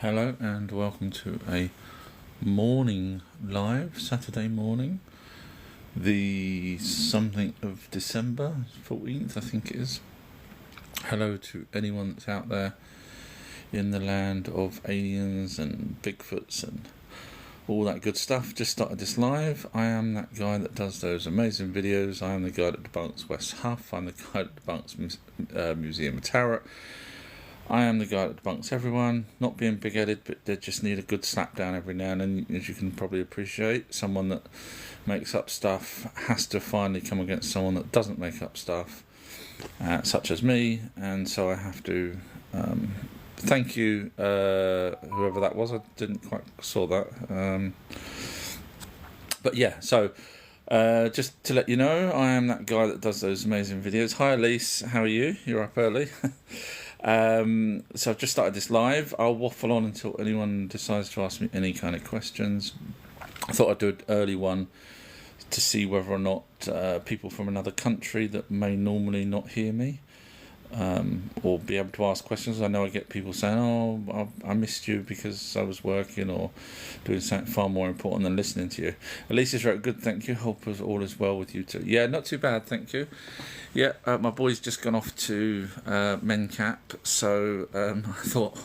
Hello and welcome to a morning live, Saturday morning, the something of December 14th, I think it is. Hello to anyone that's out there in the land of aliens and Bigfoots and all that good stuff. Just started this live. I am that guy that does those amazing videos. I am the guy that debunks West Huff. I'm the guy that debunks Museum of Tarot. I am the guy that debunks everyone, not being big-headed, but they just need a good slap down every now and then, as you can probably appreciate. Someone that makes up stuff has to finally come against someone that doesn't make up stuff, such as me, and so I have to thank you, whoever that was. I didn't quite saw that. But yeah, so just to let you know, I am that guy that does those amazing videos. Hi Elise, how are you? You're up early. So I've just started this live. I'll waffle on until anyone decides to ask me any kind of questions. I thought I'd do an early one to see whether or not people from another country that may normally not hear me or be able to ask questions. I know I get people saying, oh, I missed you because I was working or doing something far more important than listening to you. Elisa's wrote, good, thank you. Hope all is well with you too. Yeah, not too bad, thank you. Yeah, my boy's just gone off to MenCap, so I thought,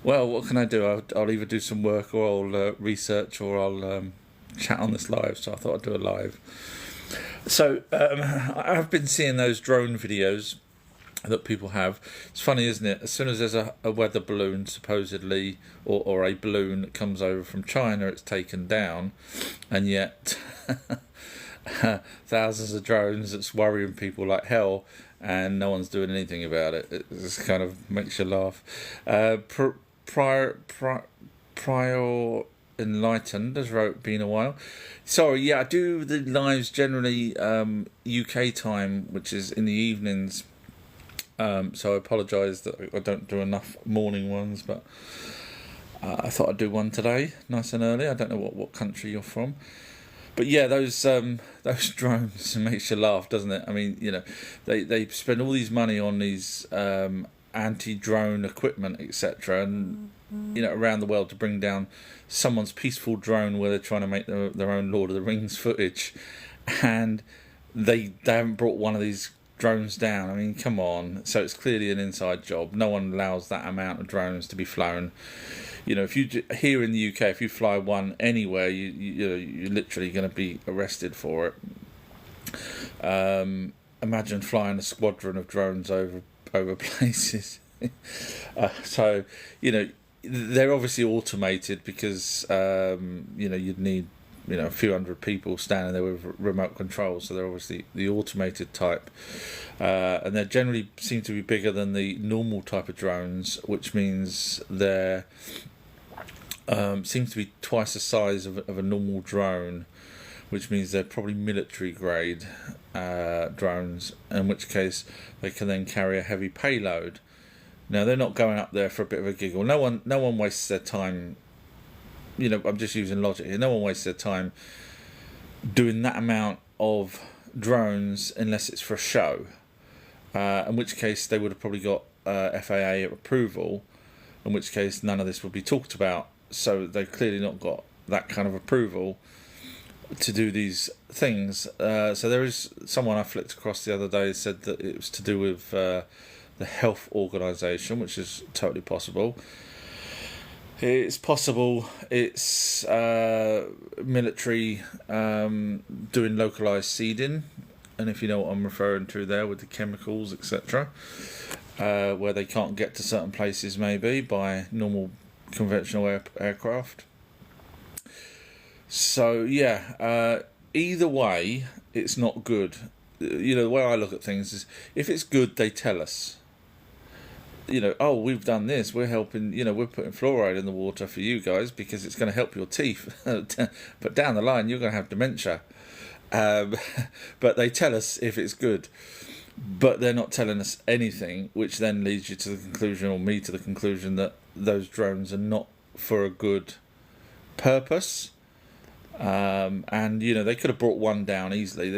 well, what can I do? I'll either do some work or I'll research or I'll chat on this live, so I thought I'd do a live. So I've been seeing those drone videos that people have. It's funny, isn't it? As soon as there's a weather balloon, supposedly, or a balloon that comes over from China, it's taken down, and yet thousands of drones that's worrying people like hell, and no one's doing anything about it. It just kind of makes you laugh. Prior Enlightened has wrote, been a while. Sorry, yeah, I do the lives generally UK time, which is in the evenings. So I apologise that I don't do enough morning ones, but I thought I'd do one today, nice and early. I don't know what country you're from. But yeah, those drones makes you laugh, doesn't it? I mean, you know, they spend all these money on these anti-drone equipment, etc., and you know, around the world to bring down someone's peaceful drone where they're trying to make their own Lord of the Rings footage, and they haven't brought one of these drones down. I mean, come on. So it's clearly an inside job. No one allows that amount of drones to be flown. You know, if you here in the UK, if you fly one anywhere, you're literally going to be arrested for it. Imagine flying a squadron of drones over places. So, you know, they're obviously automated because you know, you'd need a few hundred people standing there with remote control, so they're obviously the automated type, and they generally seem to be bigger than the normal type of drones, which means they're seems to be twice the size of a normal drone, which means they're probably military grade drones, in which case they can then carry a heavy payload. Now, they're not going up there for a bit of a giggle. No one wastes their time. You know, I'm just using logic here. No one wastes their time doing that amount of drones unless it's for a show. In which case they would have probably got FAA approval, in which case none of this would be talked about. So they've clearly not got that kind of approval to do these things. So there is someone I flicked across the other day said that it was to do with the health organisation, which is totally possible. It's possible it's military doing localised seeding, and if you know what I'm referring to there with the chemicals, etc., where they can't get to certain places maybe by normal conventional aircraft. So yeah, either way, it's not good. You know, the way I look at things is, if it's good, they tell us. You know, oh, we've done this, we're helping, you know, we're putting fluoride in the water for you guys because it's going to help your teeth. But down the line, you're going to have dementia. But they tell us if it's good. But they're not telling us anything, which then leads you to the conclusion, or me to the conclusion, that those drones are not for a good purpose. And you know, they could have brought one down easily.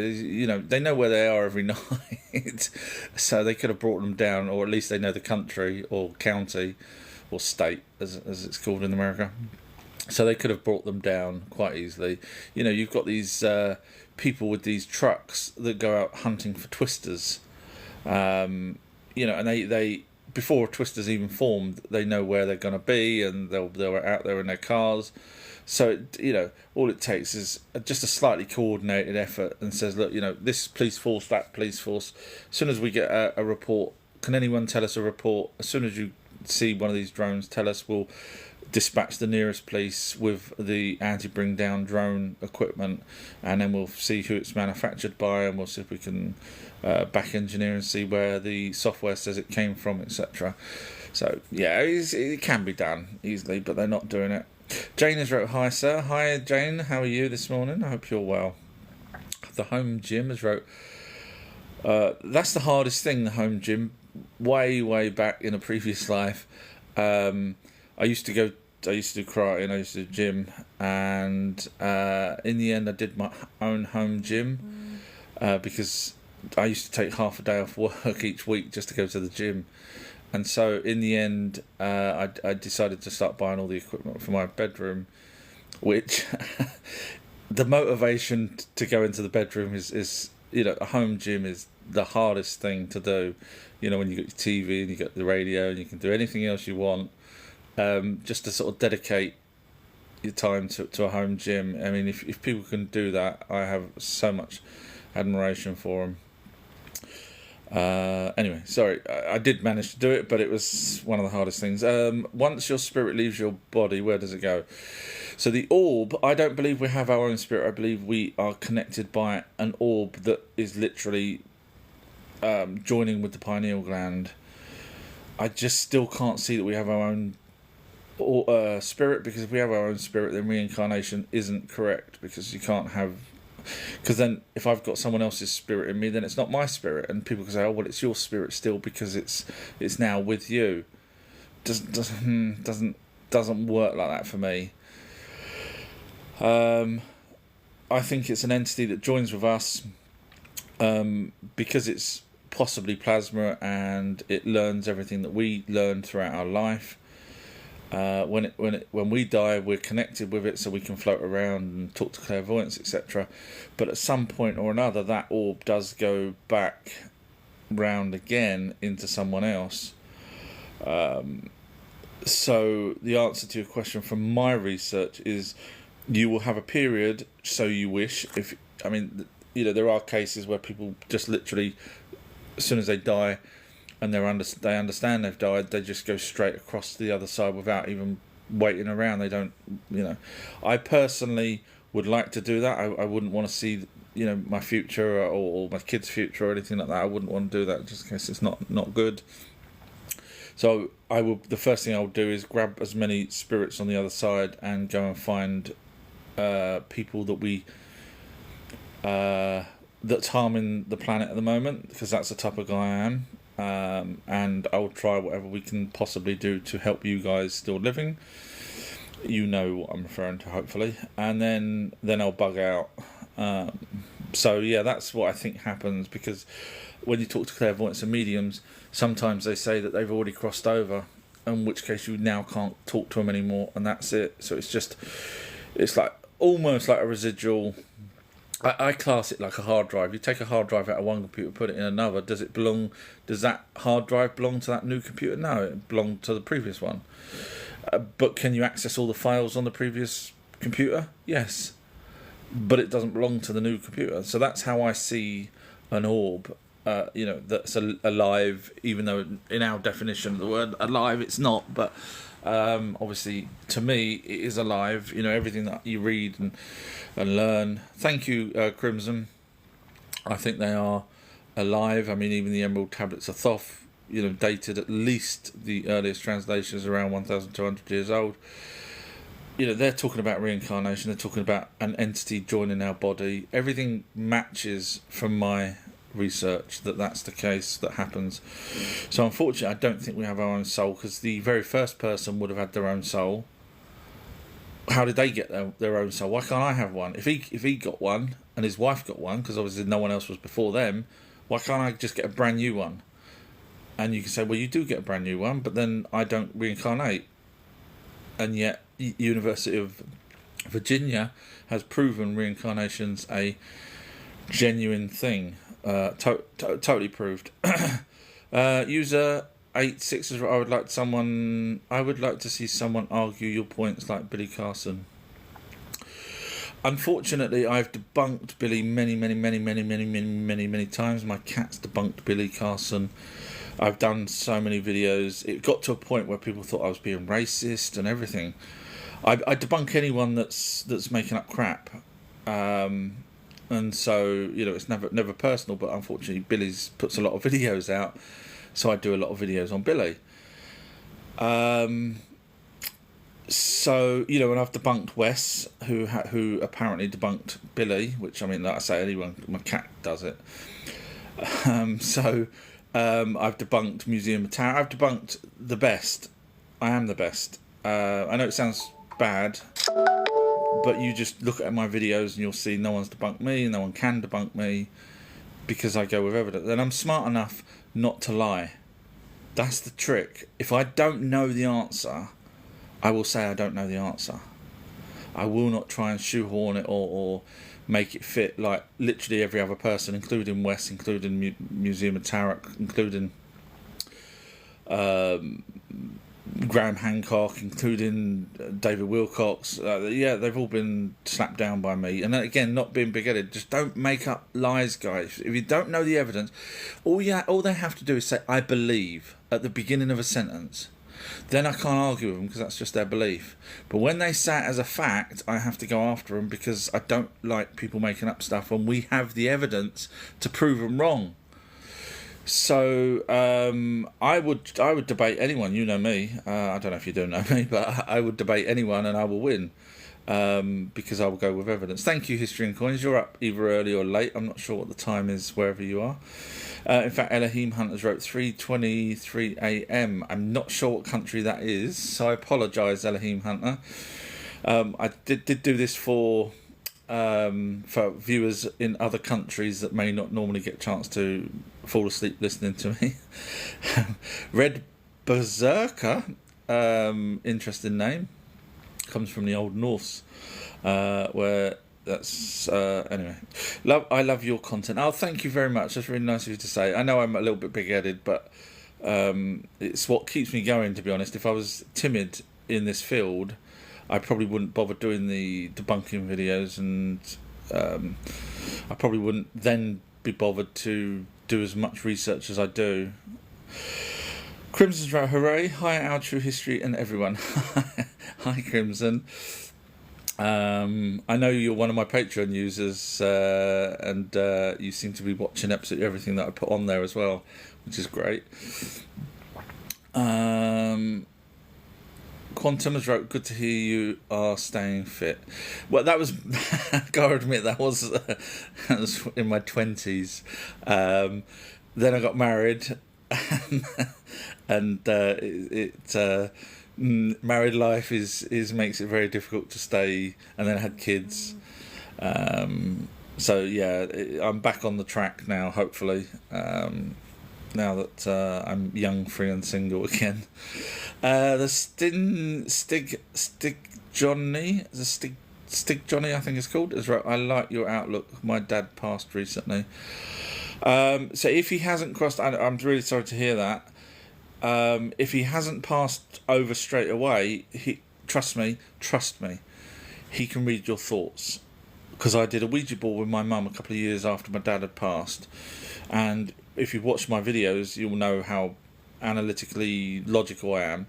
They know where they are every night, so they could have brought them down, or at least they know the country or county or state, as it's called in America. So they could have brought them down quite easily. You know, you've got these people with these trucks that go out hunting for twisters. You know, and they before twisters even formed, they know where they're going to be, and they're out there in their cars. So you know, all it takes is just a slightly coordinated effort, and says, look, you know, this police force, that police force. As soon as we get a report, can anyone tell us a report? As soon as you see one of these drones, tell us. We'll dispatch the nearest police with the anti-bring down drone equipment, and then we'll see who it's manufactured by, and we'll see if we can back engineer and see where the software says it came from, etc. So yeah, it can be done easily, but they're not doing it. Jane has wrote, hi sir. Hi Jane, how are you this morning? I hope you're well. The home gym has wrote, that's the hardest thing, the home gym. Way back in a previous life, I used to do karate and I used to do gym, and in the end I did my own home gym because I used to take half a day off work each week just to go to the gym. And so in the end I decided to start buying all the equipment for my bedroom, which the motivation to go into the bedroom is you know, a home gym is the hardest thing to do. You know, when you got your TV and you got the radio and you can do anything else you want, just to sort of dedicate your time to a home gym. I mean, if people can do that, I have so much admiration for them. Anyway, sorry, I did manage to do it, but it was one of the hardest things. Once your spirit leaves your body, where does it go? So the orb, I don't believe we have our own spirit. I believe we are connected by an orb that is literally joining with the pineal gland. I just still can't see that we have our own spirit, because if we have our own spirit, then reincarnation isn't correct, because you can't have... Because then if I've got someone else's spirit in me, then it's not my spirit, and people can say, oh well, it's your spirit still because it's now with you. Doesn't work like that for me. I think it's an entity that joins with us because it's possibly plasma, and it learns everything that we learn throughout our life. When we die, we're connected with it, so we can float around and talk to clairvoyants, etc. But at some point or another, that orb does go back round again into someone else. So the answer to your question from my research is, you will have a period, so you wish. There are cases where people just literally, as soon as they die, and they understand they've died, they just go straight across to the other side without even waiting around. They don't, I personally would like to do that. I wouldn't want to see, my future or my kids' future or anything like that. I wouldn't want to do that just in case it's not good. So the first thing I would do is grab as many spirits on the other side and go and find people that's harming the planet at the moment, because that's the type of guy I am. And I will try whatever we can possibly do to help you guys still living. You know what I'm referring to, hopefully. And then I'll bug out. So yeah, that's what I think happens, because when you talk to clairvoyants and mediums, sometimes they say that they've already crossed over, in which case you now can't talk to them anymore, and that's it. So it's like almost like a residual. I class it like a hard drive. You take a hard drive out of one computer, put it in another. Does that hard drive belong to that new computer? No, it belonged to the previous one. But can you access all the files on the previous computer? Yes. But it doesn't belong to the new computer. So that's how I see an orb, that's alive, even though in our definition of the word alive, it's not. But obviously, to me, it is alive. Everything that you read and learn. Thank you, Crimson. I think they are alive. I mean, even the Emerald Tablets of Thoth, dated at least the earliest translations around 1,200 years old. They're talking about reincarnation. They're talking about an entity joining our body. Everything matches from my research that's the case, that happens. So unfortunately, I don't think we have our own soul, because the very first person would have had their own soul. How did they get their own soul? Why can't I have one? If he got one and his wife got one, because obviously no one else was before them, why can't I just get a brand new one? And you can say, well, you do get a brand new one, but then I don't reincarnate. And yet, University of Virginia has proven reincarnation's a genuine thing. Totally proved. User 86 is. I would like to see someone argue your points like Billy Carson. Unfortunately, I've debunked Billy many times. My cat's debunked Billy Carson. I've done so many videos. It got to a point where people thought I was being racist and everything. I debunk anyone that's making up crap. And so, it's never personal, but unfortunately Billy's puts a lot of videos out, so I do a lot of videos on Billy. So, and I've debunked Wes, who apparently debunked Billy, which, like I say, anyone, my cat does it. I've debunked Museum of Terror. I've debunked the best. I am the best. I know it sounds bad, but you just look at my videos and you'll see no one's debunked me, no one can debunk me, because I go with evidence. And I'm smart enough not to lie. That's the trick. If I don't know the answer, I will say I don't know the answer. I will not try and shoehorn it or make it fit like literally every other person, including Wes, including Museum of Tarot, including Graham Hancock, including David Wilcox. They've all been slapped down by me. And then again, not being big-headed, just don't make up lies, guys. If you don't know the evidence, all they have to do is say, I believe, at the beginning of a sentence. Then I can't argue with them because that's just their belief. But when they say it as a fact, I have to go after them because I don't like people making up stuff when we have the evidence to prove them wrong. So I would debate anyone. You know me. I don't know if you do know me, but I would debate anyone and I will win because I will go with evidence. Thank you, History and Coins. You're up either early or late. I'm not sure what the time is wherever you are. In fact, Elohim Hunters wrote 3:23 a.m. I'm not sure what country that is, so I apologise, Elohim Hunter. I did do this for viewers in other countries that may not normally get a chance to fall asleep listening to me. Red Berserker, interesting name, comes from the Old Norse, where that's anyway. I love your content. Oh, thank you very much. That's really nice of you to say. I know I'm a little bit big-headed, but it's what keeps me going, to be honest. If I was timid in this field, I probably wouldn't bother doing the debunking videos, and I probably wouldn't then be bothered to do as much research as I do. Crimson's right, hooray! Hi, our True History and everyone. Hi, Crimson. I know you're one of my Patreon users, and you seem to be watching absolutely everything that I put on there as well, which is great. Quantum has wrote, good to hear you are staying fit. Well, that was, I gotta admit, that was in my 20s. Then I got married, and married life is makes it very difficult to stay, and then I had kids. So yeah, I'm back on the track now, hopefully. Now that I'm young, free and single again. The Stig Johnny, I think it's called, is right. I like your outlook. My dad passed recently. So if he hasn't crossed, I'm really sorry to hear that. If he hasn't passed over straight away, trust me, he can read your thoughts. Because I did a Ouija board with my mum a couple of years after my dad had passed, and if you've watched my videos, you'll know how analytically logical I am.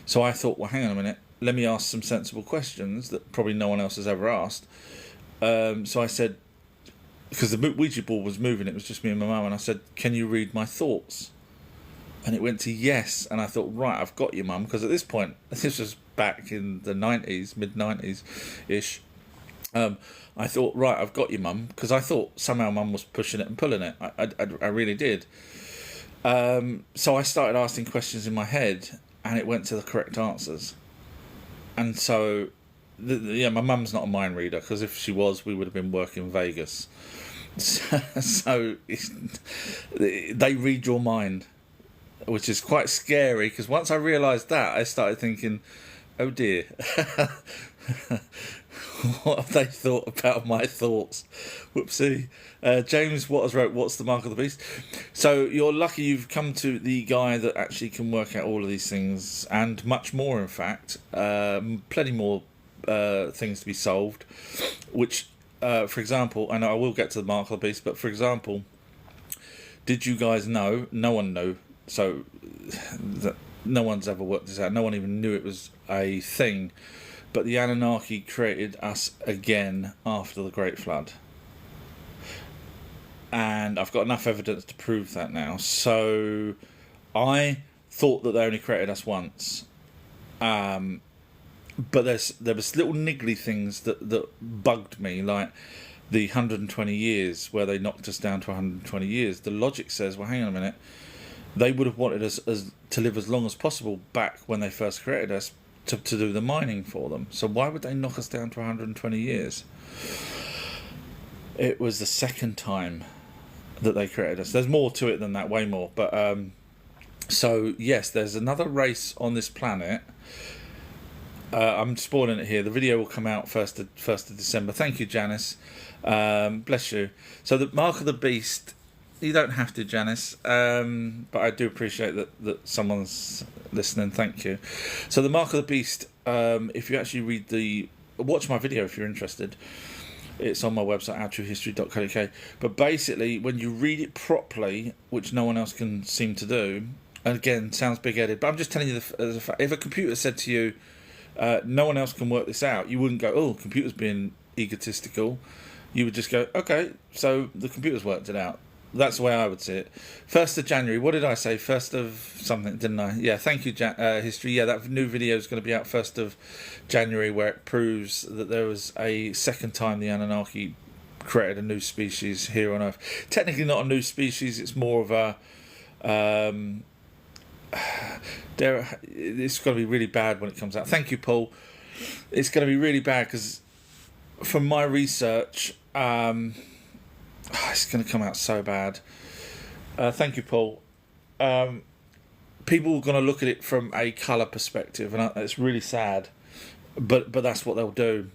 So I thought, well, hang on a minute, let me ask some sensible questions that probably no one else has ever asked. So I said, because the Ouija board was moving, it was just me and my mum, and I said, can you read my thoughts? And it went to yes, and I thought, right, I've got you, mum, because at this point, this was back in the 90s, mid-90s-ish, I thought, right, I've got you, mum, because I thought somehow mum was pushing it and pulling it. I really did. So I started asking questions in my head, and it went to the correct answers. And so, my mum's not a mind reader, because if she was, we would have been working in Vegas. So they read your mind. which is quite scary, because once I realised that, I started thinking, oh dear, what have they thought about my thoughts? Whoopsie. James Waters wrote, what's the mark of the beast? So you're lucky you've come to the guy that actually can work out all of these things, and much more, in fact. Plenty more things to be solved, which, for example, and I will get to the mark of the beast, but for example, did you guys know? No one knew. So no one's ever worked this out. No one even knew it was a thing. But the Anunnaki created us again after the Great Flood. And I've got enough evidence to prove that now. So I thought that they only created us once. But there was little niggly things that bugged me, like the 120 years, where they knocked us down to 120 years. The logic says, well, hang on a minute. They would have wanted us to live as long as possible back when they first created us to do the mining for them. So why would they knock us down to 120 years? It was the second time that they created us. There's more to it than that, way more. But so yes, there's another race on this planet. I'm spoiling it here. The video will come out 1st of December. Thank you, Janice. Bless you. So the mark of the beast. You don't have to, Janice, but I do appreciate that someone's listening. Thank you. So the mark of the beast, if you actually watch my video if you're interested. It's on my website, outtruehistory.co.uk. But basically, when you read it properly, which no one else can seem to do, and again, sounds big-headed, but I'm just telling you as a fact. If a computer said to you, no one else can work this out, you wouldn't go, oh, computer's being egotistical. You would just go, okay, so the computer's worked it out. That's the way I would see it. 1st of January. What did I say? 1st of something, didn't I? Yeah, thank you, History. Yeah, that new video is going to be out 1st of January, where it proves that there was a second time the Anunnaki created a new species here on Earth. Technically not a new species. It's more of a... it's going to be really bad when it comes out. Thank you, Paul. It's going to be really bad because from my research... it's going to come out so bad. Thank you, Paul. People are going to look at it from a colour perspective, and it's really sad. But that's what they'll do.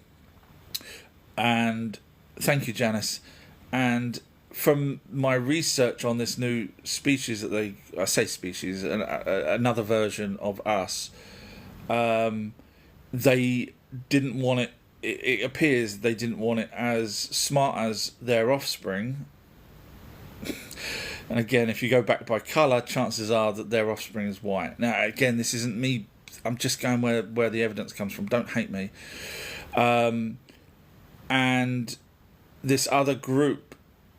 And thank you, Janice. And from my research on this new species I say species, another version of us, they didn't want it. It appears they didn't want it as smart as their offspring. And again, if you go back by colour, chances are that their offspring is white. Now, again, this isn't me. I'm just going where the evidence comes from. Don't hate me. And this other group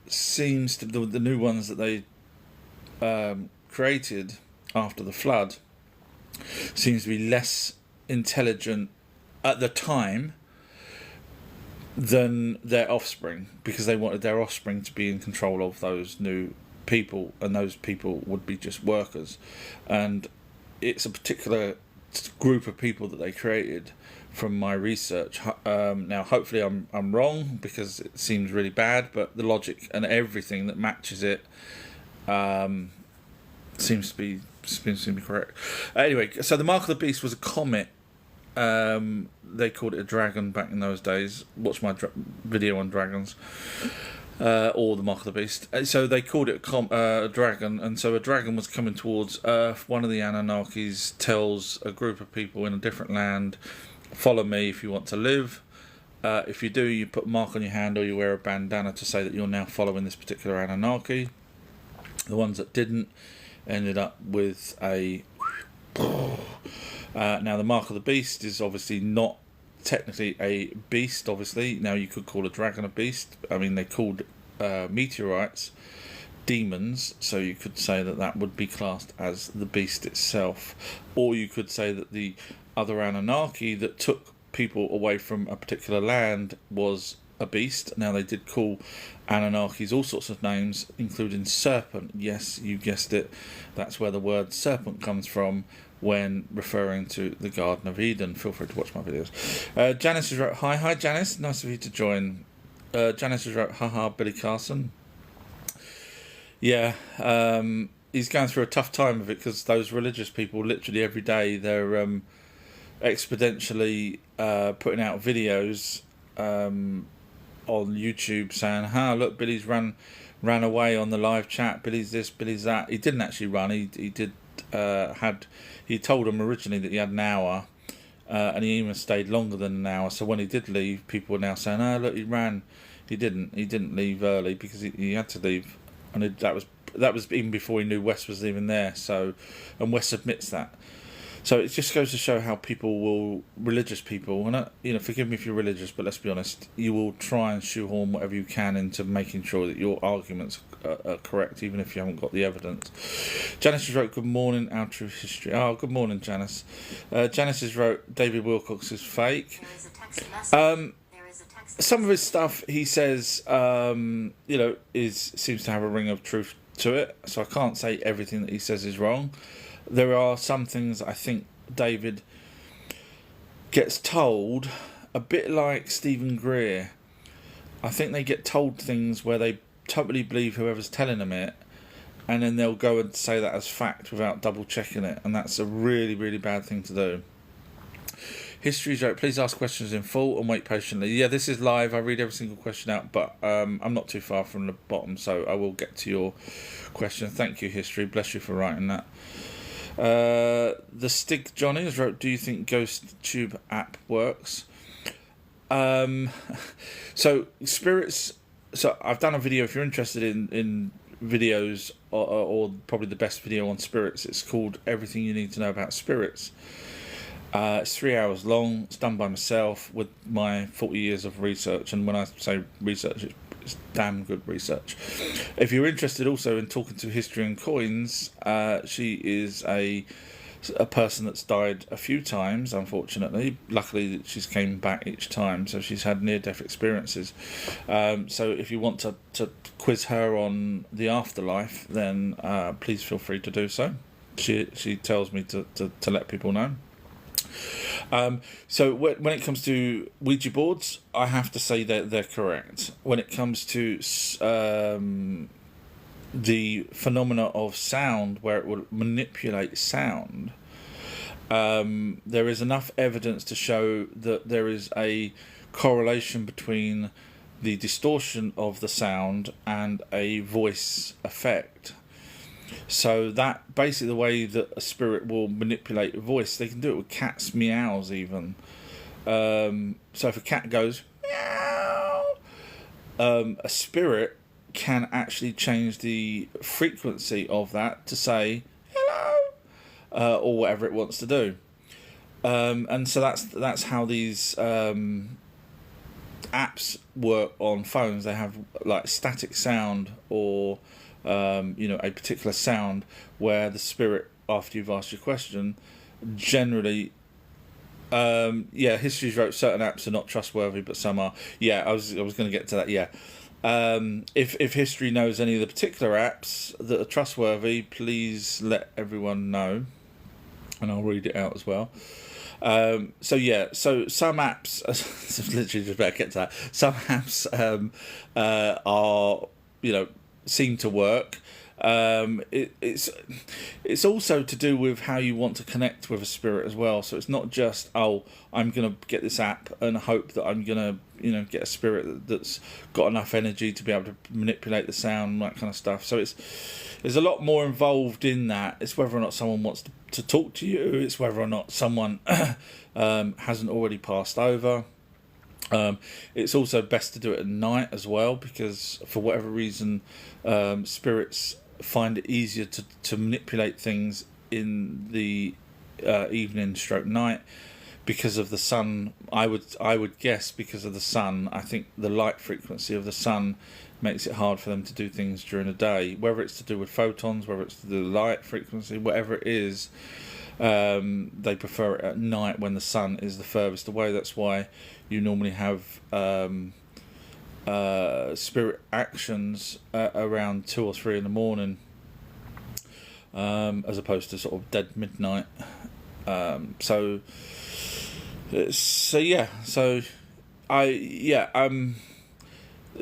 seems to... The new ones that they created after the flood seems to be less intelligent at the time than their offspring, because they wanted their offspring to be in control of those new people, and those people would be just workers. And it's a particular group of people that they created from my research. Now hopefully I'm wrong, because it seems really bad, but the logic and everything that matches it seems to be correct. Anyway, so the mark of the beast was a comet. They called it a dragon back in those days. Watch my video on dragons, or the mark of the beast. So they called it a dragon, and so a dragon was coming towards Earth. One of the Anunnakis tells a group of people in a different land, follow me if you want to live. If you do, you put a mark on your hand, or you wear a bandana to say that you're now following this particular Anunnaki. The ones that didn't ended up with a... now the mark of the beast is obviously not technically a beast. Obviously, now you could call a dragon a beast. I mean, they called meteorites demons, so you could say that would be classed as the beast itself. Or you could say that the other Anunnaki that took people away from a particular land was a beast. Now, they did call Anunnakis all sorts of names, including serpent. Yes, you guessed it. That's where the word serpent comes from when referring to the Garden of Eden. Feel free to watch my videos. Janice has wrote, hi Janice, nice of you to join. Janice has wrote, haha, Billy Carson. Yeah, he's going through a tough time of it, because those religious people, literally every day, they're exponentially putting out videos on YouTube saying, look, Billy's ran away on the live chat, Billy's this, Billy's that. He didn't actually run. He told them originally that he had an hour, and he even stayed longer than an hour. So when he did leave, people were now saying, look, he ran. He didn't leave early, because he had to leave, and that was even before he knew Wes was even there. So, and Wes admits that. So it just goes to show how religious people, and forgive me if you're religious, but let's be honest, you will try and shoehorn whatever you can into making sure that your arguments are correct, even if you haven't got the evidence. Janice has wrote, "Good morning, our True History." Oh, good morning, Janice. Janice has wrote, "David Wilcox is fake." Some of his stuff, he says, seems to have a ring of truth to it. So I can't say everything that he says is wrong. There are some things I think David gets told, a bit like Stephen Greer. I think they get told things where they totally believe whoever's telling them it, and then they'll go and say that as fact without double checking it, and that's a really, really bad thing to do. History's right. Please ask questions in full and wait patiently. Yeah, this is live. I read every single question out, but I'm not too far from the bottom, so I will get to your question. Thank you, History. Bless you for writing that. The Stig Johnny has wrote, "Do you think Ghost Tube app works?" So spirits. So I've done a video. If you're interested in videos, or probably the best video on spirits, it's called "Everything You Need to Know About Spirits." It's 3 hours long. It's done by myself with my 40 years of research, and when I say research, it's damn good research. If you're interested also in talking to History and Coins, she is a person that's died a few times, unfortunately. Luckily, she's came back each time, so she's had near-death experiences. So if you want to quiz her on the afterlife, then please feel free to do so. She tells me to let people know. So when it comes to Ouija boards, I have to say that they're correct. When it comes to the phenomena of sound, where it will manipulate sound, there is enough evidence to show that there is a correlation between the distortion of the sound and a voice effect. So that basically the way that a spirit will manipulate a voice, they can do it with cats' meows even. So if a cat goes meow, a spirit can actually change the frequency of that to say hello, or whatever it wants to do. And so that's how these apps work on phones. They have like static sound, or a particular sound where the spirit, after you've asked your question, generally, History's wrote certain apps are not trustworthy, but some are. Yeah, I was going to get to that. Yeah, if History knows any of the particular apps that are trustworthy, please let everyone know, and I'll read it out as well. So some apps, literally just about to get to that. Some apps are seem to work. It's also to do with how you want to connect with a spirit as well. So it's not just, I'm going to get this app and hope that I'm going to get a spirit that's got enough energy to be able to manipulate the sound and that kind of stuff. So there's a lot more involved in that. It's whether or not someone wants to talk to you. It's whether or not someone hasn't already passed over. It's also best to do it at night as well, because for whatever reason, spirits find it easier to manipulate things in the evening stroke night because of the sun. I would guess because of the sun. I think the light frequency of the sun makes it hard for them to do things during the day, whether it's to do with photons, whether it's to do with light frequency, whatever it is. They prefer it at night when the sun is the furthest away. That's why you normally have spirit actions around 2 or 3 in the morning, as opposed to sort of dead midnight.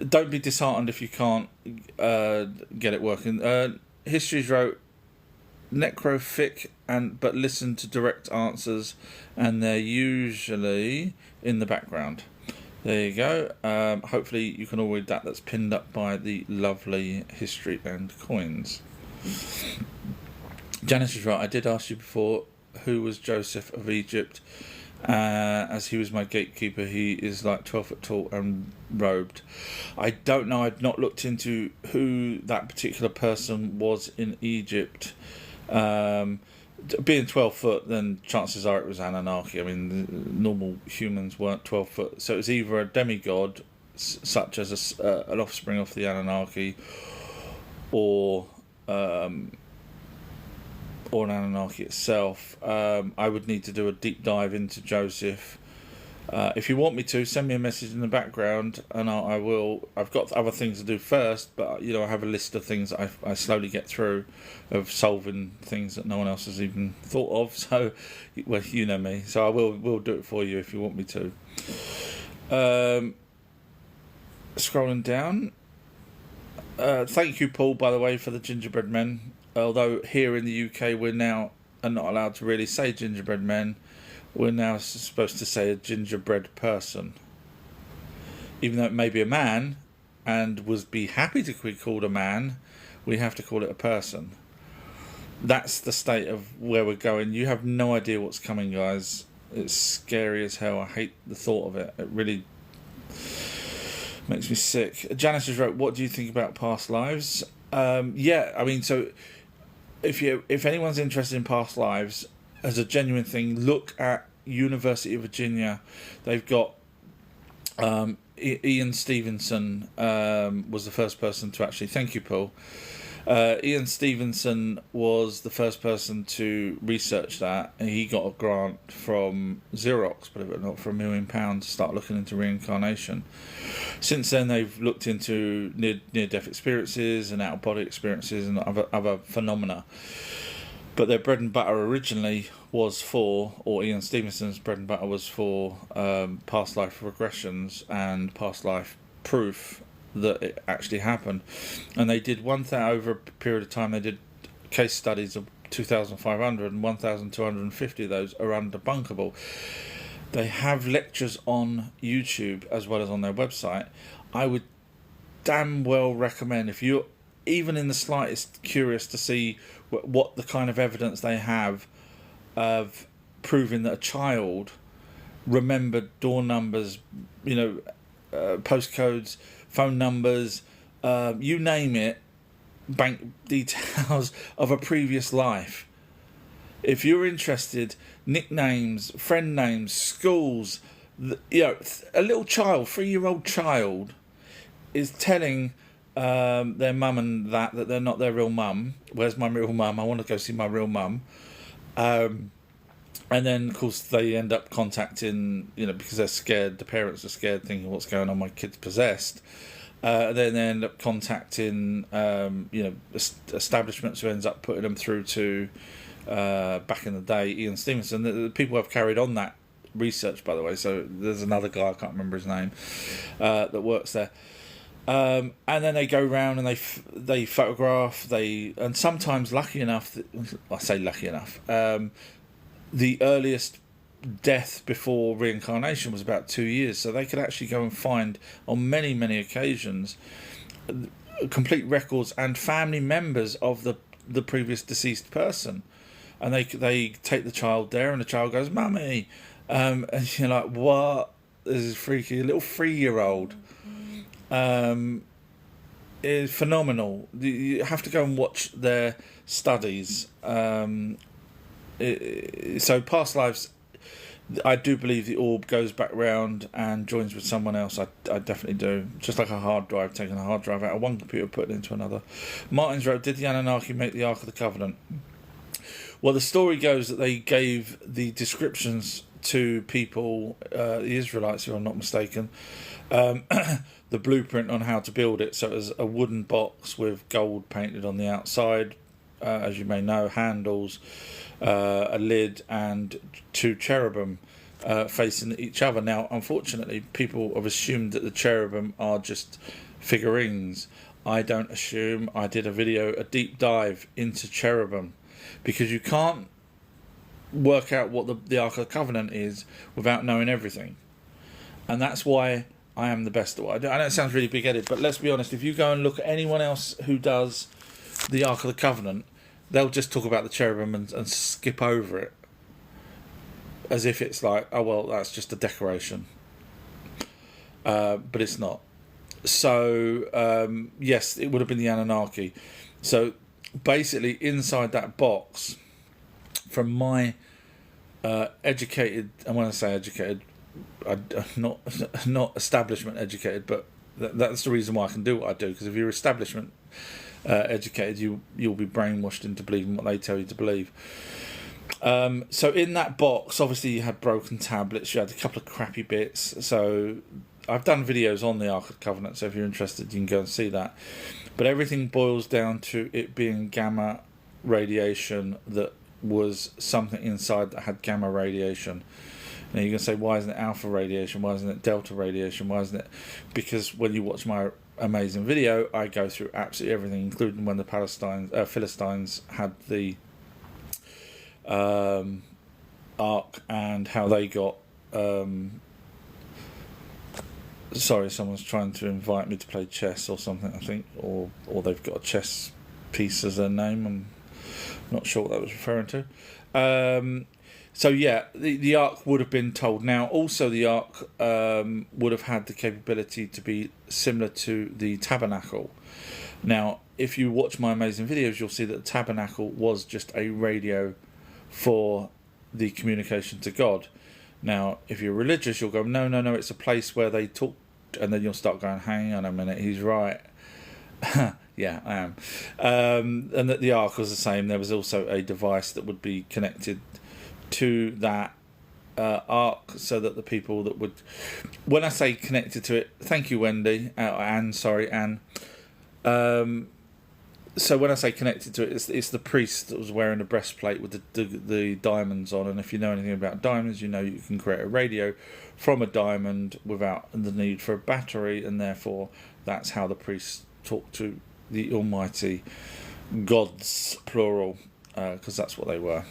Don't be disheartened if you can't get it working. History's wrote, necrophic but listen to direct answers, and they're usually in the background. There you go. Hopefully you can all read that. That's pinned up by the lovely History and Coins. Janice is right. I did ask you before who was Joseph of Egypt. As he was my gatekeeper, he is like 12 foot tall and robed. I don't know. I've not looked into who that particular person was in Egypt. Being 12 foot, then chances are it was Anunnaki. I mean, normal humans weren't 12 foot, so it was either a demigod, such as an offspring of the Anunnaki, or an Anunnaki itself. I would need to do a deep dive into Joseph. If you want me to, send me a message in the background, and I will. I've got other things to do first, but I have a list of things that I slowly get through, of solving things that no one else has even thought of. So, well, you know me, so I will do it for you if you want me to. Scrolling down. Thank you, Paul, by the way, for the gingerbread men. Although here in the UK we're now are not allowed to really say gingerbread men. We're now supposed to say a gingerbread person. Even though it may be a man, and would be happy to be called a man, we have to call it a person. That's the state of where we're going. You have no idea what's coming, guys. It's scary as hell. I hate the thought of it. It really makes me sick. Janice has wrote, what do you think about past lives? Yeah, I mean, so if anyone's interested in past lives as a genuine thing, look at University of Virginia. They've got Ian Stevenson was the first person to actually, thank you, Paul. Ian Stevenson was the first person to research that, and he got a grant from Xerox, believe it or not, for £1 million to start looking into reincarnation. Since then, they've looked into near-death experiences and out-of-body experiences and other phenomena. But their bread and butter originally was for, or Ian Stevenson's bread and butter was for past life regressions and past life proof that it actually happened. And they did over a period of time, they did case studies of 2,500, and 1,250 of those are undebunkable. They have lectures on YouTube as well as on their website. I would damn well recommend, if you're even in the slightest curious to see what the kind of evidence they have of proving that a child remembered door numbers, postcodes, phone numbers, you name it, bank details of a previous life. If you're interested, nicknames, friend names, schools, a little child, 3-year-old child, is telling their mum and that they're not their real mum. Where's my real mum? I want to go see my real mum. And then, of course, they end up contacting, because they're scared, the parents are scared, thinking, what's going on, my kid's possessed. Then they end up contacting, establishments who ends up putting them through to, back in the day, Ian Stevenson. The people have carried on that research, by the way. So there's another guy, I can't remember his name, that works there. And then they go around and they photograph, and sometimes lucky enough, I say lucky enough, the earliest death before reincarnation was about 2 years, so they could actually go and find on many, many occasions complete records and family members of the previous deceased person, and they take the child there, and the child goes, "Mummy," and you're like, "What? This is freaky." A little 3-year-old. Is phenomenal. You have to go and watch their studies. So past lives, I do believe the orb goes back round and joins with someone else. I definitely do. Just like a hard drive, taking a hard drive out of one computer, putting it into another. Martin's wrote, did the Anunnaki make the Ark of the Covenant? Well, the story goes that they gave the descriptions to people, the Israelites, if I'm not mistaken, the blueprint on how to build it. So it was a wooden box with gold painted on the outside, as you may know, handles, a lid, and 2 cherubim facing each other. Now, unfortunately, people have assumed that the cherubim are just figurines. I don't assume. I did a deep dive into cherubim. because you can't work out what the Ark of the Covenant is without knowing everything. And that's why I am the best at what I do. I know it sounds really big-headed, but let's be honest, if you go and look at anyone else who does the Ark of the Covenant, they'll just talk about the cherubim and skip over it, as if it's like, oh, well, that's just a decoration. But it's not. So, yes, it would have been the Anunnaki. So, basically, inside that box, from my educated, and when I say educated, I'm not establishment educated, but that's the reason why I can do what I do, because if you're establishment educated, you'll be brainwashed into believing what they tell you to believe. So in that box, obviously you had broken tablets, you had a couple of crappy bits. So I've done videos on the Ark of the Covenant, so if you're interested, you can go and see that. But everything boils down to it being gamma radiation that was something inside that had gamma radiation. Now you can say, why isn't it alpha radiation? Why isn't it delta radiation? Why isn't it? Because when you watch my amazing video, I go through absolutely everything, including when the Philistines had the Ark and how they got. Sorry, someone's trying to invite me to play chess or something, I think, or they've got a chess piece as their name. I'm not sure what that was referring to. So yeah, the Ark would have been told. Now, also the Ark would have had the capability to be similar to the tabernacle. Now, if you watch my amazing videos, you'll see that the tabernacle was just a radio for the communication to God. Now, if you're religious, you'll go, no, it's a place where they talk, and then you'll start going, hang on a minute, he's right. Yeah, I am. And that the Ark was the same. There was also a device that would be connected to that Ark, so that the people that would, when I say connected to it, thank you, Wendy, Anne. So when I say connected to it, it's the priest that was wearing a breastplate with the diamonds on. And if you know anything about diamonds, you know you can create a radio from a diamond without the need for a battery, and therefore that's how the priests talk to the almighty gods, plural, because that's what they were.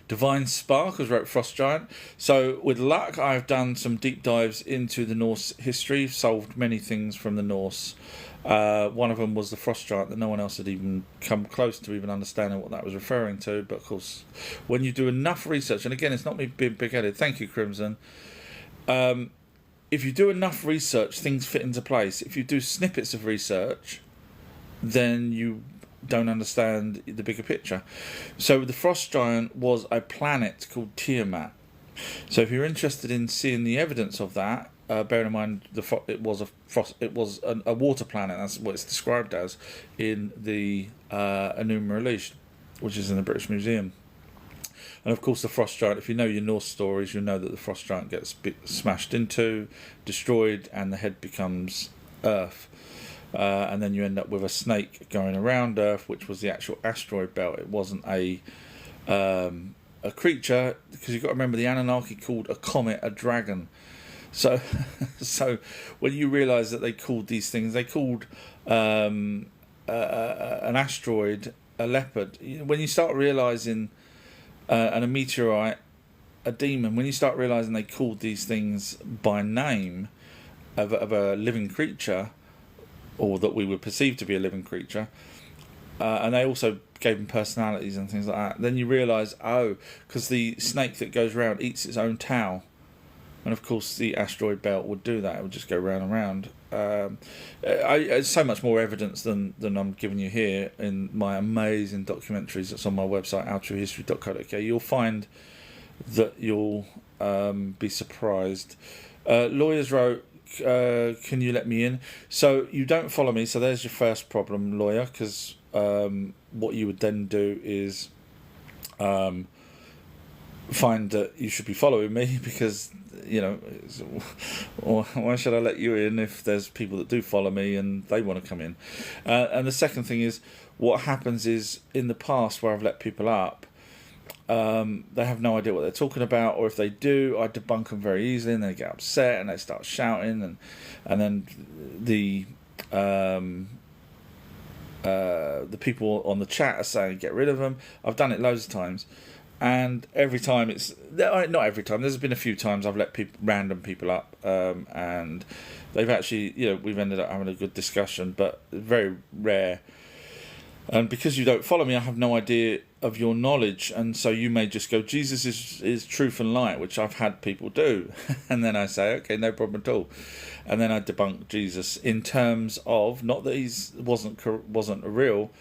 Divine Spark has wrote Frost Giant. So with luck, I've done some deep dives into the Norse history, solved many things from the Norse. One of them was the Frost Giant, that no one else had even come close to even understanding what that was referring to. But of course, when you do enough research, and again, it's not me being big-headed, thank you, Crimson. If you do enough research, things fit into place. If you do snippets of research, then you don't understand the bigger picture. So the Frost Giant was a planet called Tiamat. So if you're interested in seeing the evidence of that, bear in mind it was a water planet. That's what it's described as in the Enuma Elish, which is in the British Museum. And of course the Frost Giant, if you know your Norse stories, you know that the Frost Giant gets smashed into, destroyed, and the head becomes Earth. And then you end up with a snake going around Earth, which was the actual asteroid belt. It wasn't a creature, because you've got to remember the Anunnaki called a comet a dragon. So when you realise that they called these things, they called an asteroid a leopard. When you start realising, and a meteorite a demon, when you start realising they called these things by name of a living creature, or that we would perceive to be a living creature, and they also gave them personalities and things like that, then you realise, because the snake that goes around eats its own tail, and of course the asteroid belt would do that. It would just go round and round. It's so much more evidence than I'm giving you here in my amazing documentaries that's on my website, outruehistory.co.uk. You'll find that you'll be surprised. Lawyers wrote, can you let me in? So you don't follow me, so there's your first problem, lawyer, because what you would then do is find that you should be following me, because why should I let you in if there's people that do follow me and they want to come in? And the second thing is, what happens is, in the past where I've let people up, they have no idea what they're talking about, or if they do, I debunk them very easily, and they get upset and they start shouting, and then the the people on the chat are saying get rid of them. I've done it loads of times, and every time it's not every time. There's been a few times I've let random people up, and they've actually, we've ended up having a good discussion, but very rare. And because you don't follow me, I have no idea of your knowledge, and so you may just go, Jesus is truth and light, which I've had people do, and then I say, okay, no problem at all, and then I debunk Jesus in terms of not that he wasn't real,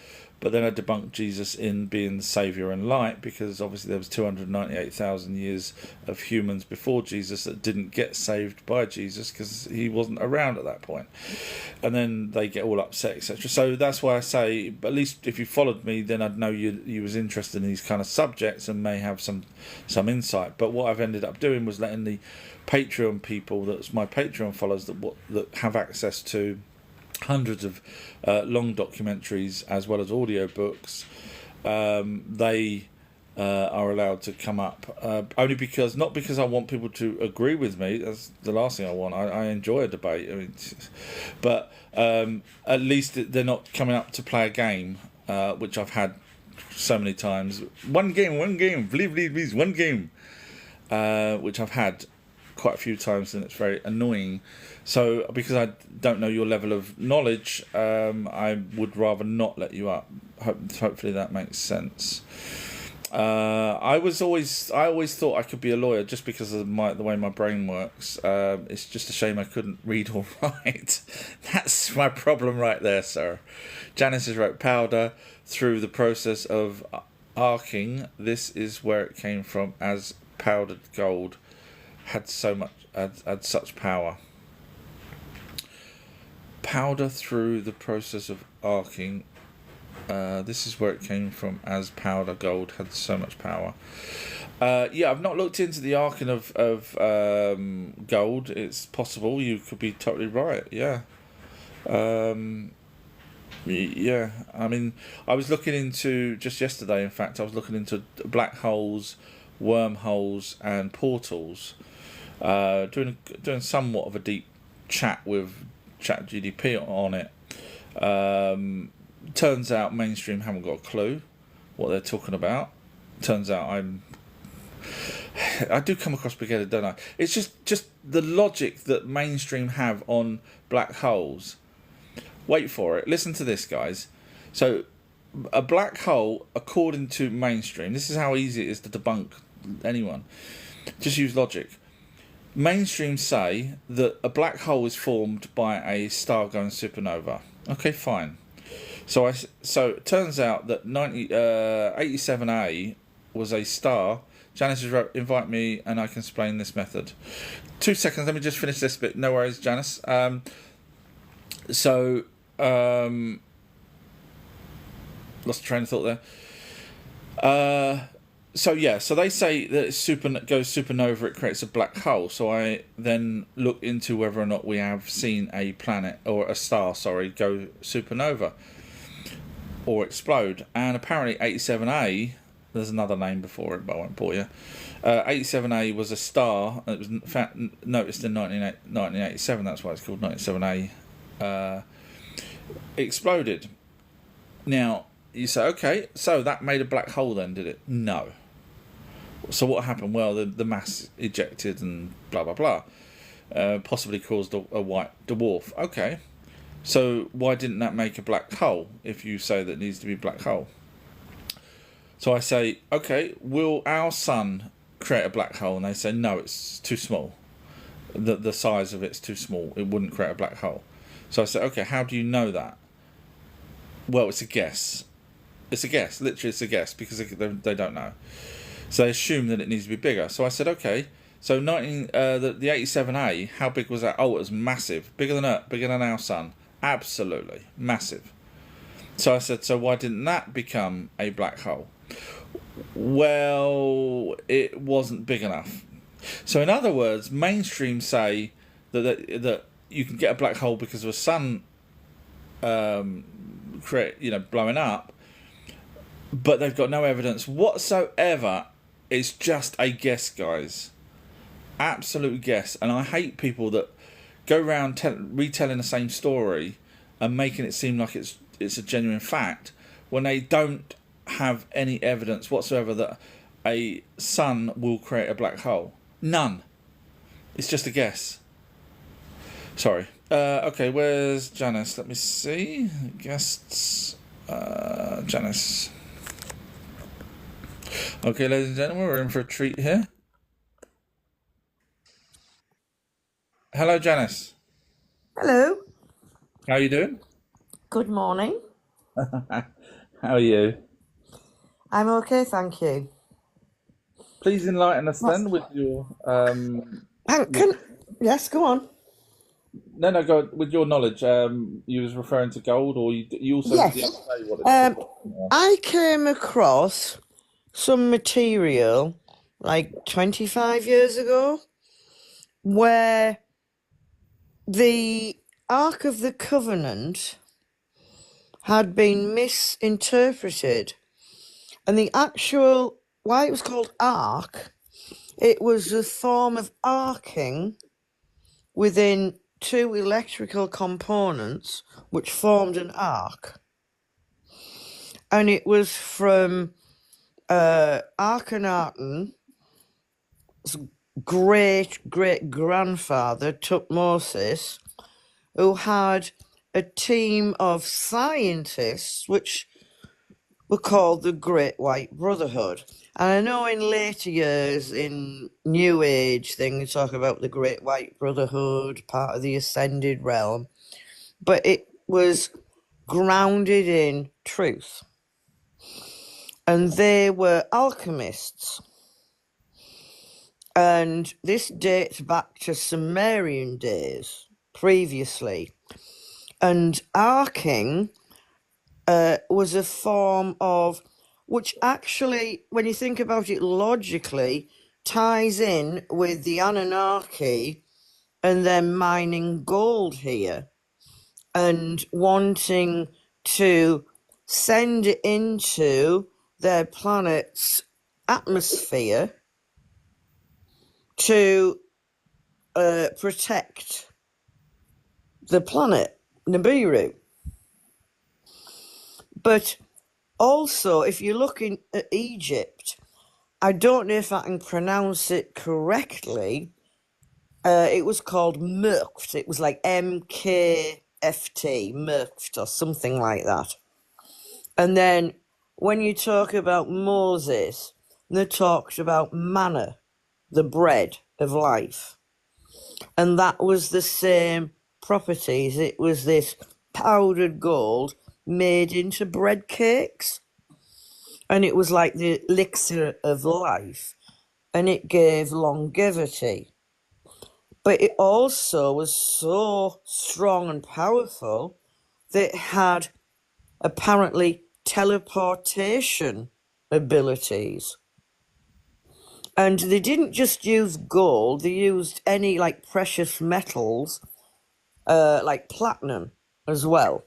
but then I debunked Jesus in being the saviour and light, because obviously there was 298,000 years of humans before Jesus that didn't get saved by Jesus because he wasn't around at that point. And then they get all upset, etc. So that's why I say, at least if you followed me, then I'd know you was interested in these kind of subjects and may have some insight. But what I've ended up doing was letting the Patreon people, that's my Patreon followers, that have access to hundreds of long documentaries as well as audio books, they are allowed to come up, only because, not because I want people to agree with me. That's the last thing I want. I enjoy a debate, but at least they're not coming up to play a game, which I've had so many times. One game, please, one game, which I've had quite a few times, and it's very annoying. So because I don't know your level of knowledge, I would rather not let you up. Hopefully that makes sense. I always thought I could be a lawyer just because of the way my brain works. It's just a shame I couldn't read or write. That's my problem right there, sir. Janice has wrote powder through the process of arcing. This is where it came from, as powdered gold had such power. Powder through the process of arcing. This is where it came from, as powder gold had so much power. I've not looked into the arcing of gold. It's possible. You could be totally right. Yeah. I mean, I was looking into, just yesterday, in fact, I was looking into black holes, wormholes, and portals. Doing somewhat of a deep chat with ChatGDP on it. Turns out mainstream haven't got a clue what they're talking about. Turns out I do come across big-headed, don't I? It's just the logic that mainstream have on black holes. Wait for it. Listen to this, guys. So, a black hole, according to mainstream, this is how easy it is to debunk anyone. Just use logic. Mainstream say that a black hole is formed by a star-going supernova. Okay, fine. So it turns out that 87A was a star. Janice has wrote, invite me and I can explain this method. 2 seconds, let me just finish this bit. No worries, Janice. Lost train of thought there. So they say that it goes supernova, it creates a black hole. So I then look into whether or not we have seen a planet or a star, go supernova or explode. And apparently 87A, there's another name before it, but I won't bore you. 87A was a star. It was noticed in 1987. That's why it's called 97A. Exploded. Now you say, okay, so that made a black hole then, did it? No. So what happened? Well, the mass ejected and blah blah blah, possibly caused a white dwarf. Okay, so why didn't that make a black hole? If you say that it needs to be a black hole, so I say, okay, will our sun create a black hole? And they say no, it's too small. The size of it's too small. It wouldn't create a black hole. So I say, okay, how do you know that? Well, it's a guess. It's a guess. Literally, it's a guess because they don't know. So they assume that it needs to be bigger. So I said, okay. So the 87A, how big was that? Oh, it was massive. Bigger than our sun. Absolutely massive. So I said, so why didn't that become a black hole? Well, it wasn't big enough. So in other words, mainstream say that you can get a black hole because of a sun blowing up, but they've got no evidence whatsoever. It's just a guess, guys. Absolute guess. And I hate people that go around retelling the same story and making it seem like it's it's a genuine fact when they don't have any evidence whatsoever that a sun will create a black hole? None. It's just a guess. Sorry. Okay, where's Janice? Let me see. Guests. Janice. Okay, ladies and gentlemen, we're in for a treat here. Hello, Janice. Hello. How are you doing? Good morning. How are you? I'm okay, thank you. Please enlighten us Yes. then with your with, Yes, go on. no, go with your knowledge. You was referring to gold, or you also didn't Yes. say what Um, what it was. I came across some material like 25 years ago where the Ark of the Covenant had been misinterpreted. And the actual, why it was called Ark, it was a form of arcing within two electrical components which formed an arc. And it was from Akhenaten's great-great-grandfather, Tutmosis, who had a team of scientists which were called the Great White Brotherhood. And I know in later years, in New Age things, talk about the Great White Brotherhood, part of the Ascended Realm, but it was grounded in truth. And they were alchemists. And this dates back to Sumerian days previously. And arcing was a form of, which actually, when you think about it logically, ties in with the Anunnaki and them mining gold here and wanting to send it into their planet's atmosphere to protect the planet, Nibiru. But also, if you're looking at Egypt, I don't know if I can pronounce it correctly. It was called Murkt. It was like MKFT, Murkt, or something like that. And then when you talk about Moses, they talked about manna, the bread of life. And that was the same properties. It was this powdered gold made into bread cakes. And it was like the elixir of life. And it gave longevity. But it also was so strong and powerful that it had apparently teleportation abilities. And they didn't just use gold, they used any like precious metals, like platinum as well.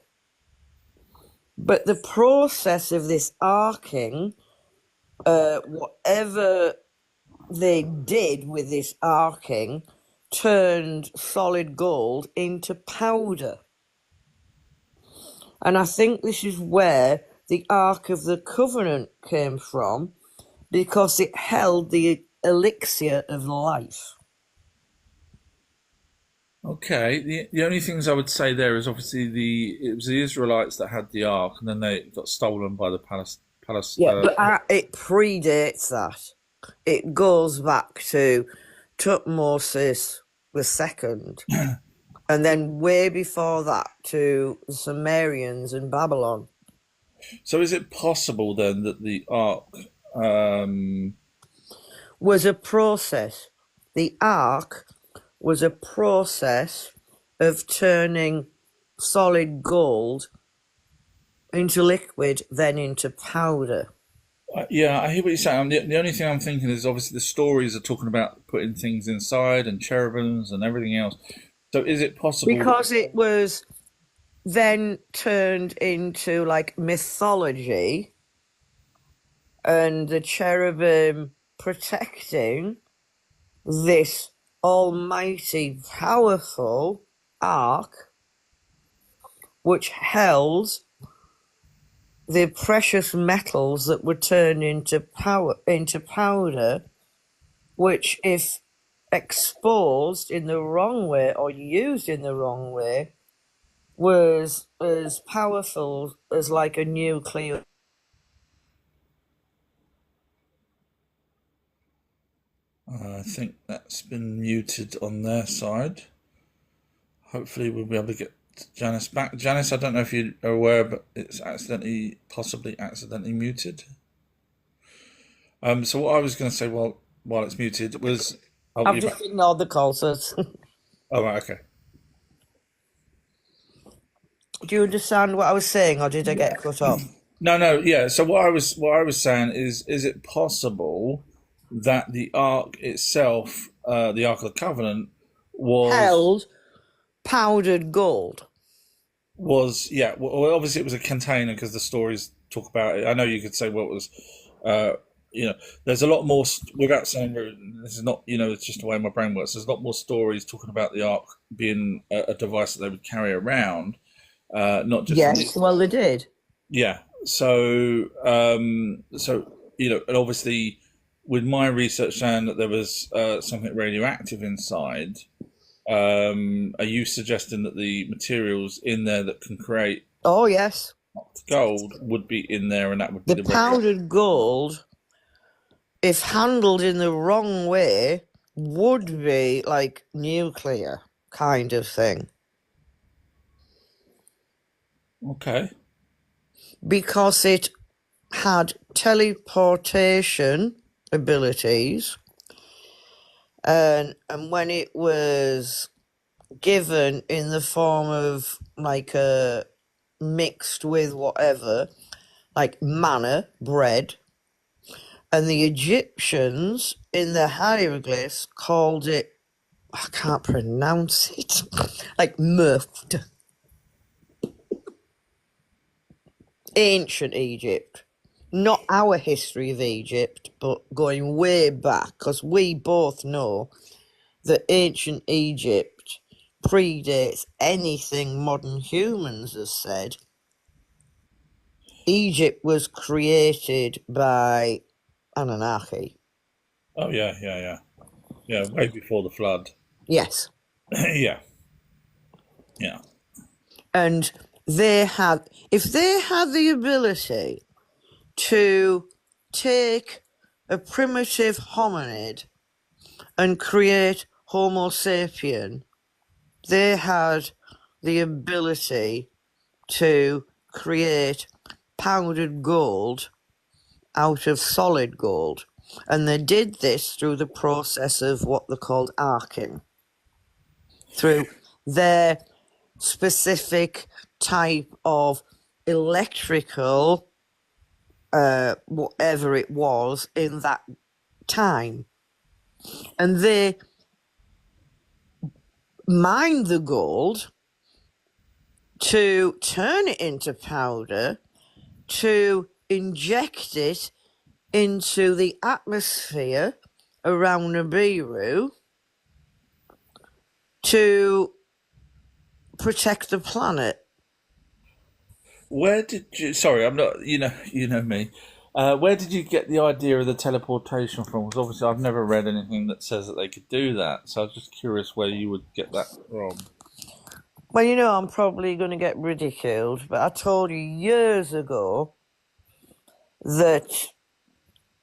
But the process of this arcing, whatever they did with this arcing, turned solid gold into powder. And I think this is where the Ark of the Covenant came from, because it held the elixir of life. Okay, the only things I would say there is obviously it was the Israelites that had the ark, and then they got stolen by the palace. Yeah, but it predates that. It goes back to Tutmosis II, and then way before that to the Sumerians and Babylon. So is it possible then that the ark Was a process. The ark was a process of turning solid gold into liquid, then into powder. Yeah, I hear what you're saying. The only thing I'm thinking is obviously the stories are talking about putting things inside and cherubims and everything else. So is it possible? Because it was then turned into like mythology, and the cherubim protecting this almighty, powerful ark, which held the precious metals that were turned into powder, which, if exposed in the wrong way or used in the wrong way, was as powerful as like a nuclear. I think that's been muted on their side. Hopefully, we'll be able to get Janice back. Janice, I don't know if you are aware, but it's possibly accidentally muted. So what I was going to say while it's muted was, oh, I've you're back. just ignored the call, so Oh, right, okay. do you understand what I was saying, or did I get cut off? No, yeah. So what I was saying is it possible that the Ark itself, the Ark of the Covenant, was Held powdered gold. yeah. Well, obviously it was a container because the stories talk about it. I know you could say, well, it was, uh, there's a lot more without saying this is not, it's just the way my brain works. There's a lot more stories talking about the Ark being a device that they would carry around, not just in the Yes, well, they did. yeah. And obviously, with my research saying that there was something radioactive inside, are you suggesting that the materials in there that can create Oh, yes. gold would be in there, and that would be The the radioactive? powdered gold, if handled in the wrong way, would be like nuclear kind of thing. Okay. Because it had teleportation abilities, and when it was given in the form of like a mixed with whatever, like manna, bread, and the Egyptians in the hieroglyphs called it, I can't pronounce it, like muft. Ancient Egypt. Not our history of Egypt, but going way back, because we both know that ancient Egypt predates anything modern humans have said. Egypt was created by Anunnaki. Oh yeah. Way before the flood. Yes. Yeah, yeah. And if they had the ability to take a primitive hominid and create Homo sapien, they had the ability to create powdered gold out of solid gold. And they did this through the process of what they called arcing, through their specific type of electrical, whatever it was in that time. And they mined the gold to turn it into powder, to inject it into the atmosphere around Nibiru to protect the planet. Where did you? Sorry, I'm not. You know me. Where did you get the idea of the teleportation from? Because obviously, I've never read anything that says that they could do that. So I was just curious where you would get that from. Well, I'm probably going to get ridiculed, but I told you years ago that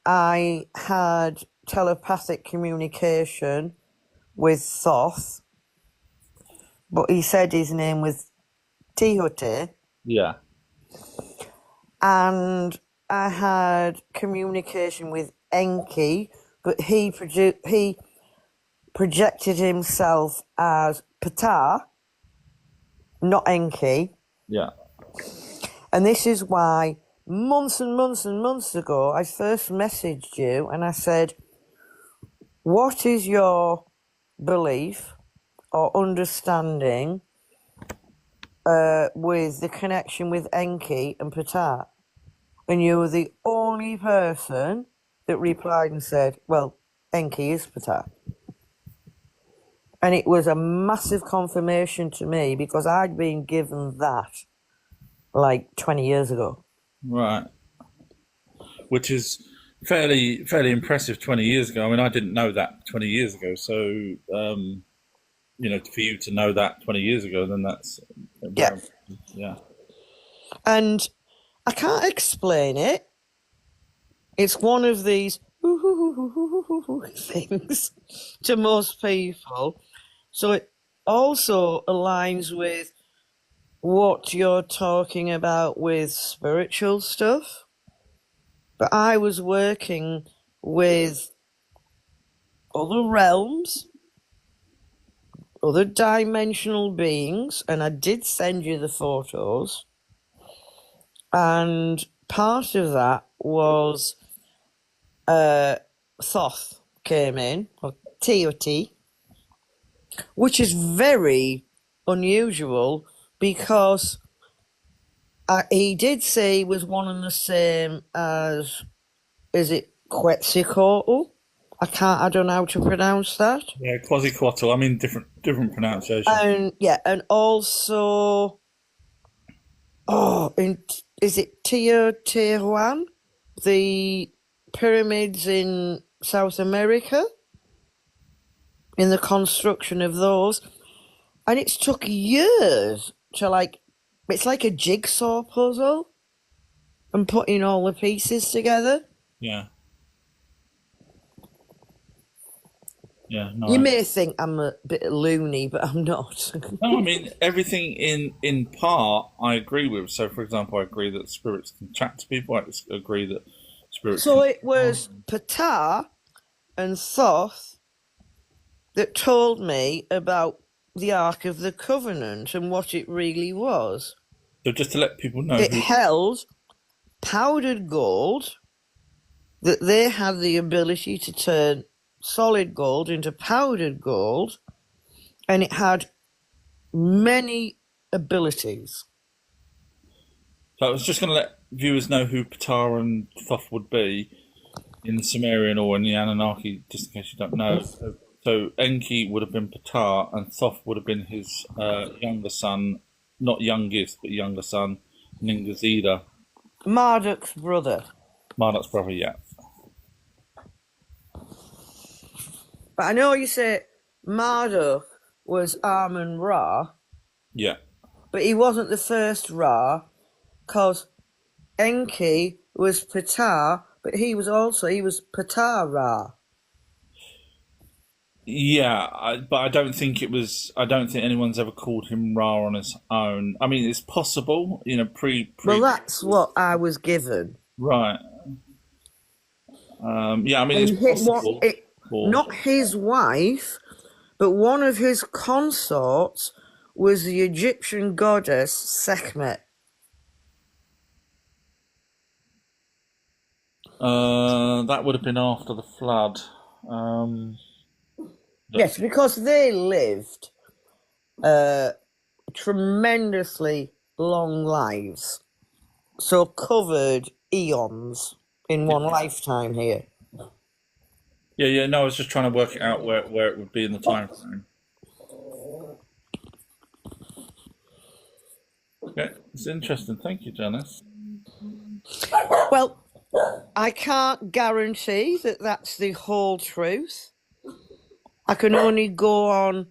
I had telepathic communication with Thoth, but he said his name was Tihote, Yeah, and I had communication with Enki, but he projected himself as Ptah, not Enki. yeah. And this is why months and months and months ago, I first messaged you and I said, what is your belief or understanding with the connection with Enki and Ptah? And you were the only person that replied and said, well, Enki is Ptah. And it was a massive confirmation to me because I'd been given that like 20 years ago. right. Which is fairly impressive 20 years ago. I mean, I didn't know that 20 years ago. So, for you to know that 20 years ago, then that's Yeah. very, yeah. And I can't explain it. It's one of these things to most people. So it also aligns with what you're talking about with spiritual stuff. But I was working with other realms, other dimensional beings, and I did send you the photos. And part of that was Thoth came in, or TOT, which is very unusual because he did say he was one and the same as, is it Quetzalcoatl? I don't know how to pronounce that. Yeah, Quasiquatl. I mean, different pronunciation. And yeah, and also, is it Teotihuacan? The pyramids in South America, in the construction of those. And it's took years to it's like a jigsaw puzzle and putting all the pieces together. Yeah, yeah. No, You may think I'm a bit loony, but I'm not. no. I mean, everything in part I agree with. So, for example, I agree that spirits can chat to people. I agree that spirits So can. it was Ptah and Thoth that told me about the Ark of the Covenant and what it really was. So, just to let people know It who. held powdered gold, that they had the ability to turn solid gold into powdered gold, and it had many abilities. So, I was just going to let viewers know who Ptah and Thoth would be in the Sumerian or in the Anunnaki, just in case you don't know. So Enki would have been Ptah, and Thoth would have been his younger son, not youngest, but younger son, Ningazida, Marduk's brother. Marduk's brother. Yeah, But I know you say Marduk was Amun Ra, yeah, but he wasn't the first Ra, because Enki was Ptah, but he was Ptah Ra. yeah. But I don't think it was. I don't think anyone's ever called him Ra on his own. I mean, it's possible, Well, pre. that's what I was given. Right. Yeah, I mean, it's And possible. Or not his wife, but one of his consorts was the Egyptian goddess Sekhmet. that would have been after the flood. Um, Yes, because they lived tremendously long lives, so covered eons in one lifetime here. Yeah, yeah. No, I was just trying to work it out where it would be in the time frame. Okay, it's interesting. Thank you, Janice. Well, I can't guarantee that that's the whole truth. I can only go on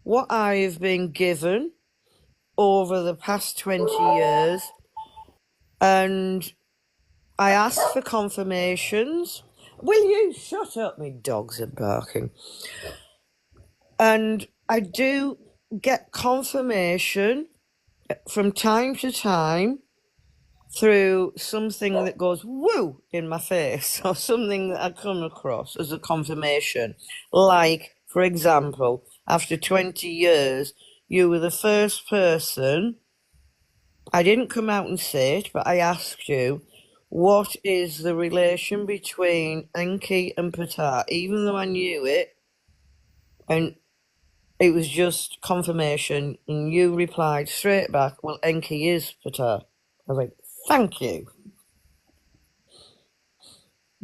what I've been given over the past 20 years, and I asked for confirmations. Will you shut up? My dogs are barking. And I do get confirmation from time to time through something that goes woo in my face, or something that I come across as a confirmation. Like, for example, after 20 years, you were the first person. I didn't come out and say it, but I asked you, what is the relation between Enki and Ptah? Even though I knew it, and it was just confirmation, and you replied straight back, well, Enki is Ptah. I was like, thank you.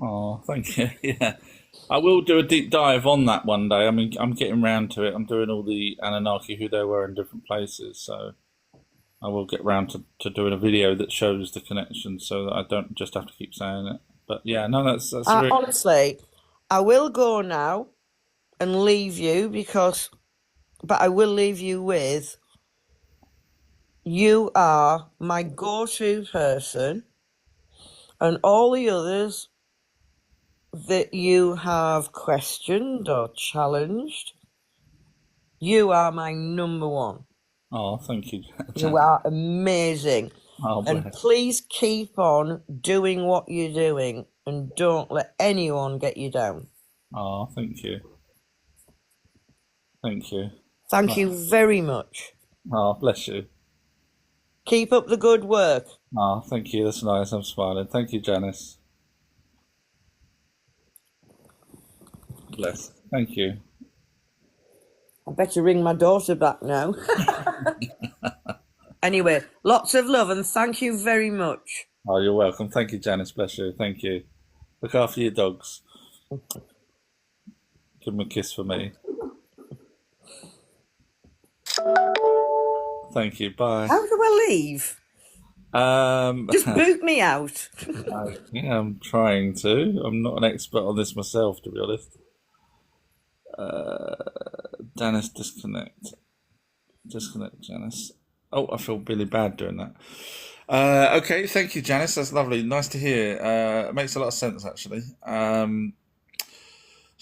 Oh, thank you. Yeah, I will do a deep dive on that one day. I mean, I'm getting round to it. I'm doing all the Anunnaki, who they were in different places. So I will get round to doing a video that shows the connection so that I don't just have to keep saying it. But yeah, no, that's really. Honestly, I will go now and leave you but I will leave you with, you are my go-to person, and all the others that you have questioned or challenged, you are my number one. Oh, thank you, You Jan. are amazing. Oh, And bless. please keep on doing what you're doing and don't let anyone get you down. Oh, thank you. Thank you. Thank Oh, you very much. bless you. Keep up the good work. Oh, thank you. That's nice. I'm smiling. Thank you, Janice. Bless. Thank you. I better ring my daughter back now. Anyway, lots of love and thank you very much. Oh, you're welcome. Thank you, Janice. Bless you. Thank you. Look after your dogs. Give them a kiss for me. Thank you. Bye. How do I leave? Just boot me out. Yeah, I'm trying to. I'm not an expert on this myself, to be honest. Janice, disconnect. Disconnect, Janice. Oh, I feel really bad doing that. Okay, thank you, Janice. That's lovely. Nice to hear. It makes a lot of sense, actually. So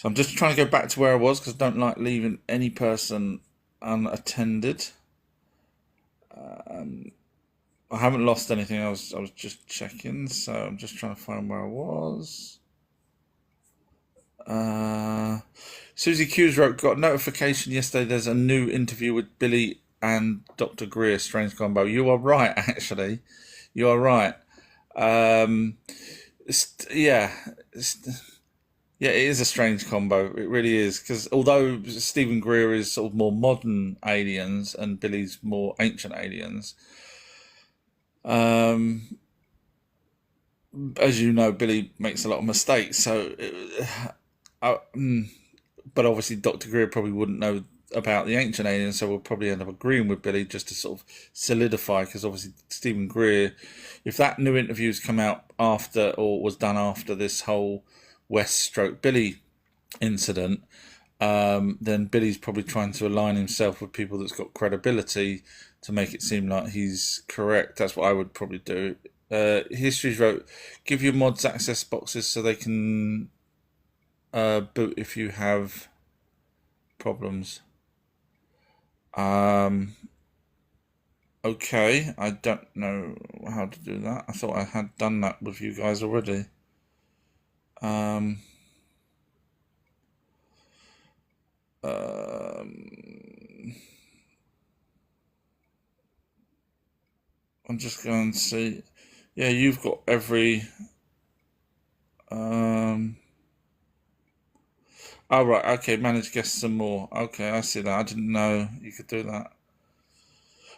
I'm just trying to go back to where I was because I don't like leaving any person unattended. I haven't lost anything. I was just checking, so I'm just trying to find where I was. Susie Hughes wrote, got notification yesterday there's a new interview with Billy and Dr. Greer, strange combo. You are right, actually. You are right. Yeah, yeah, it is a strange combo. It really is. Because although Stephen Greer is sort of more modern aliens and Billy's more ancient aliens, as you know, Billy makes a lot of mistakes. So, but obviously, Dr. Greer probably wouldn't know about the ancient aliens, so we'll probably end up agreeing with Billy just to sort of solidify. Because obviously, Stephen Greer, if that new interview's come out after or was done after this whole West Stroke Billy incident, then Billy's probably trying to align himself with people that's got credibility to make it seem like he's correct. That's what I would probably do. History's wrote, give your mods access boxes so they can boot if you have problems. Okay, I don't know how to do that. I thought I had done that with you guys already. I'm just going to see. Yeah, you've got every. Oh, right. Okay, manage guests some more. Okay, I see that. I didn't know you could do that.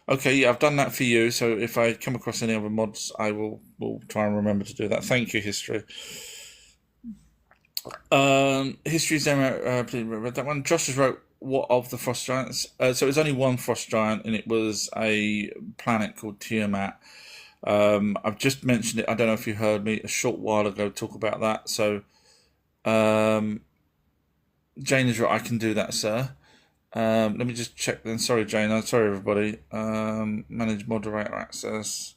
Okay, yeah, I've done that for you. So if I come across any other mods, I will try and remember to do that. Thank you, History. History's read that one. Josh has wrote, what of the frost giants? So it was only one frost giant, and it was a planet called Tiamat. I've just mentioned it. I don't know if you heard me a short while ago talk about that. So Jane is right. I can do that, sir. Let me just check then. Sorry, Jane. I'm sorry, everybody. Manage moderator access.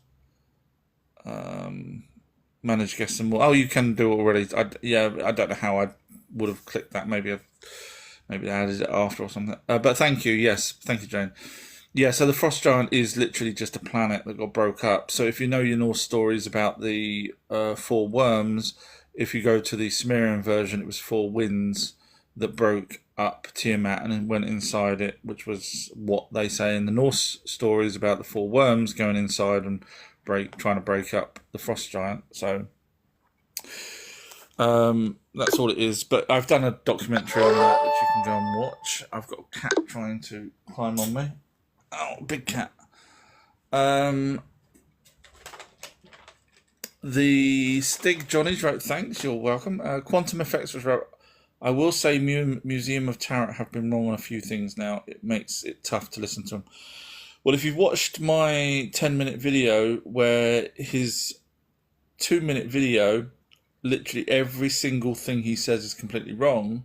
Manage guests and more. Oh, you can do it already. Yeah, I don't know how I would have clicked that. Maybe I added it after or something. But thank you. Yes, thank you, Jane. Yeah, so the frost giant is literally just a planet that got broke up. So if you know your Norse stories about the four worms, if you go to the Sumerian version, it was four winds that broke up Tiamat and went inside it, which was what they say in the Norse stories about the four worms going inside and trying to break up the frost giant. So that's all it is. But I've done a documentary on that which you can go and watch. I've got a cat trying to climb on me. Oh, big cat. The Stig Johnny's wrote, thanks, you're welcome. Quantum Effects was wrote, I will say Museum of Tarot have been wrong on a few things now. It makes it tough to listen to them. Well, if you've watched my 10-minute video where his 2-minute video, literally every single thing he says is completely wrong,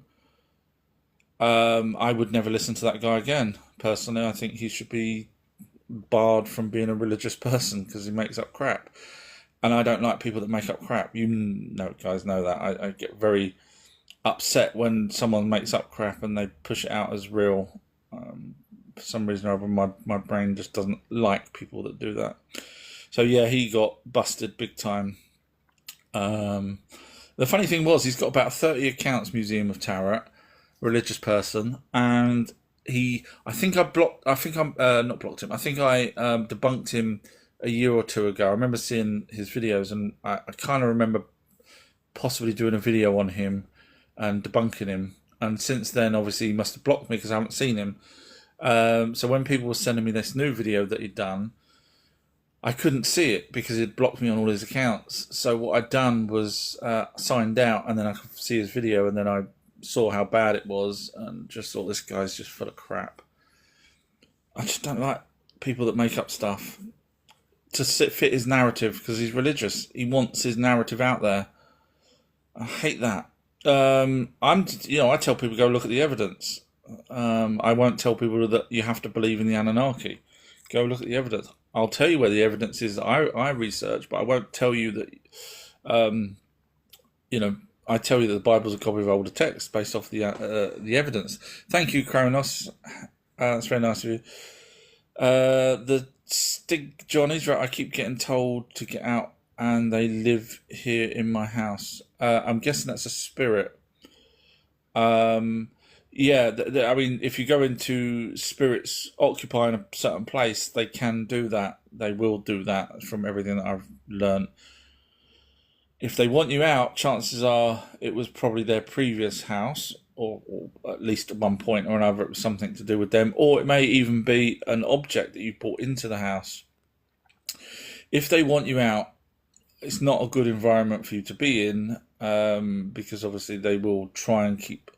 I would never listen to that guy again. Personally, I think he should be barred from being a religious person because he makes up crap. And I don't like people that make up crap. You know, guys know that. I get very upset when someone makes up crap and they push it out as real. For some reason or other, my brain just doesn't like people that do that. So yeah, he got busted big time. The funny thing was, he's got about 30 accounts, Museum of Tarot, religious person, and I think I not blocked him. I think I debunked him a year or two ago. I remember seeing his videos, and I kind of remember possibly doing a video on him and debunking him. And since then, obviously, he must have blocked me because I haven't seen him. So when people were sending me this new video that he'd done, I couldn't see it because he'd blocked me on all his accounts. So what I'd done was signed out, and then I could see his video, and then I saw how bad it was, and just thought, this guy's just full of crap. I just don't like people that make up stuff to fit his narrative because he's religious. He wants his narrative out there. I hate that. I tell people, go look at the evidence. I won't tell people that you have to believe in the Anunnaki. Go look at the evidence. I'll tell you where the evidence is that I research, but I won't tell you that. I tell you that the Bible's a copy of older texts based off the evidence. Thank you, Kronos. That's very nice of you. The Stig Johnny's right. I keep getting told to get out, and they live here in my house. I'm guessing that's a spirit. I mean, if you go into spirits occupying a certain place, they can do that. They will do that from everything that I've learned. If they want you out, chances are it was probably their previous house, or at least at one point or another, it was something to do with them, or it may even be an object that you brought into the house. If they want you out, it's not a good environment for you to be in, because obviously they will try and keep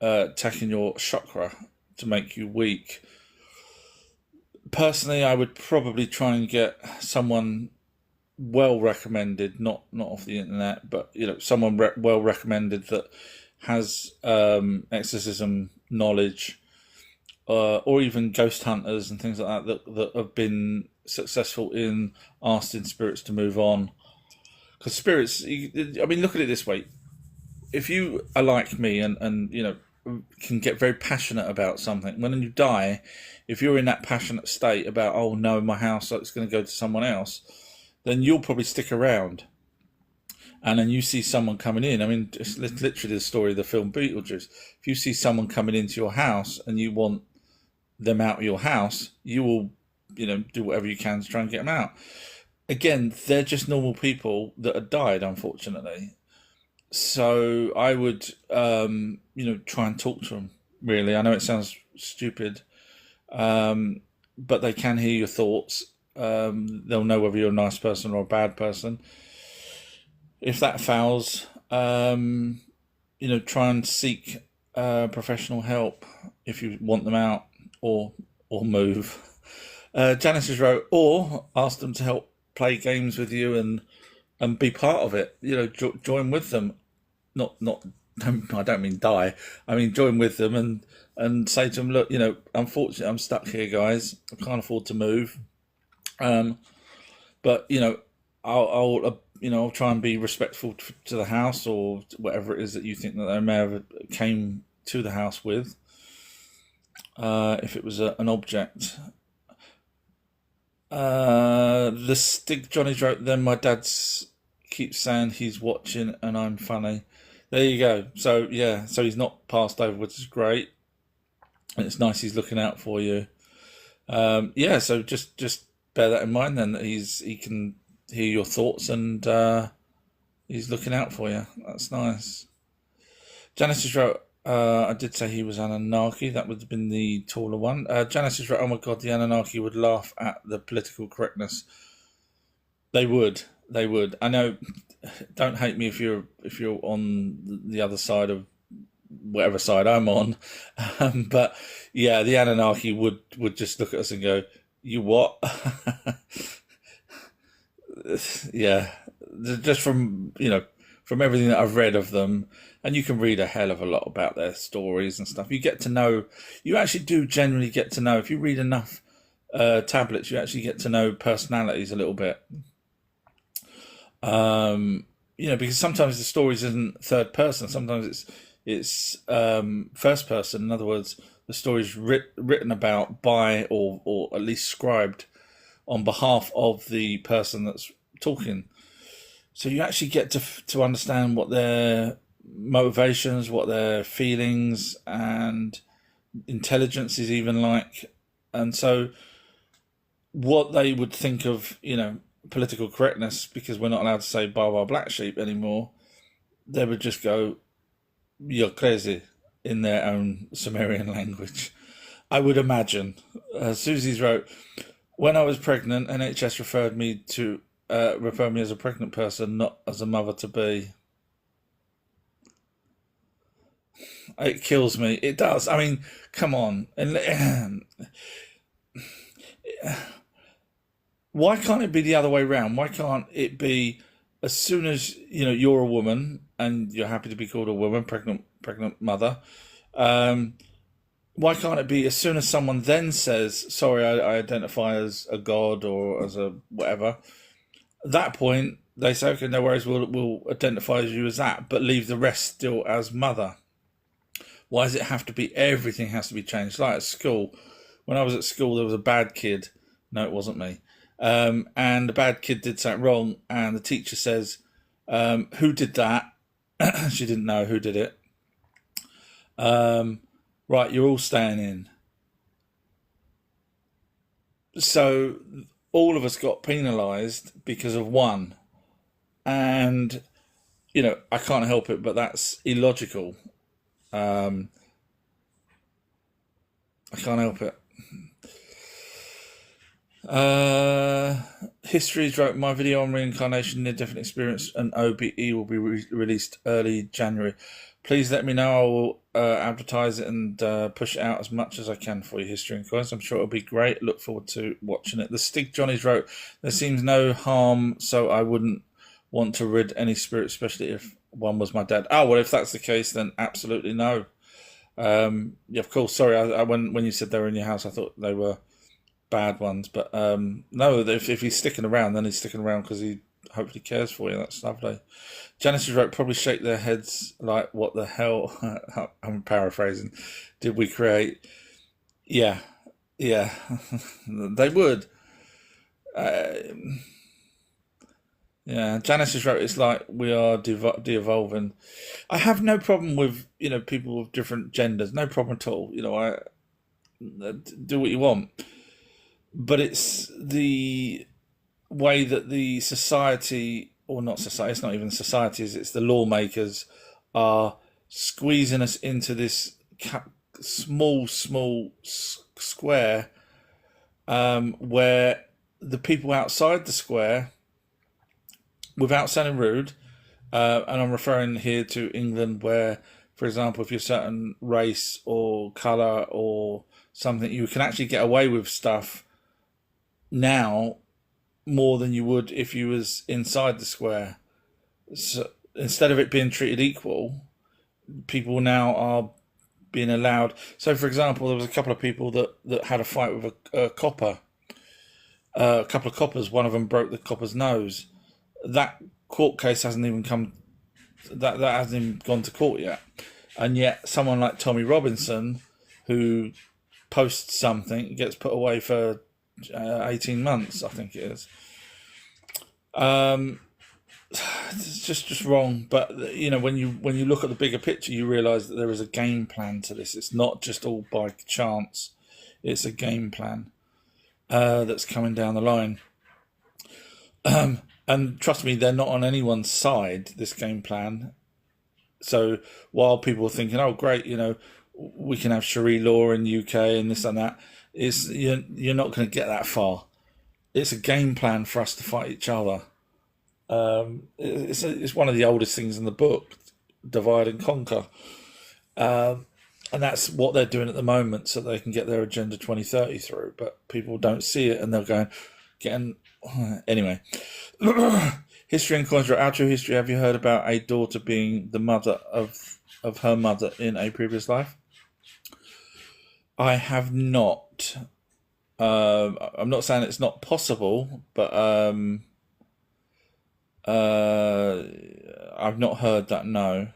attacking your chakra to make you weak. Personally, I would probably try and get someone well recommended, not off the internet, but someone well recommended that has exorcism knowledge, or even ghost hunters and things like that have been successful in asking spirits to move on. Because spirits, look at it this way: if you are like me and can get very passionate about something, when you die, if you're in that passionate state about, oh no, my house is going to go to someone else, then you'll probably stick around. And then you see someone coming in. I mean, it's literally the story of the film Beetlejuice. If you see someone coming into your house and you want them out of your house, you will, do whatever you can to try and get them out. Again, they're just normal people that have died, unfortunately. So I would, try and talk to them, really. I know it sounds stupid, but they can hear your thoughts. They'll know whether you're a nice person or a bad person. If that fails, try and seek professional help if you want them out, or move. Janice has wrote, or ask them to help play games with you and be part of it. Join with them. Not. I don't mean die. I mean join with them and say to them, look, unfortunately, I'm stuck here, guys. I can't afford to move. But I'll try and be respectful to the house or whatever it is that you think that they may have came to the house with. If it was an object. The Stig Johnny's wrote, then my dad's keeps saying he's watching and I'm funny. There you go. So yeah, so he's not passed over, which is great. And it's nice he's looking out for you. So just bear that in mind then, that he can hear your thoughts and he's looking out for you. That's nice. Janice has wrote, I did say he was Anunnaki. That would have been the taller one. Janice has wrote, oh my God, the Anunnaki would laugh at the political correctness. They would. I know. Don't hate me if you're on the other side of whatever side I'm on. But yeah, the Anunnaki would just look at us and go, "You what?" Yeah, just from from everything that I've read of them, and you can read a hell of a lot about their stories and stuff. You get to know, you actually do generally get to know if you read enough tablets, you actually get to know personalities a little bit. Because sometimes the stories isn't third person. Sometimes it's first person. In other words, the story is written about by or at least scribed on behalf of the person that's talking. So you actually get to understand what their motivations, what their feelings and intelligence is even like, and so what they would think of, political correctness, because we're not allowed to say "blah blah black sheep" anymore. They would just go, "You're crazy," in their own Sumerian language. I would imagine. Susie's wrote, "When I was pregnant, NHS referred me as a pregnant person, not as a mother to be." It kills me. It does. I mean, come on. And why can't it be the other way around? Why can't it be as soon as you're a woman and you're happy to be called a woman, pregnant mother? Why can't it be as soon as someone then says, "Sorry, I identify as a god or as a whatever"? At that point, they say, "Okay, no worries, we'll identify as you as that, but leave the rest still as mother." Why does it have to be? Everything has to be changed. Like at school, when I was at school, there was a bad kid. No, it wasn't me. And the bad kid did something wrong, and the teacher says, "Who did that?" She didn't know who did it. Right, you're all staying in. So all of us got penalised because of one. And, I can't help it, but that's illogical. I can't help it. Histories wrote, "My video on reincarnation, near death experience, and OBE will be released early January. Please let me know. I will advertise it and push it out as much as I can for you, History and Coins. I'm sure it'll be great. Look forward to watching it." The Stig Johnny's wrote, "There seems no harm, so I wouldn't want to rid any spirit, especially if one was my dad." Oh, well, if that's the case, then absolutely no. Yeah, of course. Sorry, when you said they were in your house, I thought they were bad ones, but no. If he's sticking around, then he's sticking around because he hopefully cares for you. That's lovely. Janice wrote, "Probably shake their heads like, what the hell?" I'm paraphrasing. "Did we create?" Yeah, yeah, they would. Yeah, Janice wrote, "It's like we are de-evolving." I have no problem with people with different genders. No problem at all. I do what you want, but it's the way that the society, or not society, it's not even societies, it's the lawmakers, are squeezing us into this small square, where the people outside the square, without sounding rude, and I'm referring here to England, where, for example, if you're a certain race or colour or something, you can actually get away with stuff now more than you would if you was inside the square. So instead of it being treated equal, people now are being allowed. So, for example, there was a couple of people that had a fight with a copper. A couple of coppers. One of them broke the copper's nose. That court case hasn't even come. That hasn't even gone to court yet. And yet, someone like Tommy Robinson, who posts something, gets put away for 18 months, I think it is. It's just wrong. But when you look at the bigger picture, you realise that there is a game plan to this. It's not just all by chance. It's a game plan that's coming down the line. And trust me, they're not on anyone's side, this game plan. So while people are thinking, "Oh, great, we can have Sharia law in the UK and this and that," you're not going to get that far. It's a game plan for us to fight each other. It's one of the oldest things in the book, divide and conquer. And that's what they're doing at the moment, so they can get their Agenda 2030 through. But people don't see it, and they're getting anyway. History and Coins. Our True History. Have you heard about a daughter being the mother of her mother in a previous life? I have not. I'm not saying it's not possible, but I've not heard that. No.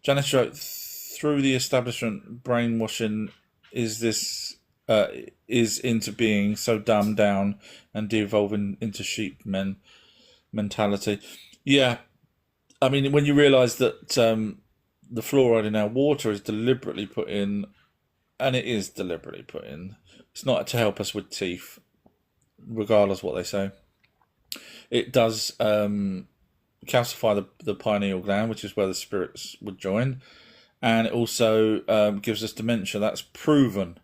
Janice wrote, through the establishment brainwashing is into being so dumbed down and de-evolving into sheep men mentality. Yeah, I mean, when you realise that the fluoride in our water is deliberately put in, and it is deliberately put in, it's not to help us with teeth, regardless of what they say. It does calcify the pineal gland, which is where the spirits would join, and it also gives us dementia. That's proven.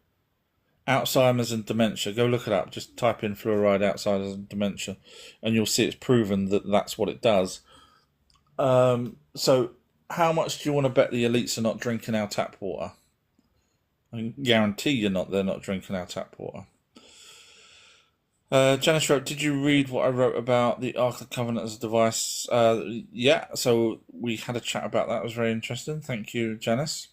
Alzheimer's and dementia. Go look it up. Just type in fluoride, Alzheimer's and dementia, and you'll see it's proven that that's what it does. So, how much do you want to bet the elites are not drinking our tap water? I can guarantee you're not. They're not drinking our tap water. Janice wrote, did you read what I wrote about the Ark of the Covenant as a device? Yeah, so we had a chat about that. It was very interesting. Thank you, Janice.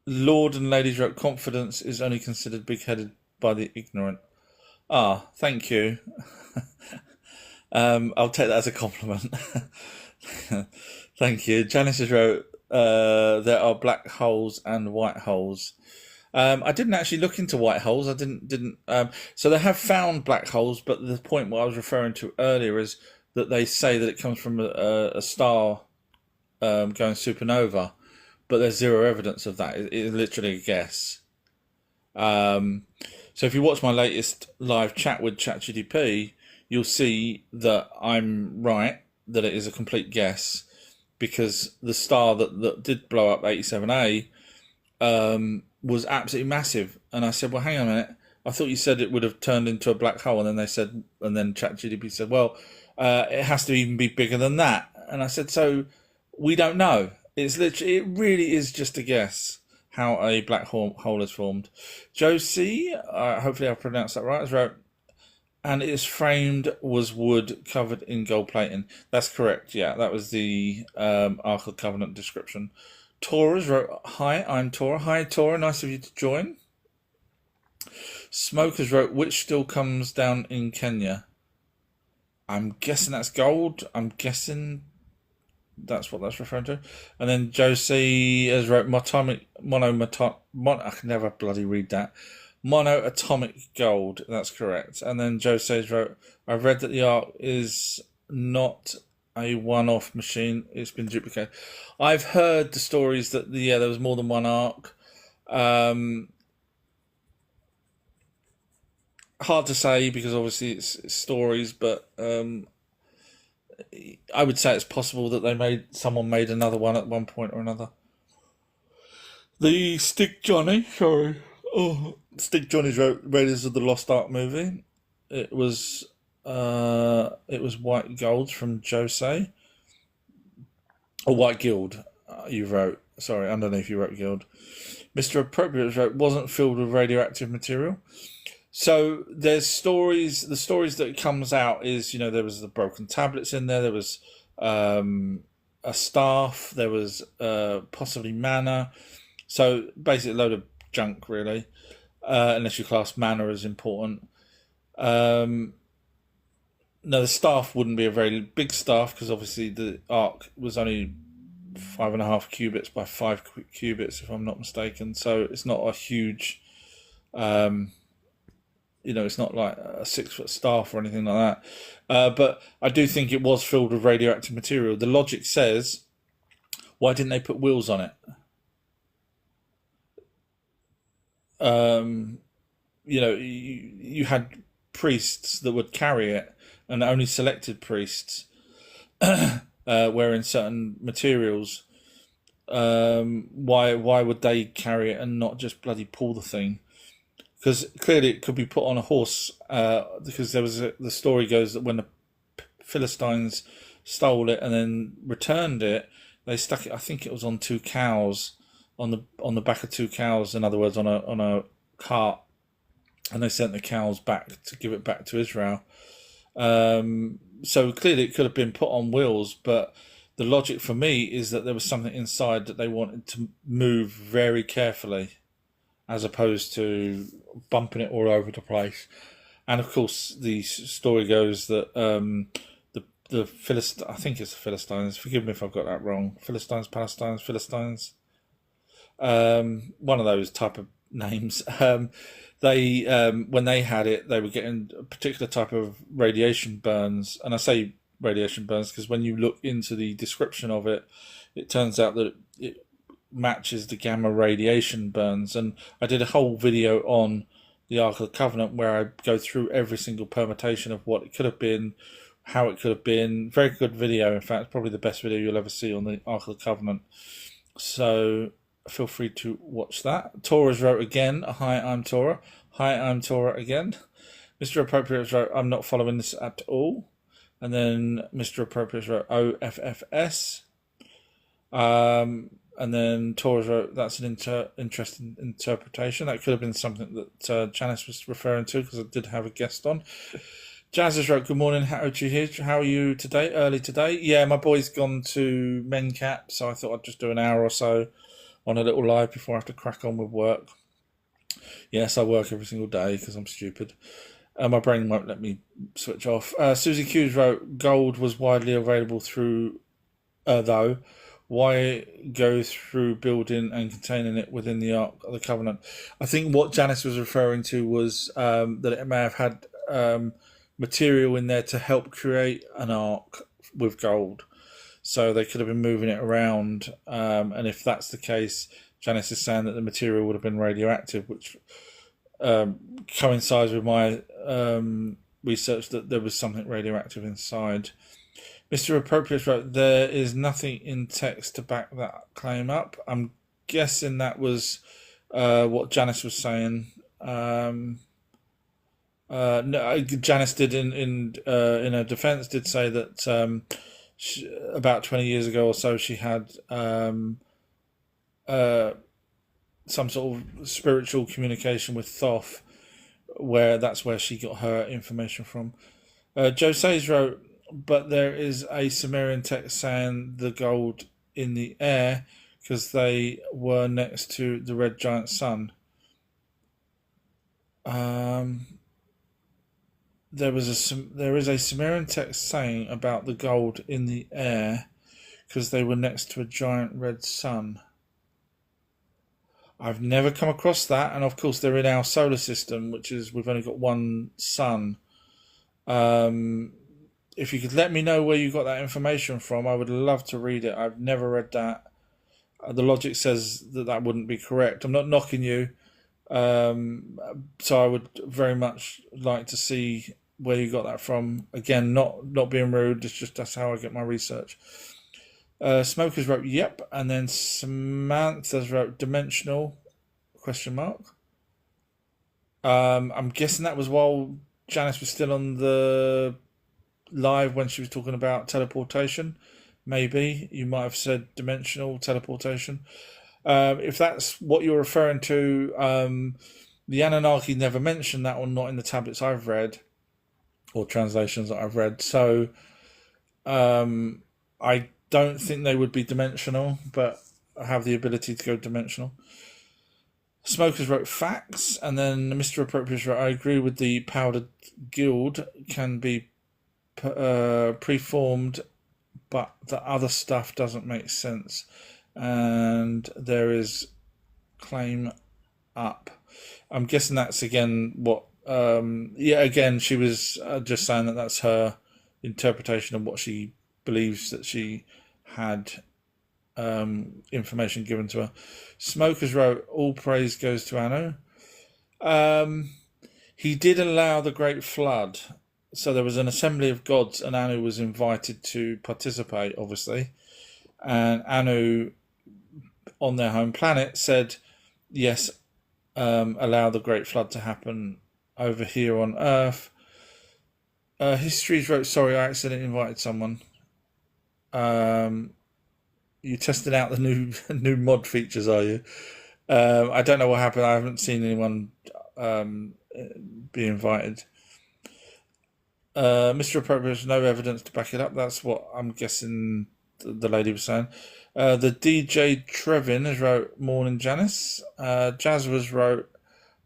Lord and ladies wrote, confidence is only considered big-headed by the ignorant. Ah, thank you. I'll take that as a compliment. Thank you. Janice has wrote, there are black holes and white holes. I didn't actually look into white holes. I didn't. So they have found black holes, but the point what I was referring to earlier is that they say that it comes from a star going supernova, but there's zero evidence of that. It's literally a guess. So if you watch my latest live chat with ChatGPT, you'll see that I'm right, that it is a complete guess, because the star that did blow up 87A was absolutely massive. And I said, well, hang on a minute. I thought you said it would have turned into a black hole. And then they said, and then ChatGPT said, well, it has to even be bigger than that. And I said, so we don't know. It's literally, it really is just a guess how a black hole is formed. Josie, hopefully I pronounced that right, has wrote, and its framed was wood covered in gold plating. That's correct, yeah. That was the Ark of the Covenant description. Tora's wrote, hi, I'm Tora. Hi, Tora, nice of you to join. Smokers wrote, which still comes down in Kenya? I'm guessing that's gold. I'm guessing that's what that's referring to. And then Josie has wrote, I can never bloody read that. Monoatomic gold, that's correct. And then Jose wrote, I've read that the Ark is not a one-off machine, it's been duplicated. I've heard the stories that there was more than one Ark. Hard to say because obviously it's stories, but I would say it's possible that someone made another one at one point or another. The Stick Johnny wrote Raiders of the Lost Ark movie. It was White Gold from Jose. Or White Guild, you wrote. Sorry, underneath you wrote Guild. Mr. Appropriate wrote, wasn't filled with radioactive material. So there's stories. The stories that comes out is, there was the broken tablets in there. There was a staff. There was possibly manna. So basically a load of junk, really. Unless you class manna as important. No, the staff wouldn't be a very big staff because obviously the Ark was only 5.5 cubits by 5 cubits, if I'm not mistaken. So it's not a huge, it's not like a 6-foot staff or anything like that. But I do think it was filled with radioactive material. The logic says, why didn't they put wheels on it? You had priests that would carry it, and only selected priests wearing certain materials. Why would they carry it and not just bloody pull the thing? Because clearly it could be put on a horse. Because the story goes that when the Philistines stole it and then returned it, they stuck it. I think it was on two cows, on the back of two cows. In other words, on a cart, and they sent the cows back to give it back to Israel. So clearly, it could have been put on wheels, but the logic for me is that there was something inside that they wanted to move very carefully, as opposed to bumping it all over the place. And of course, the story goes that the Philistines, I think it's the Philistines. Forgive me if I've got that wrong. Philistines, Philistines. One of those type of names. They when they had it, they were getting a particular type of radiation burns, and I say radiation burns because when you look into the description of it, it turns out that it matches the gamma radiation burns. And I did a whole video on the Ark of the Covenant where I go through every single permutation of what it could have been, how it could have been. Very good video, in fact, probably the best video you'll ever see on the Ark of the Covenant. So feel free to watch that. Torah's wrote again, hi, I'm Torah. Hi, I'm Torah again. Mr. Appropriate wrote, I'm not following this at all. And then Mr. Appropriate wrote, OFFS. And then Torah wrote, that's an interesting interpretation. That could have been something that Janice was referring to, because I did have a guest on. Jazz has wrote, good morning, how are you today? Early today? Yeah, my boy's gone to MenCap, so I thought I'd just do an hour or so on a little live before I have to crack on with work. Yes, I work every single day because I'm stupid. My brain won't let me switch off. Susie Hughes wrote, gold was widely available through, though. Why go through building and containing it within the Ark of the Covenant? I think what Janice was referring to was that it may have had material in there to help create an ark with gold. So they could have been moving it around. And if that's the case, Janice is saying that the material would have been radioactive, which coincides with my research that there was something radioactive inside. Mr. Appropriate wrote, there is nothing in text to back that claim up. I'm guessing that was what Janice was saying. No, Janice did in her defence did say that about 20 years ago or so she had some sort of spiritual communication with Thoth, that's where she got her information from. Joe Says wrote, but there is a Sumerian text saying the gold in the air because they were next to the red giant sun. There is a Sumerian text saying about the gold in the air because they were next to a giant red sun. I've never come across that, and of course they're in our solar system, which is we've only got one sun. If you could let me know where you got that information from, I would love to read it. I've never read that. The logic says that wouldn't be correct. I'm not knocking you. So I would very much like to see where you got that from. Again, not being rude, it's just that's how I get my research. Smokers wrote yep, and then Samantha's wrote dimensional ? I'm guessing that was while Janice was still on the live when she was talking about teleportation. Maybe you might have said dimensional teleportation. If that's what you're referring to, the Anunnaki never mentioned that, or not in the tablets I've read or translations that I've read. So I don't think they would be dimensional, but have the ability to go dimensional. Smokers wrote facts, and then Mr. Appropriate wrote, I agree with the powdered guild can be preformed, but the other stuff doesn't make sense. And there is claim up. I'm guessing that's again what again she was just saying that that's her interpretation of what she believes that she had information given to her. Smokers wrote, all praise goes to Anu. He did allow the Great Flood, so there was an assembly of gods and Anu was invited to participate, obviously, and Anu on their home planet said yes, allow the Great Flood to happen over here on Earth. Histories wrote, sorry, I accidentally invited someone. You tested out the new mod features, are you? I don't know what happened. I haven't seen anyone be invited. Mr. Appropriate, no evidence to back it up. That's what I'm guessing the lady was saying. The DJ Trevin has wrote Morning Janice. Jazz was wrote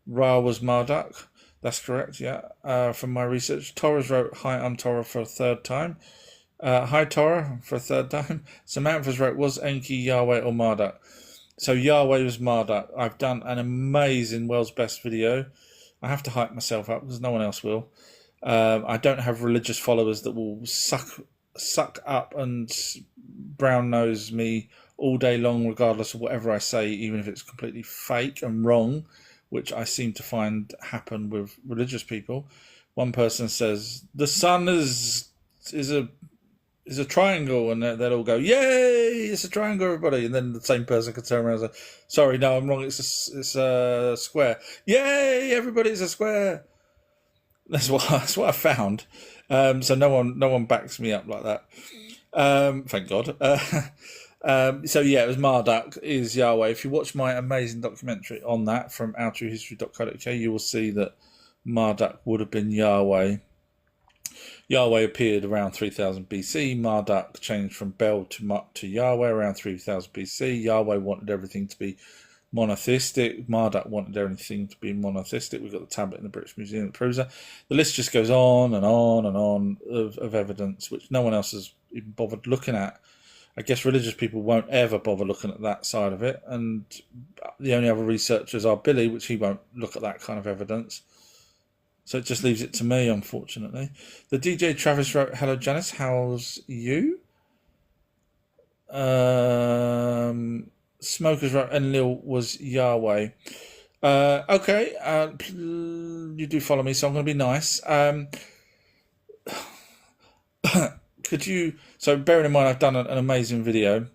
Ra was Marduk. That's correct, yeah. From my research. Torres wrote Hi, I'm Torah for a third time. Hi, Torah for a third time. Samantha's wrote Was Enki Yahweh or Marduk? So Yahweh was Marduk. I've done an amazing World's Best video. I have to hype myself up because no one else will. I don't have religious followers that will suck up and brown nose me all day long, regardless of whatever I say, even if it's completely fake and wrong, which I seem to find happen with religious people. One person says the sun is a triangle, and they'll all go, "Yay, it's a triangle, everybody!" And then the same person could turn around and say, "Sorry, no, I'm wrong. It's a square. Yay, everybody, it's a square." That's what I found. So no one backs me up like that. Thank God. So yeah, it was Marduk is Yahweh. If you watch my amazing documentary on that from OurTrueHistory.co.uk, you will see that Marduk would have been Yahweh. Yahweh appeared around 3000 BC. Marduk changed from Bel to Yahweh around 3000 BC. Yahweh wanted everything to be monotheistic. Marduk wanted everything to be monotheistic. We've got the tablet in the British Museum that proves that. The list just goes on and on and on of evidence which no one else has even bothered looking at. I guess religious people won't ever bother looking at that side of it, and the only other researchers are Billy, which he won't look at that kind of evidence. So it just leaves it to me, unfortunately. The DJ Travis wrote, "Hello Janice, how's you?" Smokers wrote, Enlil was Yahweh. Okay, you do follow me, so I'm going to be nice. Could you? So bearing in mind, I've done an amazing video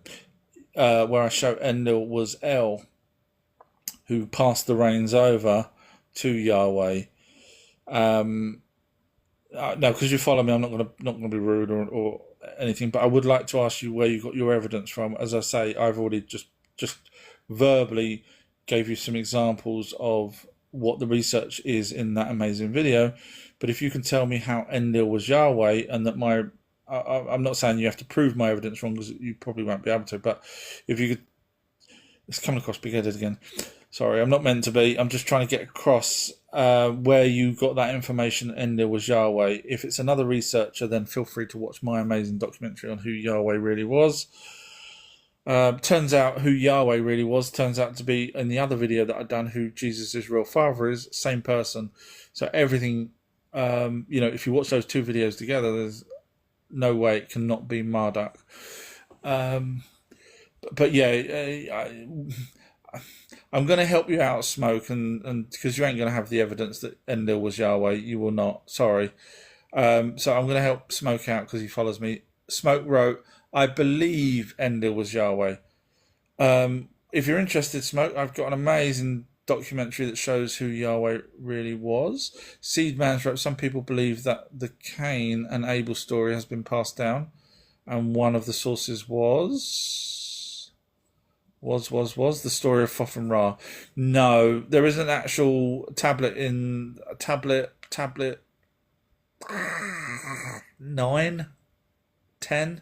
where I show Enlil was El, who passed the reins over to Yahweh. No, because you follow me, I'm not going to be rude or anything. But I would like to ask you where you got your evidence from. As I say, I've already just verbally gave you some examples of what the research is in that amazing video. But if you can tell me how Enlil was Yahweh, and that I'm not saying you have to prove my evidence wrong, because you probably won't be able to. But if you could, it's coming across big-headed again. Sorry, I'm not meant to be. I'm just trying to get across where you got that information that Enlil was Yahweh. If it's another researcher, then feel free to watch my amazing documentary on who Yahweh really was. Turns out who Yahweh really was turns out to be, in the other video that I've done, who Jesus' real father is, same person. So everything, if you watch those two videos together, there's no way it cannot be Marduk. But yeah, I'm going to help you out, Smoke, and because you ain't going to have the evidence that Enlil was Yahweh, you will not. Sorry. So I'm going to help Smoke out because he follows me. Smoke wrote, I believe Enlil was Yahweh. If you're interested, Smoke, I've got an amazing documentary that shows who Yahweh really was. Seedman's wrote, some people believe that the Cain and Abel story has been passed down, and one of the sources was the story of Thoth and Ra. No, there is an actual tablet 9, 10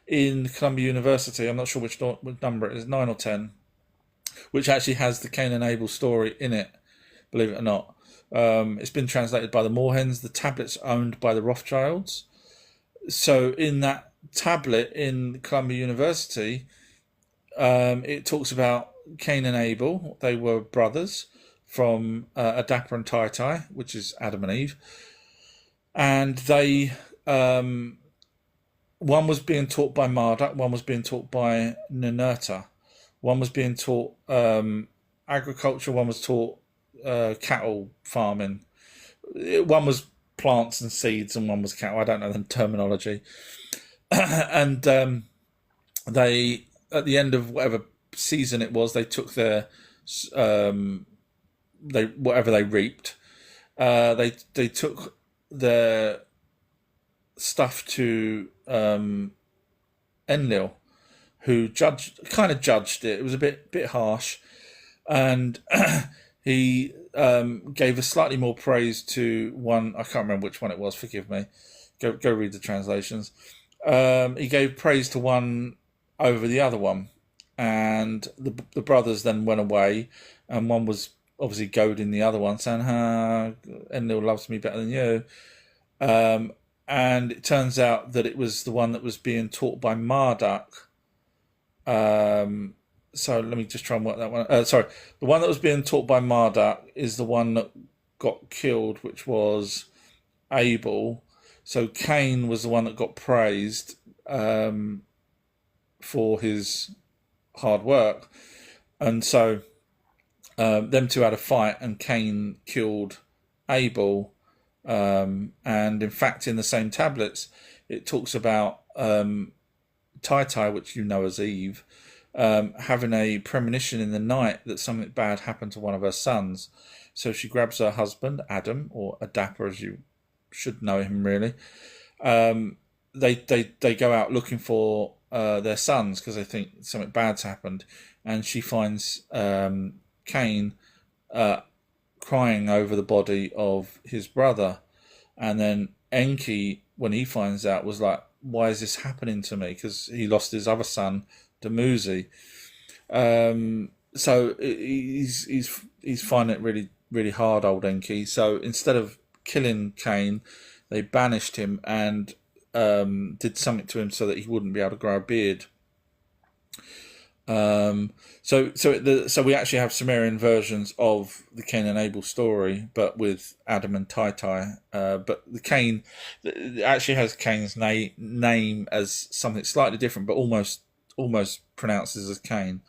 in Columbia University. I'm not sure which number it is, 9 or 10, which actually has the Cain and Abel story in it, believe it or not. It's been translated by the Moorhens. The tablet's owned by the Rothschilds. So in that tablet in Columbia University, it talks about Cain and Abel. They were brothers from Adapa and Tai, which is Adam and Eve. And they, one was being taught by Marduk, one was being taught by Ninurta. One was being taught agriculture, one was taught cattle farming. One was plants and seeds, and one was cattle. I don't know the terminology. And they, at the end of whatever season it was, they took their whatever they reaped. They took their stuff to Enlil, who judged it. It was a bit harsh, and he gave a slightly more praise to one. I can't remember which one it was. Forgive me. Go read the translations. He gave praise to one over the other one, and the brothers then went away, and one was obviously goading the other one, saying, Enlil loves me better than you. And it turns out that it was the one that was being taught by Marduk. So let me just try and work that one. The one that was being taught by Marduk is the one that got killed, which was Abel. So Cain was the one that got praised for his hard work, and so them two had a fight, and Cain killed Abel. And in fact, in the same tablets, it talks about Tai, which you know as Eve, having a premonition in the night that something bad happened to one of her sons. So she grabs her husband, Adam, or Adapa, as you should know him really. They go out looking for their sons because they think something bad's happened, and she finds Cain crying over the body of his brother, and then Enki, when he finds out, was like, why is this happening to me? Because he lost his other son, Dumuzi. So he's finding it really, really hard, old Enki. So instead of killing Cain, they banished him and did something to him so that he wouldn't be able to grow a beard. So we actually have Sumerian versions of the Cain and Abel story, but with Adam and Tai. But the Cain actually has Cain's name as something slightly different, but almost pronounces as Cain.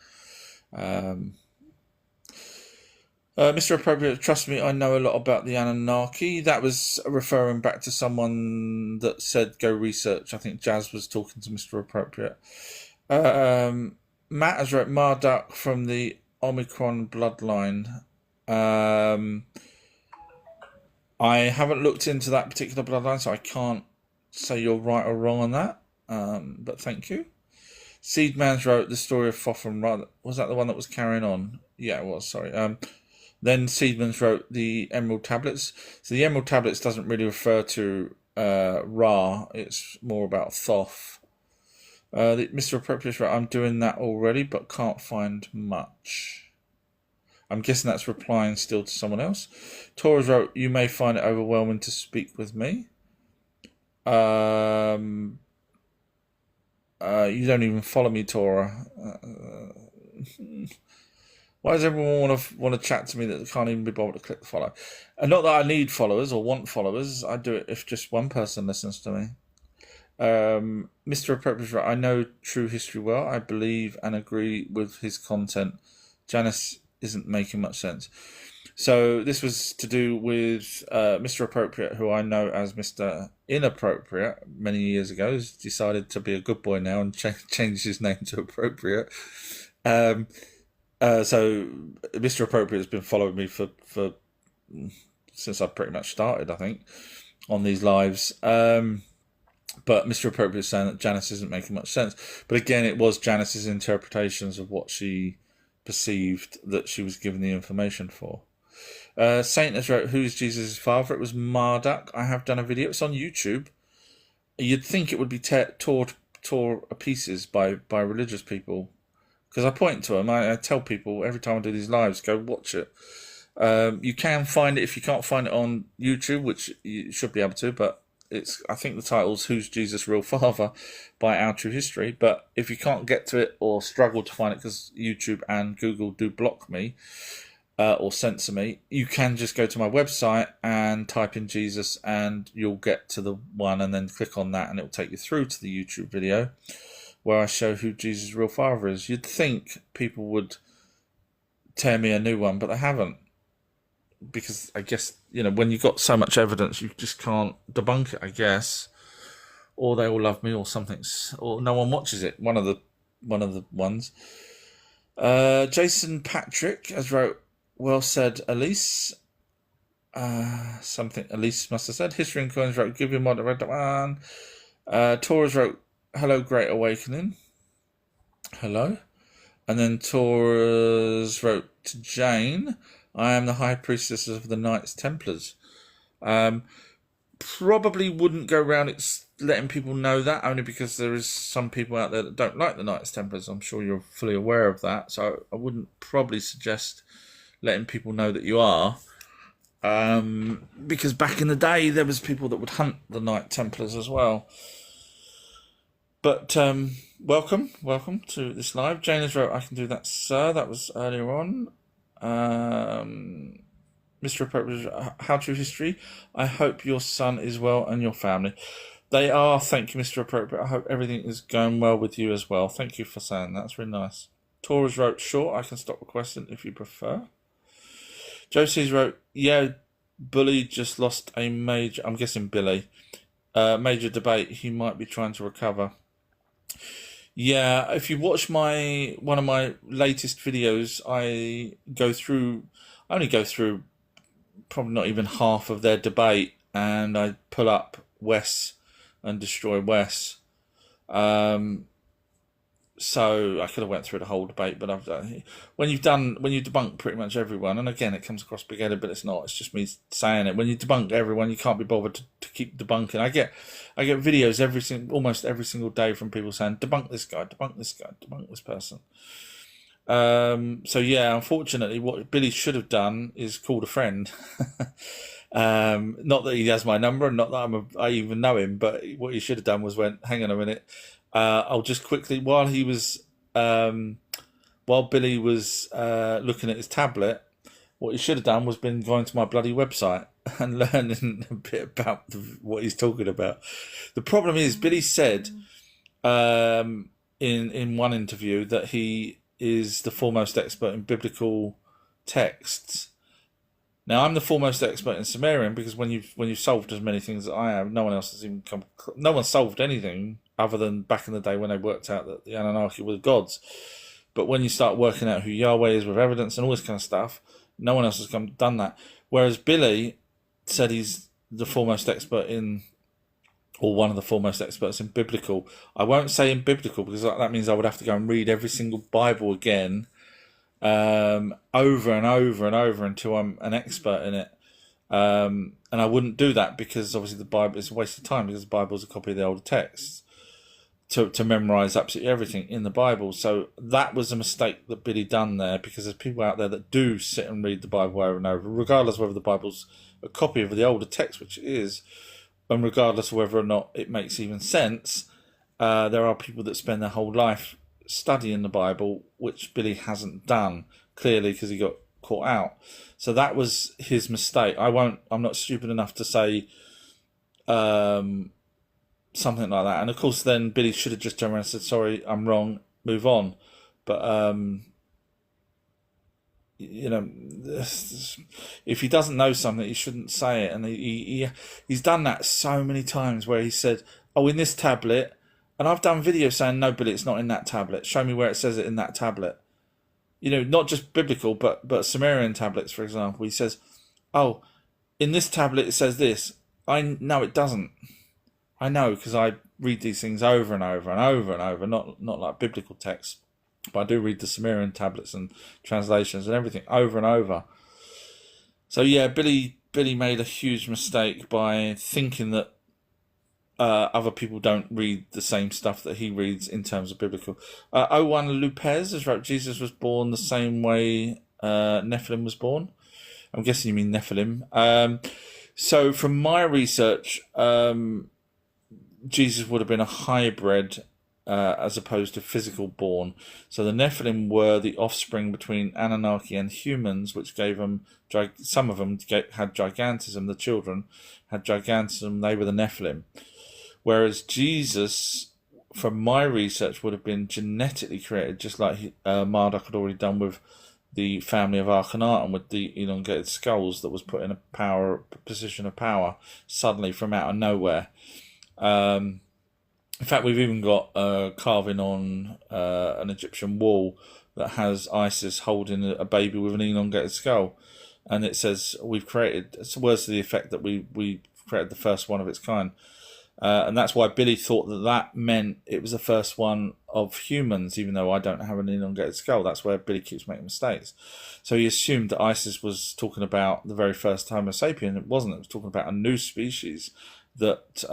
Mr. Appropriate, trust me, I know a lot about the Anunnaki. That was referring back to someone that said go research. I think Jazz was talking to Mr. Appropriate. Matt has wrote Marduk from the Omicron bloodline. I haven't looked into that particular bloodline, so I can't say you're right or wrong on that. But thank you. Seedman's wrote the story of Thoth and Ra. Was that the one that was carrying on? Yeah, it was. Sorry. Then Seedman's wrote the Emerald Tablets. So the Emerald Tablets doesn't really refer to Ra. It's more about Thoth. Mr. Appropriate, right, I'm doing that already, but can't find much. I'm guessing that's replying still to someone else. Torres wrote, you may find it overwhelming to speak with me. You don't even follow me, Tora. Why does everyone want to chat to me that they can't even be bothered to click the follow? And not that I need followers or want followers. I do it if just one person listens to me. Mr. Appropriate, right, I know True History well. I believe and agree with his content. Janice isn't making much sense. So this was to do with Mr. Appropriate, who I know as Mr. Inappropriate many years ago. He's decided to be a good boy now and changed his name to Appropriate. So Mr. Appropriate has been following me for since I pretty much started, I think, on these lives. But Mr. Appropriate is saying that Janice isn't making much sense. But again, it was Janice's interpretations of what she perceived that she was given the information for. Saint has wrote, who's Jesus' father? It was Marduk. I have done a video. It's on YouTube. You'd think it would be tore to pieces by religious people. Because I point to them. I tell people every time I do these lives, go watch it. You can find it if you can't find it on YouTube, which you should be able to, but I think the title's Who's Jesus' Real Father by Our True History. But if you can't get to it or struggle to find it because YouTube and Google do block me or censor me, you can just go to my website and type in Jesus and you'll get to the one and then click on that and it'll take you through to the YouTube video where I show who Jesus' real father is. You'd think people would tear me a new one, but they haven't. Because I guess, when you've got so much evidence, you just can't debunk it, I guess. Or they all love me or something. Or no one watches it. One of the ones. Jason Patrick has wrote, well said, Elise. Something Elise must have said. History and Coins wrote, give your mod a red one. Torres wrote, hello, Great Awakening. Hello. And then Taurus wrote to Jane, I am the High Priestess of the Knights Templars. Probably wouldn't go around letting people know that, only because there is some people out there that don't like the Knights Templars. I'm sure you're fully aware of that. So I wouldn't probably suggest letting people know that you are. Because back in the day, there was people that would hunt the Knight Templars as well. But welcome to this live. Jane has wrote, I can do that, sir. That was earlier on. Mr. Appropriate, how True History. I hope your son is well and your family. They are, thank you, Mr. Appropriate. I hope everything is going well with you as well. Thank you for saying that. That's really nice. Taurus wrote, sure, I can stop requesting if you prefer. Josie's wrote, yeah, Bully just lost a major, I'm guessing Billy, major debate. He might be trying to recover. Yeah, if you watch one of my latest videos, I only go through probably not even half of their debate, and I pull up Wes and destroy Wes. So I could have went through the whole debate, but when you debunk pretty much everyone, and again it comes across big-headed, but it's not. It's just me saying it. When you debunk everyone, you can't be bothered to keep debunking. I get videos almost every single day from people saying debunk this guy, debunk this guy, debunk this person. So yeah, unfortunately, what Billy should have done is called a friend. Not that he has my number, and not that I even know him, but what he should have done was went, hang on a minute. I'll just quickly, while Billy was looking at his tablet, what he should have done was been going to my bloody website and learning a bit about what he's talking about. The problem is, Billy said in one interview that he is the foremost expert in biblical texts. Now, I'm the foremost expert in Sumerian because when you've solved as many things as I have, no one else has even no one solved anything other than back in the day when they worked out that the Anunnaki were gods. But when you start working out who Yahweh is with evidence and all this kind of stuff, no one else has done that. Whereas Billy said he's the foremost expert in, or one of the foremost experts in biblical. I won't say in biblical because that means I would have to go and read every single Bible again, over and over and over until I'm an expert in it. And I wouldn't do that because obviously the Bible is a waste of time because the Bible is a copy of the older texts to memorize absolutely everything in the Bible. So that was a mistake that Billy done there, because there's people out there that do sit and read the Bible over and over, regardless of whether the Bible's a copy of the older text, which it is, and regardless of whether or not it makes even sense. There are people that spend their whole life studying the Bible, which Billy hasn't done, clearly because he got caught out. So that was his mistake. I'm not stupid enough to say something like that. And of course then Billy should have just turned around and said, sorry, I'm wrong, move on. But if he doesn't know something, he shouldn't say it. And he's done that so many times where he said, oh, in this tablet, and I've done videos saying, no, Billy, it's not in that tablet. Show me where it says it in that tablet. Not just biblical, but Sumerian tablets, for example. He says, oh, in this tablet it says this. No, it doesn't. I know, because I read these things over and over and over and over, not like biblical texts, but I do read the Sumerian tablets and translations and everything over and over. So yeah, Billy made a huge mistake by thinking that other people don't read the same stuff that he reads in terms of biblical. O1 Lupez has wrote, Jesus was born the same way Nephilim was born. I'm guessing you mean Nephilim. So from my research, Jesus would have been a hybrid as opposed to physical born. So the Nephilim were the offspring between Anunnaki and humans, which gave them, some of them had gigantism, the children had gigantism, they were the Nephilim. Whereas Jesus, from my research, would have been genetically created, just like Marduk had already done with the family of Akhenaten, with the elongated skulls that was put in a position of power suddenly from out of nowhere. In fact, we've even got a carving on an Egyptian wall that has Isis holding a baby with an elongated skull, and it says we've created. It's words to the effect that we created the first one of its kind. And that's why Billy thought that meant it was the first one of humans, even though I don't have an elongated skull. That's where Billy keeps making mistakes. So he assumed that Isis was talking about the very first Homo sapien. It wasn't. It was talking about a new species that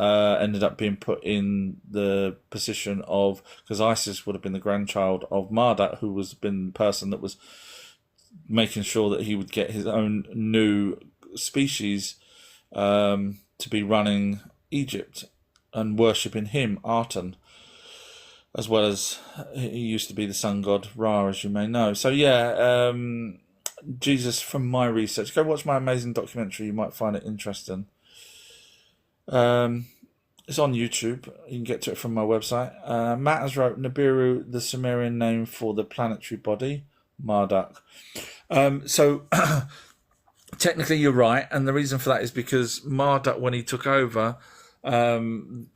ended up being put in the position of, because Isis would have been the grandchild of Marduk, who was been the person that was making sure that he would get his own new species to be running Egypt and worshipping him, Aten, as well as he used to be the sun god Ra, as you may know. So yeah, Jesus, from my research, go watch my amazing documentary. You might find it interesting. It's on YouTube. You can get to it from my website. Matt has wrote Nibiru, the Sumerian name for the planetary body, Marduk. So technically you're right, and the reason for that is because Marduk, when he took over, bearing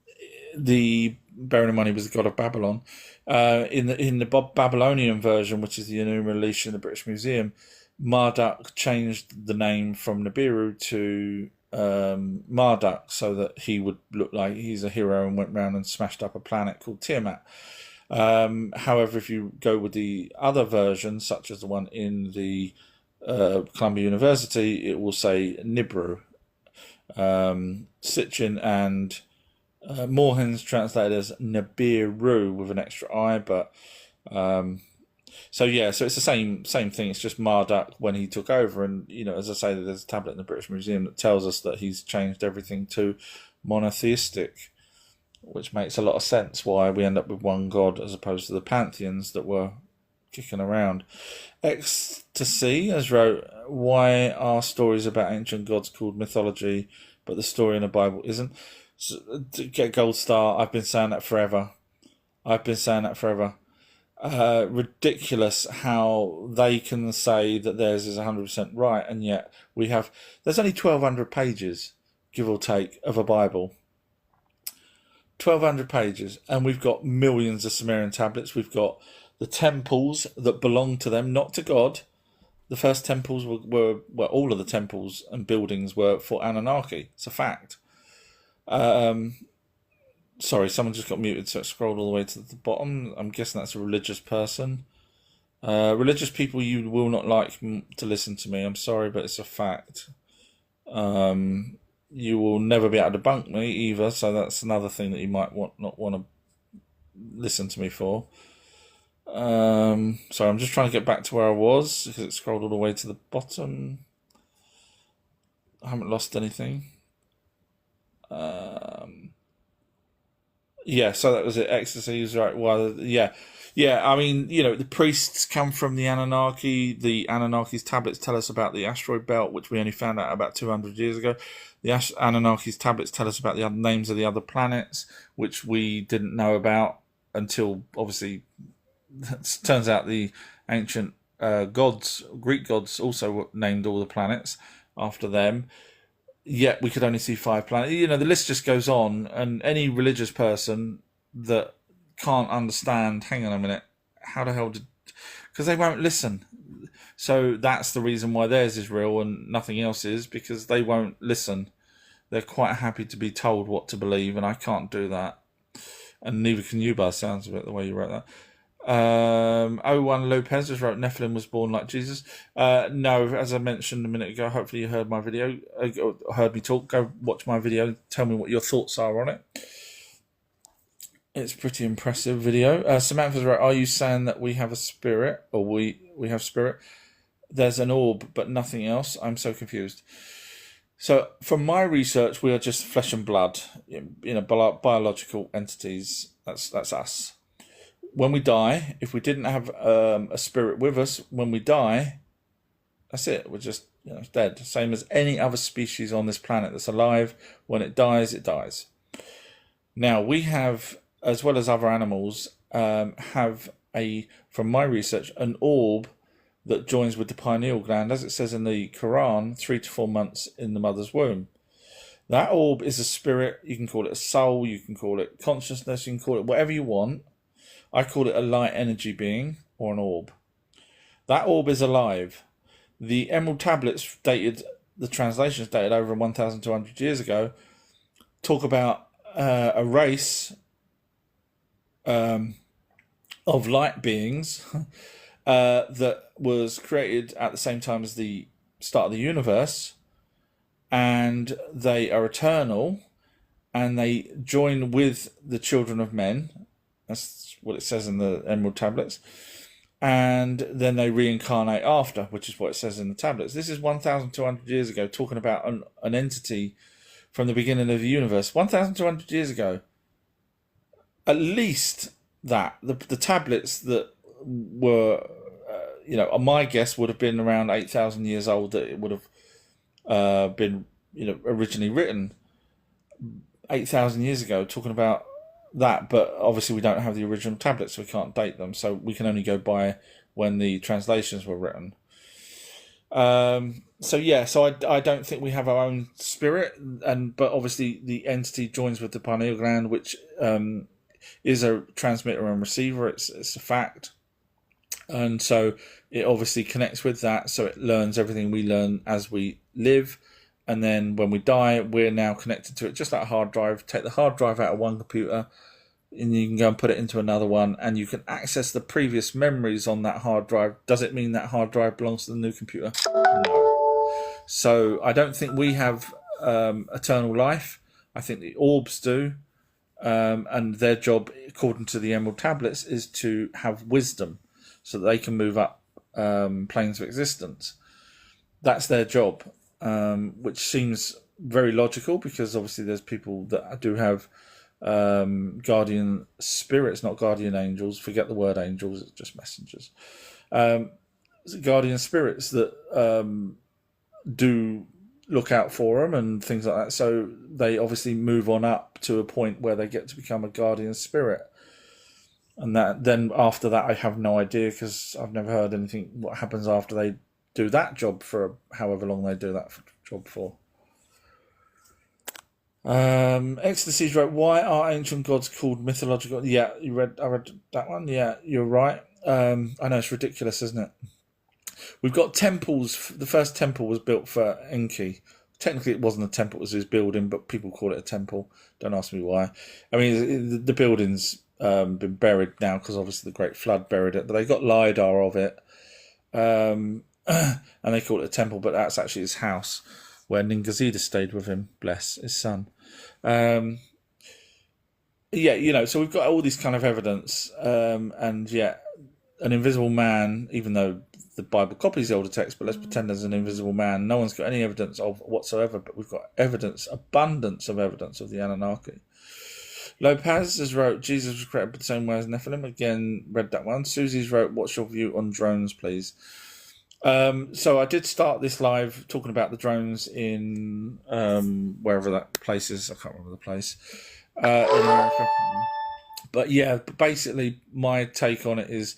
in mind he was the god of Babylon, in the Babylonian version, which is the Enuma Elish in the British Museum, Marduk changed the name from Nibiru to Marduk, so that he would look like he's a hero and went round and smashed up a planet called Tiamat. However, if you go with the other version, such as the one in the Columbia University, it will say Nibru. Sitchin and Moorhen's translated as Nibiru with an extra I, but so it's the same thing. It's just Marduk when he took over, and as I say, there's a tablet in the British Museum that tells us that he's changed everything to monotheistic, which makes a lot of sense why we end up with one god as opposed to the pantheons that were kicking around. Ecstasy has wrote, why are stories about ancient gods called mythology, but the story in the Bible isn't? So, to get gold star, I've been saying that forever. Ridiculous how they can say that theirs is 100% right, and yet there's only 1,200 pages, give or take, of a Bible. 1,200 pages, and we've got millions of Sumerian tablets. We've got the temples that belong to them, not to God. The first temples were all of the temples and buildings were for Anunnaki. It's a fact. Sorry, someone just got muted, so it scrolled all the way to the bottom. I'm guessing that's a religious person. Religious people, you will not like to listen to me. I'm sorry, but it's a fact. You will never be able to debunk me either, so that's another thing that you might not want to listen to me for. Sorry, I'm just trying to get back to where I was, because it scrolled all the way to the bottom. I haven't lost anything. So that was it. Ecstasy is right. Well, yeah. I mean, the priests come from the Anunnaki. The Anunnaki's tablets tell us about the asteroid belt, which we only found out about 200 years ago. The Anunnaki's tablets tell us about the other names of the other planets, which we didn't know about until, obviously, it turns out the ancient Greek gods, also named all the planets after them. Yet we could only see 5 planets. The list just goes on, and any religious person that can't understand, hang on a minute, how the hell did... Because they won't listen. So that's the reason why theirs is real and nothing else is, because they won't listen. They're quite happy to be told what to believe, and I can't do that. And neither can you, by the sounds of it, the way you wrote that. O1 Lopez just wrote, Nephilim was born like Jesus. No, as I mentioned a minute ago, hopefully you heard my video, heard me talk. Go watch my video, tell me what your thoughts are on it. It's a pretty impressive video. Samantha's right, are you saying that we have a spirit, or we have spirit? There's an orb, but nothing else. I'm so confused. So, from my research, we are just flesh and blood, biological entities. That's us. When we die, if we didn't have a spirit with us, when we die, that's it. We're just dead. Same as any other species on this planet that's alive. When it dies, it dies. Now, we have, as well as other animals, have from my research, an orb that joins with the pineal gland, as it says in the Quran, 3 to 4 months in the mother's womb. That orb is a spirit. You can call it a soul. You can call it consciousness. You can call it whatever you want. I call it a light energy being, or an orb. That orb is alive. The Emerald Tablets the translations dated over 1,200 years ago, talk about a race of light beings that was created at the same time as the start of the universe, and they are eternal, and they join with the children of men. That's what it says in the Emerald Tablets. And then they reincarnate after, which is what it says in the tablets. This is 1,200 years ago, talking about an entity from the beginning of the universe. 1,200 years ago. At least that. The tablets that were, my guess would have been around 8,000 years old, that it would have been, originally written 8,000 years ago, talking about that. But obviously we don't have the original tablets, so we can't date them, so we can only go by when the translations were written. So I don't think we have our own spirit, but obviously the entity joins with the pineal gland, which is a transmitter and receiver. It's a fact, and so it obviously connects with that, so it learns everything we learn as we live. And then when we die, we're now connected to it, just like a hard drive. Take the hard drive out of one computer, and you can go and put it into another one, and you can access the previous memories on that hard drive. Does it mean that hard drive belongs to the new computer? No. So I don't think we have eternal life. I think the orbs do, and their job, according to the Emerald Tablets, is to have wisdom, so that they can move up planes of existence. That's their job. Which seems very logical, because obviously there's people that do have guardian spirits, not guardian angels. Forget the word angels, it's just messengers. Guardian spirits that do look out for them and things like that. So they obviously move on up to a point where they get to become a guardian spirit. And then after that, I have no idea, because I've never heard anything what happens after they do that job for however long they do that job for. Ecstasies wrote, why are ancient gods called mythological? Yeah, I read that one. Yeah, you're right. I know, it's ridiculous, isn't it? We've got temples. The first temple was built for Enki. Technically, it wasn't a temple; it was his building, but people call it a temple. Don't ask me why. I mean, the building's been buried now, because obviously the Great Flood buried it. But they got LiDAR of it. And they call it a temple, but that's actually his house, where Ningazida stayed with him, bless his son. So we've got all these kind of evidence, and yet an invisible man, even though the Bible copies the older text, but let's pretend there's an invisible man. No one's got any evidence of whatsoever, but we've got abundance of evidence of the Anunnaki. Lopez has wrote, Jesus was created the same way as Nephilim. Again, read that one. Susie's wrote, what's your view on drones, please? So I did start this live talking about the drones in wherever that place is. I can't remember the place in America. But yeah, basically my take on it is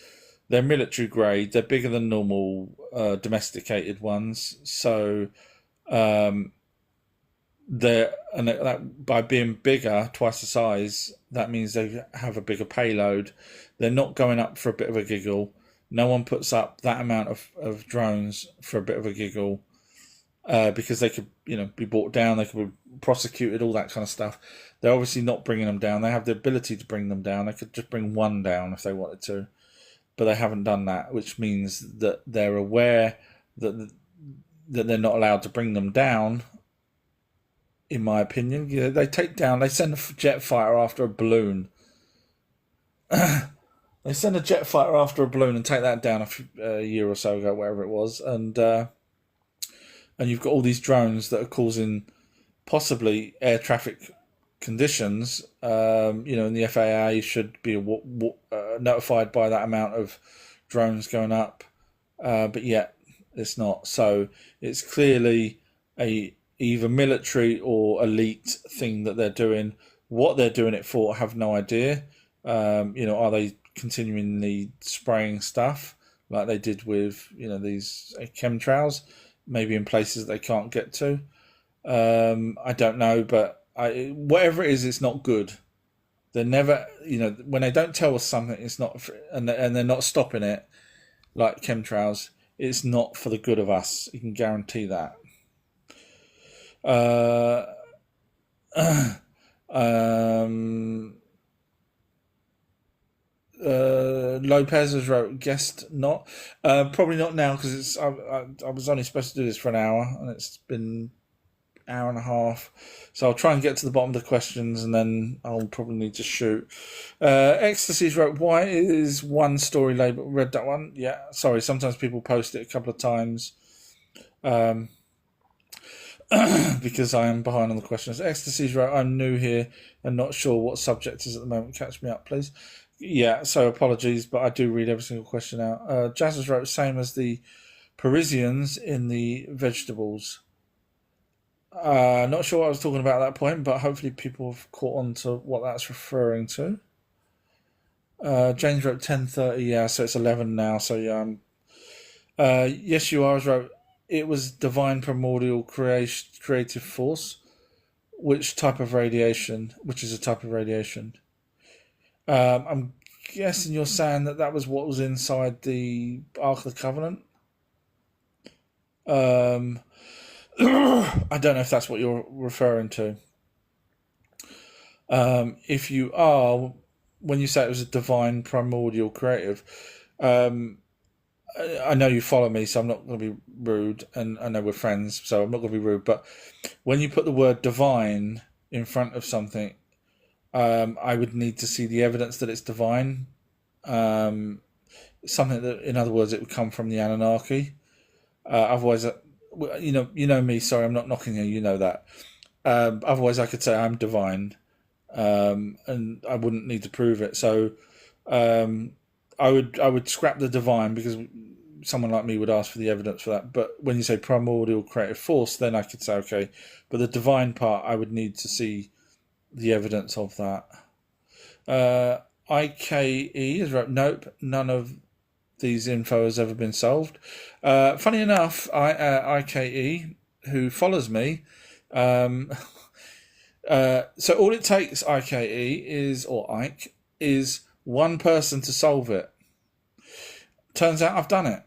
they're military grade. They're bigger than normal domesticated ones. So by being bigger, twice the size, that means they have a bigger payload. They're not going up for a bit of a giggle. No one puts up that amount of drones for a bit of a giggle, because they could, be brought down, they could be prosecuted, all that kind of stuff. They're obviously not bringing them down. They have the ability to bring them down. They could just bring one down if they wanted to, but they haven't done that, which means that they're aware that they're not allowed to bring them down. In my opinion, they send a jet fighter after a balloon. They send a jet fighter after a balloon and take that down a year or so ago, wherever it was, and you've got all these drones that are causing possibly air traffic conditions. And the FAA should be notified by that amount of drones going up, but yet it's not. So it's clearly a either military or elite thing that they're doing. What they're doing it for, I have no idea. Are they continually spraying stuff like they did with these chemtrails, maybe in places they can't get to? I don't know, but whatever it is, it's not good. They're never, when they don't tell us something, it's not, and they're not stopping it, like chemtrails. It's not for the good of us. You can guarantee that. Lopez has wrote guest not. Probably not now because it's. I was only supposed to do this for an hour and it's been hour and a half. So I'll try and get to the bottom of the questions and then I'll probably need to shoot. Ecstasies wrote, why is one story labeled? Read that one? Yeah, sorry. Sometimes people post it a couple of times. Because I am behind on the questions. Ecstasies wrote, I'm new here and not sure what subject is at the moment. Catch me up, please. Yeah, so apologies, but I do read every single question out. Jazz wrote, same as the Parisians in the vegetables. Not sure what I was talking about at that point, but hopefully people have caught on to what that's referring to. James wrote 10:30, yeah, so it's 11 now, so yeah. Yes, you are, wrote, it was divine primordial creative force. Which is a type of radiation? I'm guessing you're saying that was what was inside the Ark of the Covenant. I don't know if that's what you're referring to. If you are, when you say it was a divine primordial creative, I know you follow me, so I'm not going to be rude, and I know we're friends, so I'm not going to be rude, but when you put the word divine in front of something, I would need to see the evidence that it's divine. Something that, in other words, it would come from the Anunnaki. Otherwise, you know me, sorry, I'm not knocking you, you know that. Otherwise, I could say I'm divine, and I wouldn't need to prove it. So I would scrap the divine because someone like me would ask for the evidence for that. But when you say primordial creative force, then I could say okay. But the divine part, I would need to see the evidence of that. IKE has wrote, nope, none of these info has ever been solved. Funny enough, IKE, who follows me, so all it takes, IKE, is, or Ike, is one person to solve it. Turns out I've done it.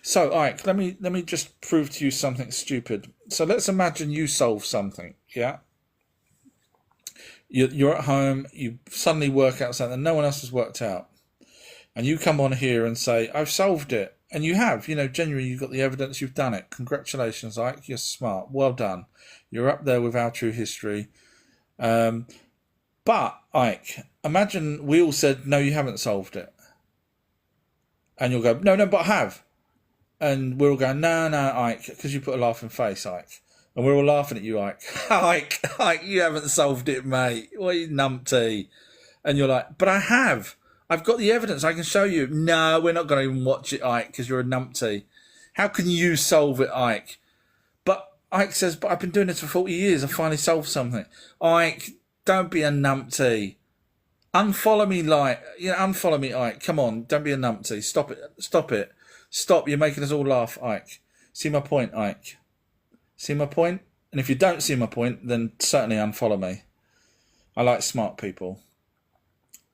So, Ike, let me just prove to you something stupid. So let's imagine you solve something, yeah? You're at home, you suddenly work out something no one else has worked out. And you come on here and say, I've solved it. And you have, genuinely you've got the evidence, you've done it. Congratulations, Ike, you're smart. Well done. You're up there with our true history. But, Ike, imagine we all said, no, you haven't solved it. And you'll go, no, but I have. And we're all going, no, Ike, because you put a laughing face, Ike. And we're all laughing at you, Ike. Ike, you haven't solved it, mate. What are you numpty? And you're like, but I have. I've got the evidence. I can show you. No, we're not going to even watch it, Ike, because you're a numpty. How can you solve it, Ike? But Ike says, but I've been doing this for 40 years. I finally solved something. Ike, don't be a numpty. Unfollow me, unfollow me, Ike. Come on, don't be a numpty. Stop it. Stop. You're making us all laugh, Ike. See my point, Ike? See my point? And if you don't see my point, then certainly unfollow me. I like smart people.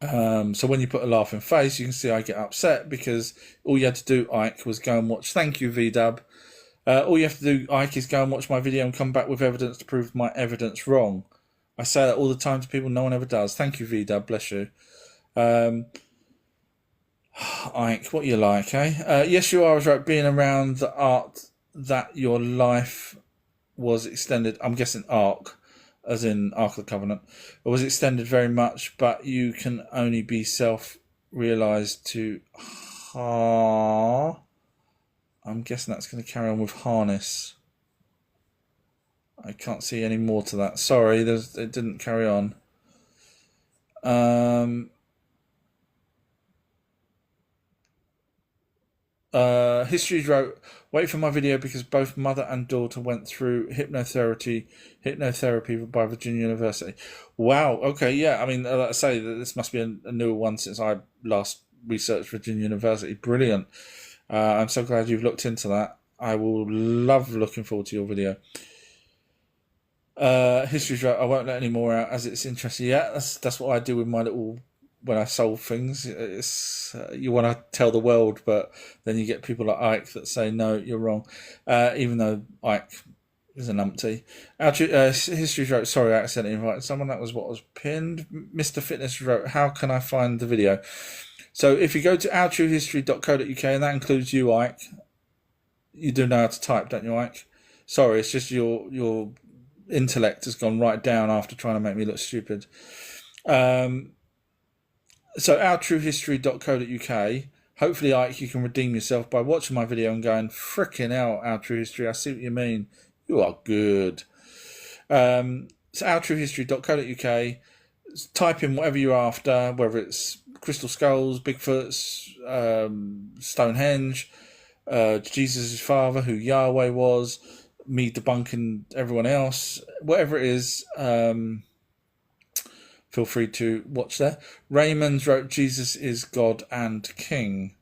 So when you put a laughing face, you can see I get upset because all you had to do, Ike, was go and watch. Thank you, VDub. All you have to do, Ike, is go and watch my video and come back with evidence to prove my evidence wrong. I say that all the time to people. No one ever does. Thank you, VDub. Bless you. Ike, what you like, eh? Yes, you are. I was right. Being around the art that your life was extended. I'm guessing arc, as in Ark of the Covenant. It was extended very much, but you can only be self-realized to... I'm guessing that's going to carry on with harness. I can't see any more to that. Sorry, it didn't carry on. Histories wrote, wait for my video because both mother and daughter went through hypnotherapy by Virginia University. Wow, okay, yeah, I mean, like I say, this must be a newer one since I last researched Virginia University. Brilliant. I'm so glad you've looked into that. I will love looking forward to your video. History's wrote, I won't let any more out as it's interesting. Yeah, that's what I do with my little... when I solve things. It's you want to tell the world, but then you get people like Ike that say no, you're wrong, even though Ike There's a numpty. History wrote, sorry, I accidentally invited someone. That was what was pinned. Mr. Fitness wrote, how can I find the video? So if you go to ourtruehistory.co.uk, and that includes you, Ike. You do know how to type, don't you, Ike? Sorry, it's just your intellect has gone right down after trying to make me look stupid. So ourtruehistory.co.uk. Hopefully, Ike, you can redeem yourself by watching my video and going, frickin' hell, Our True History, I see what you mean. You are good. So ourtruehistory.co.uk. Type in whatever you're after, whether it's crystal skulls, Bigfoots, Stonehenge, Jesus' father, who Yahweh was, me debunking everyone else, whatever it is. Feel free to watch there. Raymond's wrote, Jesus is God and King.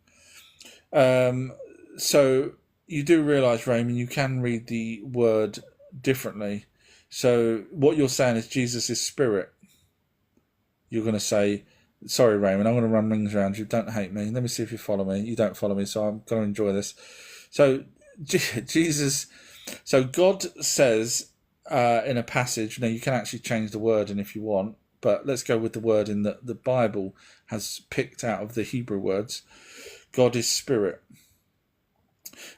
So you do realise, Raymond, you can read the word differently. So what you're saying is Jesus is spirit. You're going to say, sorry, Raymond, I'm going to run rings around you. Don't hate me. Let me see if you follow me. You don't follow me, so I'm going to enjoy this. So Jesus, so God says in a passage, now you can actually change the word in if you want, but let's go with the word in that the Bible has picked out of the Hebrew words. God is spirit.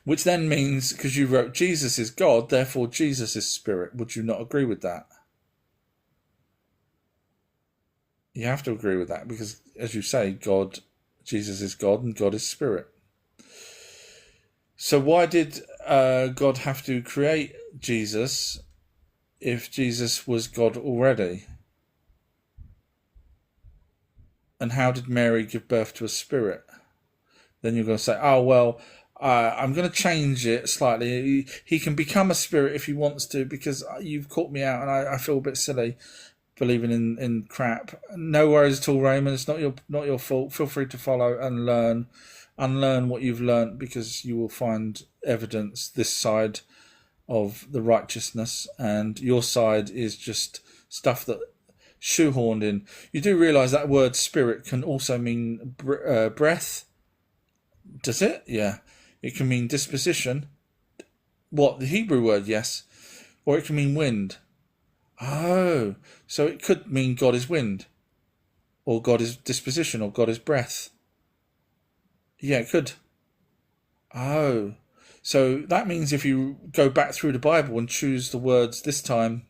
Which then means, because you wrote Jesus is God, therefore Jesus is spirit. Would you not agree with that? You have to agree with that because, as you say, Jesus is God and God is spirit. So why did God have to create Jesus if Jesus was God already? And how did Mary give birth to a spirit? Then you're going to say, oh, well, I'm going to change it slightly. He can become a spirit if he wants to because you've caught me out and I feel a bit silly believing in crap. No worries at all, Raymond. It's not your fault. Feel free to follow and unlearn what you've learnt because you will find evidence this side of the righteousness and your side is just stuff that shoehorned in. You do realise that word spirit can also mean breath. Does it? Yeah. It can mean disposition. What? The Hebrew word, yes. Or it can mean wind. Oh, so it could mean God is wind. Or God is disposition, or God is breath. Yeah, it could. Oh. So that means if you go back through the Bible and choose the words this time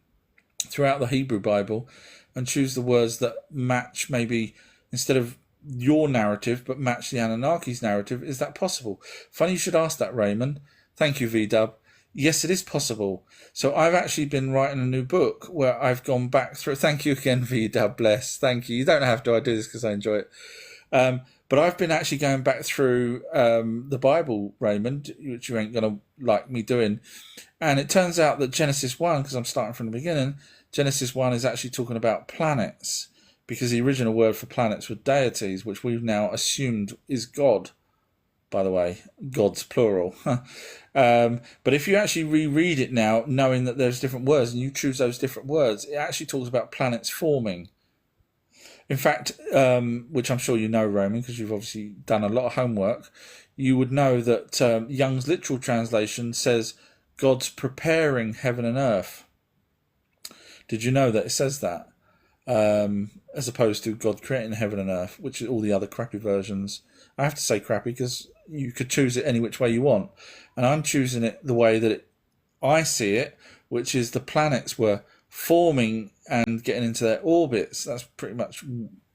throughout the Hebrew Bible and choose the words that match maybe instead of your narrative but match the Anunnaki's narrative, is that possible? Funny you should ask that, Raymond. Thank you, VW. Yes, it is possible. So I've actually been writing a new book where I've gone back through. Thank you again, VW. Bless. Thank you. You don't have to. I do this because I enjoy it. But I've been actually going back through the Bible, Raymond, which you ain't going to like me doing. And it turns out that Genesis 1, because I'm starting from the beginning, Genesis 1 is actually talking about planets. Because the original word for planets were deities, which we've now assumed is God, by the way. God's plural. But if you actually reread it now, knowing that there's different words, and you choose those different words, it actually talks about planets forming. In fact, which I'm sure you know, Roman, because you've obviously done a lot of homework, you would know that Young's literal translation says, God's preparing heaven and earth. Did you know that it says that? As opposed to God creating heaven and earth, which is all the other crappy versions. I have to say crappy because you could choose it any which way you want. And I'm choosing it the way that I see it, which is the planets were forming and getting into their orbits. That's pretty much,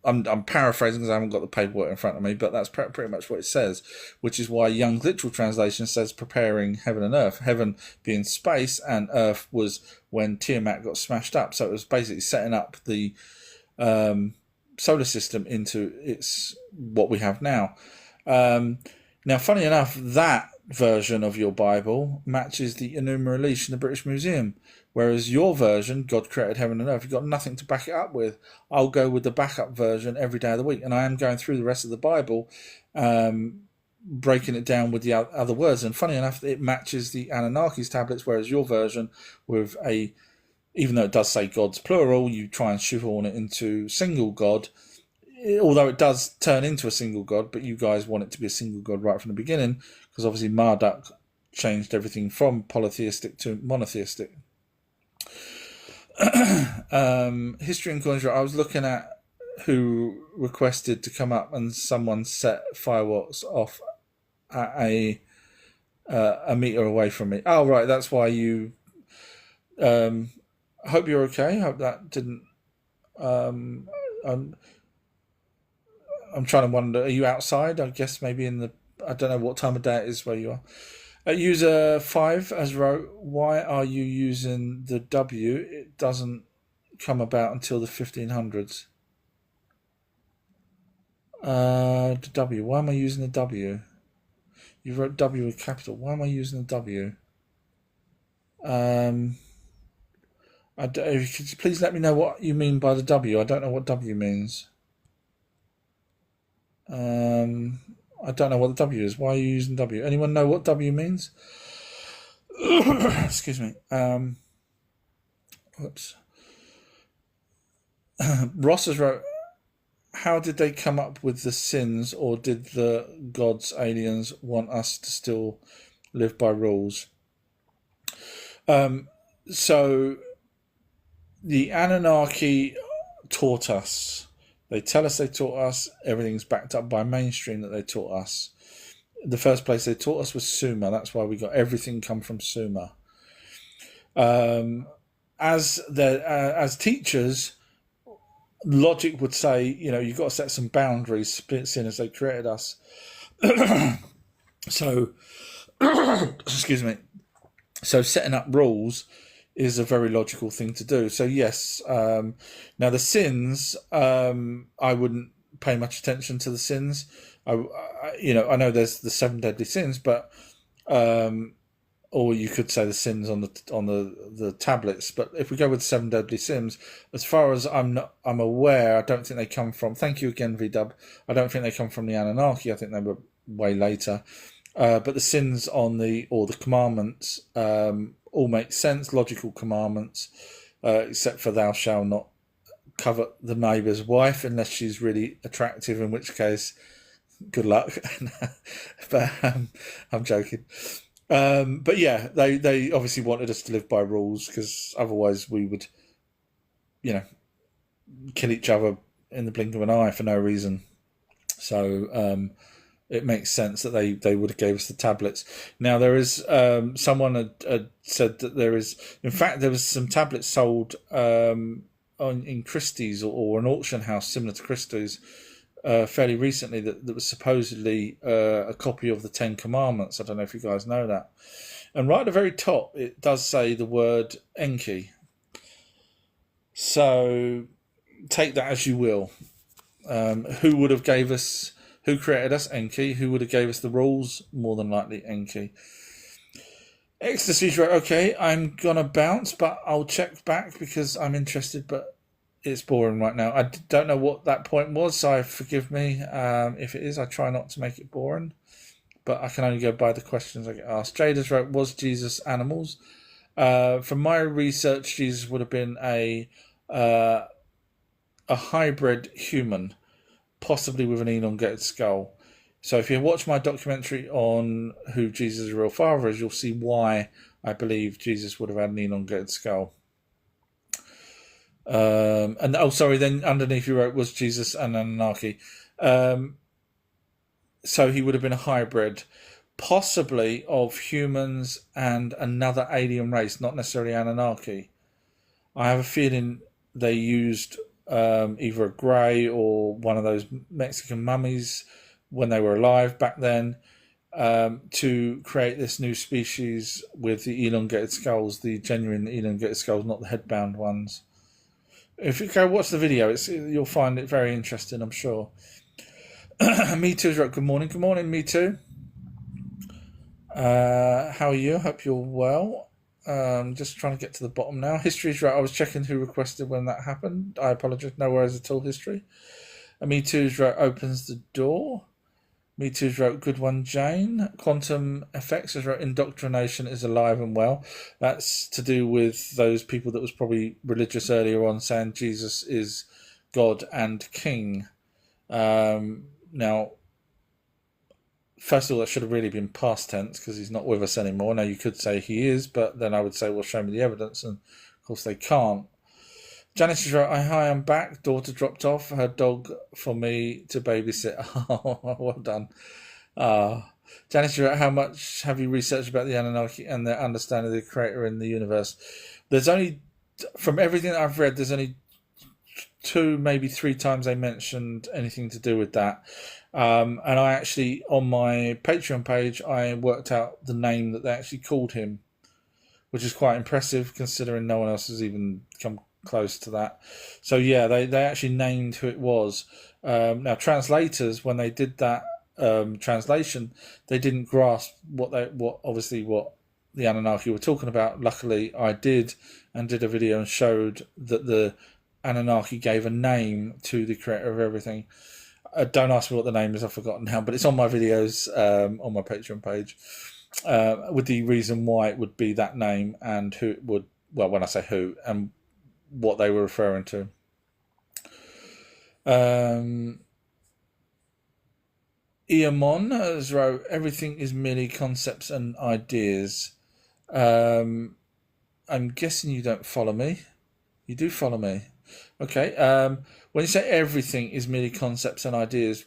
I'm paraphrasing because I haven't got the paperwork in front of me, but that's pretty much what it says, which is why Young's literal translation says preparing heaven and earth. Heaven being space and earth was when Tiamat got smashed up. So it was basically setting up the solar system into its what we have now. Now, funny enough, that version of your Bible matches the Enuma Elish in the British Museum, whereas your version, God created heaven and earth, you've got nothing to back it up with. I'll go with the backup version every day of the week, and I am going through the rest of the Bible, breaking it down with the other words, and funny enough, it matches the Anunnaki's tablets, whereas your version with even though it does say God's plural, you try and shoehorn it into single God, although it does turn into a single God, but you guys want it to be a single God right from the beginning, because obviously Marduk changed everything from polytheistic to monotheistic. History and Coins. I was looking at who requested to come up, and someone set fireworks off at a meter away from me. Oh, right, that's why you. I hope you're okay. I hope that didn't. I'm trying to wonder. Are you outside? I guess maybe in the. I don't know what time of day it is where you are. User 5 has wrote, why are you using the W? It doesn't come about until the 1500s. The W. Why am I using the W? You wrote W with capital. Why am I using the W? Could you please let me know what you mean by the W? I don't know what W means. I don't know what the W is. Why are you using W? Anyone know what W means? Excuse me. Whoops. Ross has wrote, how did they come up with the sins, or did the gods, aliens, want us to still live by rules? So the Anunnaki taught us. They tell us they taught us. Everything's backed up by mainstream that they taught us. The first place they taught us was Sumer. That's why we got everything come from Sumer. As teachers, logic would say, you've got to set some boundaries, seeing as they created us. So, excuse me. So setting up rules is a very logical thing to do. So yes, now the sins, I wouldn't pay much attention to the sins. I know there's the 7 deadly sins, but or you could say the sins on the tablets. But if we go with 7 deadly sins, as far as I'm aware, I don't think they come from. Thank you again, VW. I don't think they come from the Anunnaki. I think they were way later. But the sins the commandments all make sense, logical commandments, except for thou shalt not covet the neighbour's wife unless she's really attractive, in which case, good luck. But I'm joking. But yeah, they obviously wanted us to live by rules, because otherwise we would, kill each other in the blink of an eye for no reason. So it makes sense that they would have gave us the tablets. Now there is someone had said that there was some tablets sold in Christie's or an auction house similar to Christie's fairly recently that was supposedly a copy of the 10 Commandments. I don't know if you guys know that. And right at the very top, it does say the word Enki. So take that as you will. Who would have gave us? Who created us? Enki. Who would have gave us the rules? More than likely Enki. Ecstasy's right. Okay, I'm gonna bounce, but I'll check back because I'm interested. But it's boring right now. I don't know what that point was, so forgive me if it is. I try not to make it boring, but I can only go by the questions I get asked. Jada's right. Was Jesus animals? From my research, Jesus would have been a hybrid human, possibly with an elongated skull. So if you watch my documentary on who Jesus' real father is, you'll see why I believe Jesus would have had an elongated skull. Then underneath you wrote, was Jesus an Anunnaki? So he would have been a hybrid, possibly of humans and another alien race, not necessarily Anunnaki. I have a feeling they used either a grey or one of those Mexican mummies when they were alive back then to create this new species with the elongated skulls, the genuine elongated skulls, not the headbound ones. If you go watch the video, you'll find it very interesting, I'm sure. Me Too's right. Good morning. Good morning, Me Too. How are you? Hope you're well. Just trying to get to the bottom now. History's right. I was checking who requested when that happened. I apologize. No worries at all, History. Me Too's right. Opens the door. Me Too's wrote, good one, Jane. Quantum Effects has wrote, indoctrination is alive and well. That's to do with those people that was probably religious earlier on saying Jesus is God and King. Now, first of all, that should have really been past tense because he's not with us anymore. Now, you could say he is, but then I would say, well, show me the evidence. And, of course, they can't. Janice has wrote, hi, I'm back. Daughter dropped off her dog for me to babysit. Oh, well done. Janice has wrote, how much have you researched about the Anunnaki and their understanding of the creator in the universe? There's only, from everything that I've read, there's only 2, maybe 3 times they mentioned anything to do with that. And I actually, on my Patreon page, I worked out the name that they actually called him, which is quite impressive considering no one else has even come close to that. So yeah, they actually named who it was. Now, translators, when they did that translation, they didn't grasp what the Anunnaki were talking about. Luckily, I did, and did a video and showed that the Anunnaki gave a name to the creator of everything. Don't ask me what the name is, I've forgotten now, but it's on my videos on my Patreon page, with the reason why it would be that name and who it would, well, when I say who, and what they were referring to. Iamon has wrote, everything is merely concepts and ideas. I'm guessing you don't follow me. You do follow me. Okay. When you say everything is merely concepts and ideas,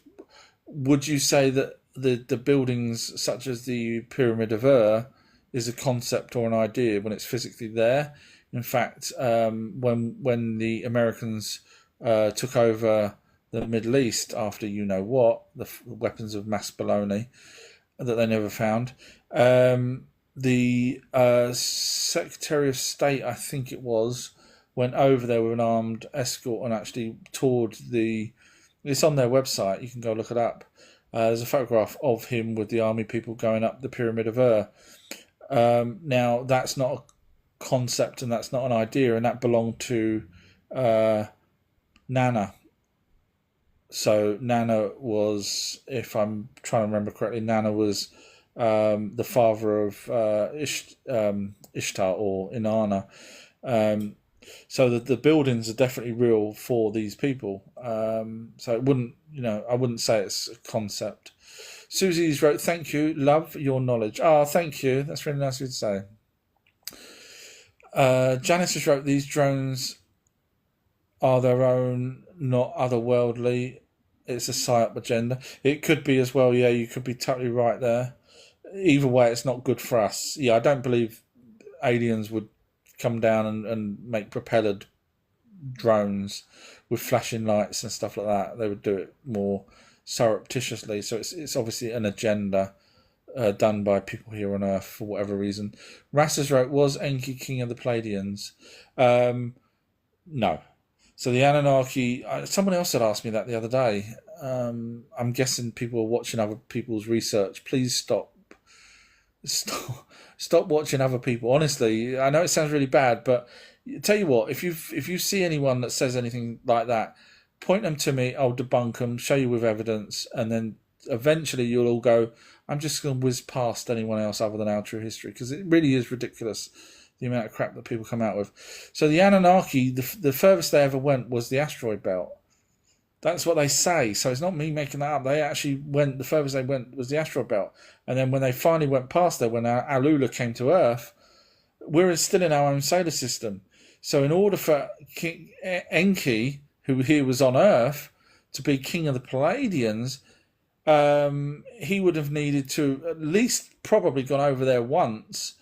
would you say that the buildings such as the Pyramid of Ur is a concept or an idea when it's physically there? In fact, when the Americans took over the Middle East after the weapons of mass baloney that they never found, the Secretary of State, I think it was, went over there with an armed escort and actually toured it's on their website, you can go look it up. There's a photograph of him with the army people going up the Pyramid of Ur. Now, that's not a concept and that's not an idea, and that belonged to Nana. So Nana was, if I'm trying to remember correctly, Nana was the father of Ishtar or Inanna. So the buildings are definitely real for these people. So it wouldn't, I wouldn't say it's a concept. Susie's wrote, thank you, love your knowledge. Thank you. That's really nice of you to say. Janice has wrote, these drones are their own, not otherworldly. It's a psyop agenda. It could be as well, yeah, you could be totally right there. Either way, it's not good for us. Yeah, I don't believe aliens would come down and make propellered drones with flashing lights and stuff like that. They would do it more surreptitiously. So it's obviously an agenda done by people here on Earth for whatever reason. Rassus wrote, was Enki king of the Pleiadians? No. So the Anunnaki, someone else had asked me that the other day. I'm guessing people are watching other people's research. Please stop watching other people. Honestly, I know it sounds really bad, but tell you what, if you see anyone that says anything like that, point them to me, I'll debunk them, show you with evidence, and then eventually you'll all go, I'm just going to whiz past anyone else other than our True History, because it really is ridiculous, the amount of crap that people come out with. So the Anunnaki, the furthest they ever went was the asteroid belt. That's what they say. So it's not me making that up. They actually went, the furthest they went was the asteroid belt. And then when they finally went past there, when Alula came to Earth, we're still in our own solar system. So in order for King Enki, who here was on Earth, to be king of the Pleiadians, he would have needed to at least probably gone over there once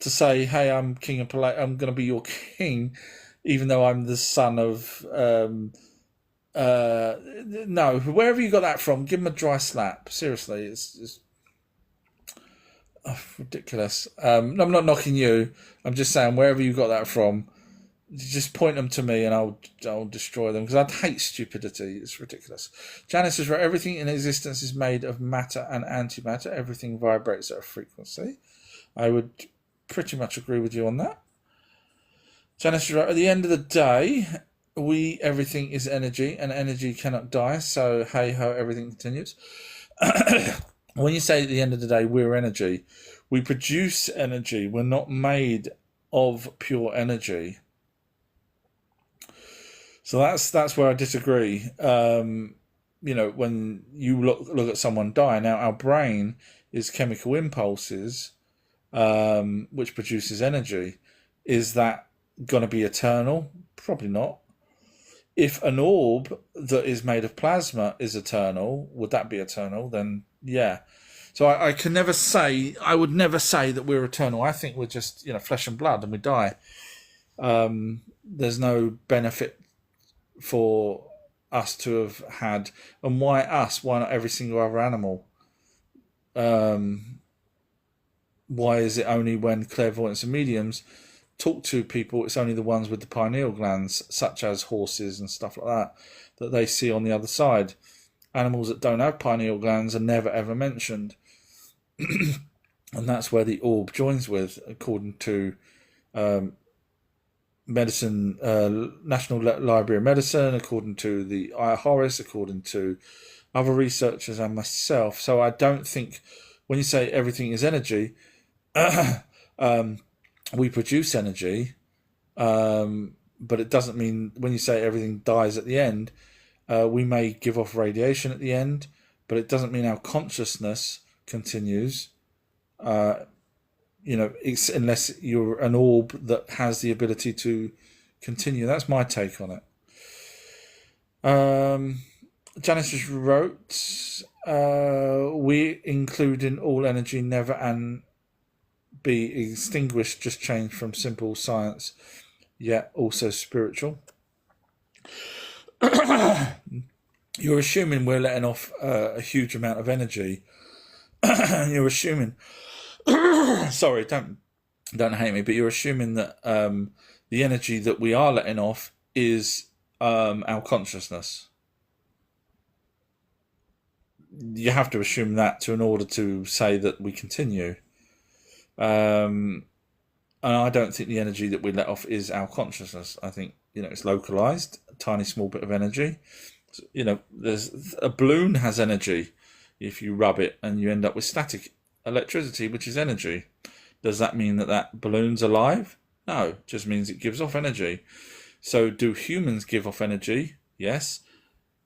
to say, hey, I'm king of I'm going to be your king, even though I'm the son of... no, wherever you got that from, give him a dry slap. Seriously, it's ridiculous. I'm not knocking you. I'm just saying, wherever you got that from, just point them to me and I'll destroy them, because I hate stupidity. It's ridiculous. Janice says, right, everything in existence is made of matter and antimatter. Everything vibrates at a frequency. I would pretty much agree with you on that. Janice says, right, at the end of the day, everything is energy, and energy cannot die, so hey ho, everything continues. When you say at the end of the day we're energy, we produce energy. We're not made of pure energy. So that's where I disagree. when you look at someone die, now our brain is chemical impulses, which produces energy. Is that going to be eternal? Probably not. If an orb that is made of plasma is eternal, would that be eternal? Then yeah. So I can never say, I would never say that we're eternal. I think we're just, flesh and blood and we die. There's no benefit for us to have had. And why us? Why not every single other animal? Why is it only when clairvoyants and mediums talk to people, it's only the ones with the pineal glands, such as horses and stuff like that, that they see on the other side? Animals that don't have pineal glands are never ever mentioned. And that's where the orb joins with, according to medicine, National Library of Medicine, according to the Horace, according to other researchers and myself. So I don't think, when you say everything is energy, we produce energy, but it doesn't mean when you say everything dies at the end. We may give off radiation at the end, but it doesn't mean our consciousness continues. Unless you're an orb that has the ability to continue. That's my take on it. Janice just wrote, we include in all energy, never and be extinguished, just change from simple science, yet also spiritual. You're assuming we're letting off a huge amount of energy. You're assuming, sorry, don't hate me, but you're assuming that the energy that we are letting off is our consciousness. You have to assume that in order to say that we continue. And I don't think the energy that we let off is our consciousness. I think, it's localized, a tiny small bit of energy. There's a balloon has energy if you rub it, and you end up with static electricity, which is energy. Does that mean that balloon's alive? No, it just means it gives off energy. So do humans give off energy? Yes.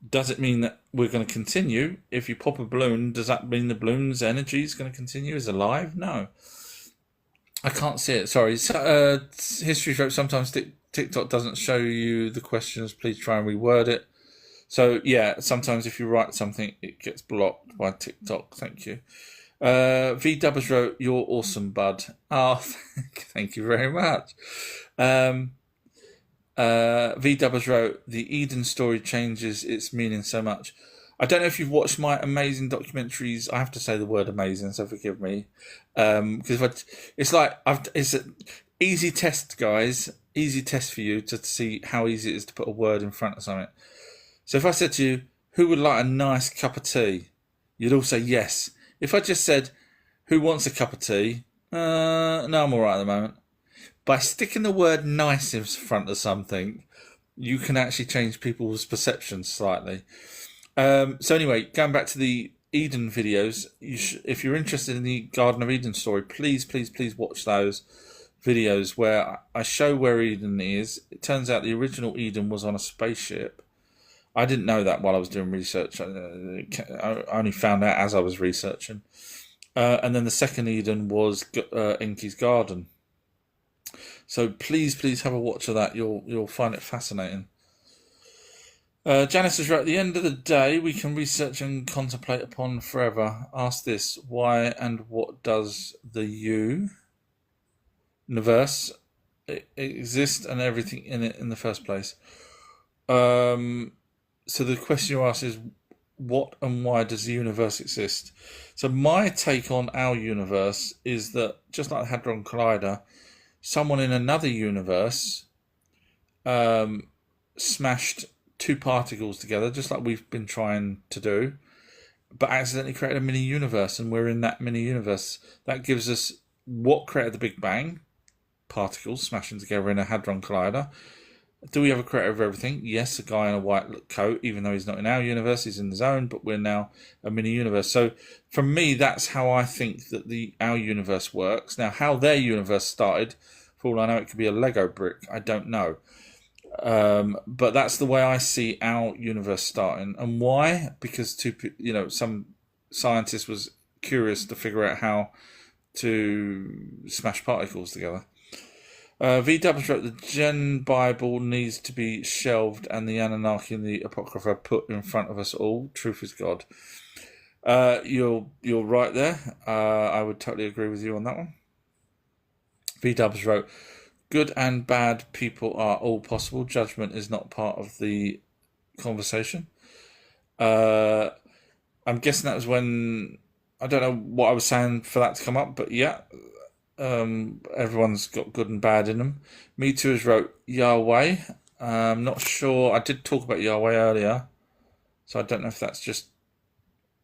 Does it mean that we're going to continue? If you pop a balloon, does that mean the balloon's energy is going to continue, is alive? No. I can't see it. Sorry. History wrote, sometimes TikTok doesn't show you the questions. Please try and reword it. So, yeah, sometimes if you write something, it gets blocked by TikTok. Thank you. V Dubbers wrote, you're awesome, bud. Oh, thank you very much. V Dubbers wrote, the Eden story changes its meaning so much. I don't know if you've watched my amazing documentaries. I have to say the word amazing, so forgive me. Because it's an easy test, guys. Easy test for you to see how easy it is to put a word in front of something. So if I said to you, who would like a nice cup of tea? You'd all say yes. If I just said, who wants a cup of tea? No, I'm all right at the moment. By sticking the word nice in front of something, you can actually change people's perceptions slightly. So anyway, going back to the Eden videos, if you're interested in the Garden of Eden story, please watch those videos where I show where Eden is. It turns out the original Eden was on a spaceship. I didn't know that while I was doing research. I only found out as I was researching. And then the second Eden was Enki's Garden. So please have a watch of that. You'll find it fascinating. Janice has wrote, at the end of the day, we can research and contemplate upon forever. Ask this, why and what does the universe exist and everything in it in the first place? So the question you ask is, what and why does the universe exist? So my take on our universe is that, just like the Hadron Collider, someone in another universe smashed two particles together, just like we've been trying to do, but accidentally created a mini universe, and we're in that mini universe. That gives us what created the Big Bang, particles smashing together in a Hadron Collider. Do we have a creator of everything? Yes, a guy in a white coat, even though he's not in our universe, he's in his own, but we're now a mini universe. So for me, that's how I think that our universe works. Now, how their universe started, for all I know, it could be a Lego brick. I don't know. But that's the way I see our universe starting. And why? Because some scientist was curious to figure out how to smash particles together. VW wrote the Gen Bible needs to be shelved and the Anunnaki and the Apocrypha put in front of us all. Truth is God. You're right there. I would totally agree with you on that one. VW wrote, good and bad people are all possible. Judgment is not part of the conversation. I'm guessing that was when, I don't know what I was saying for that to come up, but yeah. Everyone's got good and bad in them. Me Too has wrote Yahweh. I'm not sure. I did talk about Yahweh earlier, so I don't know if that's just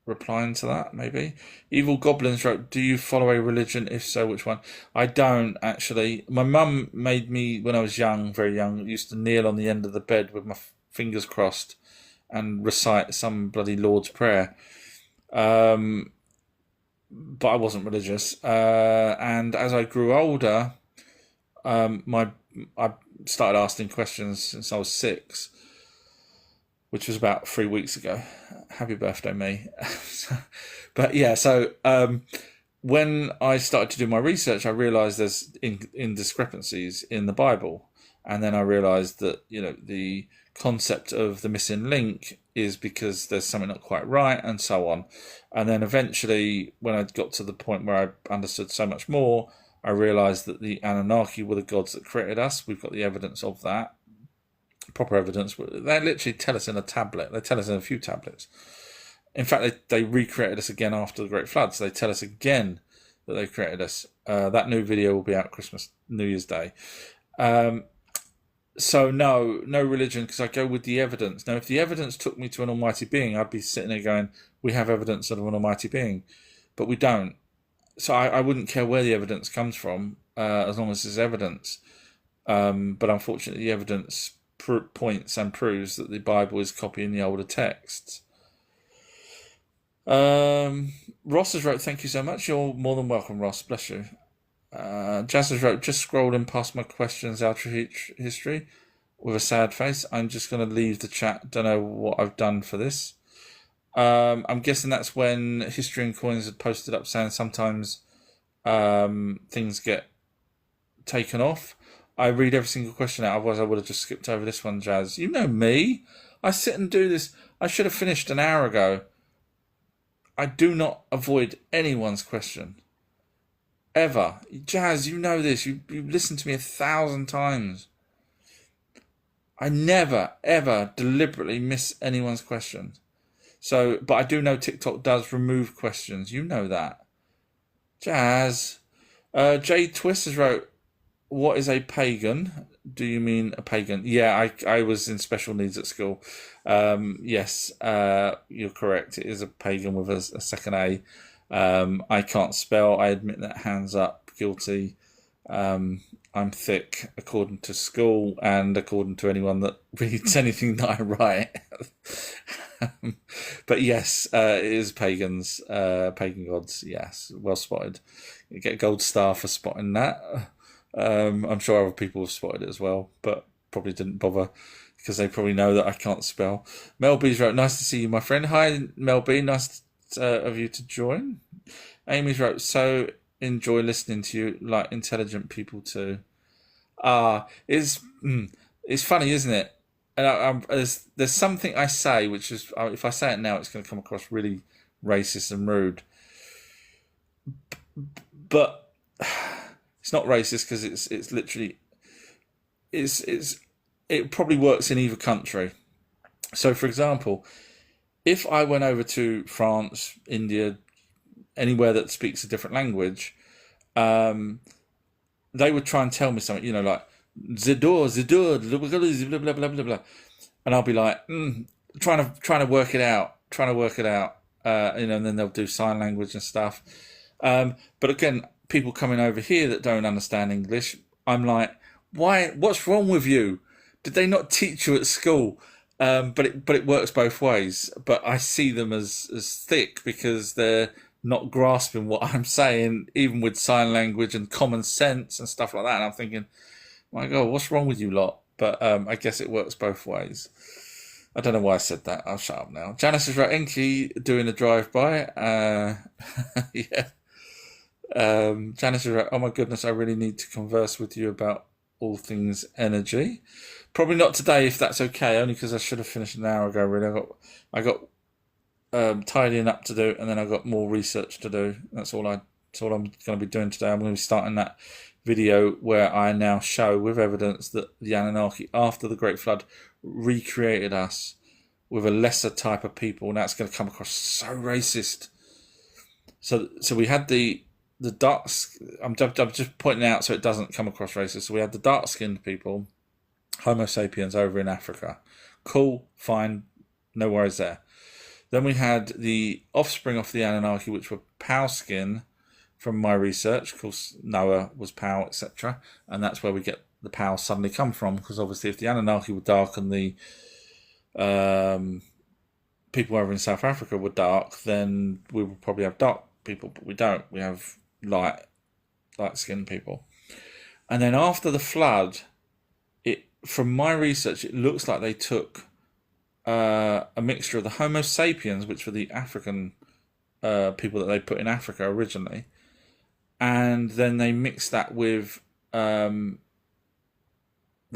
replying to that, maybe. Evil Goblins wrote, do you follow a religion? If so, which one? I don't, actually. My mum made me, when I was young, very young, used to kneel on the end of the bed with my fingers crossed and recite some bloody Lord's Prayer. But I wasn't religious. And as I grew older, I started asking questions since I was 6, which was about 3 weeks ago. Happy birthday, me. But yeah, so when I started to do my research, I realised there's indiscrepancies in the Bible. And then I realised that, the concept of the missing link is because there's something not quite right, and so on. And then eventually, when I got to the point where I understood so much more, I realised that the Anunnaki were the gods that created us. We've got the evidence of that, proper evidence. They literally tell us in a tablet. They tell us in a few tablets. In fact, they recreated us again after the Great Flood. So they tell us again that they created us. That new video will be out New Year's Day. So no religion, because I go with the evidence. Now, if the evidence took me to an almighty being, I'd be sitting there going, we have evidence of an almighty being. But we don't. So I wouldn't care where the evidence comes from, as long as there's evidence. But unfortunately, the evidence points and proves that the Bible is copying the older texts. Ross has wrote, thank you so much. You're more than welcome, Ross. Bless you. Jazz has wrote, just scrolling past my questions, True History, with a sad face. I'm just going to leave the chat. Don't know what I've done for this. I'm guessing that's when History and Coins had posted up saying sometimes things get taken off. I read every single question out, otherwise I would have just skipped over this one, Jazz. You know me. I sit and do this. I should have finished an hour ago. I do not avoid anyone's question. Ever. Jazz, you know this. You've listened to me 1,000 times. I never, ever deliberately miss anyone's question. So, but I do know TikTok does remove questions. You know that. Jazz. Jay Twist has wrote, what is a pagan? Do you mean a pagan? Yeah, I was in special needs at school. Yes, you're correct. It is a pagan with a second A. I can't spell. I admit that. Hands up. Guilty. I'm thick, according to school, and according to anyone that reads anything that I write. But yes, it is pagans, pagan gods. Yes, well spotted. You get a gold star for spotting that. I'm sure other people have spotted it as well, but probably didn't bother because they probably know that I can't spell. Mel B's wrote, nice to see you, my friend. Hi, Mel B. Nice of you to join. Amy's wrote, so enjoy listening to you, like intelligent people too. It's funny, isn't it? And there's something I say which is, if I say it now, it's going to come across really racist and rude. But it's not racist because it's literally it probably works in either country. So, for example, if I went over to France, India, anywhere that speaks a different language, they would try and tell me something, like Zidor, blah blah blah blah blah, and I'll be like, trying to work it out, and then they'll do sign language and stuff. But again, people coming over here that don't understand English, I'm like, why? What's wrong with you? Did they not teach you at school? But it works both ways. But I see them as thick because they're not grasping what I'm saying, even with sign language and common sense and stuff like that. And I'm thinking, my God, what's wrong with you lot? but I guess it works both ways. I don't know why I said that. I'll shut up now. Janice is right. Enki doing a drive-by. Yeah. Janice is right. Oh my goodness, I really need to converse with you about all things energy. Probably not today, if that's okay. Only because I should have finished an hour ago. Really, I got tidying up to do, and then I got more research to do. That's all I'm going to be doing today. I'm going to be starting that video where I now show with evidence that the Anunnaki, after the Great Flood, recreated us with a lesser type of people, and that's going to come across so racist. So we had the dark. I'm just pointing out so it doesn't come across racist. So we had the dark-skinned people, Homo sapiens, over in Africa. Cool, fine, no worries there. Then we had the offspring of the Anunnaki, which were pale skin. From my research, of course, Noah was pale, etc., and that's where we get the pale suddenly come from. Because obviously, if the Anunnaki were dark and the people over in South Africa were dark, then we would probably have dark people, but we don't. We have light-skinned people. And then after the flood, from my research, it looks like they took a mixture of the Homo sapiens, which were the African people that they put in Africa originally, and then they mixed that with the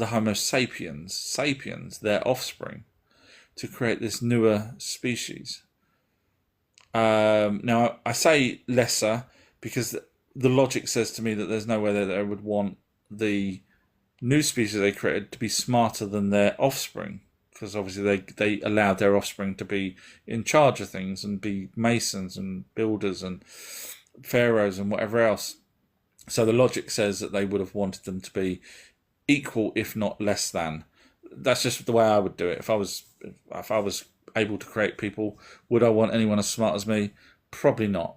Homo sapiens, their offspring, to create this newer species. Now, I say lesser because the logic says to me that there's no way that they would want the new species they created to be smarter than their offspring, because obviously they allowed their offspring to be in charge of things and be masons and builders and pharaohs and whatever else. So the logic says that they would have wanted them to be equal, if not less than. That's just the way I would do it. If I was able to create people, would I want anyone as smart as me? Probably not.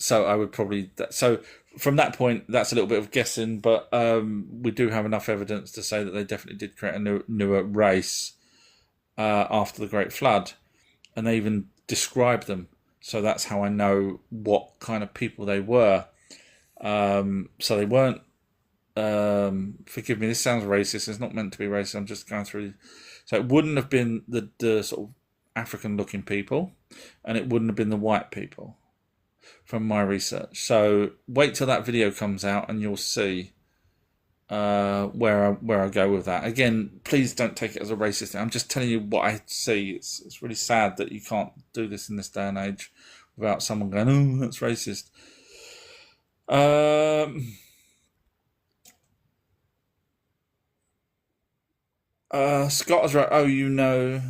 So I would probably. So from that point, that's a little bit of guessing, but we do have enough evidence to say that they definitely did create a newer race after the Great Flood, and they even described them. So that's how I know what kind of people they were. So they weren't. Forgive me, this sounds racist. It's not meant to be racist. I'm just going through. So it wouldn't have been the sort of African-looking people, and it wouldn't have been the white people, from my research. So wait till that video comes out, and you'll see where I go with that. Again, please don't take it as a racist thing. I'm just telling you what I see. It's really sad that you can't do this in this day and age without someone going, "Oh, that's racist." Scott is right. You know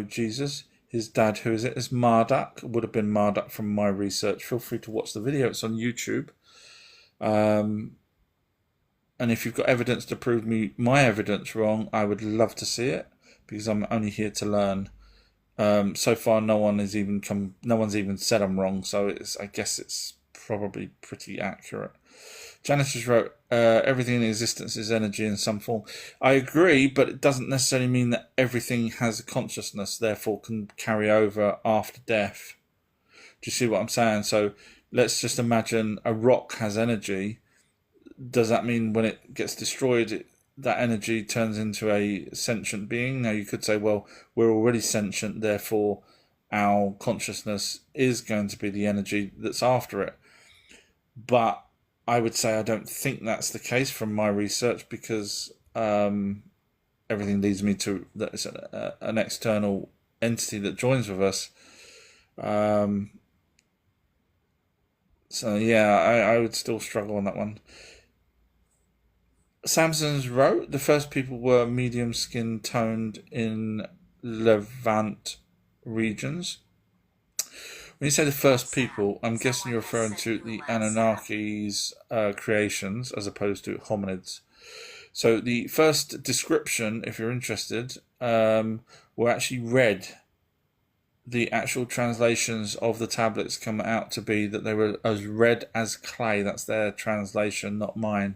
Jesus. His dad, who is it? Is Marduk. Would have been Marduk from my research. Feel free to watch the video. It's on YouTube. And if you've got evidence to prove my evidence wrong, I would love to see it, because I'm only here to learn. So far, no one's even said I'm wrong. So I guess it's probably pretty accurate. Janice just wrote, everything in existence is energy in some form. I agree, but it doesn't necessarily mean that everything has a consciousness, therefore can carry over after death. Do you see what I'm saying? So let's just imagine a rock has energy. Does that mean when it gets destroyed, that energy turns into a sentient being? Now, you could say, well, we're already sentient, therefore our consciousness is going to be the energy that's after it. But I would say I don't think that's the case from my research, because everything leads me to that it's an external entity that joins with us. So yeah, I would still struggle on that one. Samson's wrote, the first people were medium skin toned in Levant regions. When you say the first people, I'm guessing you're referring to the Anunnaki's creations as opposed to hominids. So the first description, if you're interested, were actually read. The actual translations of the tablets come out to be that they were as red as clay. That's their translation, not mine.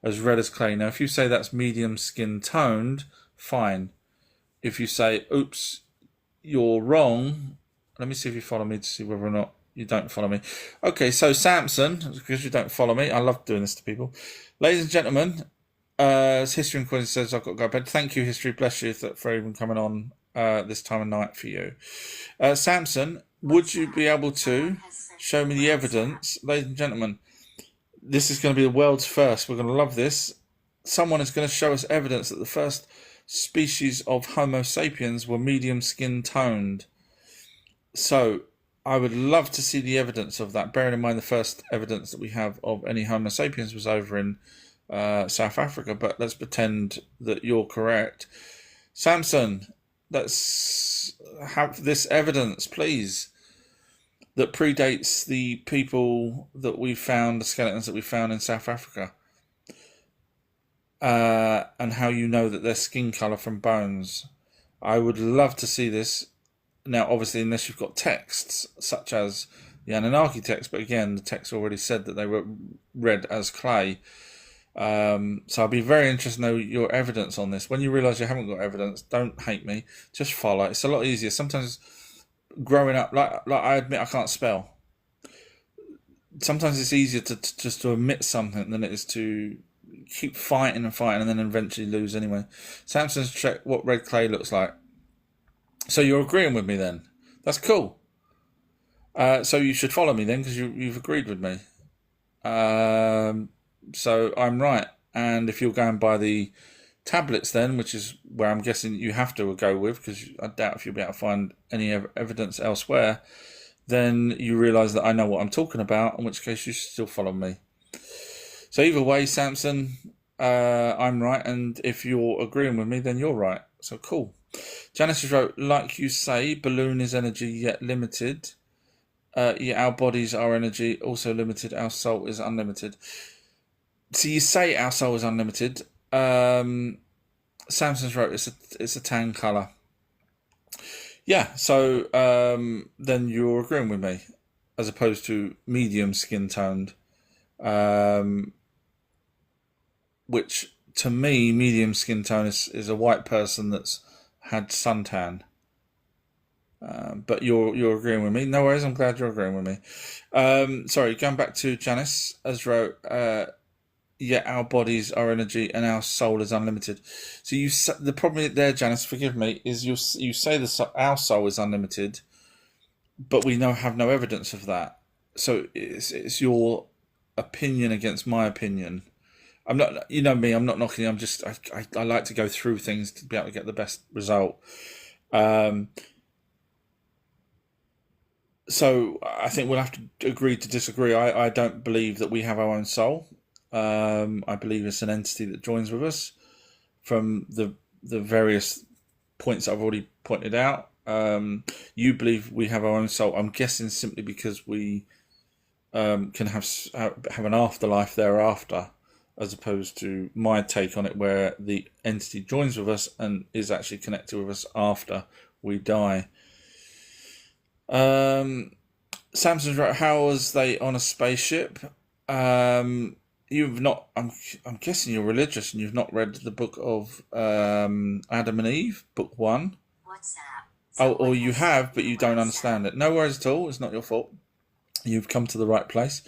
As red as clay. Now, if you say that's medium skin toned, fine. If you say, oops, you're wrong, let me see if you follow me to see whether or not You don't follow me. Okay, so Samson, because you don't follow me, I love doing this to people. Ladies and gentlemen, as History and Quiz says, I've got to go to bed. Thank you, History. Bless you for even coming on this time of night for you. Samson, would you be able to show me the evidence? Ladies and gentlemen, this is going to be the world's first. We're going to love this. Someone is going to show us evidence that the first species of Homo sapiens were medium skin toned. So I would love to see the evidence of that, bearing in mind the first evidence that we have of any Homo sapiens was over in South Africa, but let's pretend that you're correct. Samson, let's have this evidence, please, that predates the people that we found, the skeletons that we found in South Africa, and how you know that their skin colour from bones. I would love to see this. Now, obviously, unless you've got texts, such as the Anunnaki text, but again, the text already said that they were red as clay. So I'll be very interested to know your evidence on this. When you realise you haven't got evidence, don't hate me. Just follow. It's a lot easier. Sometimes growing up, like I admit I can't spell. Sometimes it's easier to just to admit something than it is to keep fighting and fighting and then eventually lose anyway. Samson's checked what red clay looks like. So you're agreeing with me then? That's cool. So you should follow me then, because you've agreed with me. So I'm right. And if you're going by the tablets then, which is where I'm guessing you have to go with, because I doubt if you'll be able to find any evidence elsewhere, then you realise that I know what I'm talking about, in which case you should still follow me. So either way, Samson, I'm right, and if you're agreeing with me, then you're right. So cool. Janice wrote, like you say, balloon is energy yet limited. Yet our bodies are energy, also limited. Our soul is unlimited. So you say our soul is unlimited. Samson's wrote, it's a tan colour. Yeah, so then you're agreeing with me, as opposed to medium skin toned. Which to me, medium skin tone is a white person that's had suntan. But you're agreeing with me. No worries, I'm glad you're agreeing with me. Sorry, going back to Janice, as wrote, yeah, our bodies are energy and our soul is unlimited. So the problem there, Janice, forgive me, is you say our soul is unlimited, but we have no evidence of that. So it's your opinion against my opinion. I'm not, you know me, I'm not knocking. I'm just, I like to go through things to be able to get the best result. So I think we'll have to agree to disagree. I don't believe that we have our own soul. I believe it's an entity that joins with us from the various points I've already pointed out. You believe we have our own soul. I'm guessing simply because we can have an afterlife thereafter, as opposed to my take on it, where the entity joins with us and is actually connected with us after we die. Samson's right. How was they on a spaceship? You've not. I'm guessing you're religious and you've not read the book of Adam and Eve, book 1. What's that? Or you have, but you don't understand it. No worries at all. It's not your fault. You've come to the right place.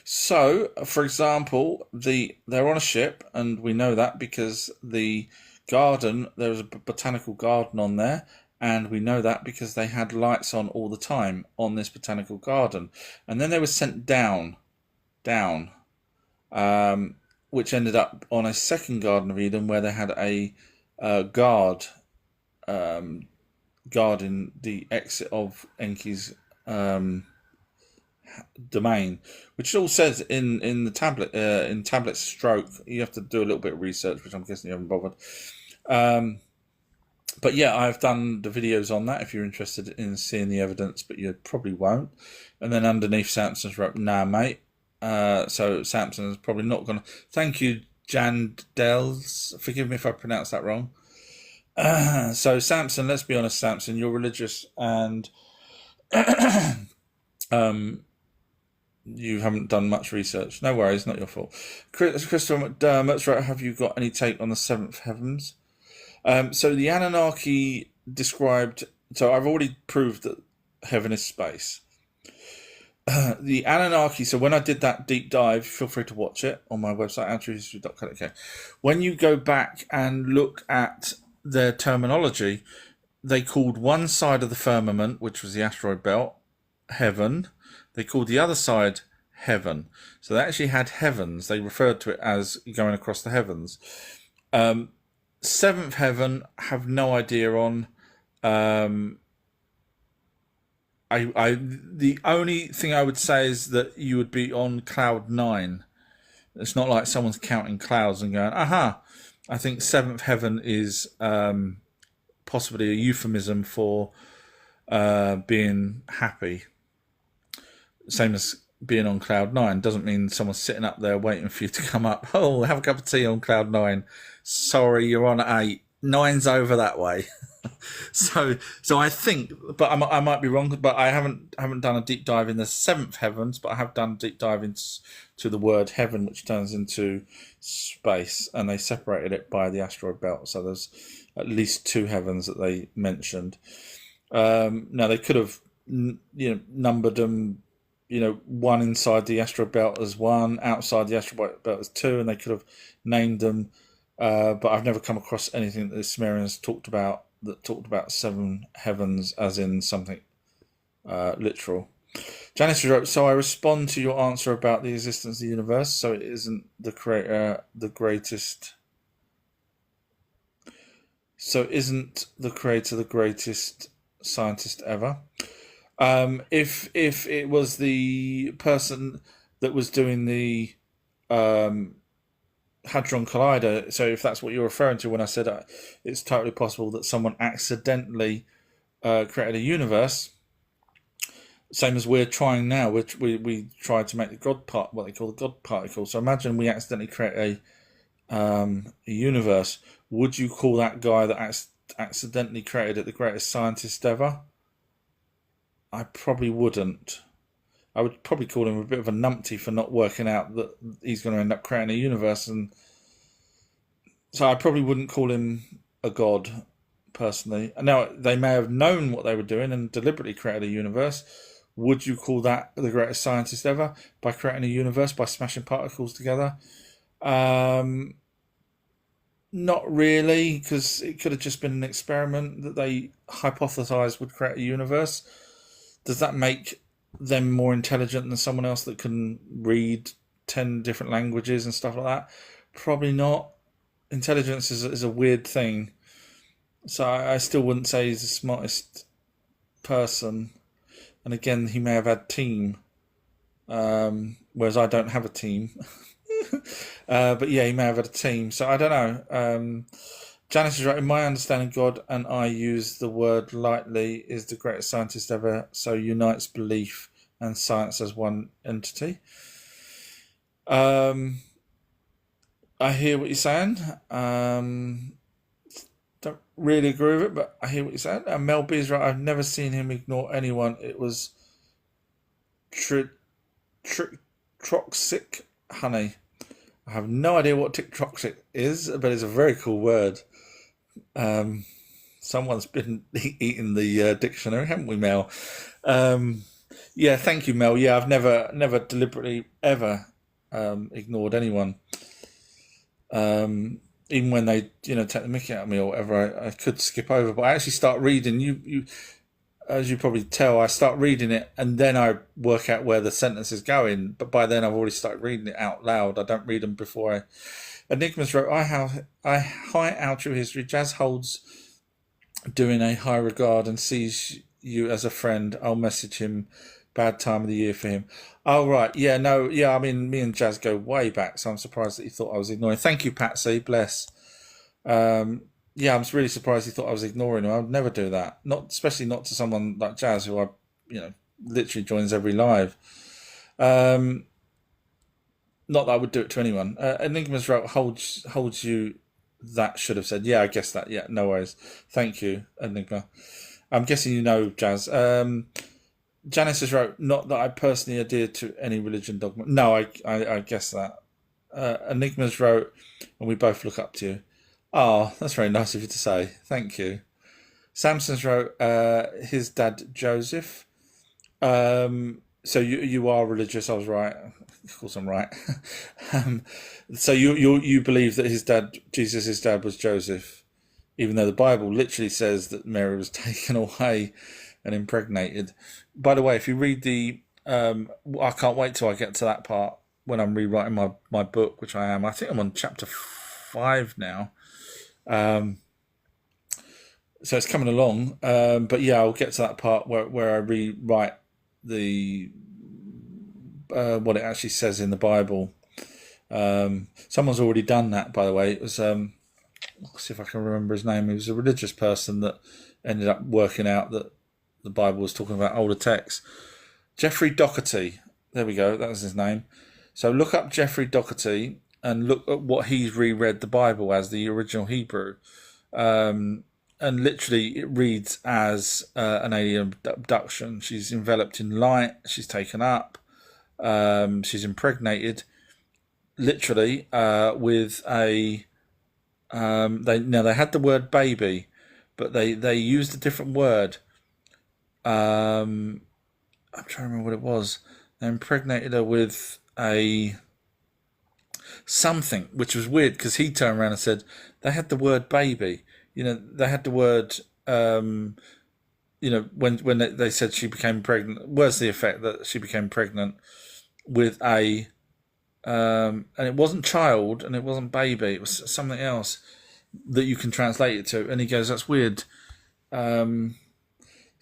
So, for example, they're on a ship, and we know that because the garden, there was a botanical garden on there, and we know that because they had lights on all the time on this botanical garden. And then they were sent down, which ended up on a second Garden of Eden where they had a guarding the exit of Enki's domain, which it all says in the tablet, in tablet stroke. You have to do a little bit of research, which I'm guessing you haven't bothered. But yeah, I've done the videos on that if you're interested in seeing the evidence, but you probably won't. And then underneath, Samson's wrote, nah, mate. So Samson's probably not going to... Thank you, Jan Dels. Forgive me if I pronounced that wrong. So Samson, let's be honest, Samson, you're religious and you haven't done much research. No worries, not your fault. Crystal McDermott's right. Have you got any take on the seventh heavens? So the Anunnaki described... So I've already proved that heaven is space. the Anunnaki. So when I did that deep dive, feel free to watch it on my website, truehistory.co.uk. When you go back and look at their terminology, they called one side of the firmament, which was the asteroid belt, heaven. They called the other side heaven. So they actually had heavens. They referred to it as going across the heavens. Seventh heaven, have no idea on. The only thing I would say is that you would be on cloud 9. It's not like someone's counting clouds and going, aha. I think seventh heaven is possibly a euphemism for being happy. Same as being on cloud 9 doesn't mean someone's sitting up there waiting for you to come up. Oh, have a cup of tea on cloud 9. Sorry, you're on 8. 9's over that way. So I think, but I might be wrong. But I haven't done a deep dive in the seventh heavens, but I have done a deep dive into the word heaven, which turns into space, and they separated it by the asteroid belt. So there's at least 2 heavens that they mentioned. Now they could have, numbered them. One inside the asteroid belt as 1, outside the asteroid belt as 2, and they could have named them. But I've never come across anything that the Sumerians talked about 7 heavens as in something literal. Janice wrote, so I respond to your answer about the existence of the universe, so it isn't the creator the greatest. So isn't the creator the greatest scientist ever? If it was the person that was doing the Hadron Collider, so if that's what you're referring to when I said it's totally possible that someone accidentally created a universe, same as we're trying now, which we tried to make the what they call the God particle. So imagine we accidentally create a universe. Would you call that guy that accidentally created it the greatest scientist ever? I probably wouldn't. I would probably call him a bit of a numpty for not working out that he's going to end up creating a universe, and so I probably wouldn't call him a god, personally. Now, they may have known what they were doing and deliberately created a universe. Would you call that the greatest scientist ever by creating a universe, by smashing particles together? Not really, because it could have just been an experiment that they hypothesized would create a universe. Does that make them more intelligent than someone else that can read 10 different languages and stuff like that? Probably not. Intelligence is a weird thing. So I still wouldn't say he's the smartest person. And again, he may have had team, whereas I don't have a team. But yeah, he may have had a team. So I don't know. Janice is right. In my understanding, God, and I use the word lightly, is the greatest scientist ever, so unites belief and science as one entity. I hear what you're saying. Don't really agree with it, but I hear what you're saying. Mel B is right. I've never seen him ignore anyone. It was troxic honey. I have no idea what troxic is, but it's a very cool word. Someone's been eating the dictionary, haven't we, Mel? Yeah, thank you, Mel. Yeah, I've never deliberately ever ignored anyone. Even when they, take the mickey out of me or whatever, I could skip over. But I actually start reading. You, as you probably tell, I start reading it and then I work out where the sentence is going. But by then I've already started reading it out loud. I don't read them before Enigmas wrote, hi, our True History. Jazz holds doing a high regard and sees you as a friend. I'll message him. Bad time of the year for him. Oh, right. Yeah, no. Yeah, I mean, me and Jazz go way back, so I'm surprised that he thought I was ignoring. Thank you, Patsy. Bless. Yeah, I'm really surprised he thought I was ignoring him. I would never do that. Especially not to someone like Jazz, who I, literally joins every live. Not that I would do it to anyone. Enigma's wrote, holds you. That should have said. Yeah, I guess that. Yeah, no worries. Thank you, Enigma. I'm guessing you know Jazz. Janice has wrote, not that I personally adhere to any religion dogma. No, I guess that. Enigma's wrote, and we both look up to you. Oh, that's very nice of you to say. Thank you. Samson's wrote, his dad, Joseph. So you are religious. I was right. Of course, I'm right. um, so you believe that his dad, Jesus' dad, was Joseph, even though the Bible literally says that Mary was taken away and impregnated. By the way, if you read I can't wait till I get to that part when I'm rewriting my book, which I am. I think I'm on chapter 5 now. So it's coming along. But yeah, I'll get to that part where I rewrite the what it actually says in the Bible. Someone's already done that, by the way. It was let's see if I can remember his name. He was a religious person that ended up working out that the Bible was talking about older texts. Jeffrey Doherty. There we go. That was his name. So look up Jeffrey Doherty and look at what he's reread the Bible as, the original Hebrew. And literally it reads as an alien abduction. She's enveloped in light. She's taken up. She's impregnated, literally, with a. They had the word baby, but they used a different word. I'm trying to remember what it was. They impregnated her with a something, which was weird because he turned around and said they had the word baby. They had the word. When they said she became pregnant, words to the effect that she became pregnant with a. And it wasn't child and it wasn't baby. It was something else that you can translate it to. And he goes, "That's weird."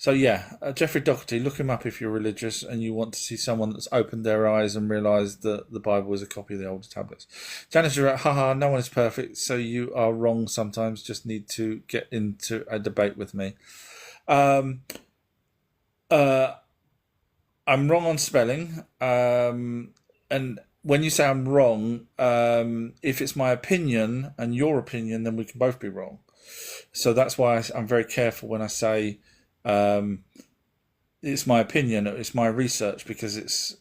So yeah, Jeffrey Doherty, look him up if you're religious and you want to see someone that's opened their eyes and realised that the Bible is a copy of the older tablets. Janice, you're right. Haha, no one is perfect, so you are wrong sometimes. Just need to get into a debate with me. I'm wrong on spelling. And when you say I'm wrong, if it's my opinion and your opinion, then we can both be wrong. So that's why I'm very careful when I say it's my opinion, it's my research, because it's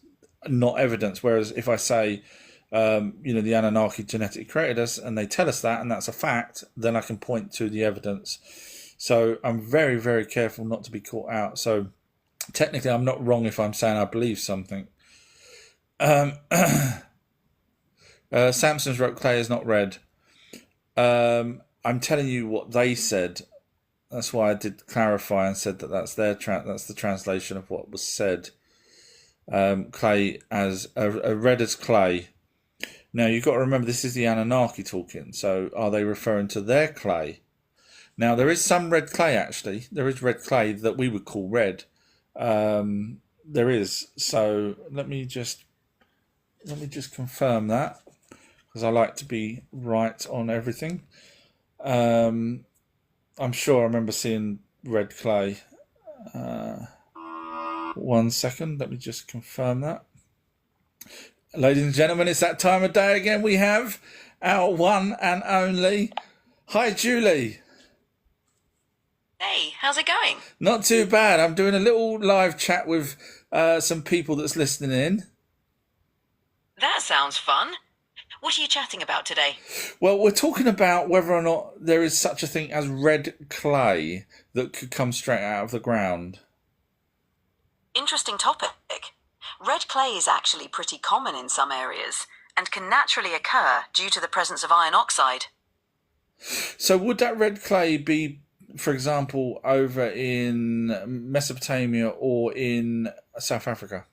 not evidence. Whereas if I say, the Anunnaki genetically created us and they tell us that and that's a fact, then I can point to the evidence. So I'm very, very careful not to be caught out. So technically I'm not wrong if I'm saying I believe something. Samson's wrote clay is not red. I'm telling you what they said. That's why I did clarify and said that that's that's the translation of what was said. Clay as a red as clay. Now you've got to remember this is the Anunnaki talking. So are they referring to their clay? Now there is some red clay actually. There is red clay that we would call red. There is. So let me just confirm that, because I like to be right on everything. I'm sure I remember seeing red clay. 1 second, let me just confirm that. Ladies and gentlemen, it's that time of day again. We have our one and only. Hi, Julie. Hey, how's it going? Not too bad. I'm doing a little live chat with some people that's listening in. That sounds fun. What are you chatting about today? Well, we're talking about whether or not there is such a thing as red clay that could come straight out of the ground. Interesting topic. Red clay is actually pretty common in some areas and can naturally occur due to the presence of iron oxide. So would that red clay be, for example, over in Mesopotamia or in South Africa?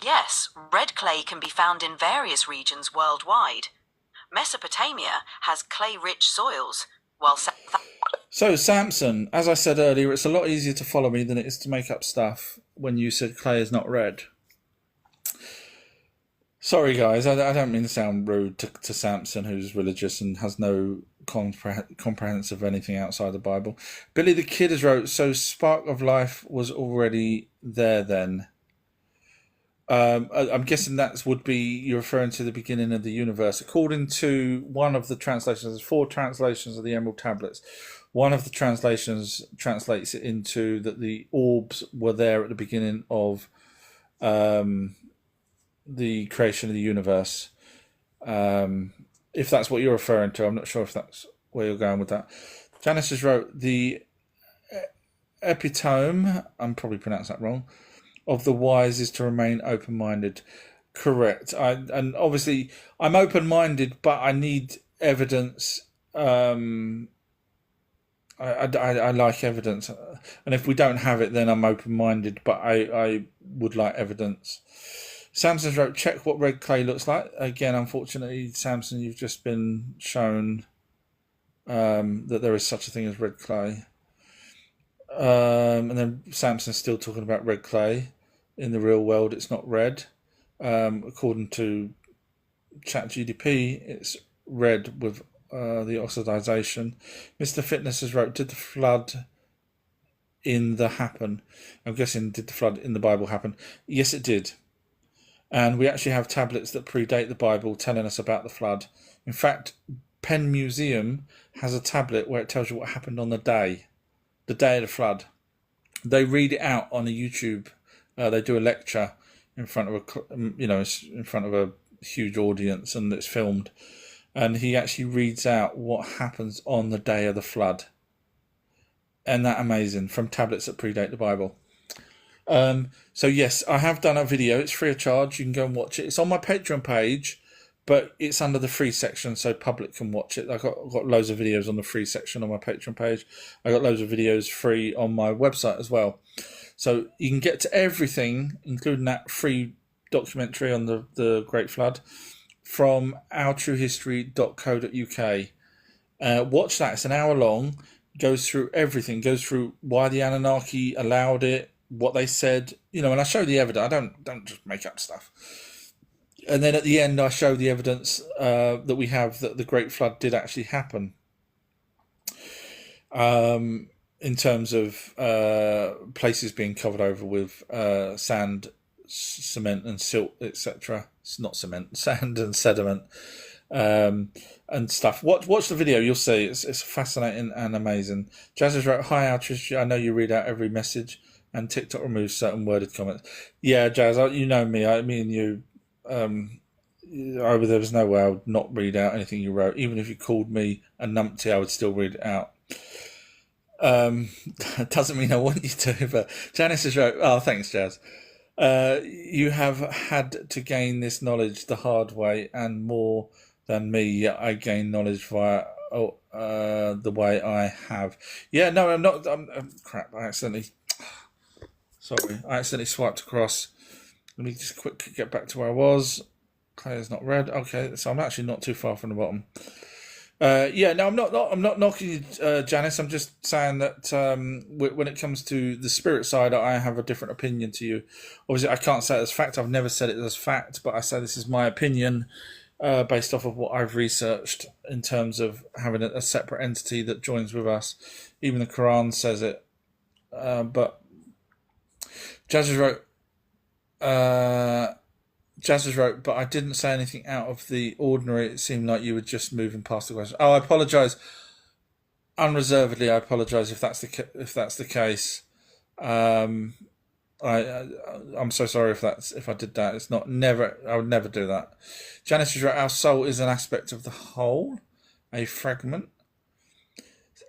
Yes, red clay can be found in various regions worldwide. Mesopotamia has clay-rich soils, while So, Samson, as I said earlier, it's a lot easier to follow me than it is to make up stuff when you said clay is not red. Sorry, guys, I don't mean to sound rude to Samson, who's religious and has no comprehensive of anything outside the Bible. Billy the Kid has wrote, so spark of life was already there then. I'm guessing that would be you're referring to the beginning of the universe. According to one of the translations, there's 4 translations of the Emerald Tablets. One of the translations translates it into that the orbs were there at the beginning of the creation of the universe. If that's what you're referring to, I'm not sure if that's where you're going with that. Janice has wrote the epitome, I'm probably pronounced that wrong, of the wise is to remain open-minded. Correct. And obviously I'm open-minded, but I need evidence. I like evidence, and if we don't have it, then I'm open-minded. But I would like evidence. Samson's wrote, check what red clay looks like. Again, unfortunately, Samson, you've just been shown that there is such a thing as red clay. And then Samson's still talking about red clay. In the real world, it's not red. According to ChatGDP, it's red with the oxidization. Mr. Fitness has wrote, did the flood in the happen? I'm guessing, did the flood in the Bible happen? Yes, it did. And we actually have tablets that predate the Bible telling us about the flood. In fact, Penn Museum has a tablet where it tells you what happened on the day of the flood. They read it out on a YouTube. They do a lecture in front of a huge audience, and it's filmed. And he actually reads out what happens on the day of the flood. And that amazing, from tablets that predate the Bible. So yes, I have done a video. It's free of charge. You can go and watch it. It's on my Patreon page, but it's under the free section, so public can watch it. I've got loads of videos on the free section on my Patreon page. I got loads of videos free on my website as well. So you can get to everything, including that free documentary on the Great Flood, from ourtruehistory.co.uk. Watch that. It's an hour long. Goes through everything. Goes through why the Anunnaki allowed it, what they said. And I show the evidence. I don't just make up stuff. And then at the end, I show the evidence that we have that the Great Flood did actually happen. In terms of places being covered over with sand, cement and silt, etc. It's not cement, sand and sediment, and stuff. Watch the video, you'll see. It's fascinating and amazing. Jazz has wrote, hi Altruist, I know you read out every message, and TikTok removes certain worded comments. Yeah, Jazz, you know me. Me and you, there was no way I would not read out anything you wrote. Even if you called me a numpty, I would still read it out. Doesn't mean I want you to, but Janice has wrote, oh, thanks, Jazz. You have had to gain this knowledge the hard way, and more than me, yet I gain knowledge via the way I have. Yeah, no, I'm not. Crap, I accidentally swiped across. Let me just quickly get back to where I was. Player's not red. Okay, so I'm actually not too far from the bottom. I'm not knocking you, Janice. I'm just saying that when it comes to the spirit side, I have a different opinion to you. Obviously, I can't say it as fact. I've never said it as fact, but I say this is my opinion based off of what I've researched in terms of having a separate entity that joins with us. Even the Quran says it. But Jazz wrote, but I didn't say anything out of the ordinary. It seemed like you were just moving past the question. Oh, I apologise. Unreservedly, I apologise if that's the case. I'm so sorry if I did that. It's not never. I would never do that. Janice is right. Our soul is an aspect of the whole, a fragment.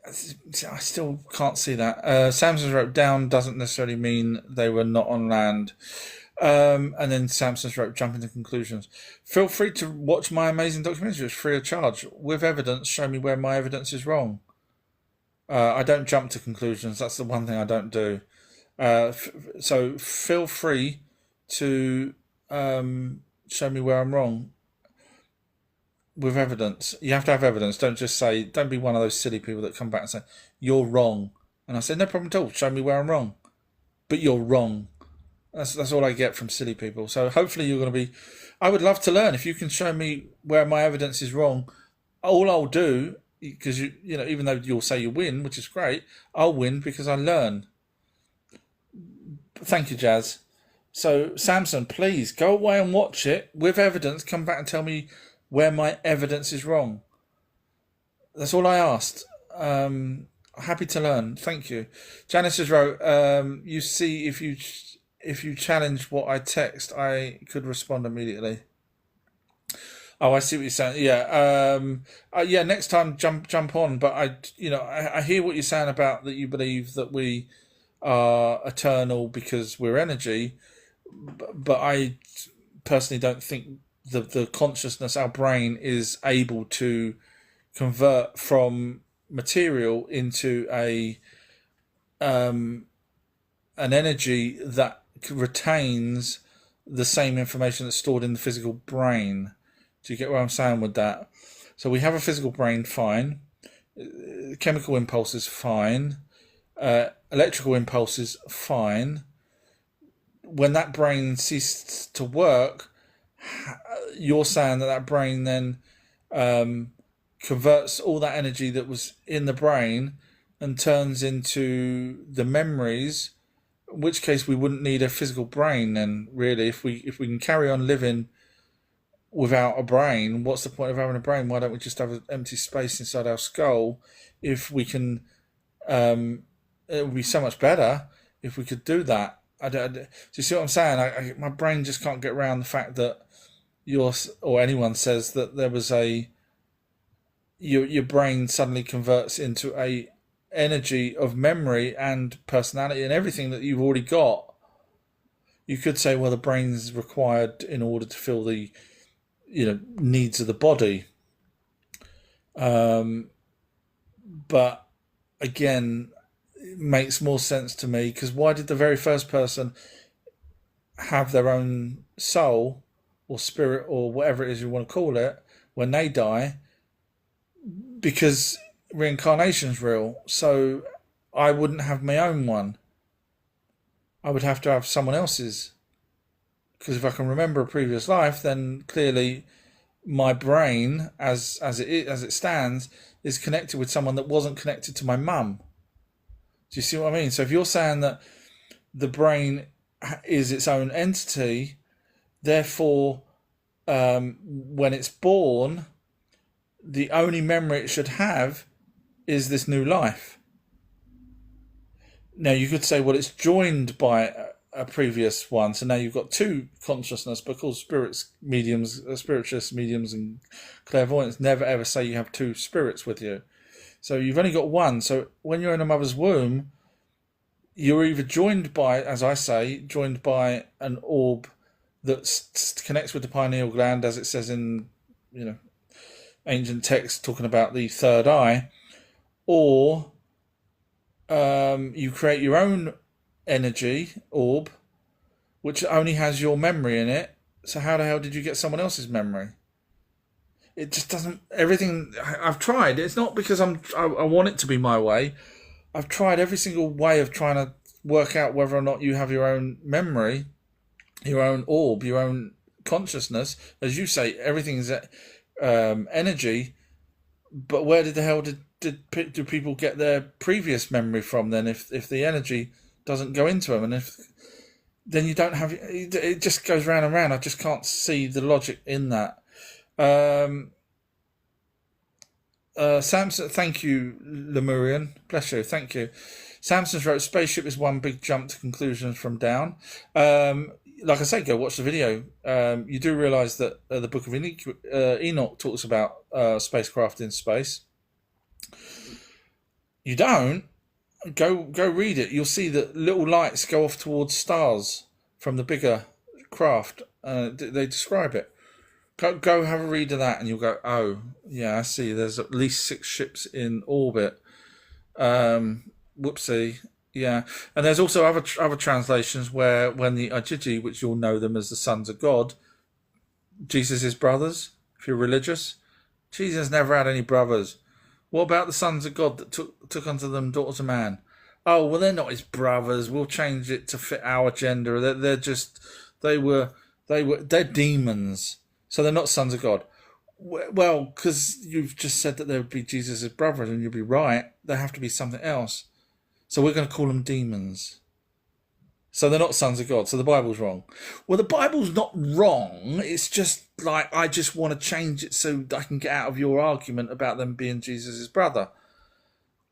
I still can't see that. Samson wrote, down doesn't necessarily mean they were not on land. And then Samson's wrote, jumping to conclusions. Feel free to watch my amazing documentary. It's free of charge. With evidence, show me where my evidence is wrong. I don't jump to conclusions. That's the one thing I don't do. So feel free to show me where I'm wrong. With evidence. You have to have evidence. Don't be one of those silly people that come back and say, you're wrong. And I say, no problem at all. Show me where I'm wrong. But you're wrong. That's all I get from silly people. So hopefully you're going to be... I would love to learn. If you can show me where my evidence is wrong, all I'll do, because you know, even though you'll say you win, which is great, I'll win because I learn. Thank you, Jazz. So Samson, please go away and watch it with evidence. Come back and tell me where my evidence is wrong. That's all I asked. Happy to learn. Thank you. Janice has wrote, you see, if you challenge what I text, I could respond immediately. Oh, I see what you're saying. Yeah. Yeah. Next time, jump on. But I hear what you're saying about that. You believe that we are eternal because we're energy, but I personally don't think the consciousness, our brain, is able to convert from material into an energy that retains the same information that's stored in the physical brain. Do you get what I'm saying with that? So we have a physical brain, fine. Chemical impulses, fine. Electrical impulses, fine. When that brain ceases to work, you're saying that brain then converts all that energy that was in the brain and turns into the memories, in which case we wouldn't need a physical brain then, really. If we can carry on living without a brain, what's the point of having a brain? Why don't we just have an empty space inside our skull? If we can, it would be so much better if we could do that. Do you see what I'm saying? My brain just can't get around the fact that or anyone says that there was your brain suddenly converts into a energy of memory and personality and everything that you've already got. You could say, well, the brain's required in order to fill the needs of the body. But again, it makes more sense to me, because why did the very first person have their own soul or spirit or whatever it is you want to call it when they die? Because reincarnation's real. So I wouldn't have my own one. I would have to have someone else's. Because if I can remember a previous life, then clearly my brain, as it stands, is connected with someone that wasn't connected to my mum. Do you see what I mean? So if you're saying that the brain is its own entity, therefore, when it's born, the only memory it should have is this new life. Now, you could say, well, it's joined by a previous one, so now you've got two consciousness, because spiritualists, mediums, and clairvoyants never ever say you have two spirits with you. So you've only got one. So when you're in a mother's womb, you're either joined by, as I say, joined by an orb that connects with the pineal gland, as it says in ancient texts talking about the third eye, or you create your own energy orb, which only has your memory in it. So how the hell did you get someone else's memory? It just doesn't. Everything I've tried. It's not because I want it to be my way. I've tried every single way of trying to work out whether or not you have your own memory, your own orb, your own consciousness. As you say, everything is energy. But where the hell do people get their previous memory from then? If the energy doesn't go into them, and then you don't have it, just goes round and round. I just can't see the logic in that. Samson, thank you, Lemurian. Bless you, thank you. Samson's wrote, spaceship is one big jump to conclusions from down. Like I say, go watch the video. You do realise that the Book of Enoch talks about spacecraft in space. You don't? Go read it. You'll see that little lights go off towards stars from the bigger craft. They describe it. Go have a read of that, and you'll go, oh yeah, I see. There's at least 6 ships in orbit. Whoopsie. Yeah, and there's also other translations where when the Ajiji, which you'll know them as the sons of God, Jesus' brothers, if you're religious, Jesus never had any brothers. What about the sons of God that took unto them daughters of man? Oh, well, they're not his brothers. We'll change it to fit our gender. They're demons. So they're not sons of God. Well, because you've just said that they would be Jesus' brothers, and you'll be right. They have to be something else. So we're going to call them demons. So they're not sons of God. So the Bible's wrong. Well, the Bible's not wrong. It's just like, I just want to change it so I can get out of your argument about them being Jesus' brother.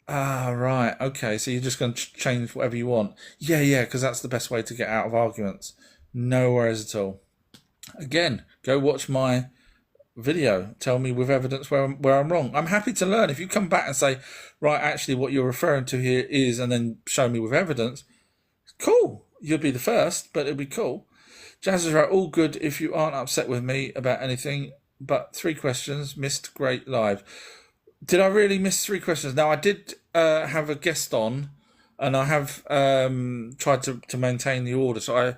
Ah, right. Okay. So you're just going to change whatever you want. Yeah, because that's the best way to get out of arguments. No worries at all. Again, go watch my video. Tell me with evidence where I'm wrong. I'm happy to learn. If you come back and say, right, actually what you're referring to here is, and then show me with evidence, Cool. You'll be the first, but it'll be cool. Jazz is right. All good if you aren't upset with me about anything. But 3 questions. Missed great live. Did I really miss 3 questions? Now, I did have a guest on, and I have tried to maintain the order. So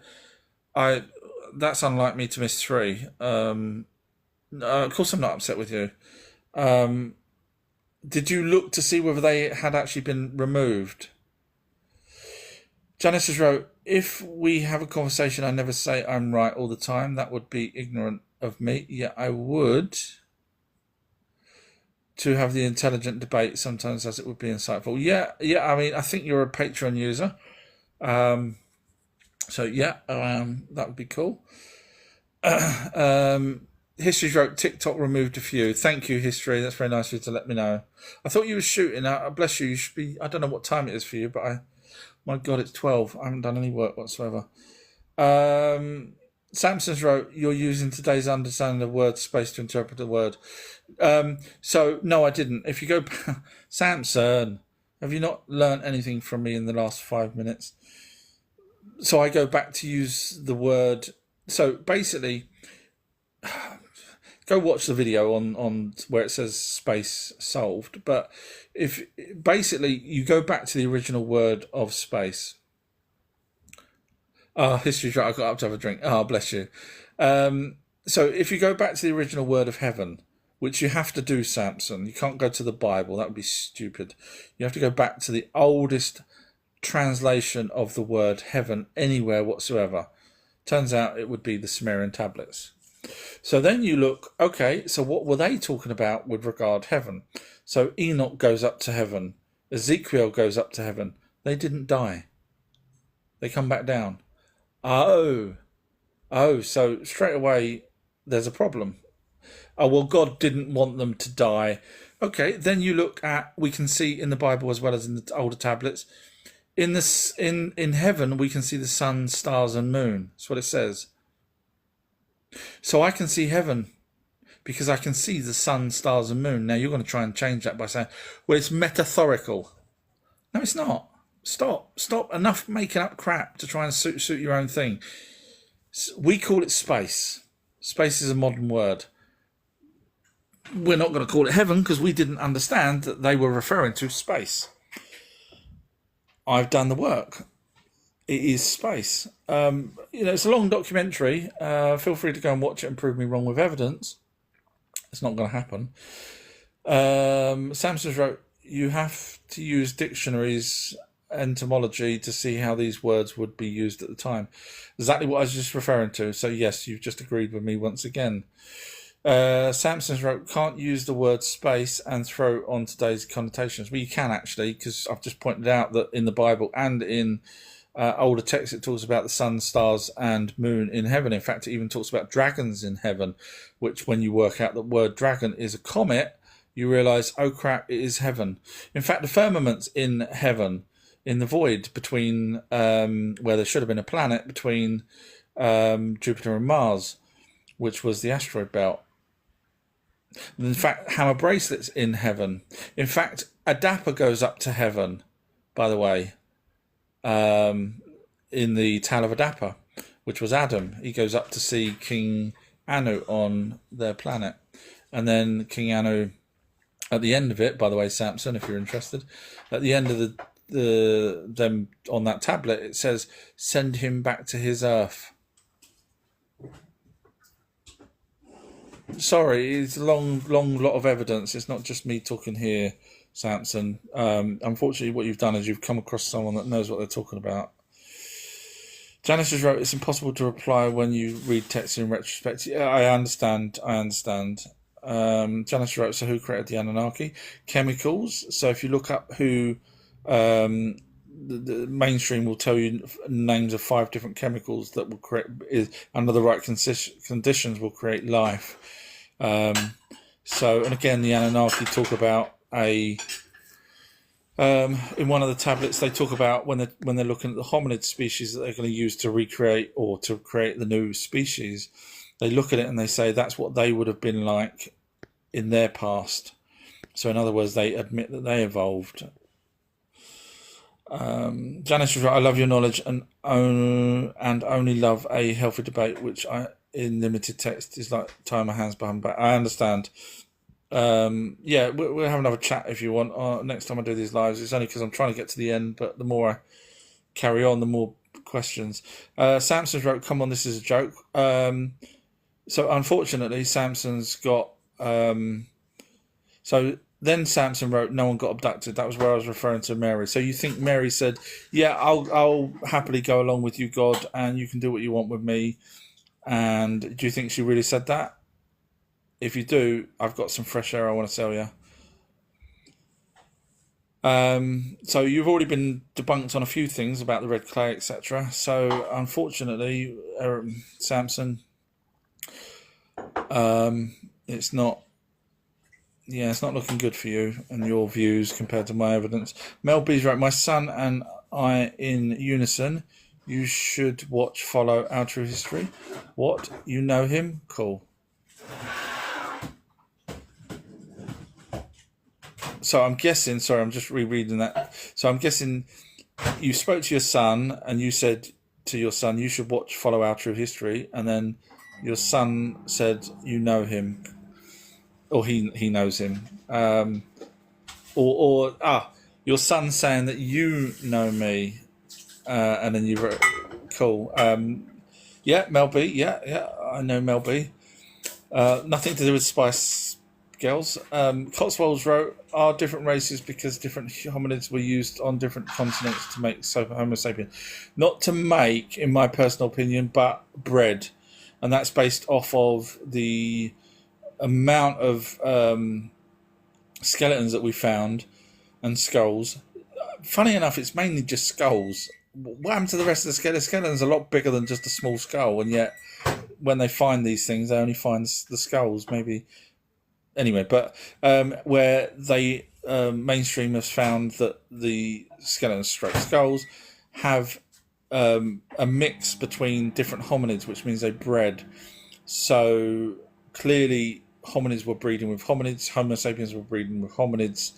I that's unlike me to miss 3. Of course, I'm not upset with you. Did you look to see whether they had actually been removed? Janice has wrote, if we have a conversation, I never say I'm right all the time. That would be ignorant of me. Yeah, I would. To have the intelligent debate sometimes, as it would be insightful. Yeah. I mean, I think you're a Patreon user. So yeah, that would be cool. History wrote, TikTok removed a few. Thank you, History. That's very nice of you to let me know. I thought you were shooting. Bless you. You should be. I don't know what time it is for you, but my God, it's 12. I haven't done any work whatsoever. Samson's wrote, you're using today's understanding of word space to interpret the word. So no, I didn't. If you go, Samson, have you not learned anything from me in the last 5 minutes? So I go back to use the word. So basically, go watch the video on where it says space solved. But if basically you go back to the original word of space. History's right. I got up to have a drink. Bless you. So if you go back to the original word of heaven, which you have to do, Samson, you can't go to the Bible. That would be stupid. You have to go back to the oldest translation of the word heaven anywhere whatsoever. Turns out it would be the Sumerian tablets. So then you look, okay, so what were they talking about with regard to heaven? So Enoch goes up to heaven. Ezekiel goes up to heaven. They didn't die. They come back down. Oh, so straight away there's a problem. Oh, well, God didn't want them to die. Okay, then you look at, we can see in the Bible as well as in the older tablets, in heaven we can see the sun, stars and moon. That's what it says. So I can see heaven because I can see the sun, stars and moon. Now you're going to try and change that by saying, well, it's metaphorical. No, it's not. Stop. Enough making up crap to try and suit your own thing. We call it space. Space is a modern word. We're not going to call it heaven because we didn't understand that they were referring to space. I've done the work. It is space. It's a long documentary. Feel free to go and watch it and prove me wrong with evidence. It's not going to happen. Samson wrote, you have to use dictionaries, etymology to see how these words would be used at the time. Exactly what I was just referring to. So yes, you've just agreed with me once again. Samson wrote, can't use the word space and throw it on today's connotations. Well, you can actually, because I've just pointed out that in the Bible and in older texts it talks about the sun, stars and moon in heaven. In fact, it even talks about dragons in heaven, which when you work out the word dragon is a comet, you realise, oh crap, it is heaven. In fact, the firmament's in heaven, in the void between where there should have been a planet between Jupiter and Mars, which was the asteroid belt. In fact, Hammer Bracelet's in heaven. In fact, Adapa goes up to heaven, by the way, in the Tale of Adapa, which was Adam. He goes up to see King Anu on their planet. And then King Anu, at the end of it, by the way, Samson, if you're interested, at the end of them on that tablet, it says, send him back to his earth. Sorry, it's a long lot of evidence. It's not just me talking here, Samson. Unfortunately, what you've done is you've come across someone that knows what they're talking about. Janice has wrote, it's impossible to reply when you read text in retrospect. Yeah, I understand. Janice wrote, so who created the Anunnaki? Chemicals. So if you look up who... the mainstream will tell you names of 5 different chemicals that will create, under the right conditions, will create life. And again, the Anunnaki talk about in one of the tablets they talk about when they're looking at the hominid species that they're going to use to recreate or to create the new species. They look at it and they say that's what they would have been like in their past. So in other words, they admit that they evolved. Janice was right. I love your knowledge and only love a healthy debate, which in limited text is like tying my hands behind my back. I understand. Yeah, we'll have another chat if you want. Next time I do these lives, it's only because I'm trying to get to the end. But the more I carry on, the more questions. Samson's wrote, "Come on, this is a joke." So unfortunately, Samson's got. So then Samson wrote, "No one got abducted." That was where I was referring to Mary. So you think Mary said, "Yeah, I'll happily go along with you, God, and you can do what you want with me." And do you think she really said that? If you do, I've got some fresh air I want to tell you. So you've already been debunked on a few things about the red clay, etc. So unfortunately, Samson, it's not. Yeah, it's not looking good for you and your views compared to my evidence. Mel B's right. My son and I in unison. You should follow our True History. What? You know him? Cool. So I'm guessing, sorry, I'm just rereading that. So I'm guessing you spoke to your son and you said to your son, you should follow our True History. And then your son said, you know him. Or he knows him. Your son saying that you know me. And then you wrote, cool. Yeah, Mel B. Yeah, I know Mel B. Nothing to do with Spice Girls. Cotswolds wrote, are different races because different hominids were used on different continents to make Homo sapien. Not to make, in my personal opinion, but bred. And that's based off of the amount of skeletons that we found and skulls. Funny enough, it's mainly just skulls. What happened to the rest of the skeleton? The skeleton's a lot bigger than just a small skull, and yet when they find these things, they only find the skulls, maybe. Anyway, but where they mainstream has found that the skeletons skulls have a mix between different hominids, which means they bred. So clearly hominids were breeding with hominids, Homo sapiens were breeding with hominids,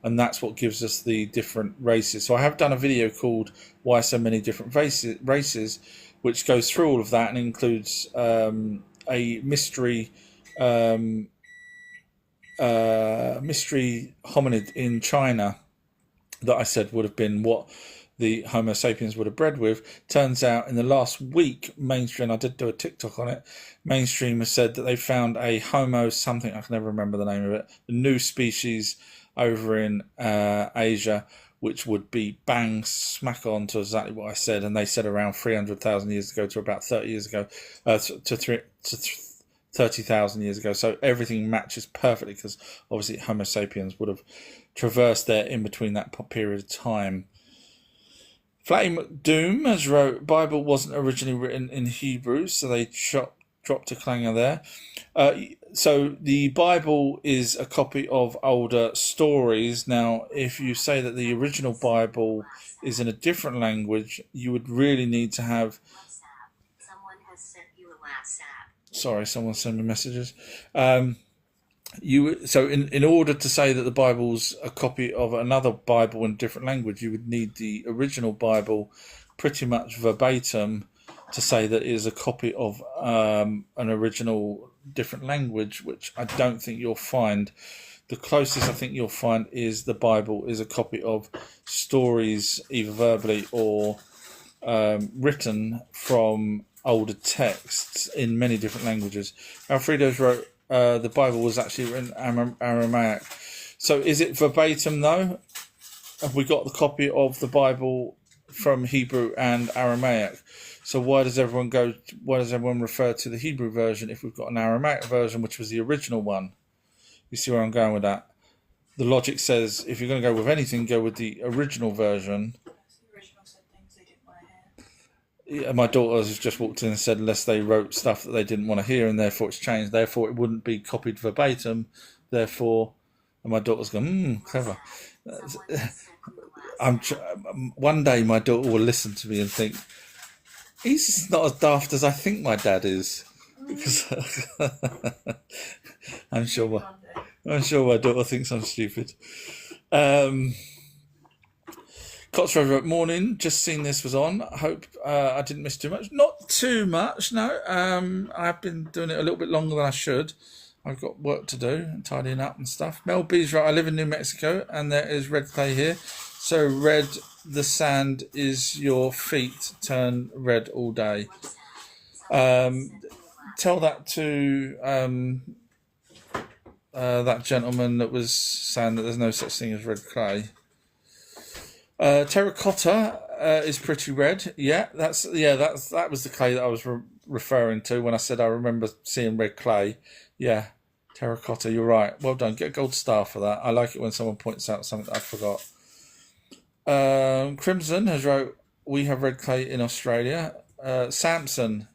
and that's what gives us the different races. So I have done a video called Why So Many Different Races, which goes through all of that and includes a mystery hominid in China that I said would have been what the Homo sapiens would have bred with. Turns out in the last week, mainstream, I did do a TikTok on it, mainstream has said that they found a Homo something, I can never remember the name of it, a new species over in Asia, which would be bang smack on to exactly what I said, and they said around 300,000 years ago to about 30 years ago, to 30,000 years ago. So everything matches perfectly because obviously Homo sapiens would have traversed there in between that period of time. Flame Doom has wrote, Bible wasn't originally written in Hebrew, so they dropped a clanger there. So the Bible is a copy of older stories. Now, if you say that the original Bible is in a different language, you would really need to have... Someone has sent you a WhatsApp. Sorry, someone sent me messages. So in order to say that the Bible's a copy of another Bible in a different language, you would need the original Bible pretty much verbatim to say that it is a copy of an original different language, which I don't think you'll find. The closest I think you'll find is the Bible is a copy of stories, either verbally or written from older texts in many different languages. Alfredo's wrote, the Bible was actually written in Aramaic. So is it verbatim though? Have we got the copy of the Bible from Hebrew and Aramaic? So why does everyone refer to the Hebrew version if we've got an Aramaic version, which was the original one? You see where I'm going with that? The logic says if you're going to go with anything, go with the original version. The original said things they didn't want to hear. Yeah, my daughter has just walked in and said unless they wrote stuff that they didn't want to hear and therefore it's changed, therefore it wouldn't be copied verbatim, therefore... And my daughter's gone, clever. One day my daughter will listen to me and think, he's not as daft as I think my dad is. Because I'm sure my daughter thinks I'm stupid. Cotswold wrote, morning, just seen this was on. I hope I didn't miss too much. Not too much, no. I've been doing it a little bit longer than I should. I've got work to do, tidying up and stuff. Mel B's right, I live in New Mexico and there is red clay here. So red, the sand is your feet turn red all day. Tell that to that gentleman that was saying that there's no such thing as red clay. Terracotta is pretty red. Yeah, that was the clay that I was referring to when I said I remember seeing red clay. Yeah, terracotta. You're right. Well done. Get a gold star for that. I like it when someone points out something that I forgot. Crimson has wrote, we have red clay in Australia. Samson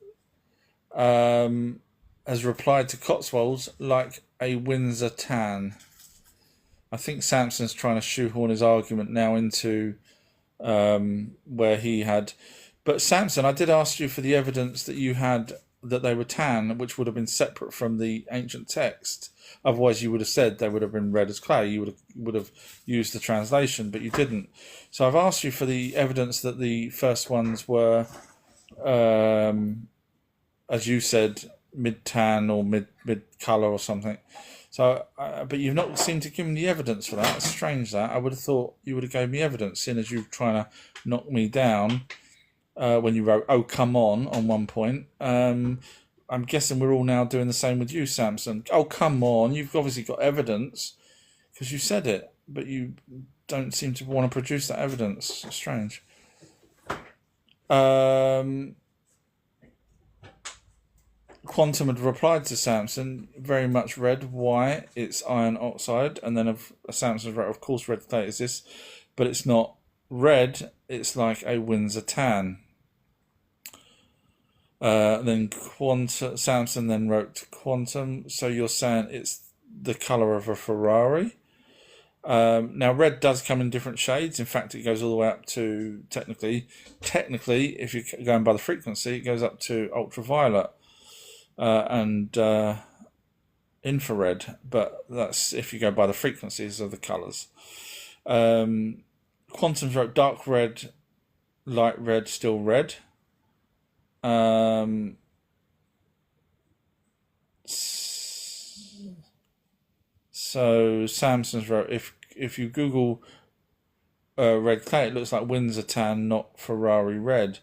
has replied to Cotswolds like a Windsor tan. I think Samson's trying to shoehorn his argument now into where he had. But Samson, I did ask you for the evidence that you had that they were tan, which would have been separate from the ancient text. Otherwise, you would have said they would have been red as clay. You would have used the translation, but you didn't. So I've asked you for the evidence that the first ones were, as you said, mid tan or mid colour or something. So, but you've not seemed to give me the evidence for that. It's strange that. I would have thought you would have gave me evidence, seeing as you were trying to knock me down when you wrote, oh, come on one point. I'm guessing we're all now doing the same with you, Samson. Oh, come on. You've obviously got evidence because you said it, but you don't seem to want to produce that evidence. It's strange. Quantum had replied to Samson, very much red. Why? It's iron oxide. And then Samson's wrote, of course, red clay is this, but it's not red. It's like a Windsor tan. Then Samson then wrote quantum. So you're saying it's the colour of a Ferrari. Now red does come in different shades. In fact, it goes all the way up to technically, if you're going by the frequency, it goes up to ultraviolet. And infrared, but that's if you go by the frequencies of the colours. Quantum's wrote dark red, light red, still red. So Samson's wrote, if you Google red clay, it looks like Windsor tan, not Ferrari red.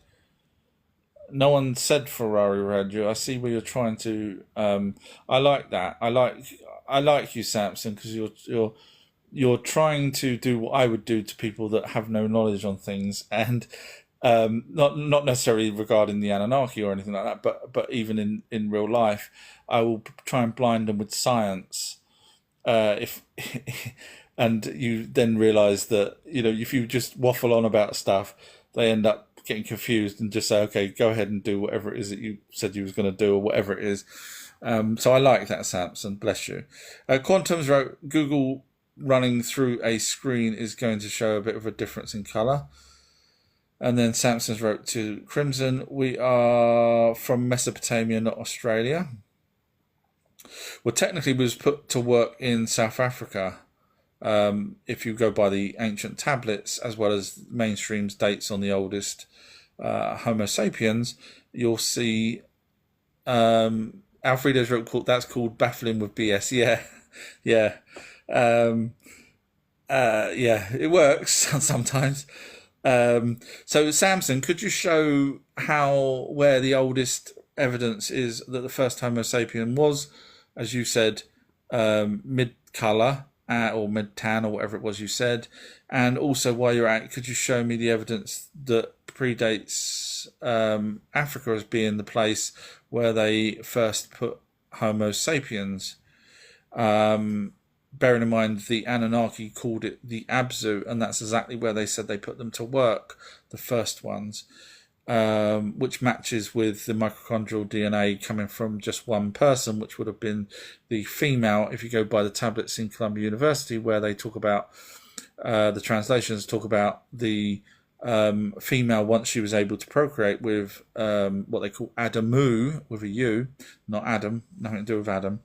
No one said Ferrari red. I see where you're trying to. I like that. I like you, Samson, because you're trying to do what I would do to people that have no knowledge on things, and not necessarily regarding the Anunnaki or anything like that, but even in real life, I will try and blind them with science. If and you then realise that if you just waffle on about stuff, they end up getting confused and just say, okay, go ahead and do whatever it is that you said you was going to do or whatever it is. So I like that, Samson. Bless you. Quantum's wrote, Google running through a screen is going to show a bit of a difference in colour. And then Samson's wrote to Crimson, we are from Mesopotamia, not Australia. Well, technically we was put to work in South Africa. If you go by the ancient tablets as well as mainstream's dates on the oldest Homo sapiens, you'll see Alfredo's wrote that's called baffling with BS. Yeah. It works sometimes. So Samson, could you show where the oldest evidence is that the first Homo sapien was, as you said, mid colour or mid tan or whatever it was you said, and also while you're at, could you show me the evidence that predates Africa as being the place where they first put Homo sapiens? Bearing in mind the Anunnaki called it the Abzu, and that's exactly where they said they put them to work, the first ones, which matches with the mitochondrial DNA coming from just one person, which would have been the female, if you go by the tablets in Columbia University, where they talk about the translations talk about the female once she was able to procreate with what they call Adamu, with a U, not Adam, nothing to do with Adam.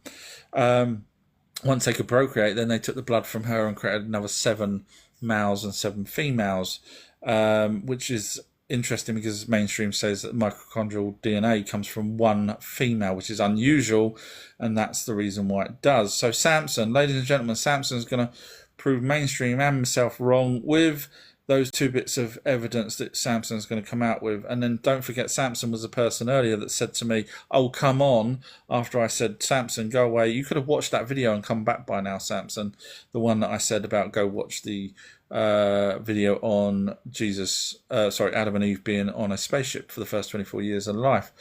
Once they could procreate, then they took the blood from her and created another 7 males and 7 females, which is interesting because mainstream says that mitochondrial DNA comes from 1 female, which is unusual, and that's the reason why it does. So Samson, ladies and gentlemen, Samson's going to prove mainstream and himself wrong with those 2 bits of evidence that Samson's going to come out with. And then don't forget, Samson was the person earlier that said to me, oh, come on, after I said, Samson, go away. You could have watched that video and come back by now, Samson. The one that I said about go watch the video on Adam and Eve being on a spaceship for the first 24 years of life.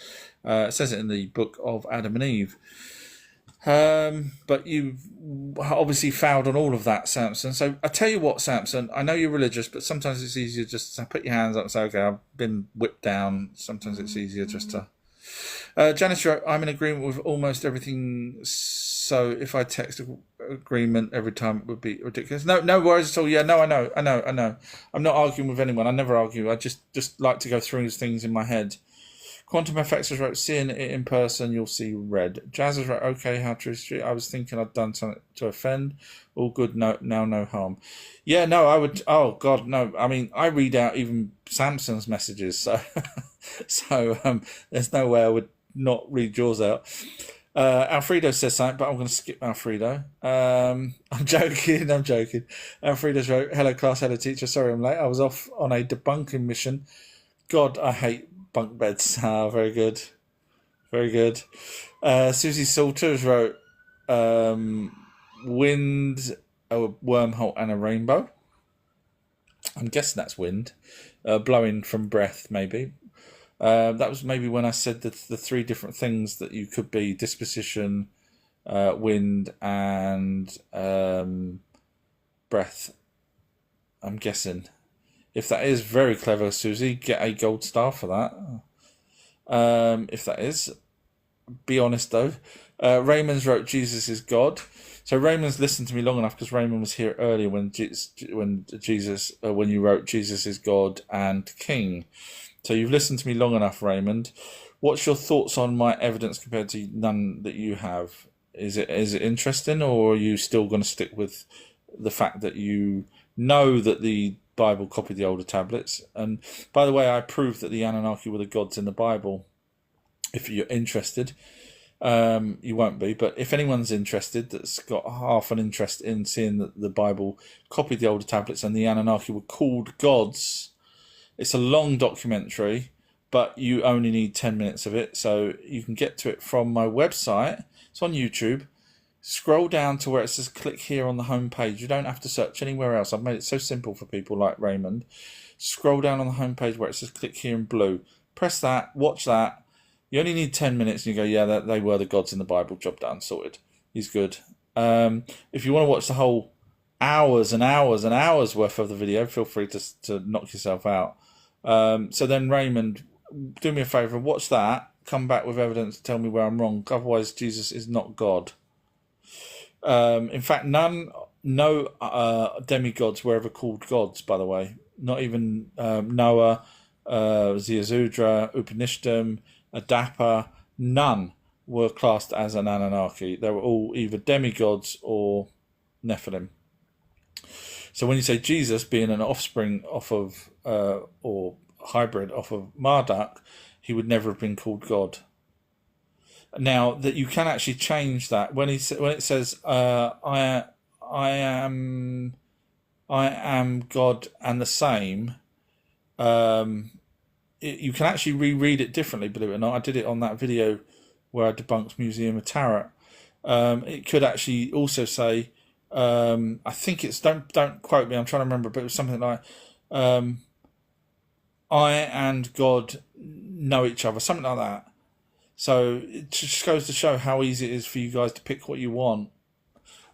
It says it in the book of Adam and Eve. But you've obviously fouled on all of that, Samson. So I tell you what, Samson, I know you're religious, but sometimes it's easier just to put your hands up and say, okay, I've been whipped down. Sometimes it's easier just to... Janice wrote, I'm in agreement with almost everything, so if I text agreement every time it would be ridiculous. No worries at all. Yeah, no, I know. I'm not arguing with anyone. I never argue. I just like to go through things in my head. Quantum FX has wrote, seeing it in person, you'll see red. Jazz has wrote, okay, how true is it? I was thinking I'd done something to offend. All good, no harm. Yeah, no, I would, oh God, no. I mean, I read out even Samson's messages, so there's no way I would not read yours out. Alfredo says something, but I'm going to skip Alfredo. I'm joking. Alfredo's wrote, hello class, hello teacher, sorry I'm late. I was off on a debunking mission. God, I hate bunk beds. Very good. Susie Salters wrote, wind, a wormhole and a rainbow. I'm guessing that's wind. Blowing from breath, maybe. That was maybe when I said the 3 different things that you could be: disposition, wind, and breath. I'm guessing. If that is very clever, Susie, get a gold star for that. If that is. Be honest, though. Raymond's wrote, Jesus is God. So Raymond's listened to me long enough because Raymond was here earlier when you wrote Jesus is God and King. So you've listened to me long enough, Raymond. What's your thoughts on my evidence compared to none that you have? Is it interesting, or are you still going to stick with the fact that you know that the Bible copied the older tablets? And by the way, I proved that the Anunnaki were the gods in the Bible. If you're interested, you won't be, but if anyone's interested that's got half an interest in seeing that the Bible copied the older tablets and the Anunnaki were called gods, it's a long documentary, but you only need 10 minutes of it, so you can get to it from my website. It's on YouTube. Scroll down to where it says click here on the home page. You don't have to search anywhere else. I've made it so simple for people like Raymond. Scroll down on the home page where it says click here in blue. Press that, watch that. You only need 10 minutes and you go, yeah, they were the gods in the Bible. Job done, sorted. He's good. If you want to watch the whole hours and hours and hours worth of the video, feel free to knock yourself out. So then, Raymond, do me a favour, watch that, come back with evidence to tell me where I'm wrong. Otherwise, Jesus is not God. In fact, no demigods were ever called gods, by the way. Not even Noah, Ziazudra, Upanishadam, Adapa, none were classed as an Anunnaki. They were all either demigods or Nephilim. So when you say Jesus being an offspring off of, or hybrid off of Marduk, he would never have been called God. Now that you can actually change that when it says I am God and the same. You can actually reread it differently, believe it or not. I did it on that video where I debunked Museum of Tarot. It could actually also say, I think it's, don't quote me, I'm trying to remember, but it was something like, I and God know each other, something like that. So it just goes to show how easy it is for you guys to pick what you want,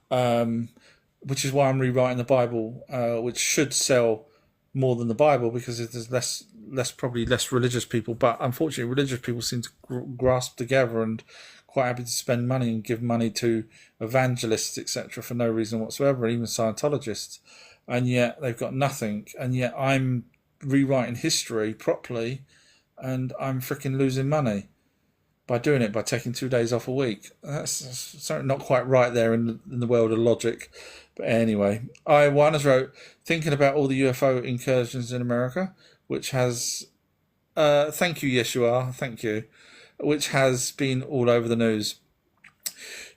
which is why I'm rewriting the Bible, which should sell more than the Bible because there's probably less religious people, but unfortunately religious people seem to grasp together and quite happy to spend money and give money to evangelists, etc., for no reason whatsoever, even Scientologists, and yet they've got nothing, and yet I'm rewriting history properly and I'm freaking losing money by doing it, by taking 2 days off a week. That's something not quite right there in the world of logic. But anyway, I wrote, thinking about all the UFO incursions in America, which has, thank you, Yeshua, thank you, which has been all over the news.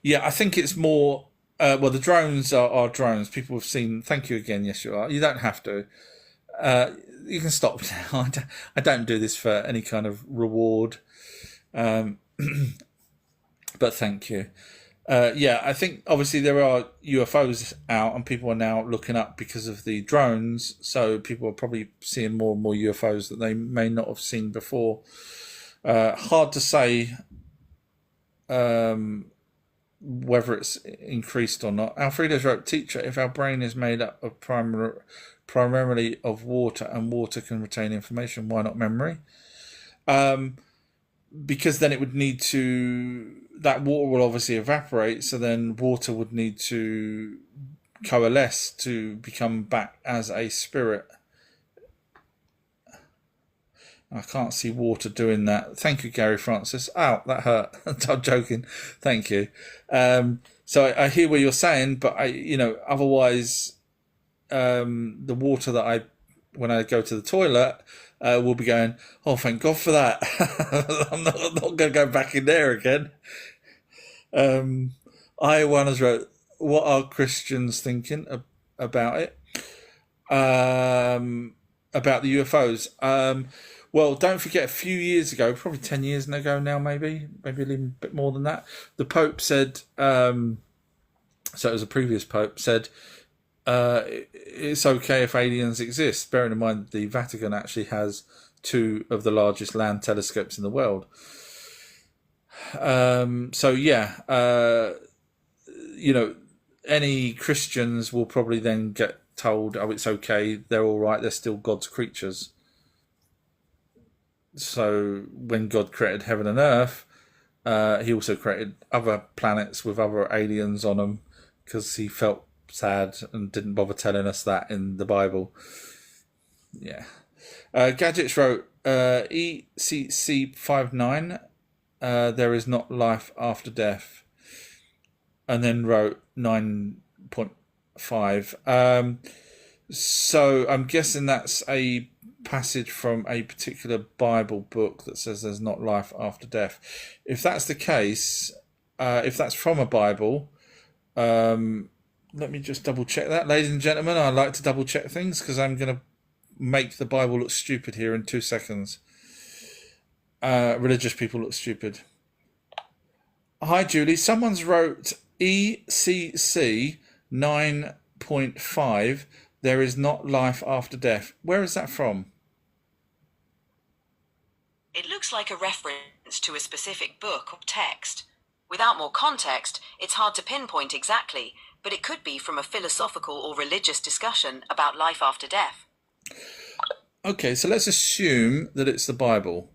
Yeah, I think it's more, well, the drones are drones. People have seen, thank you again, Yeshua. You don't have to. You can stop now. I don't do this for any kind of reward. But thank you. Yeah, I think obviously there are UFOs out and people are now looking up because of the drones. So people are probably seeing more and more UFOs that they may not have seen before. Hard to say whether it's increased or not. Alfredo's wrote, teacher, if our brain is made up of primarily of water and water can retain information, why not memory? Because then it would need to, that water will obviously evaporate, so then water would need to coalesce to become back as a spirit. I can't see water doing that. Thank you, Gary Francis. Ow, that hurt. I'm joking. Thank you. So I hear what you're saying, but otherwise, the water that when I go to the toilet, will be going, oh, thank God for that. I'm not going to go back in there again. I once wrote, what are Christians thinking about it? About the UFOs. Well, don't forget, a few years ago, probably 10 years ago now, maybe a little bit more than that, the Pope said, so it was a previous Pope, said, it's okay if aliens exist, bearing in mind the Vatican actually has 2 of the largest land telescopes in the world. So yeah, any Christians will probably then get told, oh, it's okay, they're all right, they're still God's creatures. So when God created heaven and earth, he also created other planets with other aliens on them because he felt sad and didn't bother telling us that in the Bible. Yeah. Gadgets wrote, ECC59, there is not life after death. And then wrote 9.5. So I'm guessing that's a passage from a particular Bible book that says there's not life after death. If that's the case, if that's from a Bible, let me just double check that. Ladies and gentlemen, I like to double check things because I'm going to make the Bible look stupid here in 2 seconds. Religious people look stupid. Hi, Julie. Someone's wrote ECC 9.5. There is not life after death. Where is that from? It looks like a reference to a specific book or text. Without more context, it's hard to pinpoint exactly, but it could be from a philosophical or religious discussion about life after death. Okay, so let's assume that it's the Bible.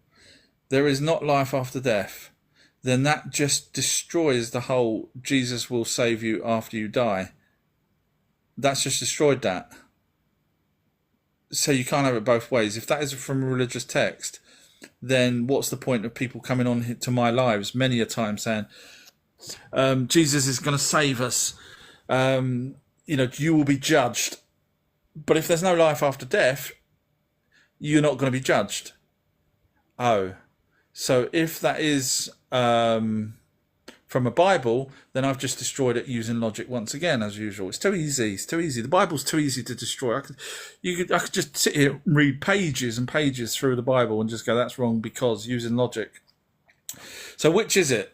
There is not life after death. Then that just destroys the whole Jesus will save you after you die. That's just destroyed that. So you can't have it both ways. If that is from a religious text, then what's the point of people coming on to my lives many a time saying, Jesus is going to save us. You will be judged. But if there's no life after death, you're not going to be judged. Oh, so if that is from a Bible, then I've just destroyed it using logic once again, as usual. It's too easy. It's too easy. The Bible's too easy to destroy. I could just sit here and read pages and pages through the Bible and just go, that's wrong because using logic. So which is it?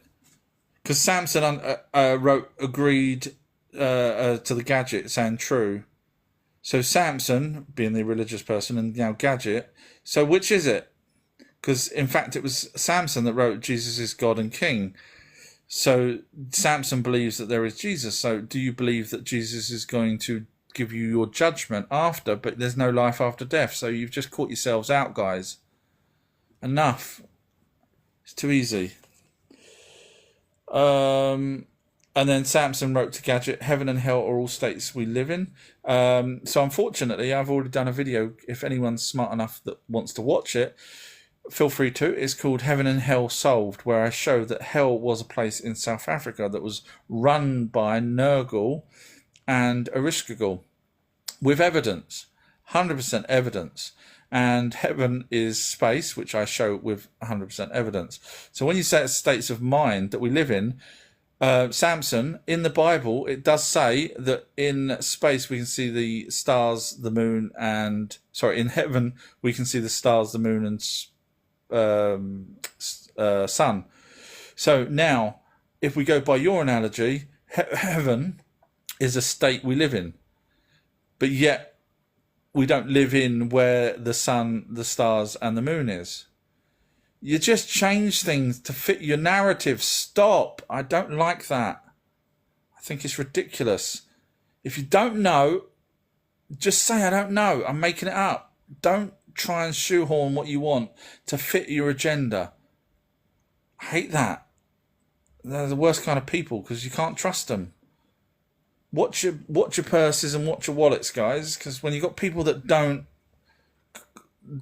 Because Samson agreed to the Gadget saying true. So Samson, being the religious person, and now Gadget. So which is it? Because in fact it was Samson that wrote Jesus is God and King. So Samson believes that there is Jesus. So do you believe that Jesus is going to give you your judgment after, but there's no life after death? So you've just caught yourselves out, guys. Enough. It's too easy. And then Samson wrote to Gadget, heaven and hell are all states we live in. So unfortunately, I've already done a video. If anyone's smart enough that wants to watch it, feel free to. It's called Heaven and Hell Solved, where I show that hell was a place in South Africa that was run by Nurgle and Ereshkigal with evidence, 100% evidence. And heaven is space, which I show with 100% evidence. So when you say it's states of mind that we live in, Samson, in the Bible, it does say that in space we can see the stars, the moon, and in heaven we can see the stars, the moon, and sun. So now, if we go by your analogy, heaven is a state we live in, but yet we don't live in where the sun, the stars, and the moon is. You just change things to fit your narrative. Stop. I don't like that. I think it's ridiculous. If you don't know, just say, I don't know. I'm making it up. Don't try and shoehorn what you want to fit your agenda. I hate that. They're the worst kind of people because you can't trust them. Watch your purses and watch your wallets, guys, because when you've got people that don't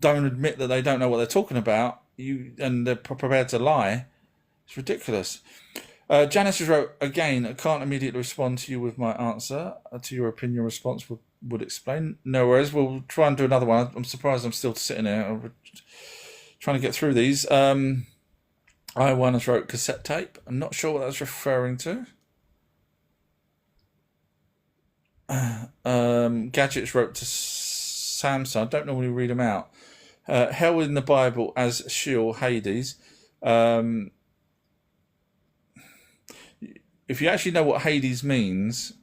admit that they don't know what they're talking about, and they're prepared to lie, it's ridiculous. Janice has wrote, again, I can't immediately respond to you with my answer to your opinion. Response would explain. No worries, we'll try and do another one. I'm surprised I'm still sitting here. I'm trying to get through these. I1 has wrote cassette tape. I'm not sure what that's referring to. Gadgets wrote to Samson. I don't normally read them out. Hell in the Bible as Sheol, Hades. If you actually know what Hades means,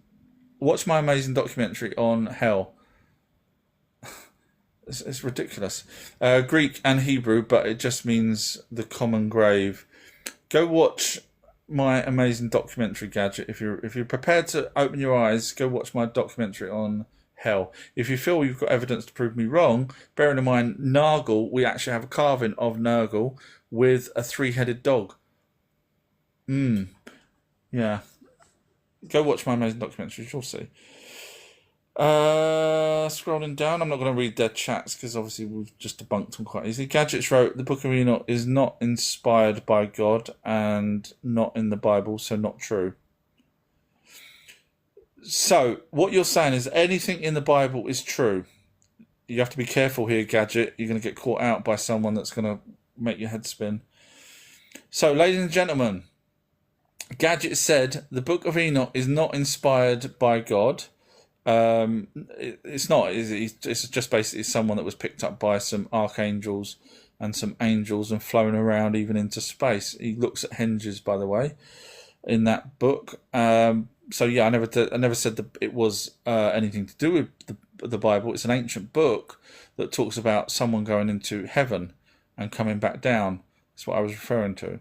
watch my amazing documentary on hell. It's ridiculous. Greek and Hebrew, but it just means the common grave. Go watch my amazing documentary, Gadget. If you're prepared to open your eyes, go watch my documentary on hell. If you feel you've got evidence to prove me wrong, bearing in mind Nurgle, we actually have a carving of Nurgle with a 3-headed dog. Yeah. Go watch my amazing documentary, you'll see. Scrolling down, I'm not going to read their chats because obviously we've just debunked them quite easily. Gadgets wrote, the Book of Enoch is not inspired by God and not in the Bible, so not true. So, what you're saying is anything in the Bible is true. You have to be careful here, Gadget. You're going to get caught out by someone that's going to make your head spin. So, ladies and gentlemen, Gadget said the Book of Enoch is not inspired by God. It's not. It's just basically someone that was picked up by some archangels and some angels and flown around even into space. He looks at henges, by the way, in that book. So yeah, I never said that it was anything to do with the Bible. It's an ancient book that talks about someone going into heaven and coming back down. That's what I was referring to.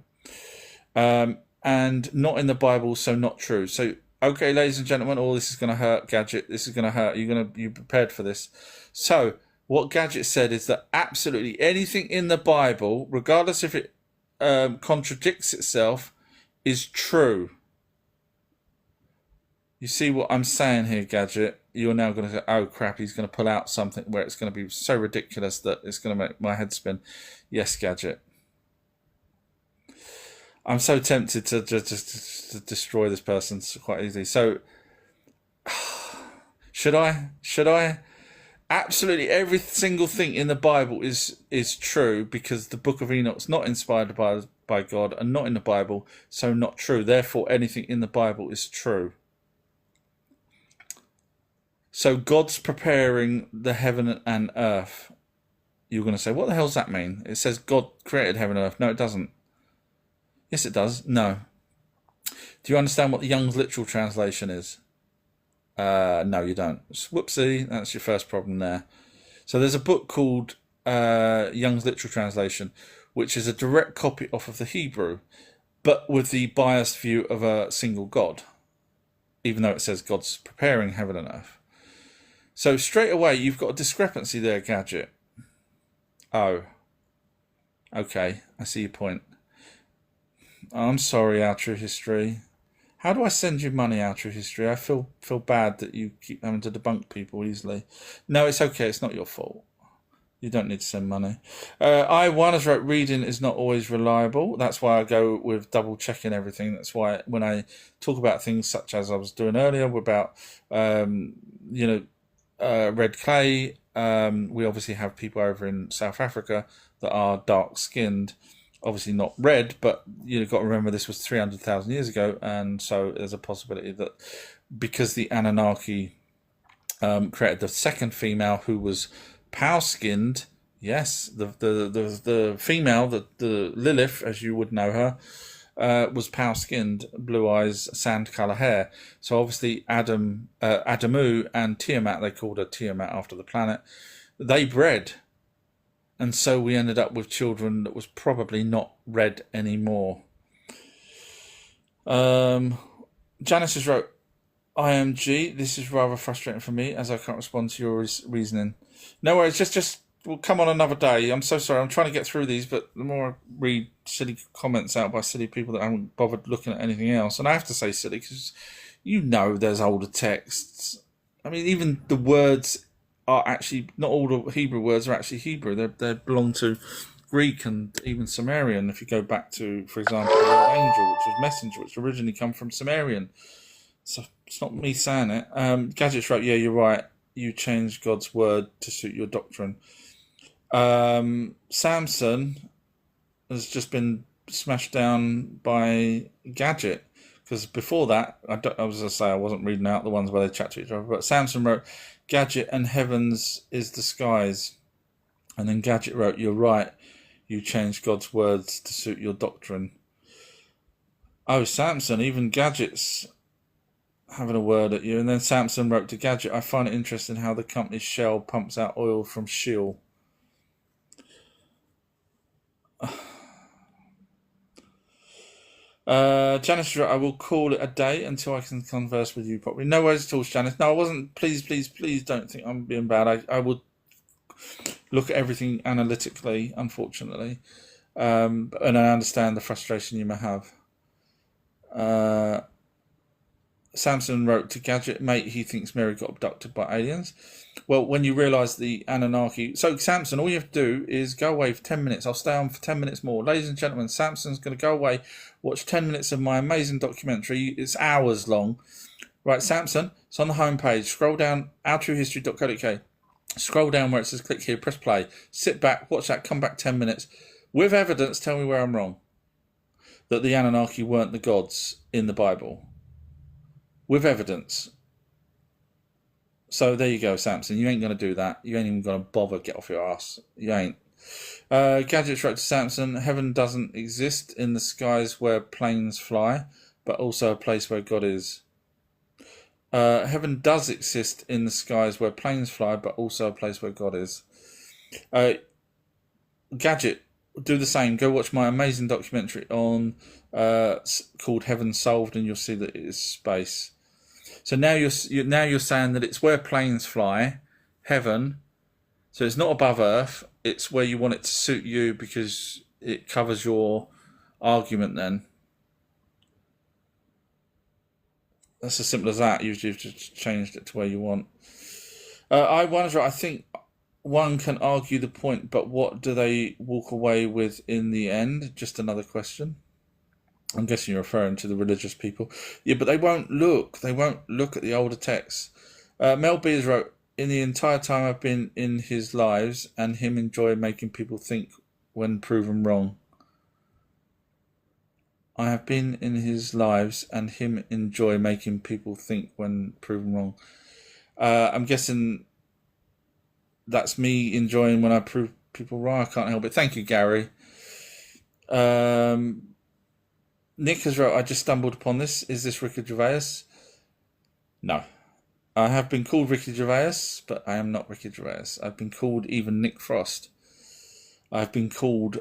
And not in the Bible, so not true. So okay, ladies and gentlemen, all this is going to hurt, Gadget. This is going to hurt. You prepared for this. So what Gadget said is that absolutely anything in the Bible, regardless if it contradicts itself, is true. You see what I'm saying here, Gadget? You're now going to go, oh crap, he's going to pull out something where it's going to be so ridiculous that it's going to make my head spin. Yes, Gadget. I'm so tempted to just to destroy this person quite easily. So, should I? Absolutely every single thing in the Bible is true because the Book of Enoch's not inspired by God and not in the Bible, so not true. Therefore, anything in the Bible is true. So God's preparing the heaven and earth. You're going to say, what the hell does that mean? It says God created heaven and earth. No, it doesn't. Yes, it does. No. Do you understand what the Young's literal translation is? No, you don't. Whoopsie, that's your first problem there. So there's a book called Young's literal translation, which is a direct copy off of the Hebrew, but with the biased view of a single God, even though it says God's preparing heaven and earth. So straight away, you've got a discrepancy there, Gadget. Oh. Okay, I see your point. I'm sorry, Our True History. How do I send you money, Our True History? I feel bad that you keep having to debunk people easily. No, it's okay. It's not your fault. You don't need to send money. I1 has wrote, reading is not always reliable. That's why I go with double checking everything. That's why when I talk about things such as I was doing earlier about, red clay, we obviously have people over in South Africa that are dark skinned. Obviously not red, but you've got to remember this was 300,000 years ago. And so there's a possibility that because the Anunnaki created the second female who was pale-skinned. Yes, the female, the Lilith, as you would know her, was pale-skinned, blue eyes, sand color hair. So obviously Adamu and Tiamat, they called her Tiamat after the planet, they bred, and so we ended up with children that was probably not red anymore. Janice has wrote, IMG, this is rather frustrating for me as I can't respond to your reasoning. No worries, just we'll come on another day. I'm so sorry, I'm trying to get through these, but the more I read silly comments out by silly people that haven't bothered looking at anything else, and I have to say silly because there's older texts. I mean, even the words are actually, not all the Hebrew words are actually Hebrew. They belong to Greek and even Sumerian. If you go back to, for example, the word angel, which was messenger, which originally come from Sumerian. So it's not me saying it. Gadgets wrote, yeah, you're right. You changed God's word to suit your doctrine. Samson has just been smashed down by Gadget. Because before that, I was going to say I wasn't reading out the ones where they chat to each other. But Samson wrote, Gadget and heavens is the skies. And then Gadget wrote, you're right. You changed God's words to suit your doctrine. Oh, Samson, even Gadget's having a word at you. And then Samson wrote to Gadget, I find it interesting how the company Shell pumps out oil from Sheol. Janice, I will call it a day until I can converse with you properly. No worries at all, Janice. No, I wasn't. Please don't think I'm being bad. I will look at everything analytically, unfortunately. And I understand the frustration you may have. Samson wrote to Gadget, mate, he thinks Mary got abducted by aliens. Well, when you realise the Anunnaki... So, Samson, all you have to do is go away for 10 minutes. I'll stay on for 10 minutes more. Ladies and gentlemen, Samson's going to go away, watch 10 minutes of my amazing documentary. It's hours long. Right, Samson, it's on the homepage. Scroll down, ourtruehistory.co.uk. Scroll down where it says click here, press play. Sit back, watch that, come back 10 minutes. With evidence, tell me where I'm wrong. That the Anunnaki weren't the gods in the Bible. With evidence. So there you go, Samson. You ain't going to do that. You ain't even going to bother get off your ass. You ain't. Gadgets wrote to Samson, heaven doesn't exist in the skies where planes fly, but also a place where God is. Heaven does exist in the skies where planes fly, but also a place where God is. Gadget, do the same. Go watch my amazing documentary on called Heaven Solved, and you'll see that it is space. So now you're saying that it's where planes fly, heaven. So it's not above Earth. It's where you want it to suit you because it covers your argument. Then that's as simple as that. You've just changed it to where you want. I wonder. I think one can argue the point, but what do they walk away with in the end? Just another question. I'm guessing you're referring to the religious people. Yeah, but they won't look. They won't look at the older texts. Mel Beers wrote, in the entire time I've been in his lives and him enjoy making people think when proven wrong. I have been in his lives and him enjoy making people think when proven wrong. I'm guessing that's me enjoying when I prove people wrong. I can't help it. Thank you, Gary. Nick has wrote, I just stumbled upon this. Is this Ricky Gervais? No. I have been called Ricky Gervais, but I am not Ricky Gervais. I've been called even Nick Frost. I've been called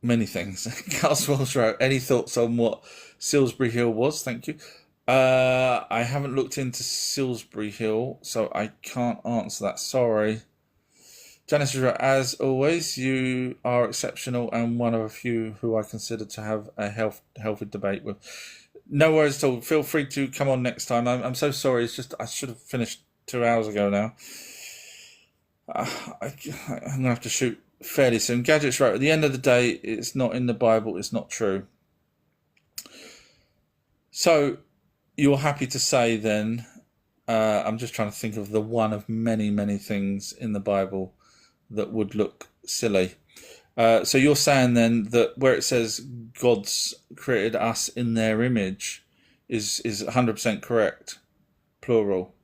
many things. Carl Wells wrote, any thoughts on what Salisbury Hill was? Thank you. I haven't looked into Salisbury Hill, so I can't answer that. Sorry. Janice wrote, as always, you are exceptional and one of a few who I consider to have a healthy debate with. No worries at all. Feel free to come on next time. I'm so sorry. It's just I should have finished 2 hours ago now. I'm going to have to shoot fairly soon. Gadget's right. At the end of the day, it's not in the Bible. It's not true. So you're happy to say then, I'm just trying to think of the one of many, many things in the Bible that would look silly. So you're saying then that where it says God's created us in their image is 100% correct, plural.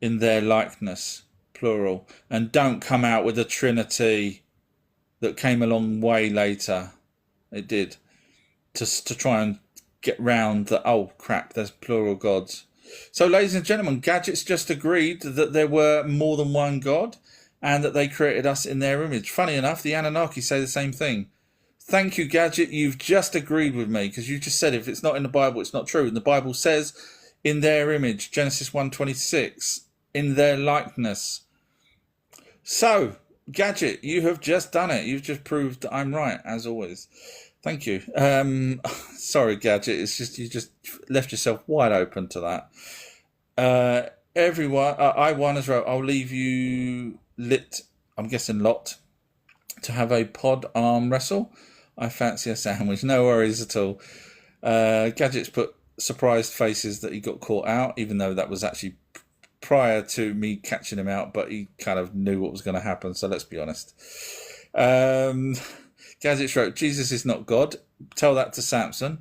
In their likeness, plural. And don't come out with a Trinity that came along way later. It did. To try and get round that, oh crap, there's plural gods. So ladies and gentlemen, Gadget's just agreed that there were more than one God and that they created us in their image. Funny enough, the Anunnaki say the same thing. Thank you, Gadget. You've just agreed with me, because you just said if it's not in the Bible, it's not true. And the Bible says in their image, Genesis 1:26, in their likeness. So, Gadget, you have just done it. You've just proved that I'm right, as always. Thank you. Sorry, Gadget. It's just you just left yourself wide open to that. Everyone, I won as well. I'll leave you lit. I'm guessing lot to have a pod arm wrestle. I fancy a sandwich. No worries at all. Gadget's put surprised faces that he got caught out, even though that was actually prior to me catching him out, but he kind of knew what was going to happen, so let's be honest. Gadget wrote, Jesus is not God. Tell that to Samson,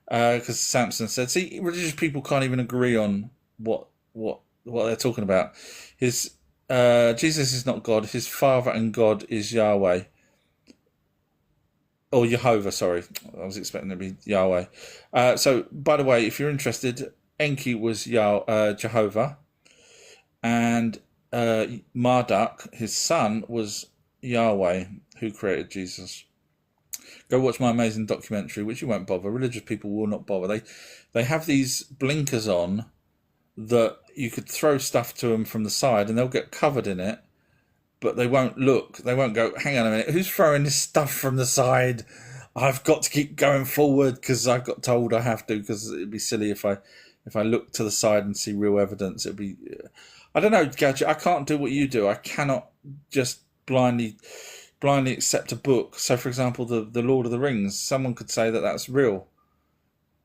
because Samson said, see, religious people can't even agree on what they're talking about. Jesus is not God. His father and God is Yahweh. Or Jehovah, sorry. I was expecting it to be Yahweh. So, by the way, if you're interested, Enki was Jehovah. And Marduk, his son, was Yahweh, who created Jesus. Go watch my amazing documentary, which you won't bother. Religious people will not bother. They have these blinkers on that you could throw stuff to them from the side and they'll get covered in it, but they won't look. They won't go, hang on a minute, who's throwing this stuff from the side? I've got to keep going forward because I got told I have to, because it'd be silly if I look to the side and see real evidence. It'd be... I don't know, Gadget, I can't do what you do. I cannot just blindly accept a book. So, for example, the Lord of the Rings, someone could say that that's real.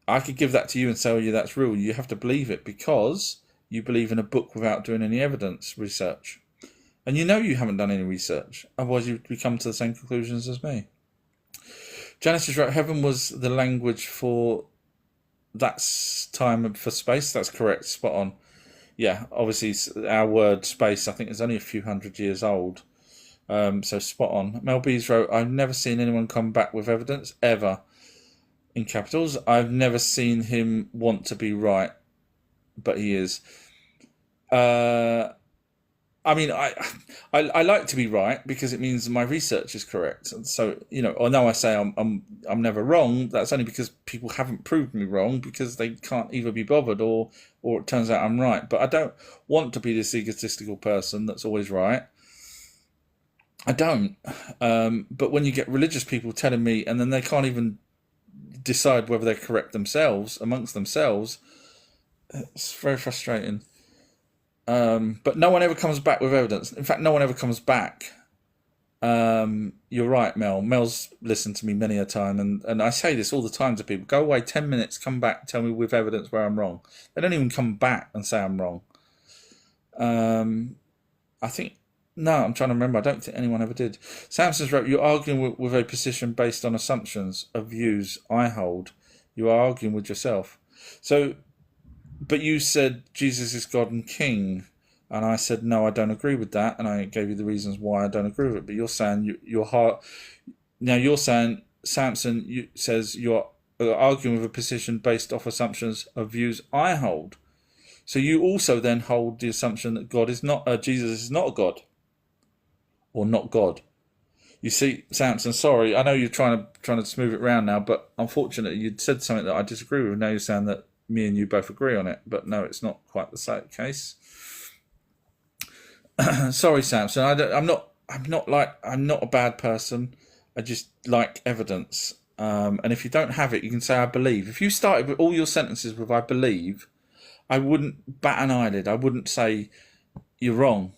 I could give that to you and tell you that's real. You have to believe it because you believe in a book without doing any evidence research. And you know you haven't done any research. Otherwise, you'd come to the same conclusions as me. Janice is right. Heaven was the language for that time for space. That's correct. Spot on. Yeah, obviously our word space, I think, is only a few hundred years old. So spot on. Mel B's wrote, I've never seen anyone come back with evidence, ever, in capitals. I've never seen him want to be right, but he is. I mean, I like to be right because it means my research is correct. And so, you know, although I say I'm never wrong, that's only because people haven't proved me wrong because they can't either be bothered or it turns out I'm right. But I don't want to be this egotistical person that's always right. I don't. But when you get religious people telling me, and then they can't even decide whether they're correct themselves, amongst themselves, it's very frustrating. But no one ever comes back with evidence. In fact, no one ever comes back. You're right, Mel. Mel's listened to me many a time, and I say this all the time to people. Go away 10 minutes, come back, tell me with evidence where I'm wrong. They don't even come back and say I'm wrong. I think... No, I'm trying to remember. I don't think anyone ever did. Samson's wrote, you're arguing with a position based on assumptions of views I hold. You are arguing with yourself. So... But you said Jesus is God and King, and I said no, I don't agree with that, and I gave you the reasons why I don't agree with it. But you're saying your heart. Now you're saying Samson says you're arguing with a position based off assumptions of views I hold. So you also then hold the assumption that God is not Jesus is not a God, or not God. You see, Samson, sorry, I know you're trying to smooth it around now, but unfortunately you'd said something that I disagree with. Now you're saying that me and you both agree on it, but no, it's not quite the same case. Sorry, Samson. I'm not a bad person. I just like evidence. And if you don't have it, you can say I believe. If you started with all your sentences with I believe, I wouldn't bat an eyelid. I wouldn't say you're wrong.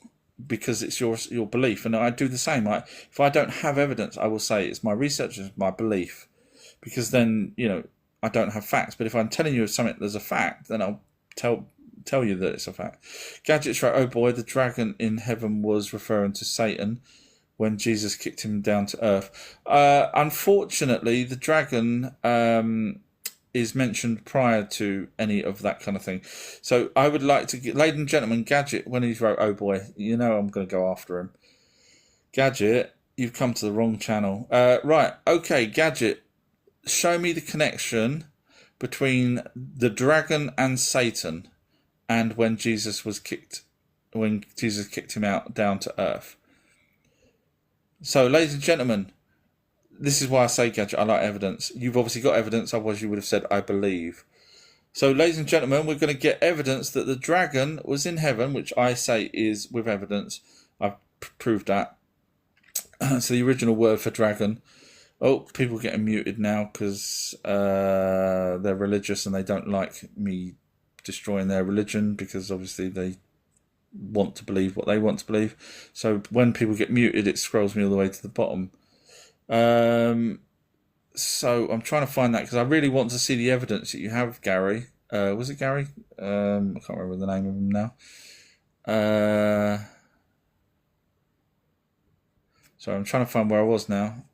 because it's your belief, and I do the same. If I don't have evidence, I will say it's my research, it's my belief, because then I don't have facts. But if I'm telling you something there's a fact, then I'll tell you that it's a fact. Gadget's right. Oh boy, the dragon in heaven was referring to Satan when Jesus kicked him down to earth. Unfortunately, the dragon is mentioned prior to any of that kind of thing. So I would like to get, ladies and gentlemen, Gadget, when he wrote, oh boy, I'm going to go after him. Gadget, you've come to the wrong channel. Right, okay, Gadget, show me the connection between the dragon and Satan and when Jesus kicked him out down to earth. So, ladies and gentlemen, this is why I say, Gadget, I like evidence. You've obviously got evidence, otherwise you would have said, I believe. So, ladies and gentlemen, we're going to get evidence that the dragon was in heaven, which I say is with evidence. I've proved that. So, the original word for dragon. Oh, people are getting muted now because they're religious and they don't like me destroying their religion, because obviously they want to believe what they want to believe. So when people get muted, it scrolls me all the way to the bottom. So I'm trying to find that because I really want to see the evidence that you have, Gary. Was it Gary? I can't remember the name of him now. So I'm trying to find where I was now.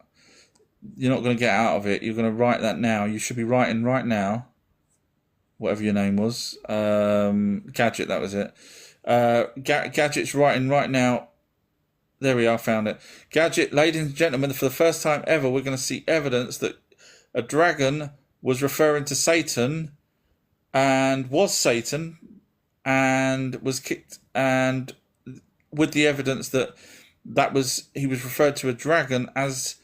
You're not going to get out of it. You're going to write that now. You should be writing right now. Whatever your name was. Gadget, that was it. Gadget's writing right now. There we are, found it. Gadget, ladies and gentlemen, for the first time ever, we're going to see evidence that a dragon was referring to Satan and was Satan and was kicked, and with the evidence that he was referred to a dragon as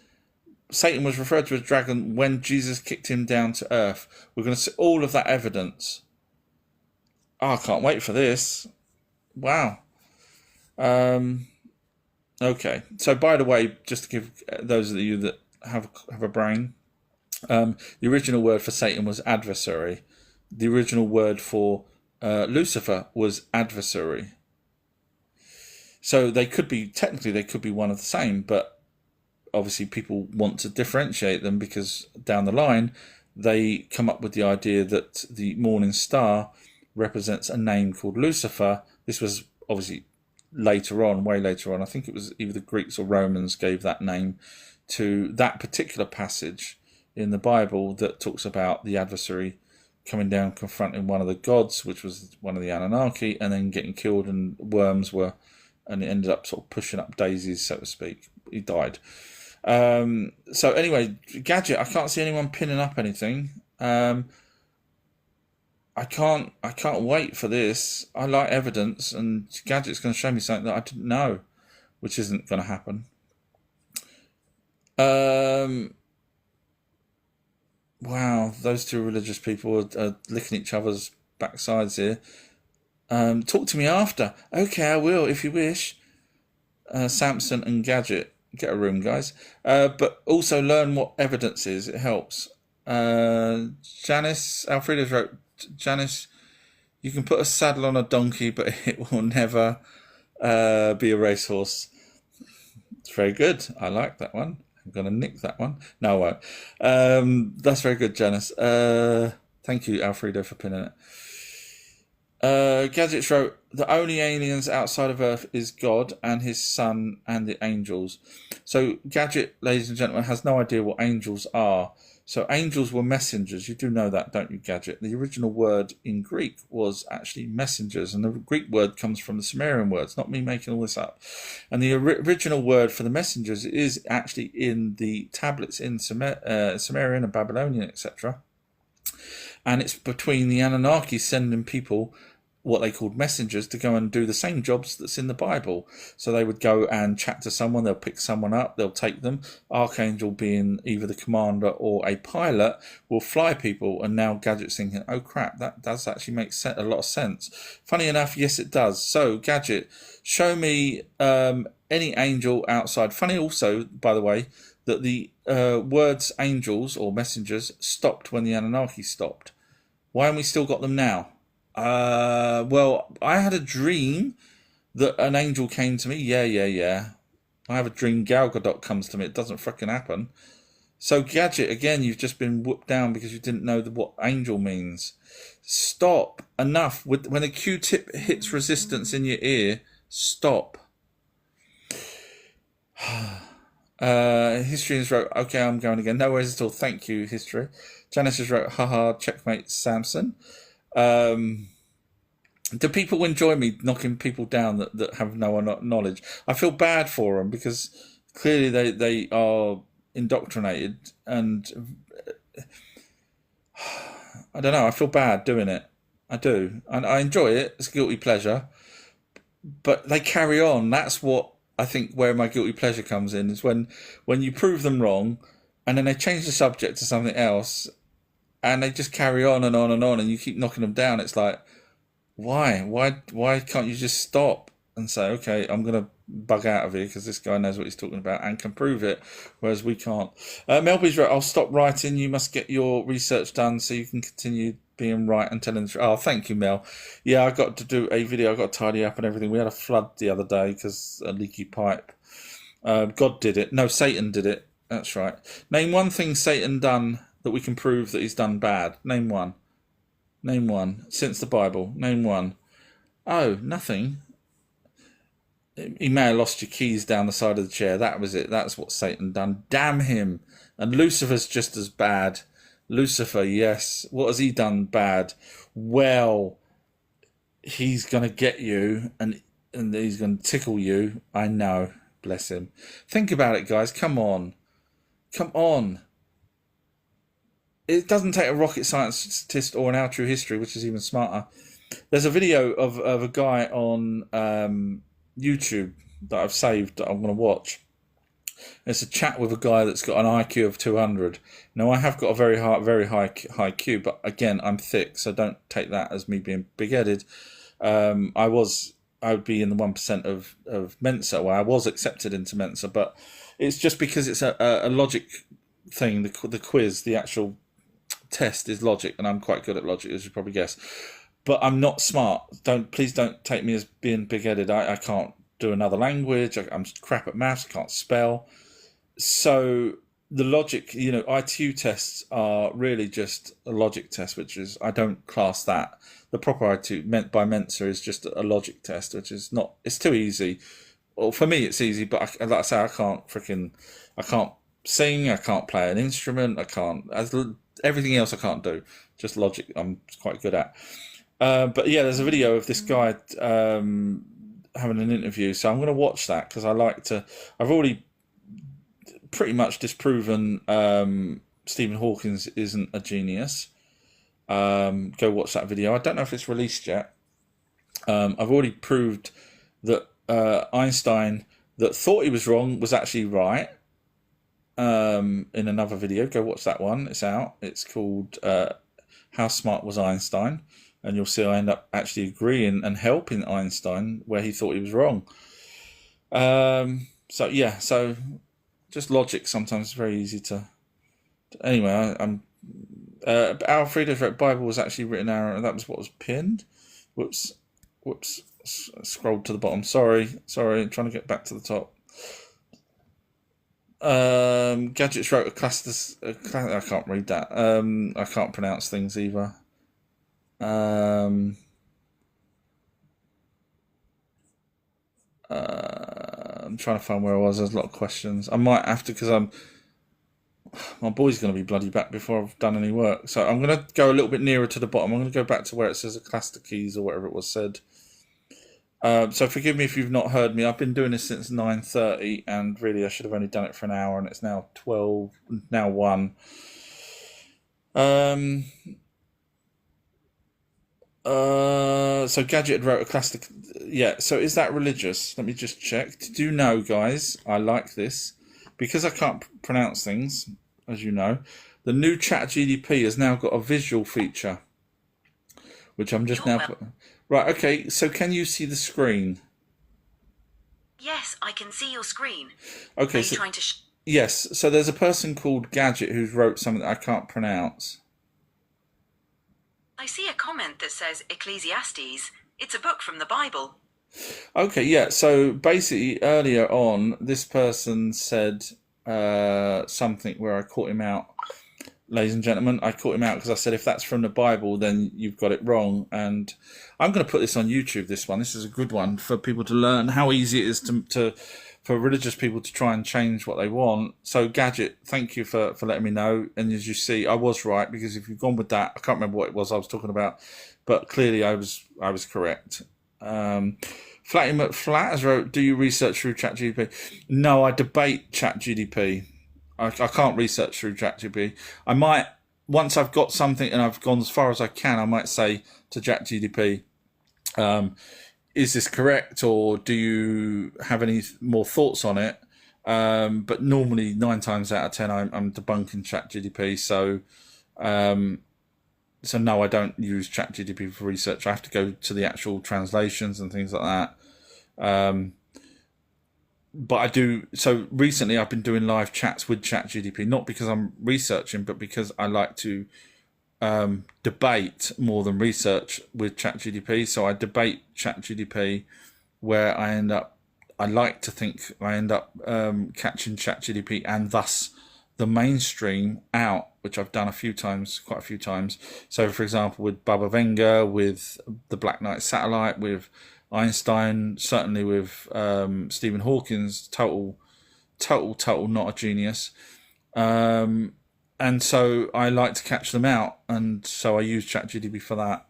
Satan was referred to as dragon when Jesus kicked him down to earth. We're going to see all of that evidence. Oh, I can't wait for this. Wow. Okay. So, by the way, just to give those of you that have a brain, the original word for Satan was adversary. The original word for Lucifer was adversary. So technically they could be one of the same, but obviously people want to differentiate them because down the line they come up with the idea that the morning star represents a name called Lucifer. This was obviously later on, way later on. I think it was either the Greeks or Romans gave that name to that particular passage in the Bible that talks about the adversary coming down, confronting one of the gods, which was one of the Anunnaki, and then getting killed, and and it ended up sort of pushing up daisies, so to speak. He died. So anyway, Gadget, I can't see anyone pinning up anything. I can't wait for this. I like evidence, and Gadget's going to show me something that I didn't know, which isn't going to happen. Wow, those two religious people are licking each other's backsides here. Talk to me after. Okay, I will, if you wish. Samson and Gadget. Get a room, guys. But also learn what evidence is. It helps. Janice, Alfredo wrote, Janice, you can put a saddle on a donkey, but it will never be a racehorse. It's very good. I like that one. I'm going to nick that one. No, I won't. That's very good, Janice. Thank you, Alfredo, for pinning it. Gadgets wrote, the only aliens outside of Earth is God and his son and the angels. So Gadget, ladies and gentlemen, has no idea what angels are. So angels were messengers. You do know that, don't you, Gadget? The original word in Greek was actually messengers, and the Greek word comes from the Sumerian words, not me making all this up. And the original word for the messengers is actually in the tablets in Sumerian and Babylonian, etc. And it's between the Anunnaki sending people, what they called messengers, to go and do the same jobs that's in the Bible. So they would go and chat to someone, they'll pick someone up, they'll take them. Archangel, being either the commander or a pilot, will fly people. And now Gadget's thinking, oh crap, that does actually make a lot of sense. Funny enough, yes it does. So Gadget, show me any angel outside. Funny also, by the way, that the words angels or messengers stopped when the Anunnaki stopped. Why haven't we still got them now? Well, I had a dream that an angel came to me. Yeah. I have a dream Gal Gadot comes to me. It doesn't fucking happen. So Gadget, again, you've just been whooped down because you didn't know what angel means. Stop. Enough. When a Q-tip hits resistance in your ear, stop. History has wrote, okay, I'm going again. No worries at all. Thank you, History. Janice has wrote, haha, checkmate, Samson. Do people enjoy me knocking people down that have no knowledge? I feel bad for them because clearly they are indoctrinated, and I don't know, I feel bad doing it. I do. And I enjoy it. It's a guilty pleasure. But they carry on. That's what I think where my guilty pleasure comes in, is when you prove them wrong and then they change the subject to something else and they just carry on and on and on and you keep knocking them down. It's like, why can't you just stop and say, okay, I'm going to bug out of here because this guy knows what he's talking about and can prove it, whereas we can't. Melby's right. I'll stop writing. You must get your research done so you can continue being right and telling the truth. Oh, thank you, Mel. Yeah, I got to do a video. I got to tidy up and everything. We had a flood the other day because a leaky pipe. God did it. No, Satan did it. That's right. Name one thing Satan done that we can prove that he's done bad. Name one. Name one. Since the Bible. Name one. Oh, nothing. He may have lost your keys down the side of the chair. That was it. That's what Satan done. Damn him. And Lucifer's just as bad. Lucifer, yes. What has he done bad? Well, he's going to get you and he's going to tickle you. I know. Bless him. Think about it, guys. Come on. Come on. It doesn't take a rocket scientist or an Our True History, which is even smarter. There's a video of a guy on YouTube that I've saved that I'm going to watch. It's a chat with a guy that's got an IQ of 200. Now, I have got a very high IQ, but again, I'm thick, so don't take that as me being big-headed. I would be in the 1% of Mensa. Well, I was accepted into Mensa, but it's just because it's a logic thing. The quiz, the actual test is logic, and I'm quite good at logic, as you probably guess. But I'm not smart. Please don't take me as being big-headed. I can't do another language. I'm crap at maths. I can't spell. So the logic, ITU tests are really just a logic test, which is, I don't class that. The proper ITU meant by Mensa is just a logic test, which is not. It's too easy. Well, for me, it's easy, but like I say, I can't sing. I can't play an instrument. I can't. Everything else I can't do. Just logic. I'm quite good at. But yeah, there's a video of this guy having an interview, so I'm going to watch that because I like to. I've already pretty much disproven Stephen Hawking isn't a genius. Go watch that video. I don't know if it's released yet. I've already proved that Einstein, that thought he was wrong, was actually right. In another video, go watch that one. It's out. It's called How Smart Was Einstein? And you'll see I end up actually agreeing and helping Einstein where he thought he was wrong. So yeah, so just logic sometimes is very easy to. Anyway, I'm. Alfreda's Bible was actually written out. That was what was pinned. Whoops. Scrolled to the bottom. Sorry. I'm trying to get back to the top. Gadgets wrote a class. I can't read that. I can't pronounce things either. I'm trying to find where I was. There's a lot of questions. I might have to because my boy's going to be bloody back before I've done any work. So I'm going to go a little bit nearer to the bottom. I'm going to go back to where it says a cluster keys or whatever it was said. So forgive me if you've not heard me. I've been doing this since 9:30, and really I should have only done it for an hour, and it's now 12, now 1. So Gadget wrote a classic. Yeah, so is that religious? Let me just check. Did you know, guys, I like this. Because I can't pronounce things, as you know, the new ChatGPT has now got a visual feature, which I'm just Right, okay, so can you see the screen? Yes, I can see your screen. Okay, Are you so trying to yes, so there's a person called Gadget who's wrote something that I can't pronounce. I see a comment that says Ecclesiastes. It's a book from the Bible. Okay, yeah. So basically, earlier on, this person said something where I caught him out. Ladies and gentlemen, I caught him out because I said, if that's from the Bible, then you've got it wrong. And I'm going to put this on YouTube, this one. This is a good one for people to learn how easy it is for religious people to try and change what they want. So, Gadget, thank you for letting me know. And as you see, I was right, because if you've gone with that, I can't remember what it was I was talking about, but clearly I was correct. Flatty McFlat has wrote, do you research through ChatGPT? No, I debate ChatGPT. I can't research through ChatGPT. I might, once I've got something and I've gone as far as I can, I might say to ChatGPT, is this correct, or do you have any more thoughts on it? But normally 9 times out of 10, I'm debunking ChatGPT. So no, I don't use ChatGPT for research. I have to go to the actual translations and things like that. But I do. So recently, I've been doing live chats with ChatGPT, not because I'm researching, but because I like to debate more than research with ChatGPT. So I debate ChatGPT, where I like to think I end up catching ChatGPT and thus the mainstream out, which I've done quite a few times. So, for example, with Baba Venga, with the Black Knight satellite, with Einstein, certainly with Stephen Hawking's total not a genius. And so I like to catch them out, and so I use ChatGPT for that.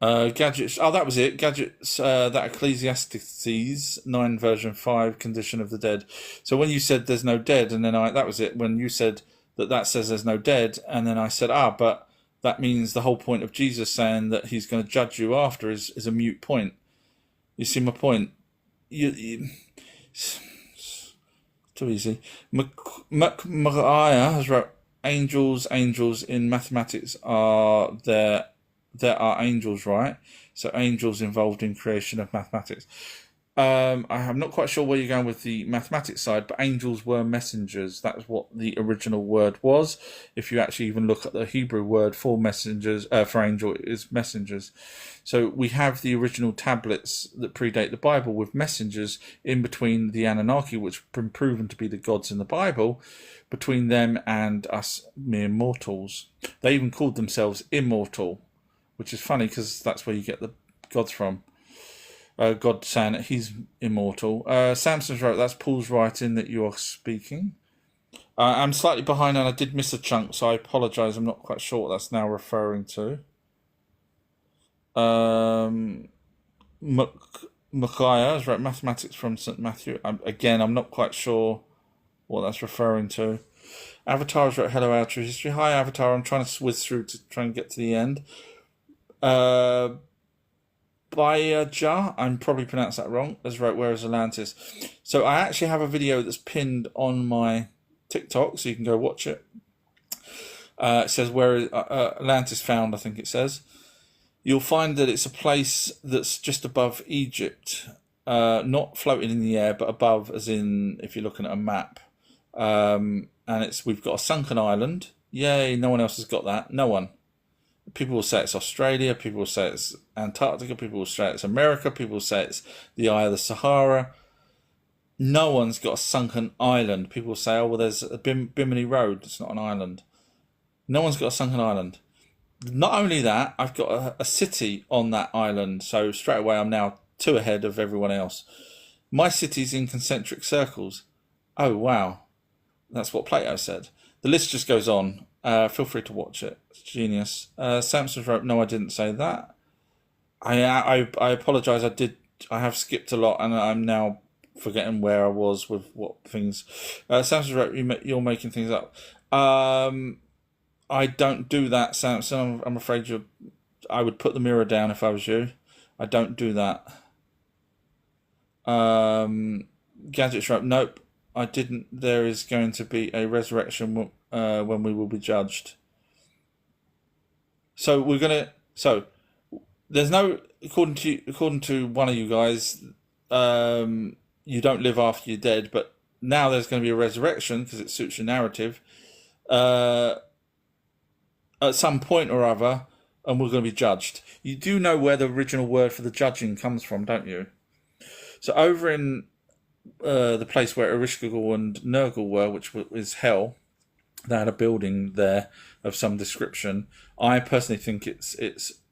Gadgets. Oh, that was it. Gadgets. That Ecclesiastes 9 version 5 condition of the dead. So when you said there's no dead, and then that was it. When you said that says there's no dead, and then I said, but that means the whole point of Jesus saying that he's going to judge you after is a mute point. You see my point? It's too easy. Mariah has wrote, angels in mathematics are there. There are angels, right? So angels involved in creation of mathematics. I'm not quite sure where you're going with the mathematics side, but angels were messengers. That's what the original word was. If you actually even look at the Hebrew word for messengers, for angel, it is messengers. So we have the original tablets that predate the Bible with messengers in between the Anunnaki, which have been proven to be the gods in the Bible, between them and us mere mortals. They even called themselves immortal, which is funny because that's where you get the gods from. God saying that he's immortal. Samson's wrote, that's Paul's writing that you are speaking. I'm slightly behind and I did miss a chunk, so I apologise. I'm not quite sure what that's now referring to. Micaiah has wrote mathematics from St. Matthew. Again, I'm not quite sure what that's referring to. Avatar has wrote, hello, our True History. Hi, Avatar. I'm trying to whiz through to try and get to the end. Bayaja, I'm probably pronounced that wrong, as wrote, where is Atlantis? So I actually have a video that's pinned on my TikTok, so you can go watch it. It says, where is Atlantis found, I think it says. You'll find that it's a place that's just above Egypt, not floating in the air, but above, as in, if you're looking at a map. And we've got a sunken island. Yay, no one else has got that. No one. People will say it's Australia, people will say it's Antarctica, people will say it's America, people will say it's the Eye of the Sahara. No one's got a sunken island. People will say, oh, well, there's a Bimini Road. It's not an island. No one's got a sunken island. Not only that, I've got a city on that island, so straight away I'm now 2 ahead of everyone else. My city's in concentric circles. Oh, wow. That's what Plato said. The list just goes on. Feel free to watch it. It's genius. Samson's wrote, no, I didn't say that. I apologise. I have skipped a lot, and I'm now forgetting where I was with what things. Samson's wrote, you're making things up. I don't do that, Samson. I'm afraid I would put the mirror down if I was you. I don't do that. Gadgets wrote, nope, I didn't. There is going to be a resurrection when we will be judged. So there's no, according to one of you guys, you don't live after you're dead, but now there's going to be a resurrection because it suits your narrative. At some point or other, and we're going to be judged. You do know where the original word for the judging comes from, don't you? So over in the place where Ereshkigal and Nergal were, which is hell, they had a building there of some description. I personally think it's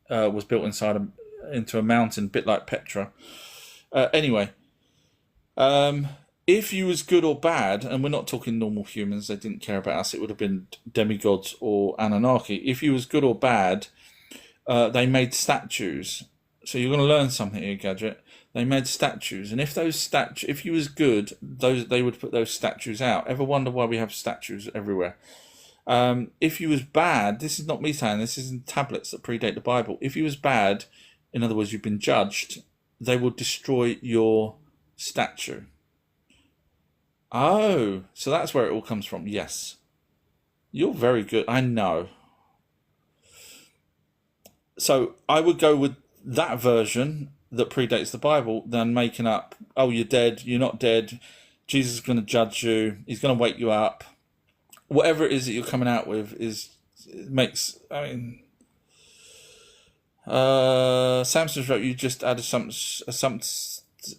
was built into a mountain, a bit like Petra. Anyway, if you was good or bad, and we're not talking normal humans, they didn't care about us, it would have been demigods or Anunnaki. If you was good or bad, they made statues. So you're going to learn something here, Gadget. They made statues, and if you was good, they would put those statues out. Ever wonder why we have statues everywhere? If you was bad, this is not me saying this is in tablets that predate the Bible. If you was bad, in other words, you've been judged, they will destroy your statue. Oh, so that's where it all comes from. Yes, you're very good. I know. So I would go with that version that predates the Bible than making up, oh, you're dead, you're not dead, Jesus is going to judge you, he's going to wake you up. Whatever it is that you're coming out with Samson's wrote, you just added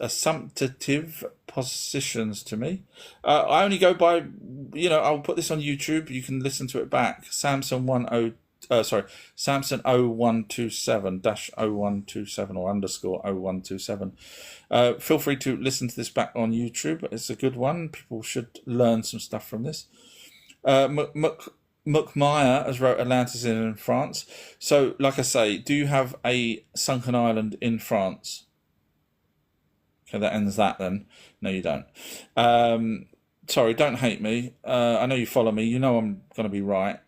assumptive positions to me. I only go by, I'll put this on YouTube, you can listen to it back. Samson 0127-0127 or underscore 0127. Feel free to listen to this back on YouTube. It's a good one. People should learn some stuff from this. Meyer has wrote Atlantis in France. So, like I say, do you have a sunken island in France? Okay, that ends that then. No, you don't. Sorry, don't hate me. I know you follow me. You know I'm going to be right.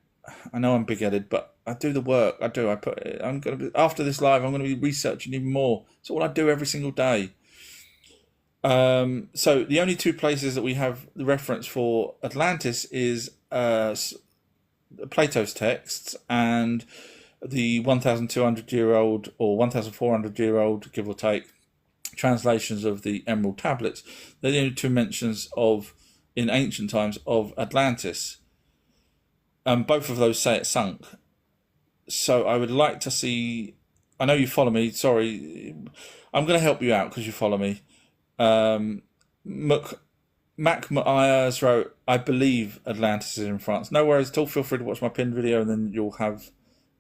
I know I'm big-headed, but I do the work. I do. I'm going to be, after this live, I'm going to be researching even more. It's all I do every single day. So the only two places that we have the reference for Atlantis is Plato's texts and the 1,200-year-old or 1,400-year-old, give or take, translations of the Emerald Tablets. They're the only two mentions in ancient times of Atlantis. Both of those say it sunk. So I would like to see. I know you follow me. Sorry, I'm going to help you out because you follow me. Mac Myers wrote, I believe Atlantis is in France. No worries at all. Feel free to watch my pinned video and then you'll have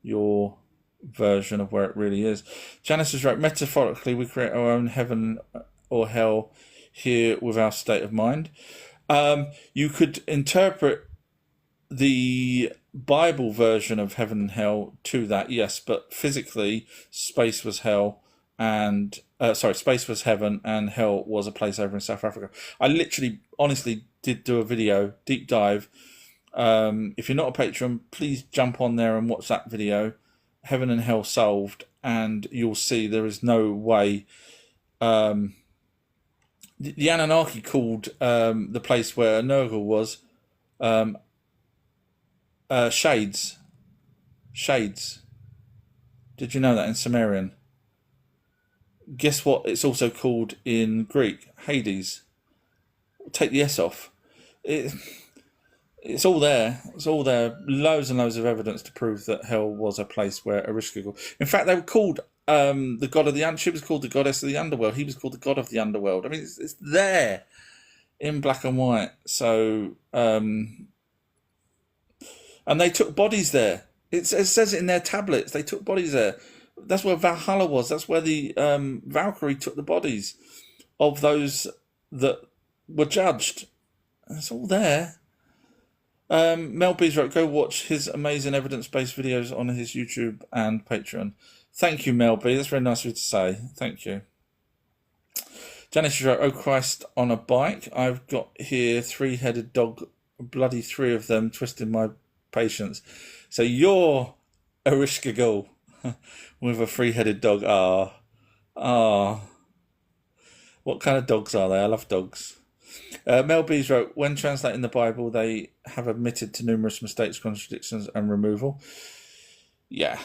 your version of where it really is. Janice has wrote, metaphorically, we create our own heaven or hell here with our state of mind. You could interpret the Bible version of heaven and hell to that, yes, but physically, space was hell and space was heaven and hell was a place over in South Africa. I literally, honestly, did do a video, deep dive. If you're not a patron, please jump on there and watch that video, Heaven and Hell Solved, and you'll see there is no way. The Anunnaki called the place where Nergal was Shades. Shades. Did you know that in Sumerian? Guess what it's also called in Greek? Hades. Take the S off. It's all there. It's all there. Loads and loads of evidence to prove that hell was a place where Ereshkigal. In fact, they were called the god of the. She was called the goddess of the underworld. He was called the god of the underworld. I mean, it's there in black and white. So, and they took bodies there. It says it in their tablets. They took bodies there. That's where Valhalla was. That's where the Valkyrie took the bodies of those that were judged. It's all there. Mel Bees wrote, go watch his amazing evidence-based videos on his YouTube and Patreon. Thank you, Mel B. That's very nice of you to say. Thank you. Janice wrote, oh Christ on a bike. I've got here three-headed dog, bloody three of them, twisting my patience. So you're Ereshkigal with a three-headed dog. What kind of dogs are they? I love dogs. Mel Bees wrote, when translating the Bible, they have admitted to numerous mistakes, contradictions, and removal. Yeah.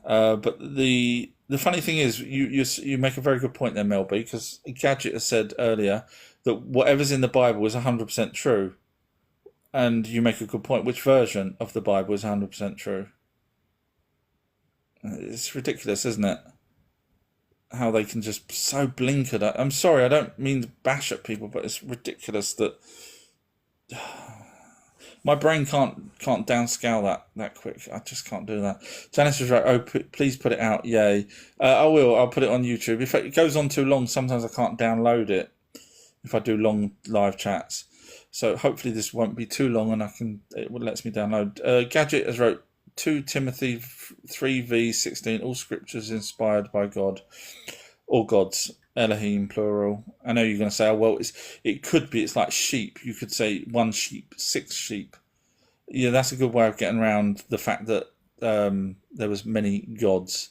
But the funny thing is, you make a very good point there, Mel B, because Gadget has said earlier that whatever's in the Bible is 100% true. And you make a good point. Which version of the Bible is 100% true? It's ridiculous, isn't it? How they can just so blink at it. I'm sorry, I don't mean to bash at people, but it's ridiculous that my brain can't downscale that quick. I just can't do that. Janice was right. Oh, please put it out. Yay. I will. I'll put it on YouTube. If it goes on too long, sometimes I can't download it if I do long live chats. So hopefully this won't be too long, and it lets me download. Gadget has wrote 2 Timothy 3:16. All scriptures inspired by God or gods. Elohim plural. I know you're going to say, oh well, it could be. It's like sheep. You could say 1 sheep, 6 sheep. Yeah, that's a good way of getting around the fact that there was many gods.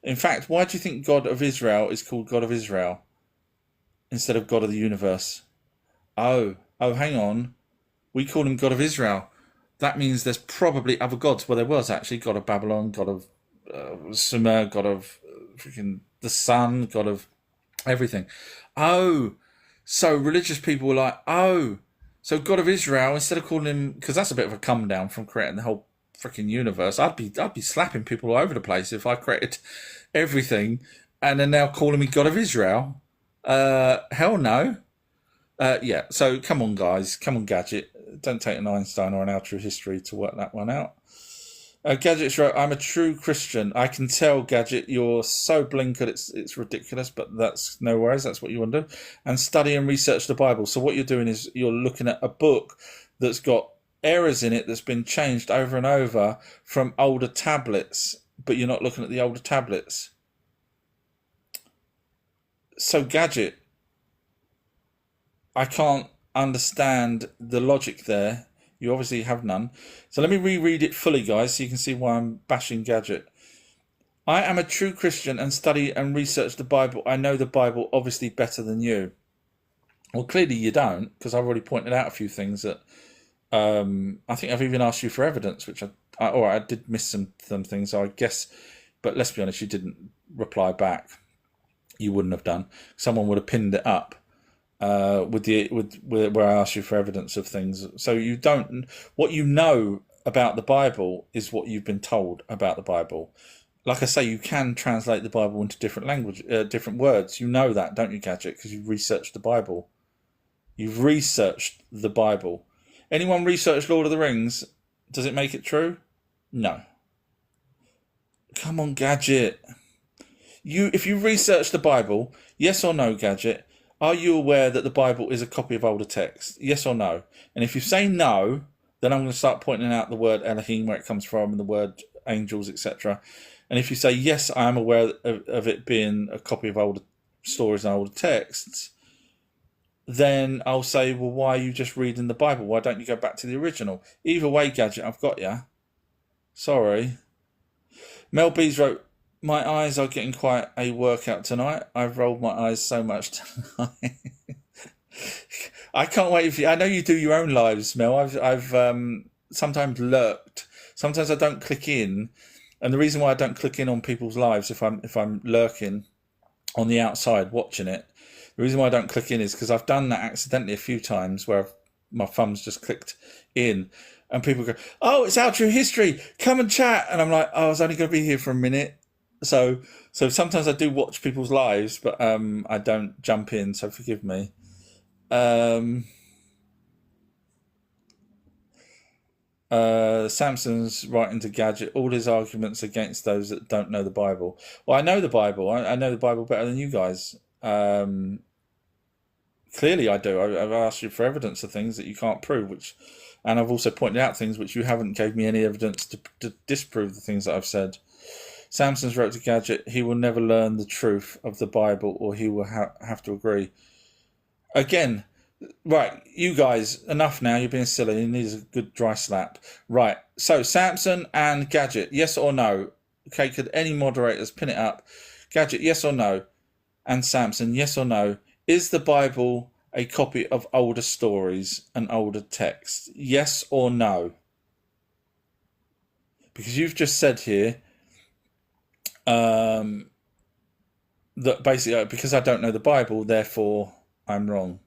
In fact, why do you think God of Israel is called God of Israel instead of God of the universe? Oh, hang on. We call him God of Israel. That means there's probably other gods. Well, there was actually God of Babylon, God of Sumer, God of freaking the sun, God of everything. Oh, so religious people were like, oh, so God of Israel, instead of calling him, because that's a bit of a come down from creating the whole freaking universe. I'd be slapping people all over the place if I created everything and then now calling me God of Israel. Hell no. Yeah, so come on, guys. Come on, Gadget. Don't take an Einstein or an True History to work that one out. Gadget's right. I'm a true Christian. I can tell, Gadget, you're so blinkered, it's ridiculous, but that's no worries. That's what you want to do. And study and research the Bible. So what you're doing is you're looking at a book that's got errors in it that's been changed over and over from older tablets, but you're not looking at the older tablets. So, Gadget, I can't understand the logic there. You obviously have none. So let me reread it fully, guys, so you can see why I'm bashing Gadget. I am a true Christian and study and research the Bible. I know the Bible obviously better than you. Well, clearly you don't, because I've already pointed out a few things that I think I've even asked you for evidence, which I did miss some things, I guess. But let's be honest, you didn't reply back. You wouldn't have done. Someone would have pinned it up. Where I asked you for evidence of things. So you don't. What you know about the Bible is what you've been told about the Bible. Like I say, you can translate the Bible into different language, different words. You know that, don't you, Gadget? Because you've researched the Bible. You've researched the Bible. Anyone researched Lord of the Rings? Does it make it true? No. Come on, Gadget. If you research the Bible, yes or no, Gadget? Are you aware that the Bible is a copy of older text? Yes or no? And if you say no, then I'm going to start pointing out the word Elohim, where it comes from, and the word angels, etc. And if you say yes, I am aware of it being a copy of older stories and older texts, then I'll say, well, why are you just reading the Bible? Why don't you go back to the original? Either way, Gadget, I've got you. Sorry. Mel B's wrote, my eyes are getting quite a workout tonight. I've rolled my eyes so much tonight. I can't wait for you. I know you do your own lives, Mel. I've sometimes lurked. Sometimes I don't click in, and the reason why I don't click in on people's lives if I'm lurking on the outside watching it, the reason why I don't click in is because I've done that accidentally a few times where my thumb's just clicked in. And people go, oh, it's our True History. Come and chat. And I'm like, oh, I was only going to be here for a minute. So sometimes I do watch people's lives, but I don't jump in. So forgive me. Samson's writing to Gadget all his arguments against those that don't know the Bible. Well, I know the Bible. I know the Bible better than you guys. Clearly, I do. I've asked you for evidence of things that you can't prove, and I've also pointed out things which you haven't gave me any evidence to disprove the things that I've said. Samson's wrote to Gadget, he will never learn the truth of the Bible, or he will have to agree. Again, right, you guys, enough now. You're being silly. You need a good dry slap. Right, so Samson and Gadget, yes or no? Okay, could any moderators pin it up? Gadget, yes or no? And Samson, yes or no? Is the Bible a copy of older stories and older texts? Yes or no? Because you've just said here that basically, because I don't know the Bible, therefore I'm wrong.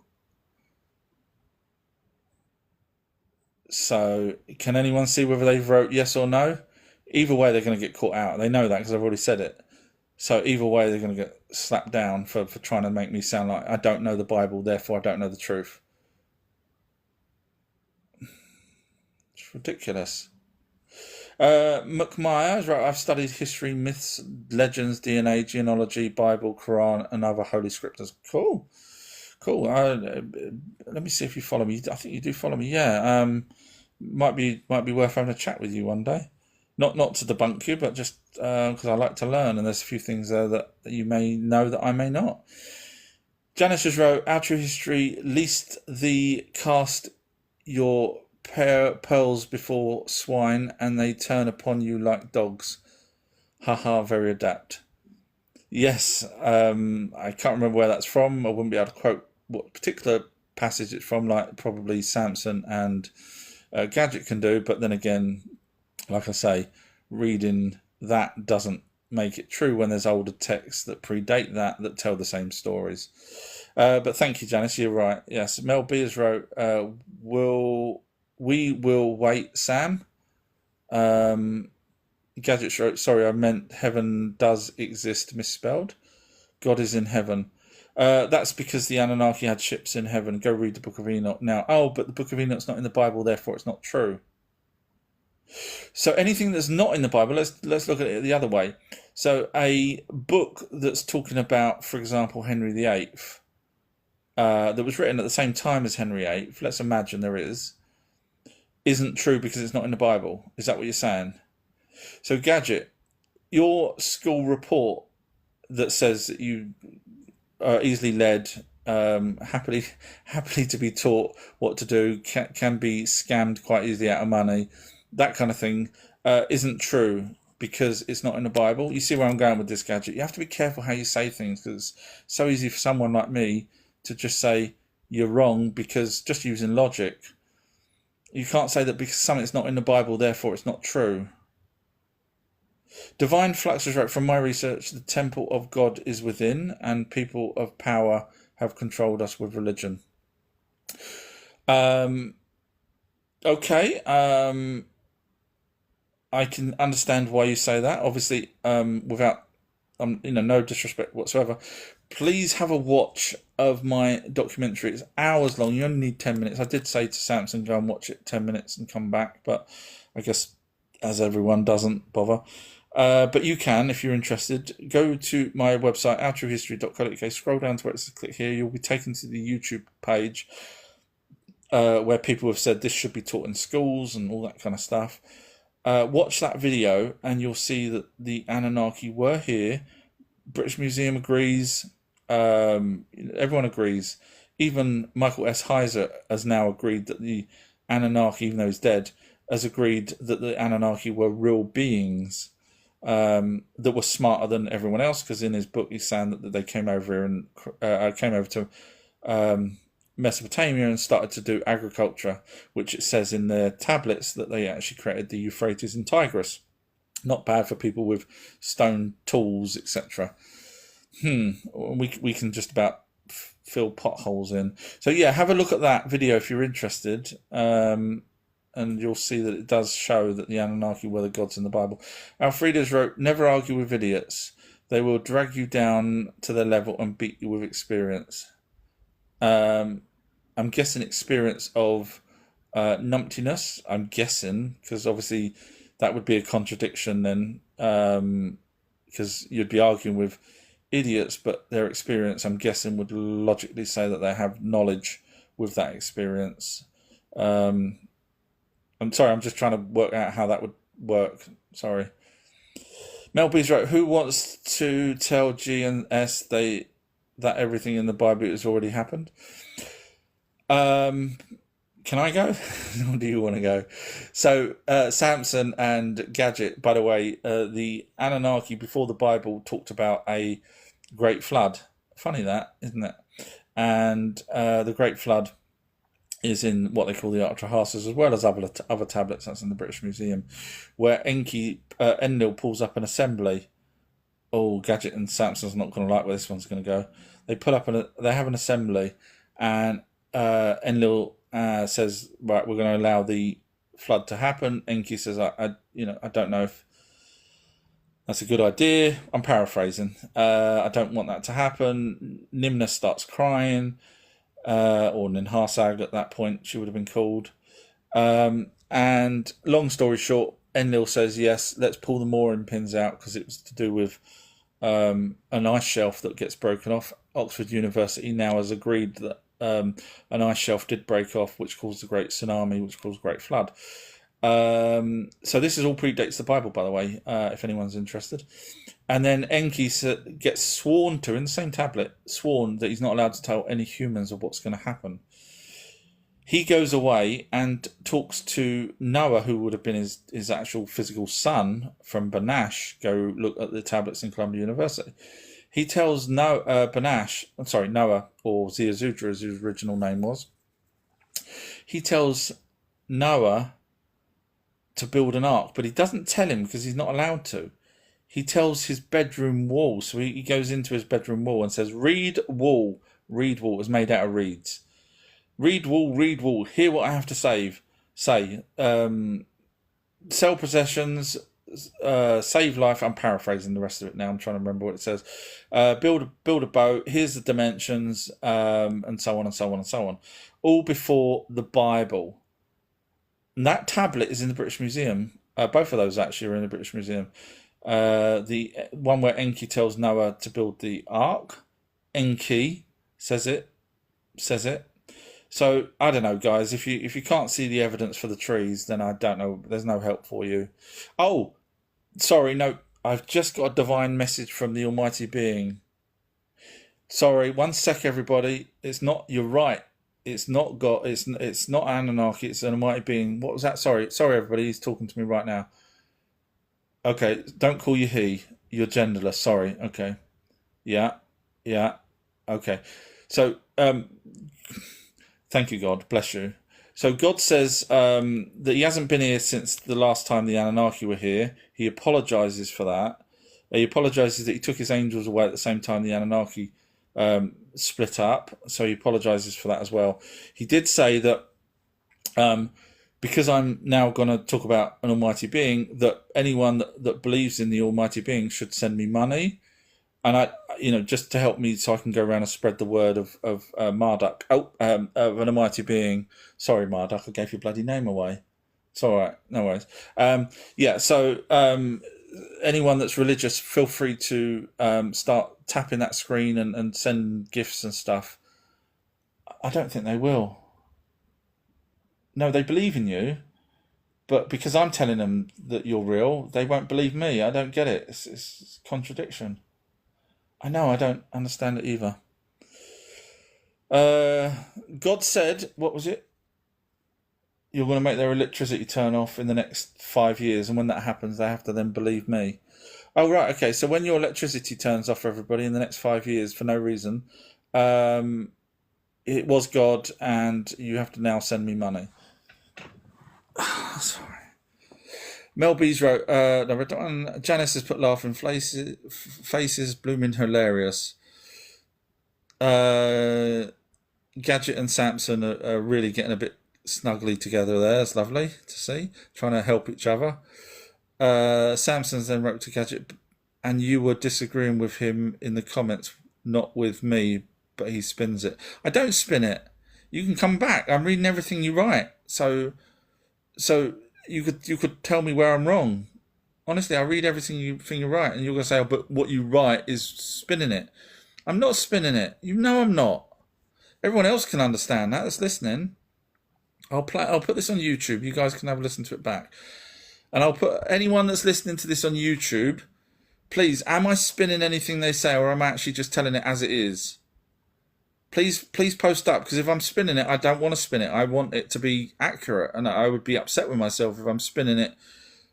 So, can anyone see whether they've wrote yes or no? Either way, they're going to get caught out. They know that because I've already said it. So either way, they're going to get slapped down for trying to make me sound like I don't know the Bible, therefore I don't know the truth. It's ridiculous. McMyers, right, I've studied history, myths, legends, DNA, genealogy, Bible, Quran, and other holy scriptures. Cool. Let me see if you follow me. I think you do follow me. Yeah. Might be worth having a chat with you one day. Not to debunk you, but just because I like to learn, and there's a few things there that you may know that I may not. Janice just wrote, our true history, least the cast your pearls before swine, and they turn upon you like dogs. Haha, very adept. Yes, I can't remember where that's from. I wouldn't be able to quote what particular passage it's from, like probably Samson and Gadget can do, but then again, like I say, reading that doesn't make it true when there's older texts that predate that tell the same stories. But thank you, Janice, you're right. Yes, Mel Beers wrote, we will wait, Sam. Gadget wrote, sorry, I meant heaven does exist, misspelled. God is in heaven. That's because the Anunnaki had ships in heaven. Go read the Book of Enoch now. Oh, but the Book of Enoch's not in the Bible, therefore it's not true. So anything that's not in the Bible, let's look at it the other way. So a book that's talking about, for example, Henry VIII, that was written at the same time as Henry VIII, let's imagine there isn't true because it's not in the Bible. Is that what you're saying? So Gadget, your school report that says that you are easily led, happily to be taught what to do, can be scammed quite easily out of money, that kind of thing, isn't true because it's not in the Bible. You see where I'm going with this, Gadget? You have to be careful how you say things because it's so easy for someone like me to just say you're wrong because just using logic. You can't say that because something's not in the Bible, therefore it's not true. Divine Flux was right. From my research, the temple of God is within, and people of power have controlled us with religion. Okay. I can understand why you say that. Obviously, without no disrespect whatsoever. Please have a watch of my documentary. It's hours long. You only need 10 minutes. I did say to Samson, go and watch it 10 minutes and come back, but I guess as everyone doesn't bother. But you can, if you're interested, go to my website, outruehistory.co.uk, scroll down to where it says click here. You'll be taken to the YouTube page where people have said this should be taught in schools and all that kind of stuff. Watch that video and you'll see that the Anunnaki were here. British Museum agrees. Everyone agrees. Even Michael S. Heiser has now agreed that the Anunnaki, even though he's dead, has agreed that the Anunnaki were real beings that were smarter than everyone else, because in his book he's saying that they came over here and came over to Mesopotamia and started to do agriculture, which it says in their tablets that they actually created the Euphrates and Tigris. Not bad for people with stone tools, etc. We can just about fill potholes in. So yeah, have a look at that video if you're interested, and you'll see that it does show that the Anunnaki were the gods in the Bible. Alfreda's wrote, never argue with idiots. They will drag you down to their level and beat you with experience. I'm guessing experience of numptiness, I'm guessing, because obviously that would be a contradiction then, because you'd be arguing with idiots, but their experience, I'm guessing, would logically say that they have knowledge with that experience. I'm sorry, I'm just trying to work out how that would work. Sorry. Mel B's right. Who wants to tell G and S that everything in the Bible has already happened? Can I go? Or do you want to go? So, Samson and Gadget, by the way, the Anunnaki before the Bible talked about a great flood. Funny that, isn't it? And the great flood is in what they call the Atrahasis, as well as other tablets. That's in the British Museum, where Enlil pulls up an assembly. Oh, Gadget and Samson's not going to like where this one's going to go. They have an assembly, and Enlil says, right, we're going to allow the flood to happen. Enki says, I don't know if That's a good idea. I'm paraphrasing. I don't want that to happen. Nimna starts crying, or Ninharsag at that point, she would have been called. And long story short, Enlil says, yes, let's pull the mooring pins out because it was to do with an ice shelf that gets broken off. Oxford University now has agreed that an ice shelf did break off, which caused the Great Tsunami, which caused Great Flood. So this is all predates the Bible, by the way, if anyone's interested. And then Enki gets sworn to, in the same tablet, sworn that he's not allowed to tell any humans of what's going to happen. He goes away and talks to Noah, who would have been his actual physical son from Banash. Go look at the tablets in Columbia University. He tells Noah, or Ziazudra, as his original name was. He tells Noah to build an ark, but he doesn't tell him because he's not allowed to. He tells his bedroom wall. So he goes into his bedroom wall and says, reed wall is made out of reeds. Reed wall, hear what I have to say. Sell possessions, save life. I'm paraphrasing the rest of it now. I'm trying to remember what it says. Build a boat. Here's the dimensions, and so on and so on and so on. All before the Bible. And that tablet is in the British Museum. Both of those actually are in the British Museum. The one where Enki tells Noah to build the ark. Enki says it. So I don't know, guys. If you can't see the evidence for the trees, then I don't know. There's no help for you. Oh, sorry. No, I've just got a divine message from the Almighty Being. Sorry, one sec, everybody. It's not. You're right. It's not God. It's not Anunnaki. It's an Almighty Being. What was that? Sorry, everybody. He's talking to me right now. Okay, don't call you he. You're genderless. Sorry. Okay. Yeah. Okay. So, thank you, God. Bless you. So God says that he hasn't been here since the last time the Anunnaki were here. He apologizes for that. He apologizes that he took his angels away at the same time the Anunnaki split up. So he apologizes for that as well. He did say that because I'm now going to talk about an Almighty Being, that anyone that believes in the Almighty Being should send me money. And I, just to help me so I can go around and spread the word of Marduk, of an Almighty Being. Sorry, Marduk, I gave your bloody name away. It's all right, no worries. So anyone that's religious, feel free to start tapping that screen and send gifts and stuff. I don't think they will. No, they believe in you, but because I'm telling them that you're real, they won't believe me. I don't get it. It's contradiction. I know, I don't understand it either. God said, what was it? You're going to make their electricity turn off in the next 5 years, and when that happens, they have to then believe me. Oh, right, okay, so when your electricity turns off, everybody, in the next 5 years, for no reason, it was God, and you have to now send me money. Sorry. Mel B's wrote, Janice has put laughing faces, blooming hilarious. Gadget and Samson are really getting a bit snuggly together there. It's lovely to see. Trying to help each other. Samson's then wrote to Gadget, and you were disagreeing with him in the comments, not with me, but he spins it. I don't spin it. You can come back. I'm reading everything you write. So you could tell me where I'm wrong. Honestly, I read everything you write, and you're going to say, oh, but what you write is spinning it. I'm not spinning it. You know I'm not. Everyone else can understand that that's listening. I'll put this on YouTube. You guys can have a listen to it back. And I'll put anyone that's listening to this on YouTube, please, am I spinning anything they say, or am I actually just telling it as it is? Please post up, because if I'm spinning it, I don't want to spin it. I want it to be accurate, and I would be upset with myself if I'm spinning it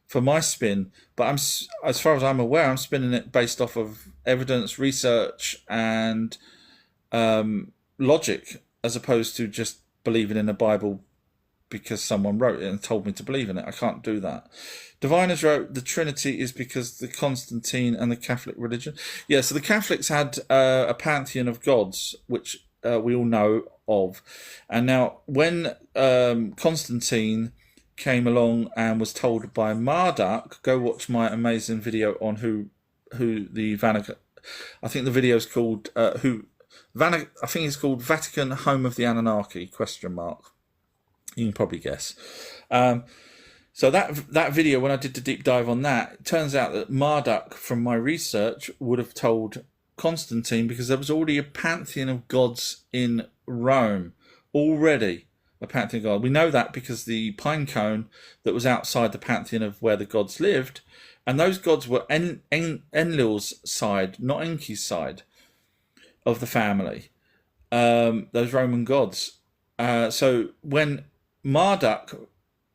for my spin. But as far as I'm aware, I'm spinning it based off of evidence, research, and logic, as opposed to just believing in the Bible because someone wrote it and told me to believe in it. I can't do that. Diviners wrote the Trinity is because the Constantine and the Catholic religion. Yeah, so the Catholics had a pantheon of gods, which we all know of. And now when Constantine came along and was told by Marduk, go watch my amazing video on who the Vatican. I think the video is called I think it's called Vatican Home of the Anunnaki ? You can probably guess. So that video, when I did the deep dive on that, it turns out that Marduk, from my research, would have told Constantine, because there was already a pantheon of gods in Rome already. A pantheon of gods. We know that because the pine cone that was outside the pantheon of where the gods lived, and those gods were Enlil's side, not Enki's side of the family. Those Roman gods. So when Marduk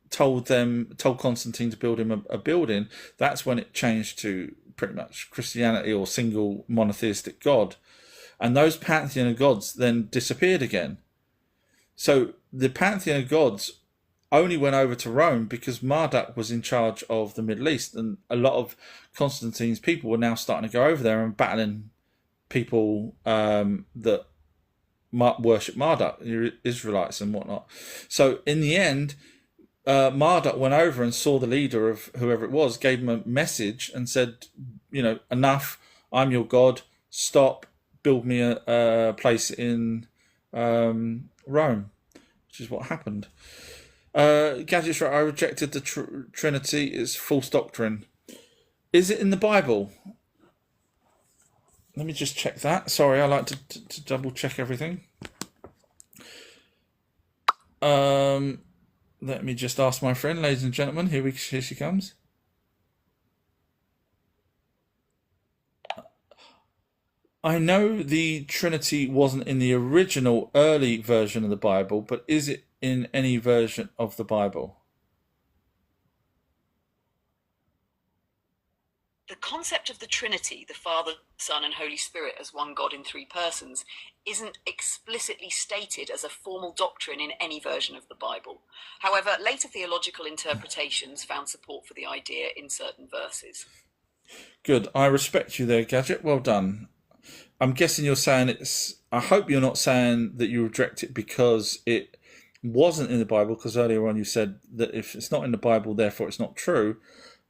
told Constantine to build him a building, that's when it changed to pretty much Christianity or single monotheistic God, and those pantheon of gods then disappeared again. So the pantheon of gods only went over to Rome because Marduk was in charge of the Middle East, and a lot of Constantine's people were now starting to go over there and battling people that worship Marduk, Israelites and whatnot. So in the end, Marduk went over and saw the leader of whoever it was, gave him a message and said, enough, I'm your God, stop, build me a place in Rome, which is what happened. Gadget's right, I rejected the Trinity, it's false doctrine. Is it in the Bible? Let me just check that. Sorry, I like to double check everything. Let me just ask my friend, ladies and gentlemen. Here she comes. I know the Trinity wasn't in the original early version of the Bible, but is it in any version of the Bible? The concept of the Trinity, the Father, Son, and Holy Spirit as one God in three persons, isn't explicitly stated as a formal doctrine in any version of the Bible. However, later theological interpretations found support for the idea in certain verses. Good. I respect you there, Gadget. Well done. I'm guessing you're saying I hope you're not saying that you reject it because it wasn't in the Bible, because earlier on you said that if it's not in the Bible, therefore it's not true.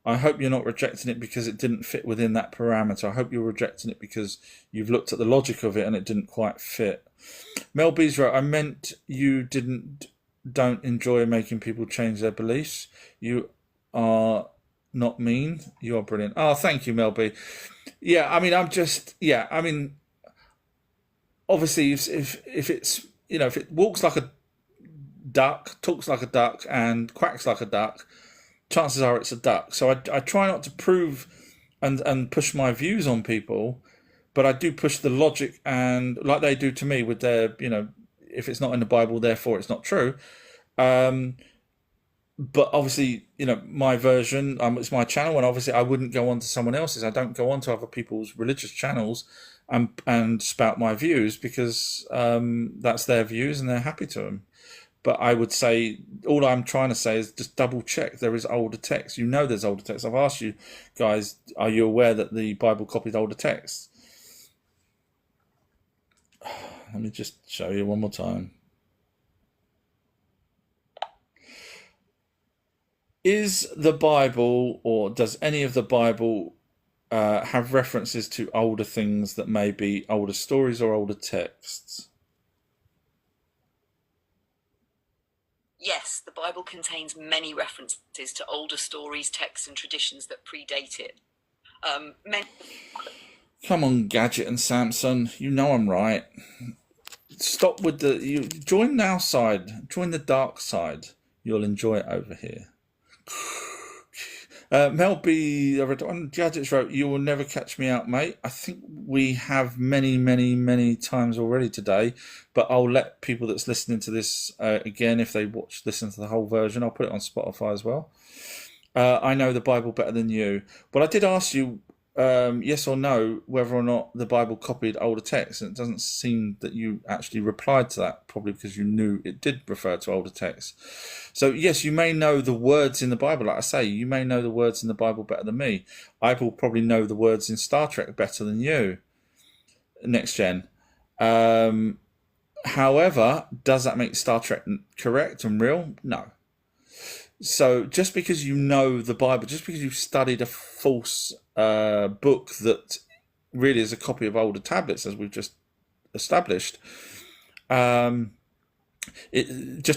I hope you're not rejecting it because it didn't fit within that parameter. I hope you're rejecting it because you've looked at the logic of it and it didn't quite fit. Mel B's right. I meant you don't enjoy making people change their beliefs. You are not mean. You are brilliant. Oh, thank you, Mel B. Yeah, I mean, obviously, if it's, if it walks like a duck, talks like a duck, and quacks like a duck, chances are it's a duck. So I try not to prove and push my views on people, but I do push the logic, and like they do to me with their, if it's not in the Bible, therefore it's not true. But obviously, my version, it's my channel, and obviously I wouldn't go on to someone else's. I don't go on to other people's religious channels and spout my views because that's their views and they're happy to them. But I would say, all I'm trying to say is just double check. There is older text. There's older text. I've asked you guys, are you aware that the Bible copied older texts? Let me just show you one more time. Is the Bible, or does any of the Bible have references to older things that may be older stories or older texts? Yes, the Bible contains many references to older stories, texts, and traditions that predate it. Come on, Gadget and Samson, I'm right. Stop with join our side, join the dark side. You'll enjoy it over here. Mel B. Gadgets wrote, "You will never catch me out, mate." I think we have many, many, many times already today, but I'll let people that's listening to this again, if they listen to the whole version, I'll put it on Spotify as well. I know the Bible better than you, but I did ask you yes or no whether or not the Bible copied older texts, and it doesn't seem that you actually replied to that, probably because you knew it did refer to older texts. So yes, you may know the words in the Bible. Like I say, you may know the words in the Bible better than me. I will probably know the words in Star Trek better than you. Next Gen. However, does that make Star Trek correct and real? No. So just because you know the Bible, just because you've studied a false book that really is a copy of older tablets, as we've just established, just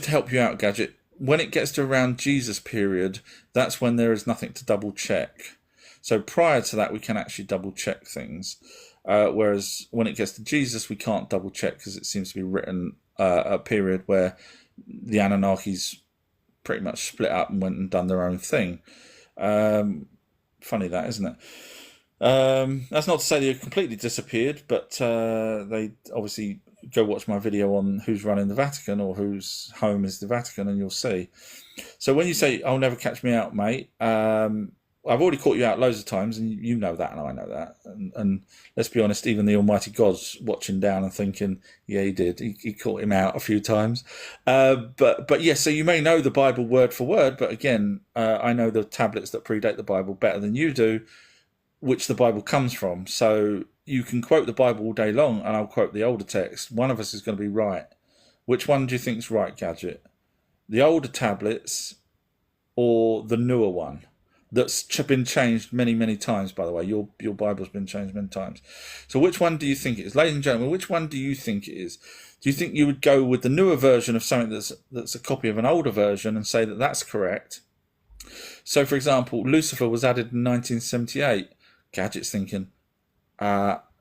to help you out, Gadget, when it gets to around Jesus period, that's when there is nothing to double check. So prior to that, we can actually double check things. Whereas when it gets to Jesus, we can't double check because it seems to be written a period where the Anunnakis pretty much split up and went and done their own thing. Funny that, isn't it? That's not to say they completely disappeared, but they obviously go watch my video on who's running the Vatican or whose home is the Vatican, and you'll see. So when you say, "I'll never catch me out, mate," I've already caught you out loads of times, and you know that, and I know that. And let's be honest, even the Almighty God's watching down and thinking, "Yeah, he did. He caught him out a few times." But yes, so you may know the Bible word for word, but again, I know the tablets that predate the Bible better than you do, which the Bible comes from. So you can quote the Bible all day long, and I'll quote the older text. One of us is going to be right. Which one do you think's right, Gadget? The older tablets or the newer one? That's been changed many, many times, by the way. Your Bible's been changed many times. So which one do you think it is? Ladies and gentlemen, which one do you think it is? Do you think you would go with the newer version of something that's a copy of an older version and say that that's correct? So, for example, Lucifer was added in 1978. Gadget's thinking,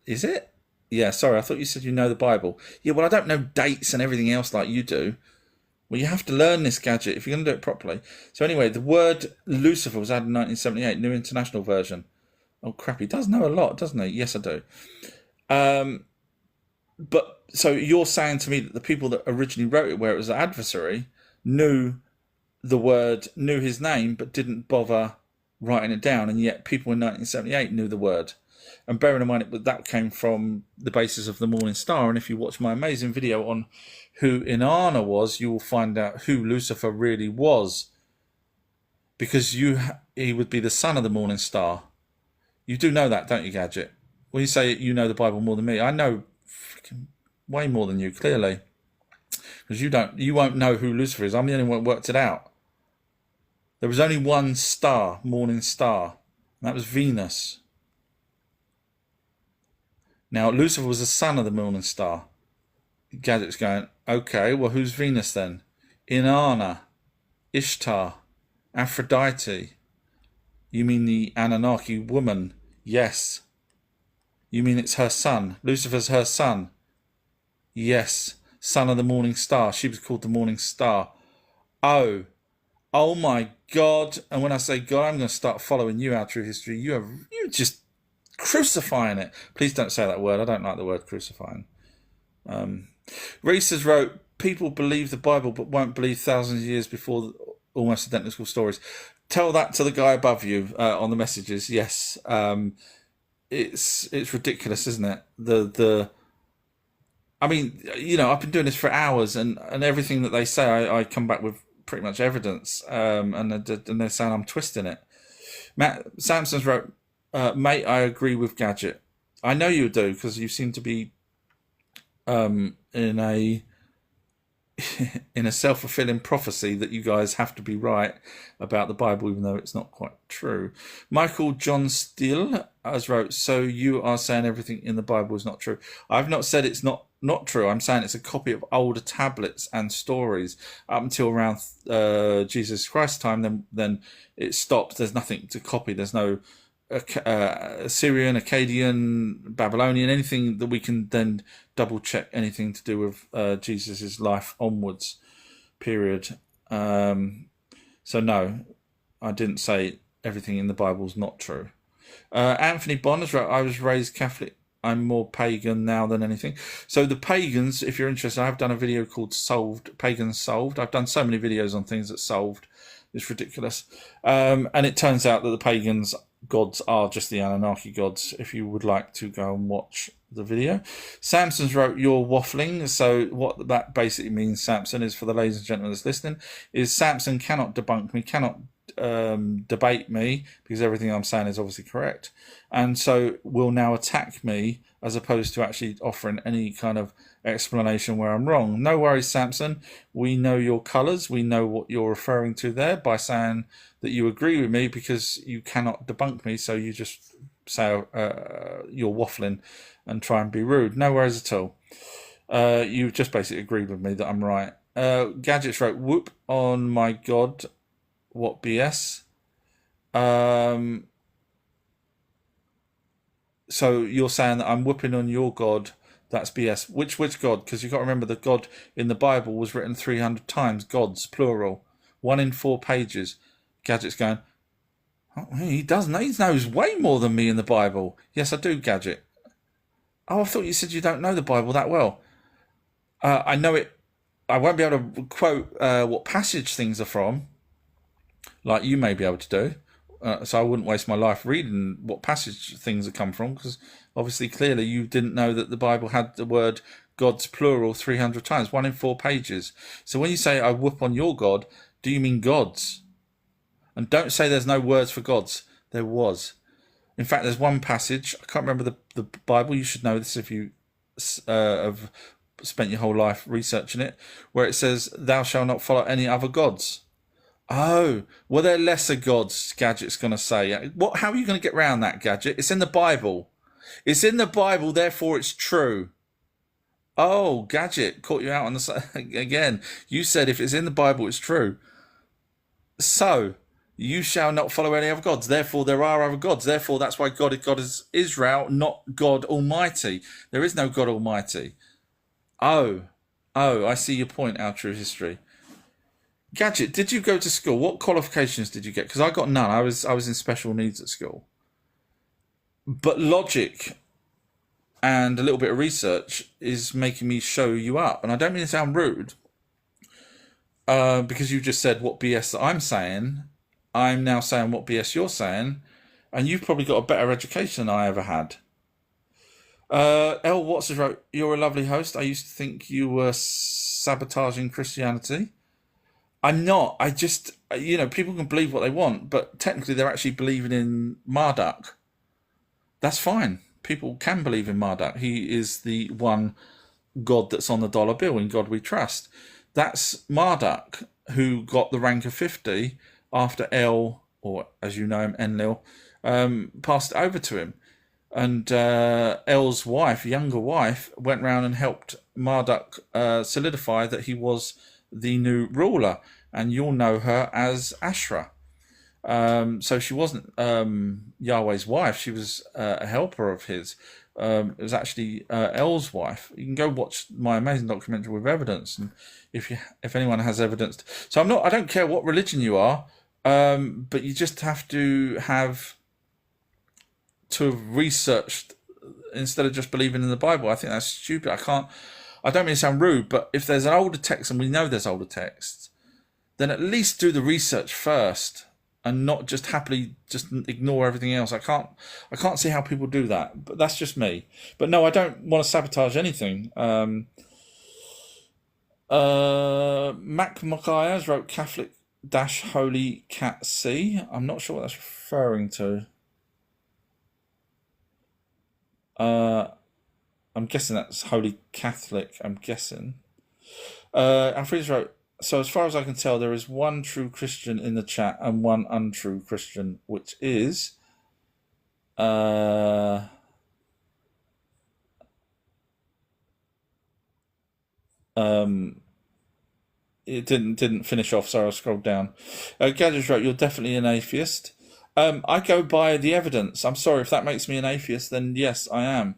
is it? Yeah, sorry, I thought you said you know the Bible. Yeah, well, I don't know dates and everything else like you do. Well, you have to learn this, Gadget, if you're going to do it properly. So anyway, the word Lucifer was added in 1978, New International Version. Oh, crap, he does know a lot, doesn't he? Yes, I do. But so you're saying to me that the people that originally wrote it, where it was an adversary, knew the word, knew his name, but didn't bother writing it down, and yet people in 1978 knew the word. And bearing in mind that came from the basis of the Morning Star, and if you watch my amazing video on who Inanna was, you will find out who Lucifer really was, because he would be the son of the Morning Star. You do know that, don't you, Gadget? When you say you know the Bible more than me, I know freaking way more than you, clearly, because you won't know who Lucifer is. I'm the only one that worked it out. There was only one star, Morning Star, and that was Venus. Now, Lucifer was the son of the Morning Star. Gadget's going, okay, well, who's Venus then? Inanna, Ishtar, Aphrodite. You mean the Anunnaki woman? Yes. You mean it's her son? Lucifer's her son? Yes. Son of the Morning Star. She was called the Morning Star. Oh my God. And when I say God, I'm going to start following you, our True History. You're just crucifying it. Please don't say that word. I don't like the word crucifying. Reese has wrote, people believe the Bible but won't believe thousands of years before almost identical stories. Tell that to the guy above you on the messages. Yes. It's ridiculous, isn't it? I mean, I've been doing this for hours, and everything that they say, I come back with pretty much evidence, and they're saying I'm twisting it. Matt Sampson's wrote, mate, I agree with Gadget. I know you do, because you seem to be in a self-fulfilling prophecy that you guys have to be right about the Bible, even though it's not quite true. Michael John Steele has wrote, so you are saying everything in the Bible is not true. I've not said it's not true. I'm saying it's a copy of older tablets and stories up until around Jesus Christ's time. Then it stopped. There's nothing to copy. There's no Assyrian, Akkadian, Babylonian, anything that we can then double check anything to do with Jesus's life onwards period. So no, I didn't say everything in the Bible is not true. Anthony Bond wrote, I was raised Catholic. I'm more pagan now than anything. So the pagans, if you're interested, I've done a video called Pagans Solved. I've done so many videos on things that solved. It's ridiculous. And it turns out that the pagans gods are just the Anunnaki gods, if you would like to go and watch the video. Samson's wrote, you're waffling. So what that basically means, Samson, is for the ladies and gentlemen that's listening, is Samson cannot debunk me, cannot debate me because everything I'm saying is obviously correct, and so will now attack me as opposed to actually offering any kind of explanation where I'm wrong. No worries, Samson. We know your colours. We know what you're referring to there by saying that you agree with me because you cannot debunk me. So you just say you're waffling and try and be rude. No worries at all. You just basically agreed with me that I'm right. Gadgets wrote, "Whoop on my god, what BS." So you're saying that I'm whooping on your god? That's BS. Which god? Because you've got to remember the God in the Bible was written 300 times. Gods, plural. 1 in 4 pages. Gadget's going, oh, he doesn't. He knows way more than me in the Bible. Yes, I do, Gadget. Oh, I thought you said you don't know the Bible that well. I know it. I won't be able to quote what passage things are from, like you may be able to do. So I wouldn't waste my life reading what passage things have come from, because obviously, clearly, you didn't know that the Bible had the word God's plural 300 times, 1 in 4 pages. So when you say I whoop on your God, do you mean gods? And don't say there's no words for gods. There was. In fact, there's one passage, I can't remember the Bible, you should know this if you have spent your whole life researching it, where it says, thou shalt not follow any other gods. Oh, well, they're lesser gods, Gadget's going to say. What? How are you going to get around that, Gadget? It's in the Bible. It's in the Bible, therefore it's true. Oh, Gadget, caught you out on the again. You said if it's in the Bible, it's true. So, you shall not follow any other gods. Therefore, there are other gods. Therefore, that's why God is Israel, not God Almighty. There is no God Almighty. Oh, I see your point, our True History. Gadget, did you go to school? What qualifications did you get? Because I got none. I was in special needs at school. But logic and a little bit of research is making me show you up. And I don't mean to sound rude, because you just said what BS that I'm saying. I'm now saying what BS you're saying. And you've probably got a better education than I ever had. L. Watson wrote, you're a lovely host. I used to think you were sabotaging Christianity. I'm not. I just, people can believe what they want, but technically they're actually believing in Marduk. That's fine. People can believe in Marduk. He is the one God that's on the dollar bill, in God we trust. That's Marduk, who got the rank of 50 after El, or as you know him, Enlil, passed it over to him. And El's wife, younger wife, went round and helped Marduk solidify that he was the new ruler, and you'll know her as Ashra. So she wasn't Yahweh's wife; she was a helper of his. It was actually El's wife. You can go watch my amazing documentary with evidence, and if anyone has evidence. So I don't care what religion you are, but you just have to have researched instead of just believing in the Bible. I think that's stupid. I don't mean to sound rude, but if there's an older text, and we know there's older texts, then at least do the research first and not just happily just ignore everything else. I can't see how people do that, but that's just me. But no, I don't want to sabotage anything. Mac Macias wrote Catholic-Holy Cat C. I'm not sure what that's referring to. I'm guessing that's Holy Catholic, I'm guessing. Alfred wrote, so as far as I can tell, there is one true Christian in the chat and one untrue Christian, which is it didn't finish off, so I scrolled down. Gadget wrote, you're definitely an atheist. I go by the evidence. I'm sorry if that makes me an atheist, then yes, I am.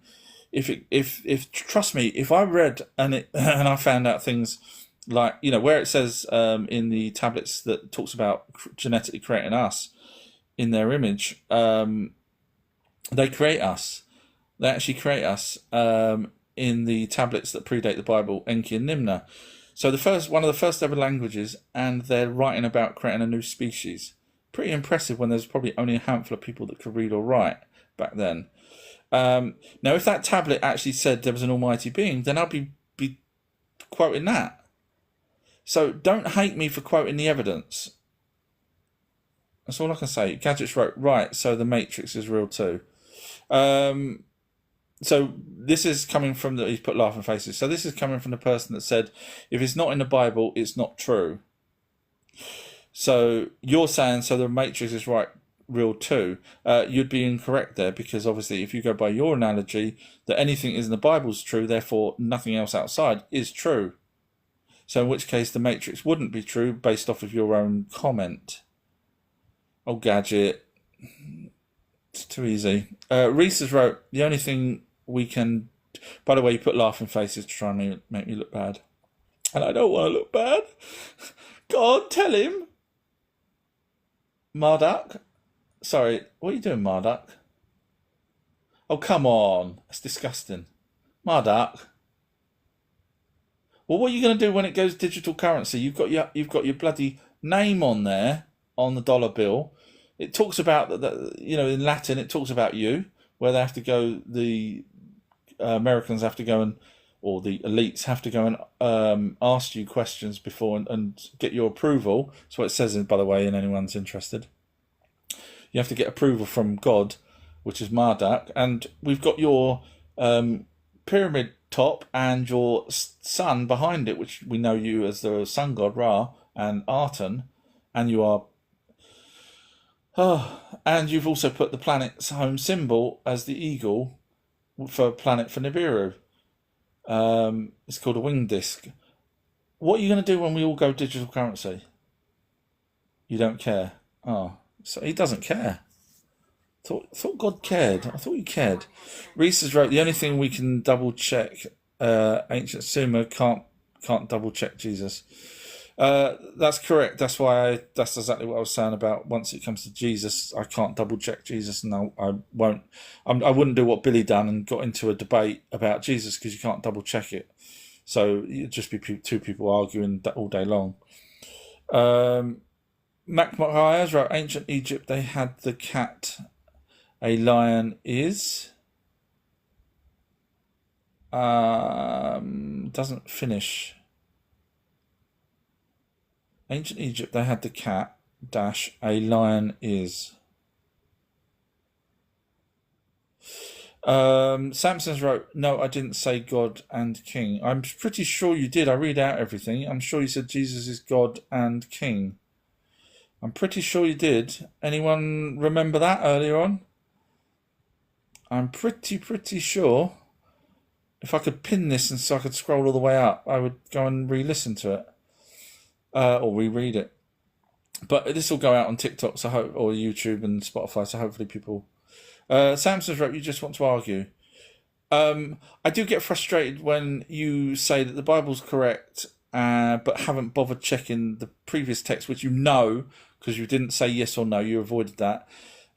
If trust me, if I read and I found out things like, where it says in the tablets that talks about genetically creating us in their image, they create us. They actually create us in the tablets that predate the Bible, Enki and Nimna. So one of the first ever languages, and they're writing about creating a new species. Pretty impressive when there's probably only a handful of people that could read or write back then. Now, if that tablet actually said there was an almighty being, then I'll be quoting that. So don't hate me for quoting the evidence. That's all I can say. Gadgets wrote, right, so the Matrix is real too. So this is coming from he's put laughing faces. So this is coming from the person that said, if it's not in the Bible, it's not true. So you're saying, so the Matrix is real too. You'd be incorrect there, because obviously if you go by your analogy that anything is in the Bible is true, therefore nothing else outside is true. So in which case the Matrix wouldn't be true based off of your own comment. Oh, Gadget. It's too easy. Reese has wrote, the only thing we can... By the way, you put laughing faces to try and make me look bad. And I don't want to look bad. God, tell him. Marduk. Sorry, what are you doing, Marduk? Oh, come on. That's disgusting. Marduk. Well, what are you going to do when it goes digital currency? You've got your bloody name on there, on the dollar bill. It talks about that, in Latin, it talks about you, where they have to go, the Americans have to go or the elites have to go and ask you questions before and get your approval. That's what it says, by the way, in anyone's interested. You have to get approval from God, which is Marduk, and we've got your pyramid top and your sun behind it, which we know you as the sun god Ra and Aten, and you are... and you've also put the planet's home symbol as the eagle for Nibiru. It's called a wing disc. What are you going to do when we all go digital currency? You don't care. Oh, so he doesn't care. Thought God cared. I thought you cared. Reese has wrote, the only thing we can double check, ancient Sumer can't double check Jesus. That's correct. That's exactly what I was saying about once it comes to Jesus, I can't double check Jesus, and I won't. I wouldn't do what Billy done and got into a debate about Jesus, because you can't double check it. So it'd just be two people arguing all day long. Mac Matthias wrote, ancient Egypt, they had the cat. A lion is... doesn't finish. Ancient Egypt, they had the cat, a lion is. Samson's wrote, no, I didn't say God and King. I'm pretty sure you did. I read out everything. I'm sure you said Jesus is God and King. I'm pretty sure you did. Anyone remember that earlier on? I'm pretty sure. If I could pin this and so I could scroll all the way up, I would go and re-listen to it. Or reread it. But this will go out on TikTok or YouTube and Spotify, so hopefully people... Samson's wrote, you just want to argue. I do get frustrated when you say that the Bible's correct, but haven't bothered checking the previous text, which because you didn't say yes or no, you avoided that.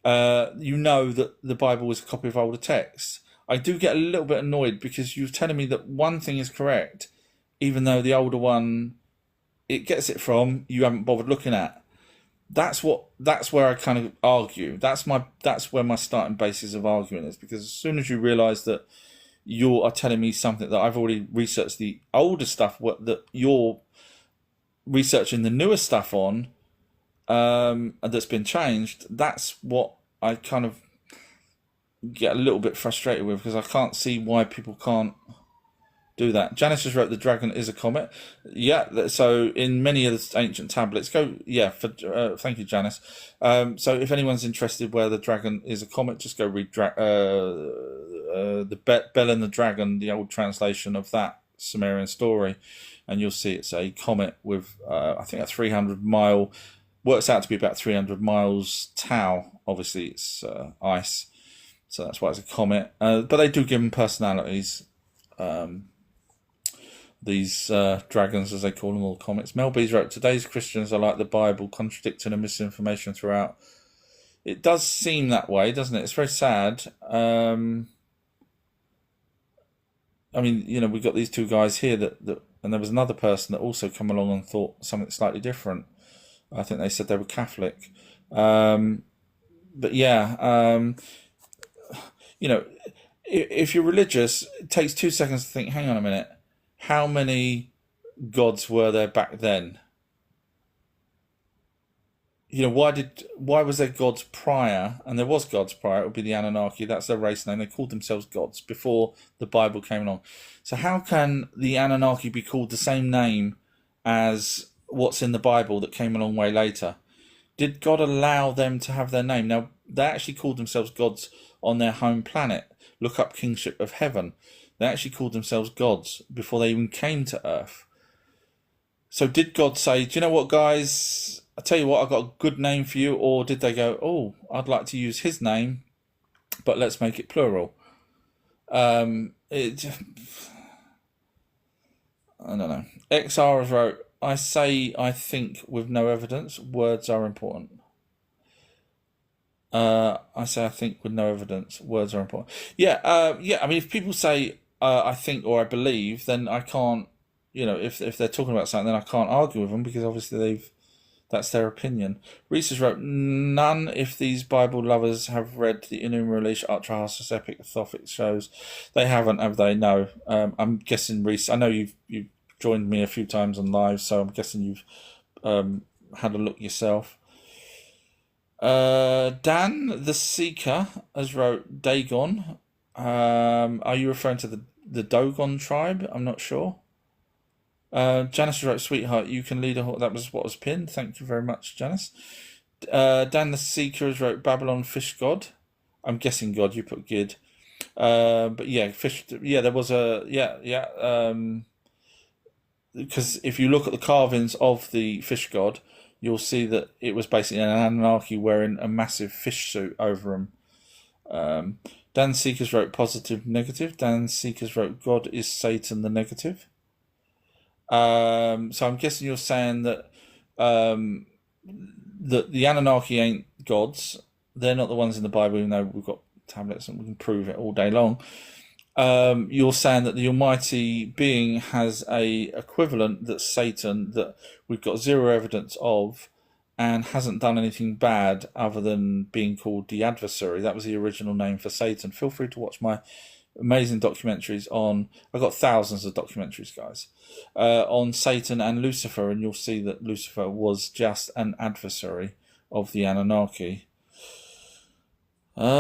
That the Bible is a copy of older texts. I do get a little bit annoyed because you're telling me that one thing is correct, even though the older one it gets it from, you haven't bothered looking at. That's where I kind of argue. That's where my starting basis of arguing is, because as soon as you realise that you are telling me something that I've already researched the older stuff, that you're researching the newer stuff on, that's been changed, that's what I kind of get a little bit frustrated with, because I can't see why people can't do that. Janice just wrote the dragon is a comet. Yeah, so in many of the ancient tablets, thank you, Janice. So if anyone's interested where the dragon is a comet, just go read the Bell and the Dragon, the old translation of that Sumerian story, and you'll see it's a comet with I think a 300-mile, works out to be about 300 miles tau. Obviously it's ice, so that's why it's a comet, but they do give them personalities, these dragons, as they call them, all comets. Mel B's wrote, today's Christians are like the Bible, contradicting and misinformation throughout. It does seem that way, doesn't it? It's very sad. I mean, we've got these two guys here that and there was another person that also come along and thought something slightly different. I think they said they were Catholic. But yeah, if you're religious, it takes 2 seconds to think, hang on a minute, how many gods were there back then? why was there gods prior? And there was gods prior. It would be the Anunnaki. That's their race name. They called themselves gods before the Bible came along. So how can the Anunnaki be called the same name as what's in the Bible that came a long way later? Did God allow them to have their name? Now, they actually called themselves gods on their home planet. Look up Kingship of Heaven. They actually called themselves gods before they even came to Earth. So did God say, do you know what, guys? I tell you what, I've got a good name for you. Or did they go, oh, I'd like to use his name, but let's make it plural? I don't know. XR has wrote, I say I think with no evidence. Words are important. I say I think with no evidence. Words are important. Yeah. I mean, if people say I think or I believe, then I can't. If they're talking about something, then I can't argue with them because obviously that's their opinion. Reese wrote, none if these Bible lovers have read the innumerable ultra-harsis epic Thothic shows. They haven't, have they? No. I'm guessing, Reese, I know you've joined me a few times on live, so I'm guessing you've had a look yourself. Dan the Seeker has wrote Dagon. Are you referring to the Dogon tribe? I'm not sure. Janice wrote, sweetheart, you can lead a horse. That was what was pinned. Thank you very much, Janice. Dan the Seeker has wrote Babylon fish god. I'm guessing god, you put Gid. But yeah, fish. Yeah, there was a because if you look at the carvings of the fish god, you'll see that it was basically an Anunnaki wearing a massive fish suit over him. Dan Seekers wrote positive, negative. Dan Seekers wrote God is Satan the negative. So I'm guessing you're saying that that the Anunnaki ain't gods. They're not the ones in the Bible, even though we've got tablets and we can prove it all day long. You're saying that the Almighty Being has a equivalent that's Satan that we've got zero evidence of and hasn't done anything bad other than being called the adversary. That was the original name for Satan. Feel free to watch my amazing documentaries on... I've got thousands of documentaries, guys, on Satan and Lucifer, and you'll see that Lucifer was just an adversary of the Anunnaki. Death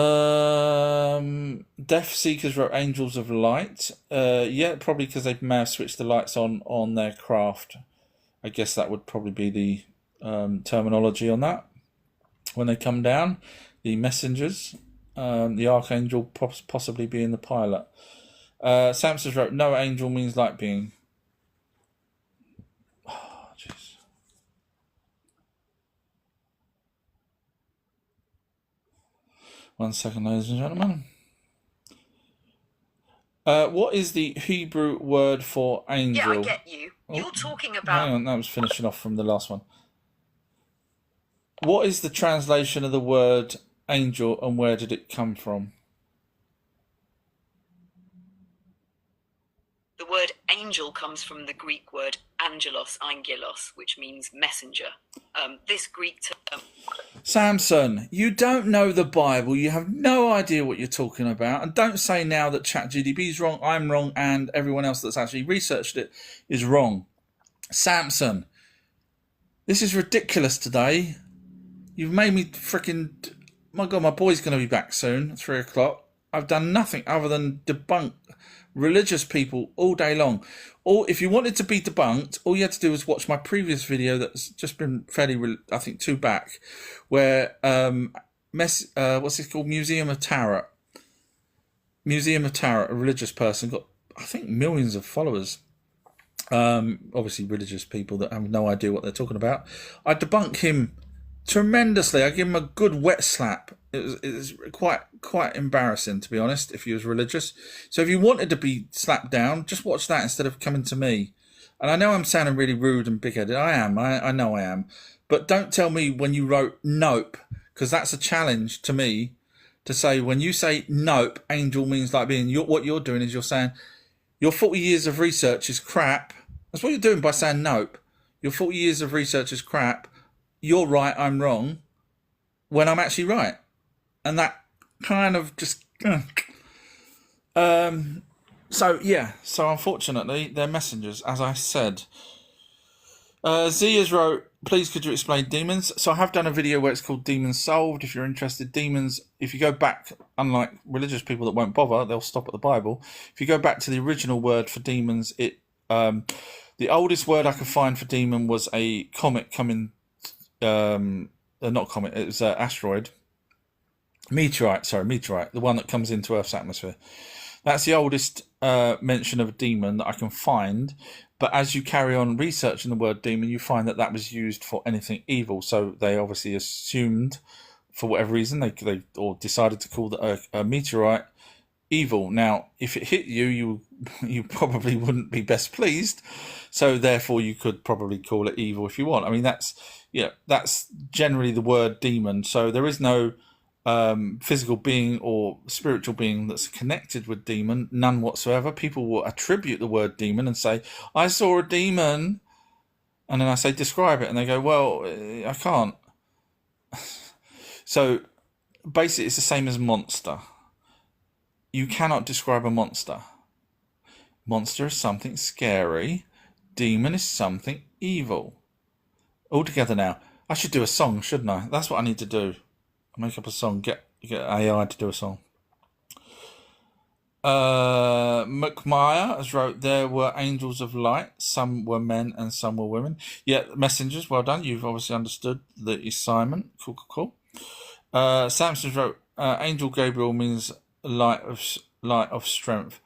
Seekers wrote Angels of Light. Yeah, probably because they may have switched the lights on their craft. I guess that would probably be the terminology on that. When they come down, the messengers, the archangel possibly being the pilot. Samson wrote, no angel means light being. Oh, jeez. One second, ladies and gentlemen. What is the Hebrew word for angel? Yeah, I get you. You're talking about... Hang on, that was finishing off from the last one. What is the translation of the word angel and where did it come from? The word angel comes from the Greek word angelos, which means messenger. This Greek term... Samson, you don't know the Bible. You have no idea what you're talking about. And don't say now that ChatGDP is wrong, I'm wrong, and everyone else that's actually researched it is wrong. Samson, this is ridiculous today. You've made me freaking... My God, my boy's going to be back soon, 3 o'clock. I've done nothing other than debunk religious people all day long. Or if you wanted to be debunked, all you had to do was watch my previous video that's just been fairly, I think, 2 back, where what's this called? Museum of Tarot, a religious person, got, I think, millions of followers. Obviously religious people that have no idea what they're talking about. I debunk him tremendously. I give him a good wet slap. It was quite embarrassing, to be honest, if he was religious. So if you wanted to be slapped down, just watch that instead of coming to me. And I know I'm sounding really rude and big-headed. I am. I know I am. But don't tell me when you wrote nope, because that's a challenge to me to say when you say nope, angel means like being. What you're doing is you're saying your 40 years of research is crap. That's what you're doing by saying nope. Your 40 years of research is crap. You're right, I'm wrong, when I'm actually right. And that kind of just... So unfortunately, they're messengers, as I said. Z has wrote, please could you explain demons? So I have done a video where it's called Demons Solved. If you're interested, demons, if you go back, unlike religious people that won't bother, they'll stop at the Bible. If you go back to the original word for demons, the oldest word I could find for demon was a comet coming, not comet, it was an asteroid. Meteorite, the one that comes into Earth's atmosphere. That's the oldest mention of a demon that I can find. But as you carry on researching the word demon, you find that that was used for anything evil. So they obviously assumed, for whatever reason, they or decided to call a meteorite evil. Now, if it hit you, you probably wouldn't be best pleased. So therefore, you could probably call it evil if you want. I mean, that's generally the word demon. So there is no physical being or spiritual being that's connected with demon, none whatsoever. People will attribute the word demon and say, I saw a demon, and then I say, describe it, and they go, well, I can't. So basically it's the same as monster. You cannot describe a monster. Monster is something scary. Demon is something evil. All together now. I should do a song, shouldn't I? That's what I need to do. Make up a song, get AI to do a song. McMyer has wrote, there were angels of light, some were men and some were women. Yeah, messengers, well done. You've obviously understood the assignment. Cool. Samson wrote, Angel Gabriel means light of strength.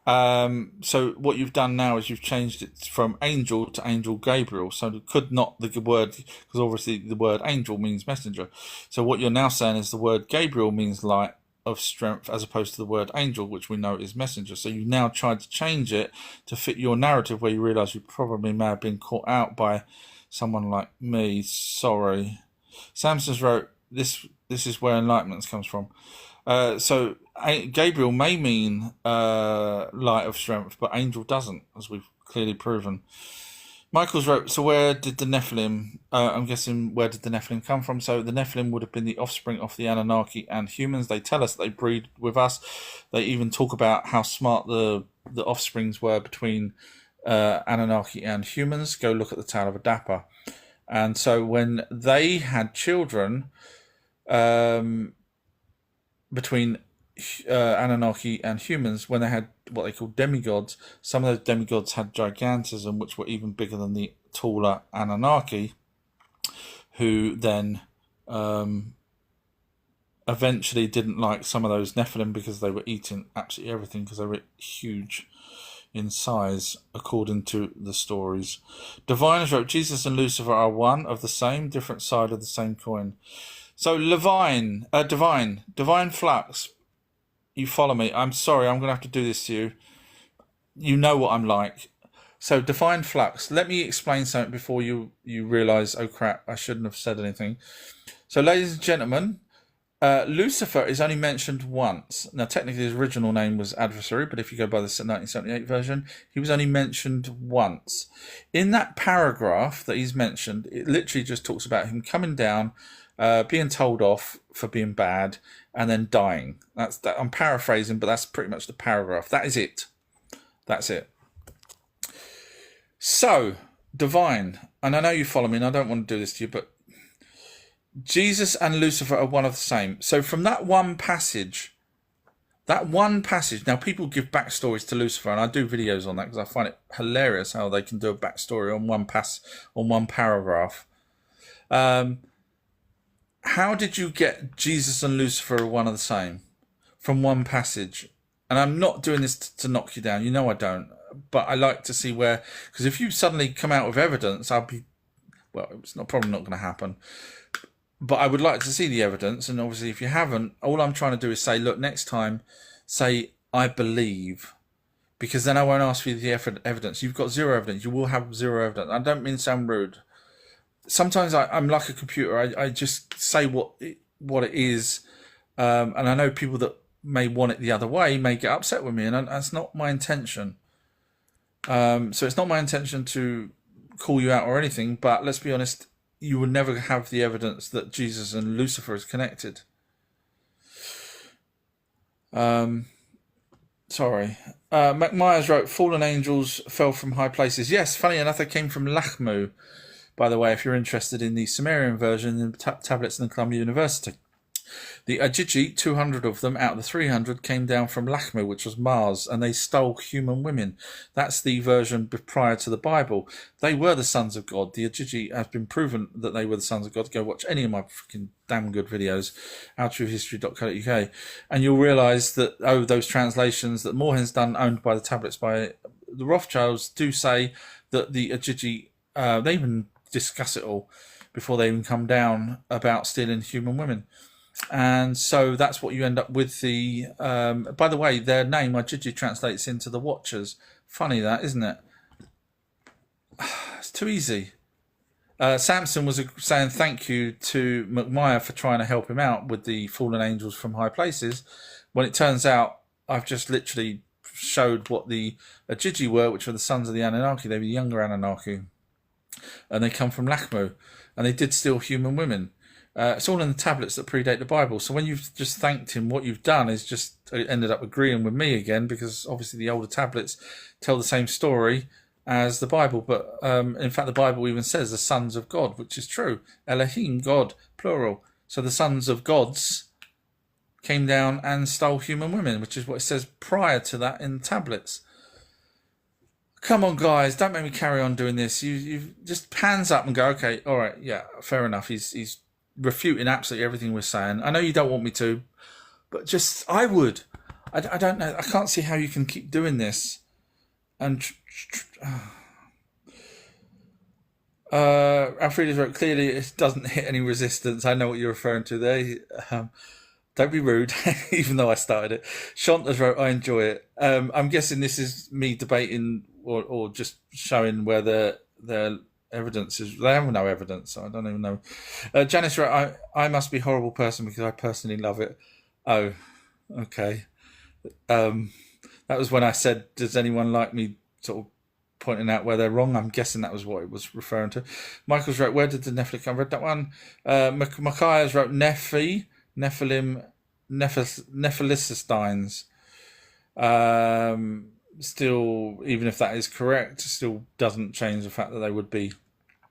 So what you've done now is you've changed it from angel to Angel Gabriel. So it could not the word, because obviously the word angel means messenger. So what you're now saying is the word Gabriel means light of strength as opposed to the word angel, which we know is messenger. So you now tried to change it to fit your narrative, where you realise you probably may have been caught out by someone like me. Sorry. Samson's wrote, this is where enlightenment comes from. So Gabriel may mean light of strength, but angel doesn't, as we've clearly proven. Michael's wrote, so where did the Nephilim, I'm guessing, where did the Nephilim come from? So the Nephilim would have been the offspring of the Anunnaki and humans. They tell us they breed with us. They even talk about how smart the offsprings were between Anunnaki and humans. Go look at the Tower of Adapa. And so when they had children, between Anunnaki and humans, when they had what they call demigods, some of those demigods had gigantism, which were even bigger than the taller Anunnaki, who then eventually didn't like some of those Nephilim because they were eating absolutely everything, because they were huge in size, according to the stories. Divine has wrote, Jesus and Lucifer are one of the same, different side of the same coin. So Divine Flux, you follow me. I'm sorry, I'm going to have to do this to you. You know what I'm like. So Divine Flux, let me explain something before you realise, oh crap, I shouldn't have said anything. So ladies and gentlemen, Lucifer is only mentioned once. Now technically his original name was Adversary, but if you go by the 1978 version, he was only mentioned once. In that paragraph that he's mentioned, it literally just talks about him coming down, being told off for being bad, and then dying. That's that. I'm paraphrasing, but that's pretty much the paragraph. That is it. That's it. So, Divine, and I know you follow me, and I don't want to do this to you, but Jesus and Lucifer are one of the same. So from that one passage, now people give backstories to Lucifer, and I do videos on that because I find it hilarious how they can do a backstory on one paragraph. How did you get Jesus and Lucifer are one of the same from one passage? And I'm not doing this to knock you down. You know I don't. But I like to see where... Because if you suddenly come out with evidence, I'll be... Well, it's probably not going to happen. But I would like to see the evidence. And obviously, if you haven't, all I'm trying to do is say, look, next time, say, I believe. Because then I won't ask for the evidence. You've got zero evidence. You will have zero evidence. I don't mean to sound rude. Sometimes I'm like a computer. I just say what it is, and I know people that may want it the other way may get upset with me, and that's not my intention. So it's not my intention to call you out or anything, but let's be honest, you will never have the evidence that Jesus and Lucifer is connected. Sorry. McMyers wrote, fallen angels fell from high places. Yes, funny enough, they came from Lachmu, by the way, if you're interested in the Sumerian version in tablets in the Columbia University. The Ajiji, 200 of them out of the 300, came down from Lachmu, which was Mars, and they stole human women. That's the version prior to the Bible. They were the sons of God. The Ajiji has been proven that they were the sons of God. Go watch any of my freaking damn good videos, outruehistory.co.uk, and you'll realise that, those translations that Moorhen's done, owned by the tablets by the Rothschilds, do say that the Ajiji, they even discuss it all before they even come down about stealing human women. And so that's what you end up with. The by the way, their name Ajiji translates into the Watchers. Funny that, isn't it? It's too easy. Samson was saying thank you to McMyer for trying to help him out with the fallen angels from high places, when it turns out I've just literally showed what the Ajiji were, which were the sons of the Anunnaki. They were younger Anunnaki, and they come from Lachmu, and they did steal human women. It's all in the tablets that predate the Bible. So when you've just thanked him, what you've done is just ended up agreeing with me again, because obviously the older tablets tell the same story as the Bible. But in fact, the Bible even says the sons of God, which is true. Elohim, God, plural. So the sons of gods came down and stole human women, which is what it says prior to that in the tablets. Come on, guys, don't make me carry on doing this. You just hands up and go, okay, all right, yeah, fair enough. He's refuting absolutely everything we're saying. I know you don't want me to, but just I would. I don't know. I can't see how you can keep doing this. And Alfredo wrote, clearly it doesn't hit any resistance. I know what you're referring to there. Don't be rude, even though I started it. Shanta's wrote, I enjoy it. I'm guessing this is me debating or just showing where their evidence is. They have no evidence, so I don't even know. Janice wrote, I must be a horrible person because I personally love it. Oh, okay. That was when I said, does anyone like me sort of pointing out where they're wrong? I'm guessing that was what it was referring to. Michael's wrote, where did the Nephilim come? I read that one. Machias wrote, Nephilim, Nephilicistines. Still, even if that is correct, still doesn't change the fact that they would be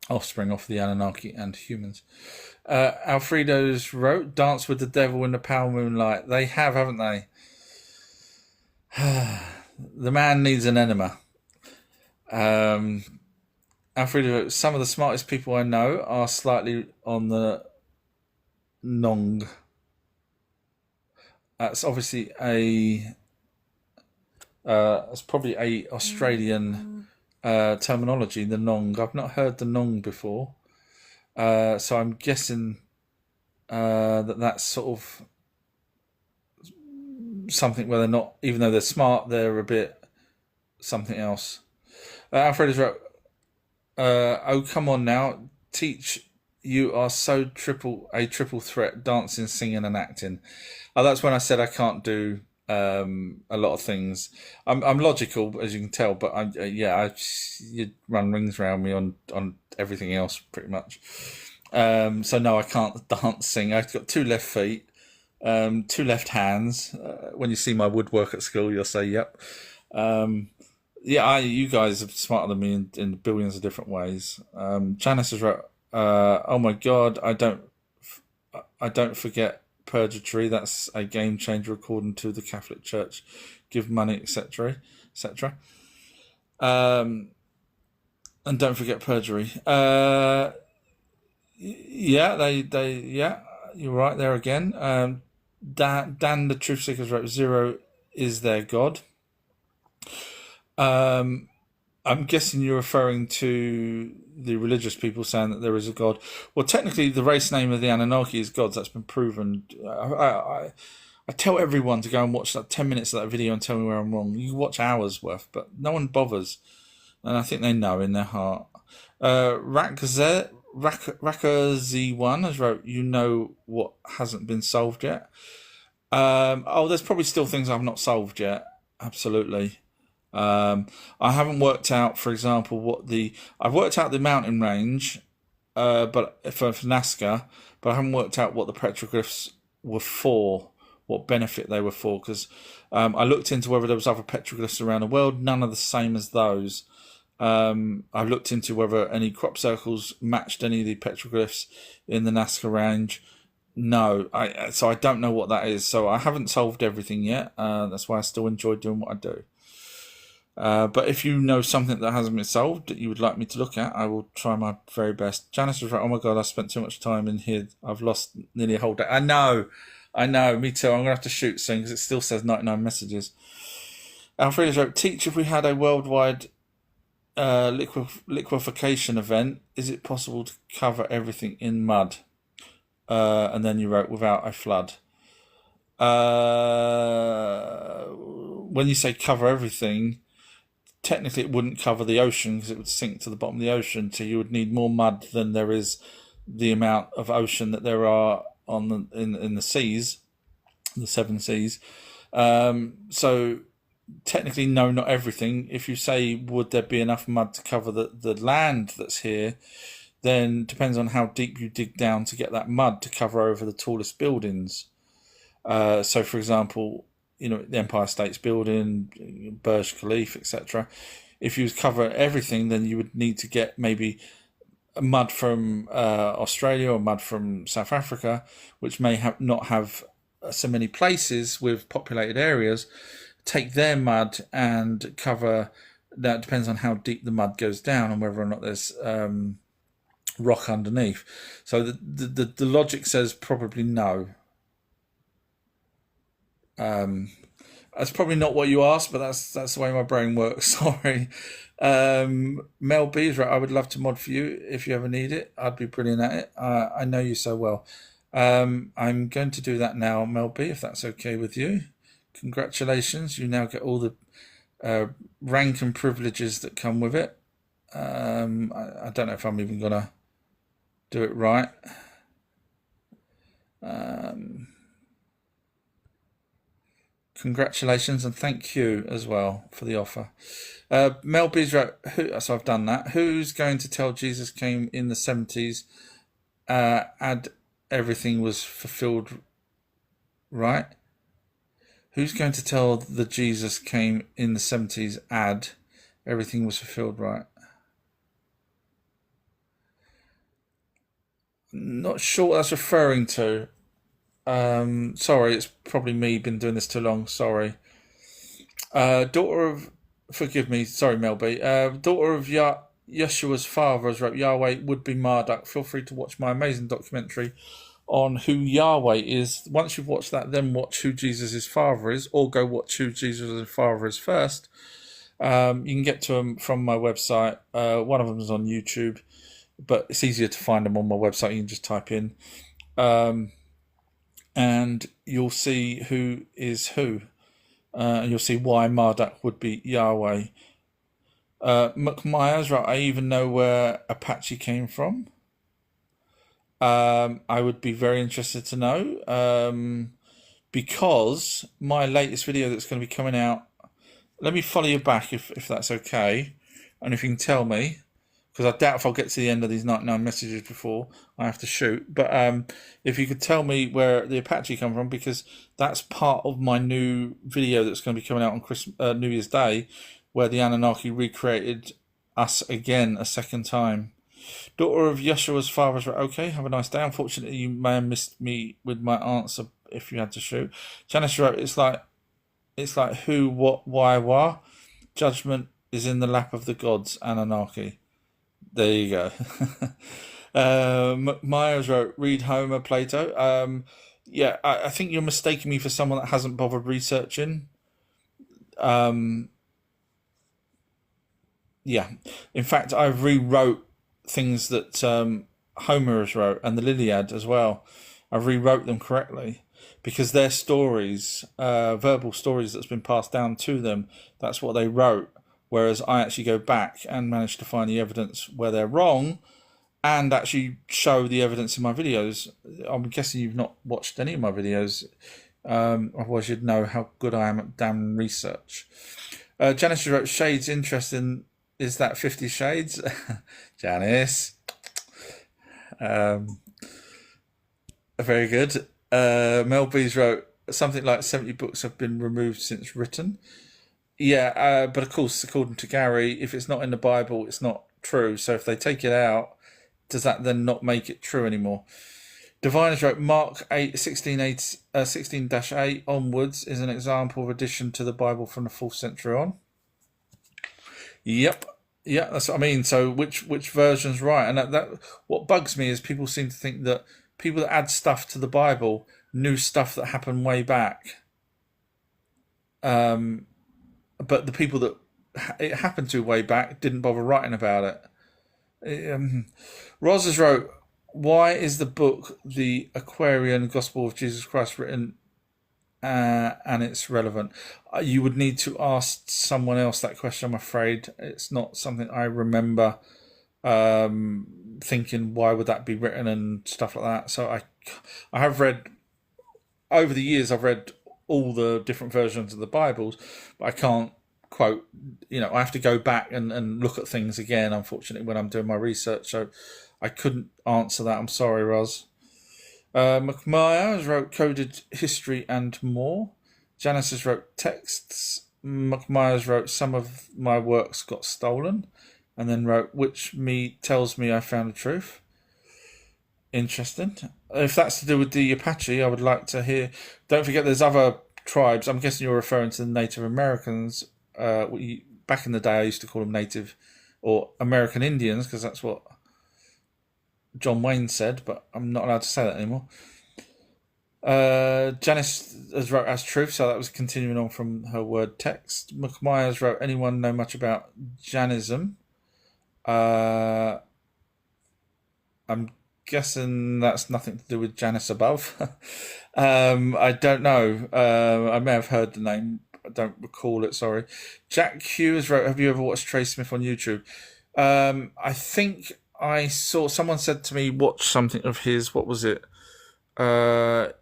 offspring of the Anunnaki and humans. Alfredo's wrote, dance with the devil in the pale moonlight. They have, haven't they? The man needs an enema. Alfredo wrote, some of the smartest people I know are slightly on the nong. That's obviously it's probably a Australian terminology, the nong. I've not heard the nong before, so I'm guessing that's sort of something where they're not, even though they're smart, they're a bit something else. Alfredo's wrote, oh come on now, teach. You are so triple threat, dancing, singing, and acting. Oh, that's when I said I can't do a lot of things. I'm logical, as you can tell, but you run rings around me on everything else pretty much. So no, I can't dance, sing. I've got 2 left feet, 2 left hands. When you see my woodwork at school, you'll say, "Yep." You guys are smarter than me in billions of different ways. Janice has wrote, oh my God, I don't forget purgatory. That's a game changer according to the Catholic Church. Give money, etc., etc. And don't forget perjury. You're right there again. Dan the Truth Seekers wrote, zero is their God. I'm guessing you're referring to the religious people saying that there is a God. Well, technically, the race name of the Anunnaki is gods. That's been proven. I tell everyone to go and watch that 10 minutes of that video and tell me where I'm wrong. You watch hours worth, but no one bothers. And I think they know in their heart. Rakazi1 has wrote, you know what hasn't been solved yet? There's probably still things I've not solved yet. Absolutely. I haven't worked out, for example, I've worked out the mountain range, but for Nazca, but I haven't worked out what the petroglyphs were for, what benefit they were for, because I looked into whether there was other petroglyphs around the world. None are the same as those. I've looked into whether any crop circles matched any of the petroglyphs in the Nazca range. No, so I don't know what that is. So I haven't solved everything yet. That's why I still enjoy doing what I do. But if you know something that hasn't been solved that you would like me to look at, I will try my very best. Janice was right. Oh my God, I spent too much time in here. I've lost nearly a whole day. I know. Me too. I'm going to have to shoot soon because it still says 99 messages. Alfredo wrote, teach, if we had a worldwide liquefaction event, is it possible to cover everything in mud? And then you wrote, without a flood. When you say cover everything, technically it wouldn't cover the ocean because it would sink to the bottom of the ocean, so you would need more mud than there is the amount of ocean that there are on in the seas, the 7 seas. So technically, no, not everything. If you say, would there be enough mud to cover the land that's here, then depends on how deep you dig down to get that mud to cover over the tallest buildings. So, for example, the Empire State's Building, Burj Khalifa, etc. If you cover everything, then you would need to get maybe mud from Australia or mud from South Africa, which may not have so many places with populated areas. Take their mud and cover. That depends on how deep the mud goes down and whether or not there's rock underneath. So the logic says probably no. That's probably not what you asked, but that's the way my brain works. Sorry. Mel B's right. I would love to mod for you if you ever need it. I'd be brilliant at it. I know you so well. I'm going to do that now, Mel B, if that's okay with you. Congratulations. You now get all the rank and privileges that come with it. I don't know if I'm even going to do it right. Congratulations and thank you as well for the offer. Mel B's right. So I've done that. Who's going to tell Jesus came in the 70s and everything was fulfilled right? Who's going to tell the Jesus came in the 70s ad everything was fulfilled right? Not sure what that's referring to. Sorry, it's probably me been doing this too long. Sorry. Daughter of, forgive me. Sorry, Mel B. Daughter of Yeshua's father has wrote, Yahweh would be Marduk. Feel free to watch my amazing documentary on who Yahweh is. Once you've watched that, then watch who Jesus' father is, or go watch who Jesus' father is first. You can get to them from my website. One of them is on YouTube, but it's easier to find them on my website. You can just type in. And you'll see who is who. And you'll see why Marduk would be Yahweh. McMyers, right, I even know where Apache came from. I would be very interested to know. Because my latest video that's going to be coming out, let me follow you back if that's okay. And if you can tell me, because I doubt if I'll get to the end of these 99 messages before I have to shoot. But if you could tell me where the Apache come from, because that's part of my new video that's going to be coming out on New Year's Day, where the Anunnaki recreated us again a second time. Daughter of Yeshua's father's right. Okay, have a nice day. Unfortunately, you may have missed me with my answer if you had to shoot. Janice wrote, it's like who, what, why, why. Judgment is in the lap of the gods, Anunnaki. There you go. Myers wrote, read Homer, Plato. Yeah, I think you're mistaking me for someone that hasn't bothered researching. Yeah. In fact, I rewrote things that Homer has wrote, and the Iliad as well. I rewrote them correctly because their stories, verbal stories that's been passed down to them, that's what they wrote. Whereas I actually go back and manage to find the evidence where they're wrong and actually show the evidence in my videos. I'm guessing you've not watched any of my videos. Otherwise you'd know how good I am at damn research. Janice wrote, Shades interesting. Is that 50 Shades? Janice. Very good. Mel B's wrote, something like 70 books have been removed since written. Yeah, but of course, according to Gary, if it's not in the Bible, it's not true. So if they take it out, does that then not make it true anymore? Diviners wrote Mark 16-8 onwards is an example of addition to the Bible from the 4th century on. Yep. Yeah, that's what I mean. So which version's right? And that what bugs me is people seem to think that people that add stuff to the Bible knew stuff that happened way back. But the people that it happened to way back didn't bother writing about it. Rosas wrote, why is the book The Aquarian Gospel of Jesus Christ written and it's relevant? You would need to ask someone else that question, I'm afraid. It's not something I remember thinking, why would that be written and stuff like that. So I have read, over the years, I've read all the different versions of the Bibles, but I can't quote, I have to go back and look at things again, unfortunately, when I'm doing my research. So I couldn't answer that. I'm sorry, Roz. McMyers wrote Coded History and More. Janice wrote Texts. McMyers wrote Some of my works got stolen, and then wrote Which tells me I found the truth. Interesting. If that's to do with the Apache, I would like to hear. Don't forget there's other tribes. I'm guessing you're referring to the Native Americans. Back in the day I used to call them Native or American Indians, because that's what John Wayne said, but I'm not allowed to say that anymore. Janice has wrote As Truth, so that was continuing on from her word text. McMyers wrote, anyone know much about Janism? I'm guessing that's nothing to do with Janice above. I don't know. I may have heard the name. I don't recall it, sorry. Jack Hughes wrote, have you ever watched Trey Smith on YouTube? I think I saw, someone said to me, watch something of his, what was it? Where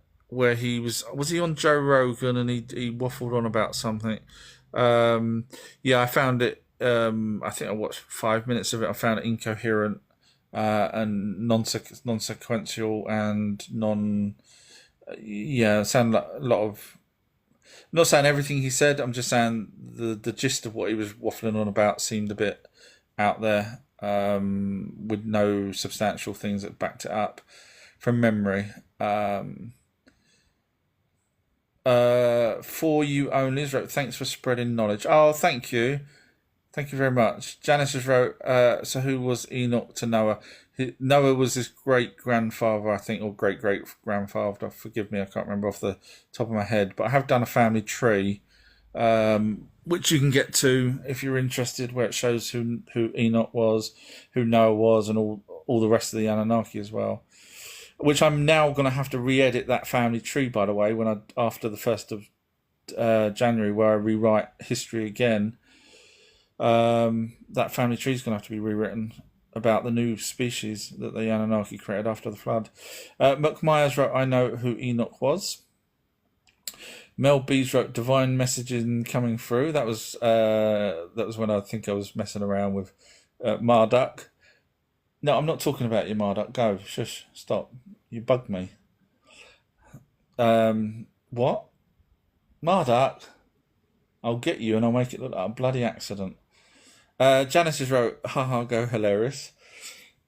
he was he on Joe Rogan and he waffled on about something. Yeah, I found it, I think I watched 5 minutes of it. I found it incoherent and non-sequential and sound like a lot of, I'm not saying everything he said, I'm just saying the gist of what he was waffling on about seemed a bit out there, with no substantial things that backed it up from memory. For you only wrote, thanks for spreading knowledge. Oh, thank you very much. Janice has wrote, so who was Enoch to Noah? Noah was his great grandfather, I think, or great grandfather. Forgive me, I can't remember off the top of my head, but I have done a family tree, which you can get to if you're interested, where it shows who Enoch was, who Noah was, and all the rest of the Anunnaki as well. Which I'm now going to have to re-edit that family tree, by the way, after the 1st of January, where I rewrite history again. That family tree is going to have to be rewritten about the new species that the Anunnaki created after the flood. McMyers wrote, I know who Enoch was. Mel Bees wrote, divine messaging coming through. That was when I think I was messing around with Marduk. No, I'm not talking about you, Marduk. Go, shush, stop. You bugged me. What? Marduk? I'll get you and I'll make it look like a bloody accident. Janice has wrote, haha, go hilarious.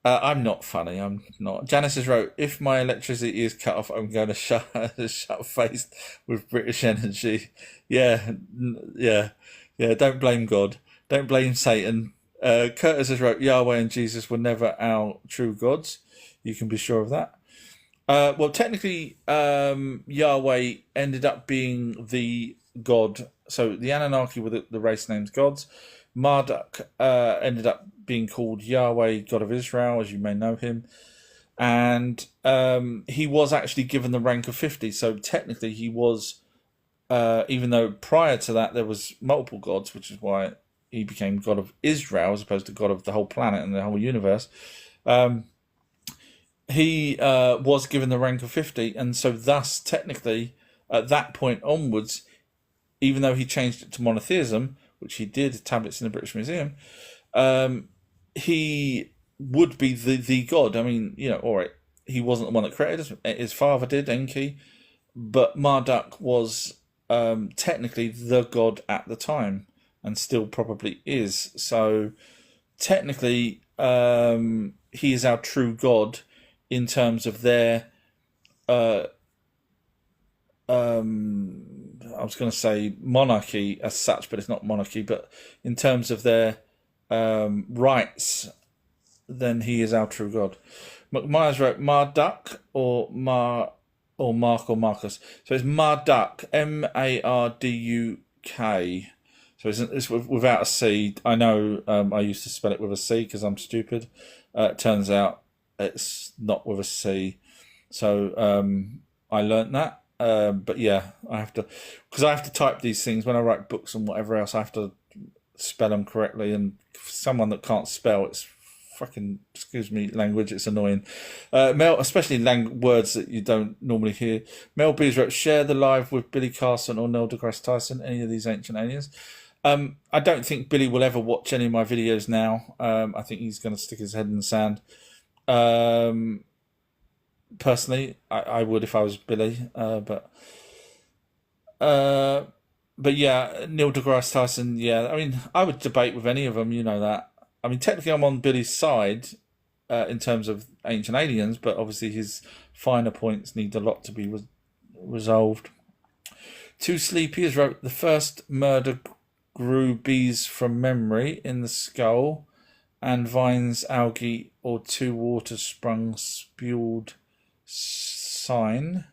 I'm not funny, I'm not. Janice has wrote, if my electricity is cut off, I'm going to shut faced with British Energy. Yeah, don't blame God. Don't blame Satan. Curtis has wrote, Yahweh and Jesus were never our true gods. You can be sure of that. Well, technically, Yahweh ended up being the god. So the Anunnaki were the race names gods. Marduk ended up being called Yahweh, God of Israel, as you may know him. And he was actually given the rank of 50. So technically he was, even though prior to that there was multiple gods, which is why he became God of Israel as opposed to God of the whole planet and the whole universe. He was given the rank of 50. And so thus, technically, at that point onwards, even though he changed it to monotheism, which he did, tablets in the British Museum, he would be the god. I mean, all right, he wasn't the one that created us. His father did, Enki, but Marduk was technically the god at the time, and still probably is. So technically, he is our true god in terms of their. I was going to say monarchy as such, but it's not monarchy. But in terms of their rights, then he is our true god. McMyers wrote Marduk or Mark or Marcus. So it's Marduk, Marduk. So it's without a C. I know I used to spell it with a C because I'm stupid. It turns out it's not with a C. So I learnt that. But yeah, I have to, because I have to type these things when I write books and whatever else. I have to spell them correctly, and for someone that can't spell, it's fucking, excuse me, language. It's annoying. Mel, especially words that you don't normally hear. Mel B's wrote, share the live with Billy Carson or Neil deGrasse Tyson, any of these ancient aliens. I don't think Billy will ever watch any of my videos now. I think he's going to stick his head in the sand. Personally, I would if I was Billy, but yeah, Neil deGrasse Tyson. Yeah, I mean, I would debate with any of them. You know that. I mean, technically, I'm on Billy's side in terms of ancient aliens, but obviously his finer points need a lot to be resolved. Too Sleepy has wrote, the first murder grew bees from memory in the skull, and vines, algae, or two water sprung spewed sign.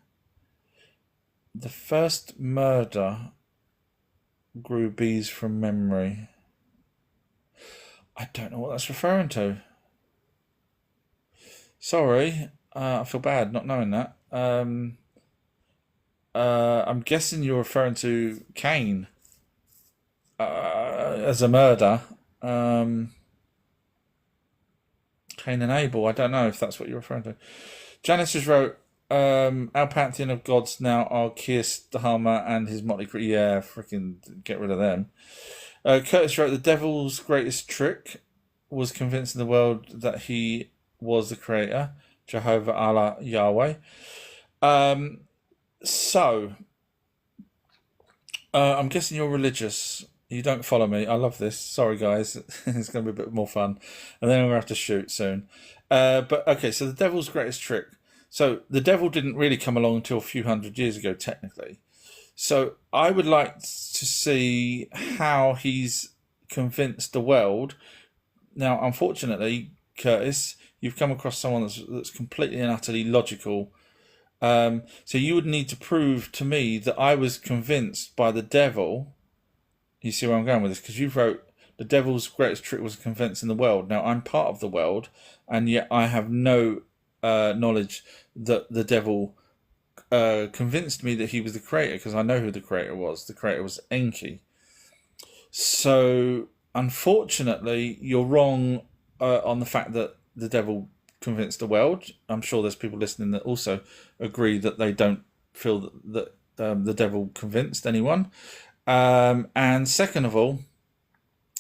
The first murder grew bees from memory. I don't know what that's referring to. Sorry, I feel bad not knowing that. I'm guessing you're referring to Cain as a murder. Cain and Abel. I don't know if that's what you're referring to. Janice just wrote, our pantheon of gods now are Keir Starmer and his motley crew. Yeah, freaking get rid of them. Curtis wrote, the devil's greatest trick was convincing the world that he was the creator, Jehovah, Allah, Yahweh. So, I'm guessing you're religious. You don't follow me. I love this. Sorry, guys. It's going to be a bit more fun. And then I'm going to have to shoot soon. But, okay, so the devil's greatest trick. So, the devil didn't really come along until a few hundred years ago, technically. So, I would like to see how he's convinced the world. Now, unfortunately, Curtis, you've come across someone that's completely and utterly logical. So you would need to prove to me that I was convinced by the devil. You see where I'm going with this? Because you wrote, the devil's greatest trick was convincing the world. Now, I'm part of the world, and yet I have no knowledge that the devil convinced me that he was the creator, because I know who the creator was. The creator was Enki. So, unfortunately, you're wrong on the fact that the devil convinced the world. I'm sure there's people listening that also agree that they don't feel that the devil convinced anyone. And second of all,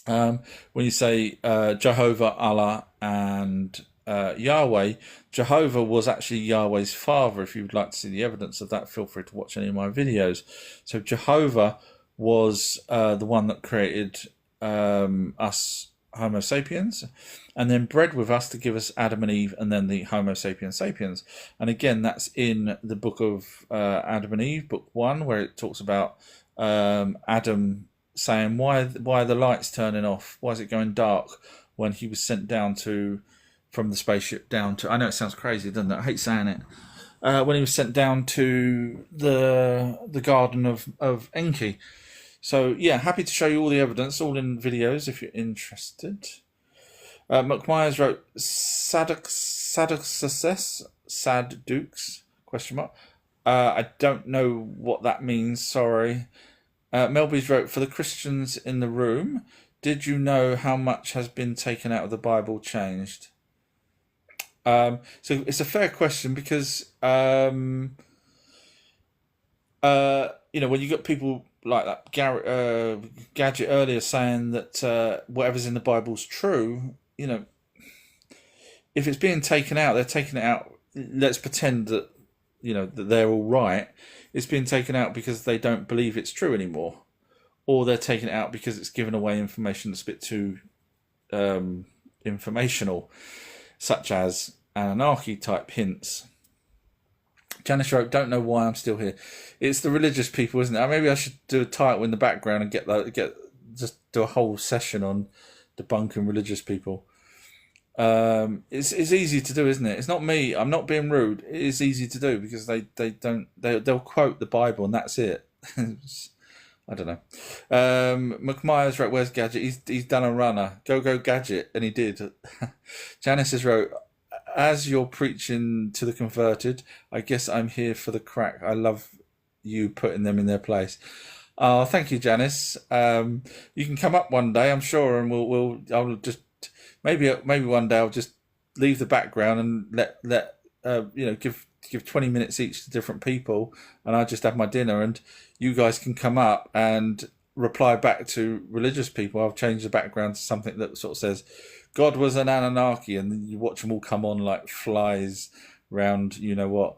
when you say Jehovah, Allah, and Yahweh, Jehovah was actually Yahweh's father. If you would like to see the evidence of that, feel free to watch any of my videos. So Jehovah was the one that created us Homo sapiens, and then bred with us to give us Adam and Eve, and then the Homo sapiens sapiens. And again, that's in the book of Adam and Eve, book 1, where it talks about Adam saying, why are the lights turning off? Why is it going dark? When he was sent down from the spaceship down to, I know it sounds crazy, doesn't it? I hate saying it. When he was sent down to the garden of Enki. So, yeah, happy to show you all the evidence, all in videos if you're interested. McMyers wrote, Sad Dukes, question mark. I don't know what that means, sorry. Melby's wrote, for the Christians in the room, did you know how much has been taken out of the Bible changed? So it's a fair question because, when you got people like that, Gadget earlier saying that whatever's in the Bible's true, if it's being taken out, they're taking it out. Let's pretend that, that they're all right. it's being taken out because they don't believe it's true anymore, or they're taking it out because it's giving away information that's a bit too informational, such as Anunnaki type hints. Janice wrote, "Don't know why I'm still here." It's the religious people, isn't it? Maybe I should do a title in the background and just do a whole session on debunking religious people. It's easy to do, isn't it? It's not me. I'm not being rude. It is easy to do because they'll quote the Bible and that's it. I don't know. McMyers wrote, "Where's Gadget? He's done a runner. Go Gadget," and he did. Janice has wrote, "As you're preaching to the converted, I guess I'm here for the crack. I love you putting them in their place." Oh, thank you, Janice. You can come up one day, I'm sure, and I'll just maybe one day I'll just leave the background and let give 20 minutes each to different people, and I'll just have my dinner, and you guys can come up and reply back to religious people. I'll change the background to something that sort of says God was an Anunnaki, and then you watch them all come on like flies round, you know what,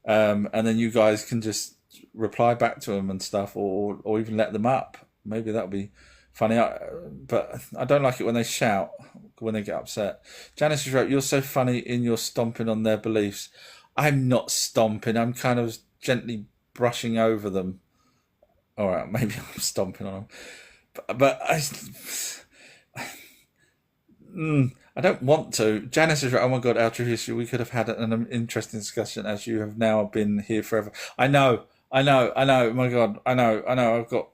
and then you guys can just reply back to them and stuff, or even let them up. Maybe that'll be funny. But I don't like it when they shout, when they get upset. Janice wrote, "You're so funny in your stomping on their beliefs." I'm not stomping. I'm kind of gently brushing over them. All right, maybe I'm stomping on them, but I don't want to. Janice is right. "Oh my God, our True History. We could have had an interesting discussion as you have now been here forever." I know. Oh my God, I know. I've got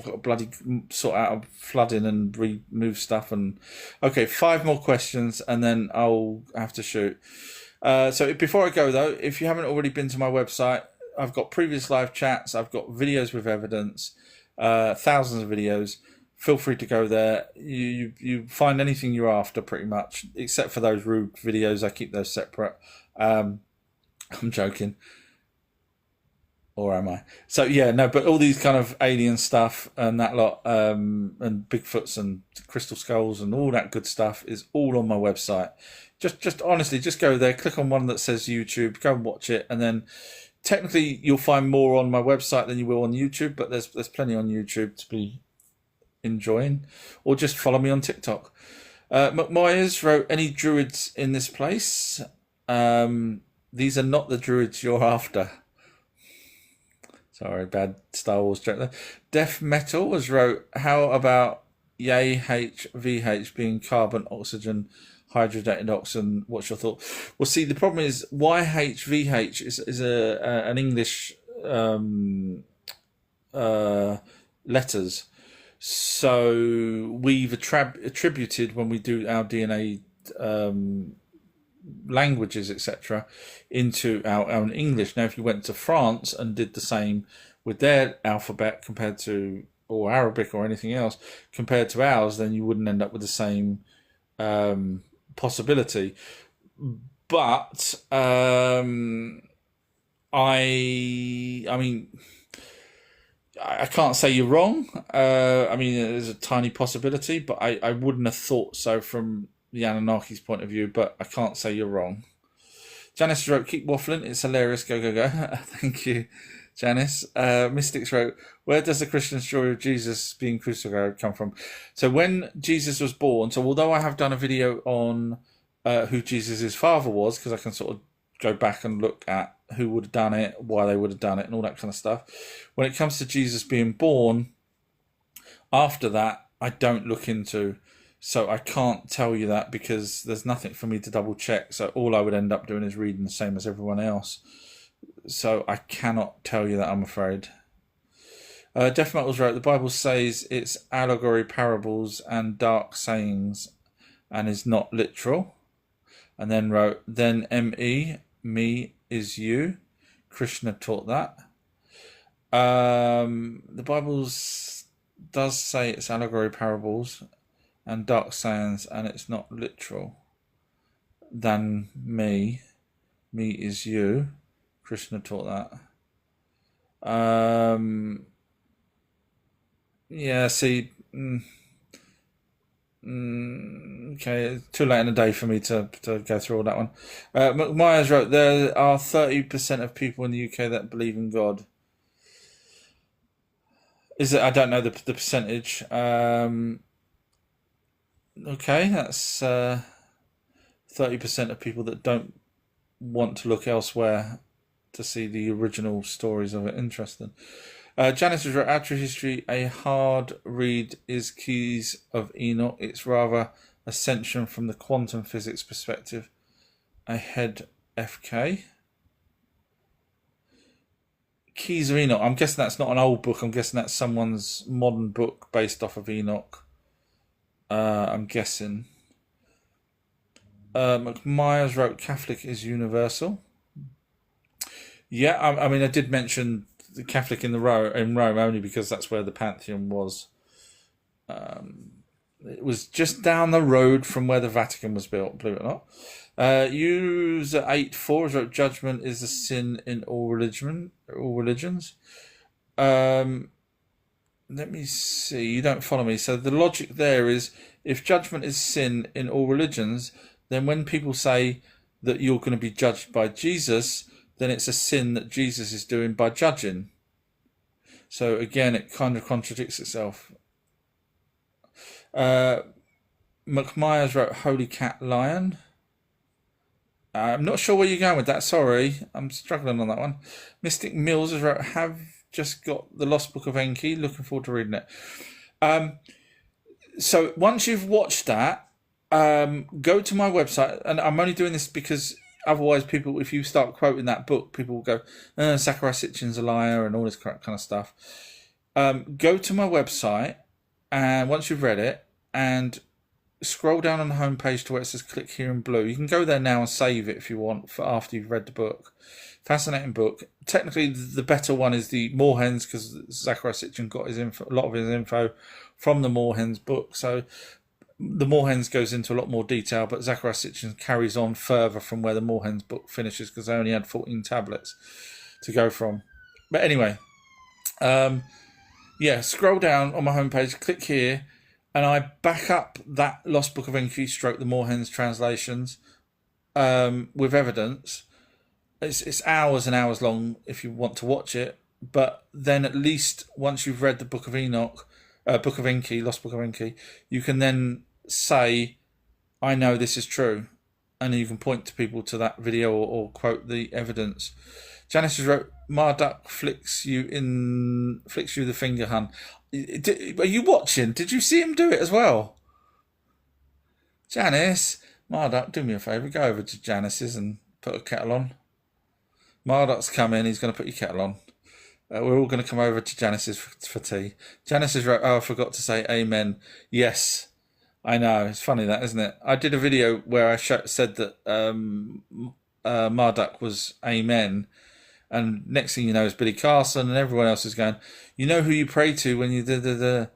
to bloody sort out flooding and remove stuff. And okay, 5 more questions, and then I'll have to shoot. So before I go though, if you haven't already been to my website, I've got previous live chats. I've got videos with evidence, thousands of videos. Feel free to go there. You find anything you're after, pretty much, except for those rude videos. I keep those separate. I'm joking. Or am I? So yeah, no, but all these kind of alien stuff and that lot, and Bigfoots and crystal skulls and all that good stuff is all on my website. Just honestly, just go there, click on one that says YouTube, go and watch it, and then technically you'll find more on my website than you will on YouTube, but there's plenty on YouTube to be enjoying, or just follow me on TikTok. McMyers wrote, "Any druids in this place? These are not the druids you're after." Sorry, bad Star Wars joke there. Deaf Metal was wrote, "How about YHVH being carbon, oxygen, hydrated oxygen? What's your thought?" Well, see, the problem is YHVH is an English letters. So we've attributed, when we do our DNA languages, etc., into our own English. Now, if you went to France and did the same with their alphabet compared to, or Arabic or anything else, compared to ours, then you wouldn't end up with the same possibility. But I mean, I can't say you're wrong. I mean, there's a tiny possibility, but I wouldn't have thought so from the Anunnaki's point of view, but I can't say you're wrong. Janice wrote, "Keep waffling, it's hilarious, go, go, go." Thank you, Janice. Mystics wrote, "Where does the Christian story of Jesus being crucified come from?" So when Jesus was born, so although I have done a video on who Jesus' father was, because I can sort of go back and look at who would have done it, why they would have done it, and all that kind of stuff. When it comes to Jesus being born, after that, I don't look into. So I can't tell you that because there's nothing for me to double check. So all I would end up doing is reading the same as everyone else. So I cannot tell you that, I'm afraid. Death Metals wrote, "The Bible says it's allegory, parables, and dark sayings, and is not literal." And then wrote, "Then me is you. Krishna taught that." The Bible does say it's allegory, parables, and dark sayings, and it's not literal. Than me is you. Krishna taught that. Yeah, see, okay, it's too late in the day for me to go through all that one. McMyers wrote, "There are 30% of people in the UK that believe in God." Is it? I don't know the percentage. Okay, that's 30% of people that don't want to look elsewhere to see the original stories of it. Interesting. Janice has wrote, True History, a hard read is Keys of Enoch. It's rather ascension from the quantum physics perspective. Ahead FK. Keys of Enoch. I'm guessing that's not an old book. I'm guessing that's someone's modern book based off of Enoch. I'm guessing. McMyers wrote, Catholic is universal. Yeah, I mean, I did mention the Catholic in Rome only because that's where the Pantheon was. It was just down the road from where the Vatican was built, believe it or not. User 84 wrote, judgment is a sin in all religions. Let me see. You don't follow me. So the logic there is, if judgment is sin in all religions, then when people say that you're going to be judged by Jesus, then it's a sin that Jesus is doing by judging. So again, it kind of contradicts itself. McMyers wrote, Holy Cat Lion. I'm not sure where you're going with that. Sorry, I'm struggling on that one. Mystic Mills has wrote, have just got the Lost Book of Enki. Looking forward to reading it. So once you've watched that, go to my website, and I'm only doing this because otherwise people, if you start quoting that book, people will go, Zachariah Sitchin's a liar and all this kind of stuff. Go to my website, and once you've read it, and scroll down on the homepage to where it says click here in blue. You can go there now and save it if you want for after you've read the book. Fascinating book. Technically, the better one is the Moorhens, because Zachariah Sitchin got his info, a lot of his info from the Moorhens book. So the Moorhens goes into a lot more detail, but Zachariah Sitchin carries on further from where the Moorhens book finishes, because they only had 14 tablets to go from. But anyway, yeah, scroll down on my homepage, click here, and I back up that Lost Book of Enki / the Moorhens translations with evidence. It's hours and hours long if you want to watch it, but then at least once you've read the Book of Enoch, Book of Enki, Lost Book of Enki, you can then say, I know this is true, and you can point to people to that video or quote the evidence. Janice has wrote, Marduk flicks you the finger, hun. Are you watching? Did you see him do it as well? Janice, Marduk, do me a favour, go over to Janice's and put a kettle on. Marduk's coming, he's going to put your kettle on. We're all going to come over to Janice's for tea. Janice has wrote, I forgot to say amen. Yes, I know, it's funny that, isn't it? I did a video where I said that Marduk was amen. And next thing you know is Billy Carson and everyone else is going, you know who you pray to when you did the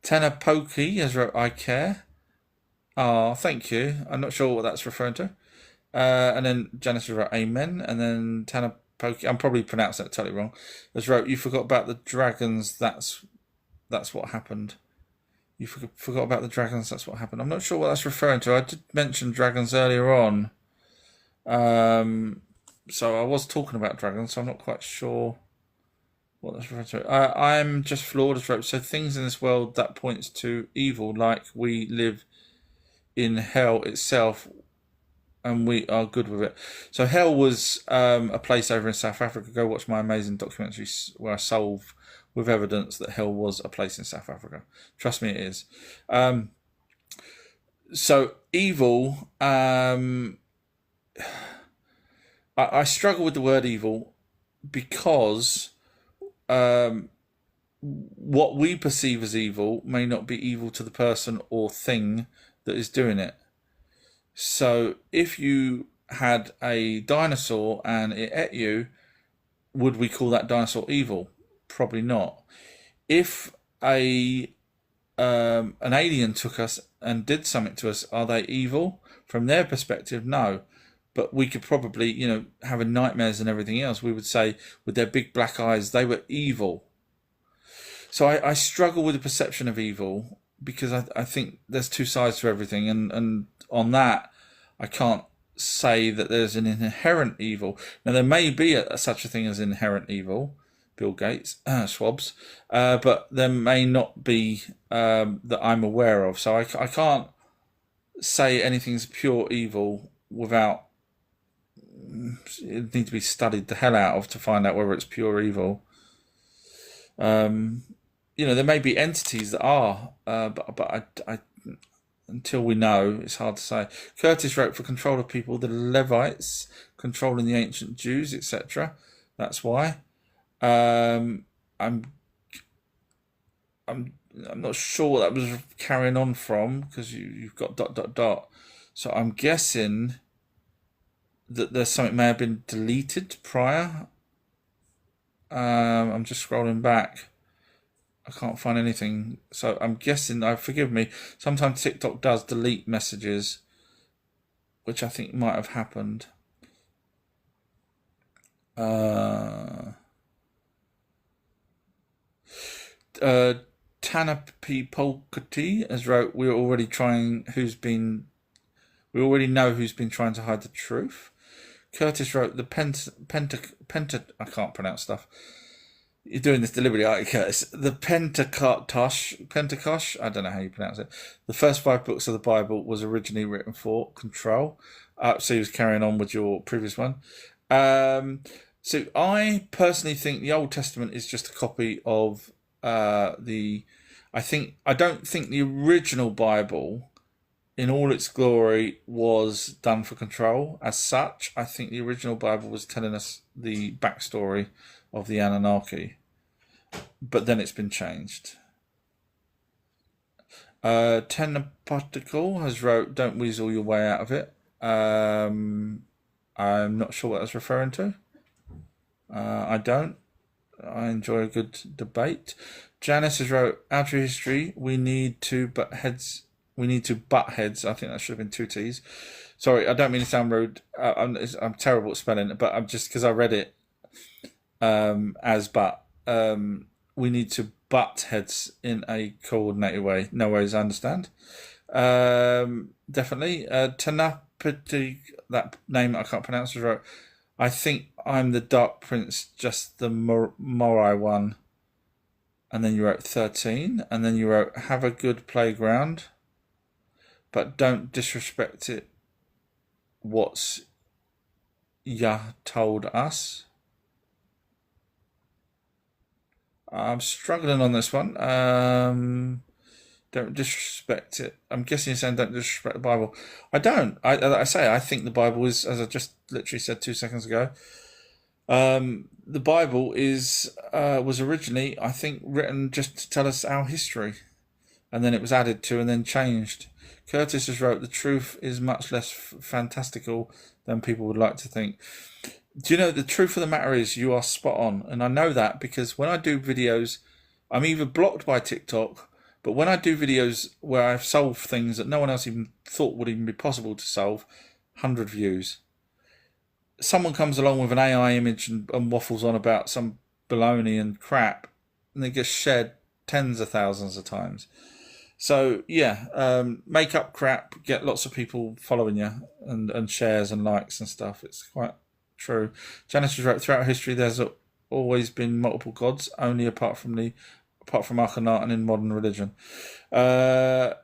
Tanner Pokey has wrote, I care. Oh, thank you. I'm not sure what that's referring to. And then Janice wrote, amen. And then Tanner Pokey, I'm probably pronouncing it totally wrong, has wrote, you forgot about the dragons. That's what happened. You forgot about the dragons. That's what happened. I'm not sure what that's referring to. I did mention dragons earlier on. So I was talking about dragons, so I'm not quite sure what that's referring to. I'm just flawed as rope. So things in this world that points to evil, like we live in hell itself, and we are good with it. So hell was a place over in South Africa. Go watch my amazing documentary where I solve with evidence that hell was a place in South Africa. Trust me, it is. So evil. I struggle with the word evil because what we perceive as evil may not be evil to the person or thing that is doing it. So if you had a dinosaur and it ate you, would we call that dinosaur evil? Probably not. If an alien took us and did something to us, are they evil? From their perspective, no. But we could probably, having nightmares and everything else, we would say with their big black eyes, they were evil. So I struggle with the perception of evil because I think there's two sides to everything. And on that, I can't say that there's an inherent evil. Now, there may be such a thing as inherent evil, Bill Gates, swabs, but there may not be that I'm aware of. So I can't say anything's pure evil without it need to be studied the hell out of to find out whether it's pure evil. There may be entities that are, but I until we know, it's hard to say. Curtis wrote, for control of people, the Levites controlling the ancient Jews, etc. That's why. I'm not sure what that was carrying on from, because you've got ... So I'm guessing that there's something may have been deleted prior. I'm just scrolling back. I can't find anything. So I'm guessing, forgive me, sometimes TikTok does delete messages, which I think might have happened. Tana P. Polkati has wrote, we already know who's been trying to hide the truth. Curtis wrote, the I can't pronounce stuff. You're doing this deliberately, aren't you, Curtis? The Pentecost, I don't know how you pronounce it. The first 5 books of the Bible was originally written for control. So he was carrying on with your previous one. So I personally think the Old Testament is just a copy of I don't think the original Bible, in all its glory, was done for control. As such, I think the original Bible was telling us the backstory of the Anunnaki, but then it's been changed. Tenapatical has wrote, don't weasel your way out of it. I'm not sure what that's referring to. I don't. I enjoy a good debate. Janice has wrote, True History, we need to butt heads. I think that should have been 2 T's. Sorry, I don't mean to sound rude. I'm terrible at spelling it, but I'm just because I read it as but. We need to butt heads in a coordinated way. No worries, I understand. Definitely. Tanapati, that name I can't pronounce, was wrote, I think I'm the Dark Prince, just the Morai one. And then you wrote 13. And then you wrote, have a good playground, but don't disrespect it. What's Yah told us. I'm struggling on this one. Don't disrespect it. I'm guessing you're saying don't disrespect the Bible. I don't. I think the Bible is, as I just literally said 2 seconds ago, the Bible was originally, I think, written just to tell us our history, and then it was added to and then changed. Curtis has wrote, the truth is much less fantastical than people would like to think. Do you know, the truth of the matter is you are spot on, and I know that because when I do videos, I'm either blocked by TikTok, but when I do videos where I've solved things that no one else even thought would even be possible to solve, 100 views. Someone comes along with an AI image and waffles on about some baloney and crap, and it gets shared tens of thousands of times. So yeah, make up crap, get lots of people following you and shares and likes and stuff. It's quite true. Janice wrote, throughout history there's always been multiple gods, only apart from Akhenaten in modern religion. When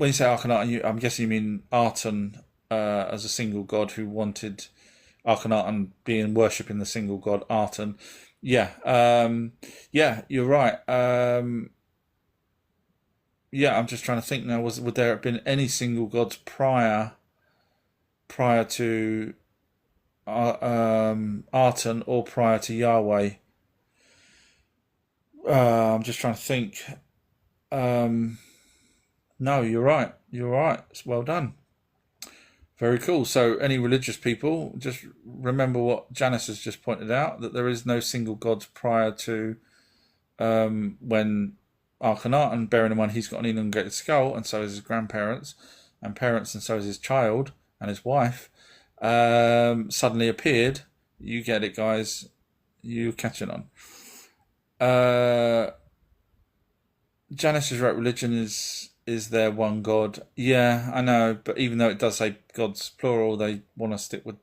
you say Akhenaten, I'm guessing you mean Aten as a single god who wanted Akhenaten being worshipping the single god Aten. Yeah, you're right. I'm just trying to think now. Would there have been any single gods prior to Aten or prior to Yahweh? I'm just trying to think. No, you're right. You're right. It's well done. Very cool. So any religious people, just remember what Janice has just pointed out, that there is no single god prior to when Akhenaten, bearing in mind he's got an elongated skull, and so is his grandparents and parents, and so is his child and his wife, suddenly appeared. You get it, guys. You catching on. Janice has wrote, religion is there one God? Yeah, I know, but even though it does say gods plural, they want to stick with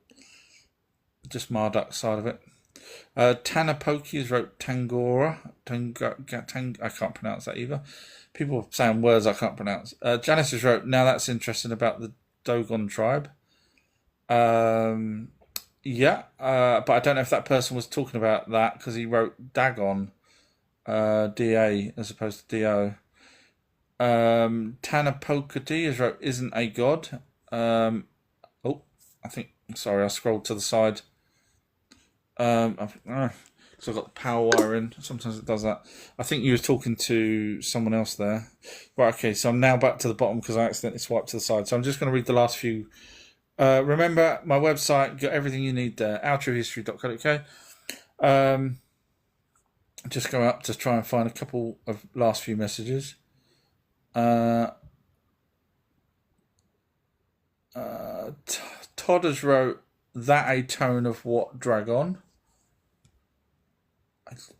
just Marduk's side of it. Tanapoki has wrote Tangora. I can't pronounce that either. People are saying words I can't pronounce. Janice has wrote, now that's interesting about the Dogon tribe. Yeah, but I don't know if that person was talking about that because he wrote Dagon, D-A as opposed to D-O. Tanapokati has wrote, isn't a god. Sorry, I scrolled to the side. So I've got the power wire in. Sometimes it does that. I think you were talking to someone else there. Right, okay, so I'm now back to the bottom because I accidentally swiped to the side. So I'm just going to read the last few. Remember, my website, got everything you need there, outruehistory.co.uk. Just go up to try and find a couple of last few messages. Todd has wrote, that a tone of what dragon?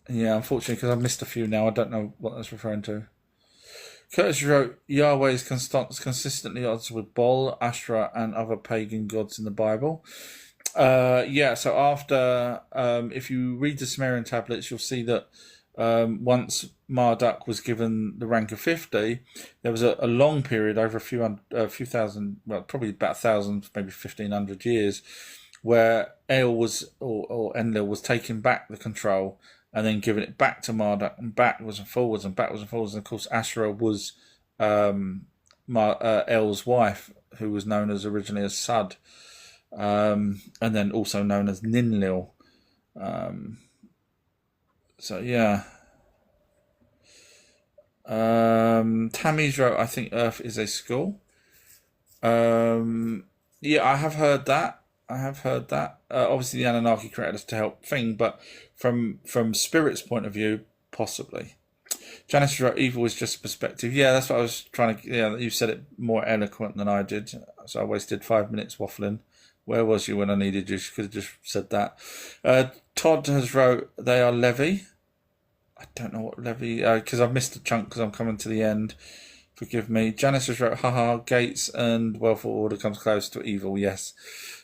Yeah, unfortunately, because I've missed a few now, I don't know what that's referring to. Curtis wrote, Yahweh is consistently odds with Baal, Ashra, and other pagan gods in the Bible. Yeah, so after, if you read the Sumerian tablets, you'll see that once Marduk was given the rank of 50, there was a long period over a few thousand, well, probably about 1,000, maybe 1,500 years, where El was, or Enlil was taking back the control and then giving it back to Marduk, and backwards and forwards and backwards and forwards. And of course, Asherah was El's wife, who was known as originally as Sud, and then also known as Ninlil. So yeah. Tammy's wrote, I think Earth is a school. Yeah, I have heard that. Obviously, the Anunnaki created us to help thing, but from Spirit's point of view, possibly. Janice wrote, evil is just perspective. Yeah, that's what I was trying to... Yeah, you said it more eloquent than I did, so I wasted 5 minutes waffling. Where was you when I needed you? She could have just said that. Todd has wrote, they are Levi. I don't know what Levi... because I've missed a chunk because I'm coming to the end. Forgive me. Janice has wrote, haha, Gates and wealth order comes close to evil, yes.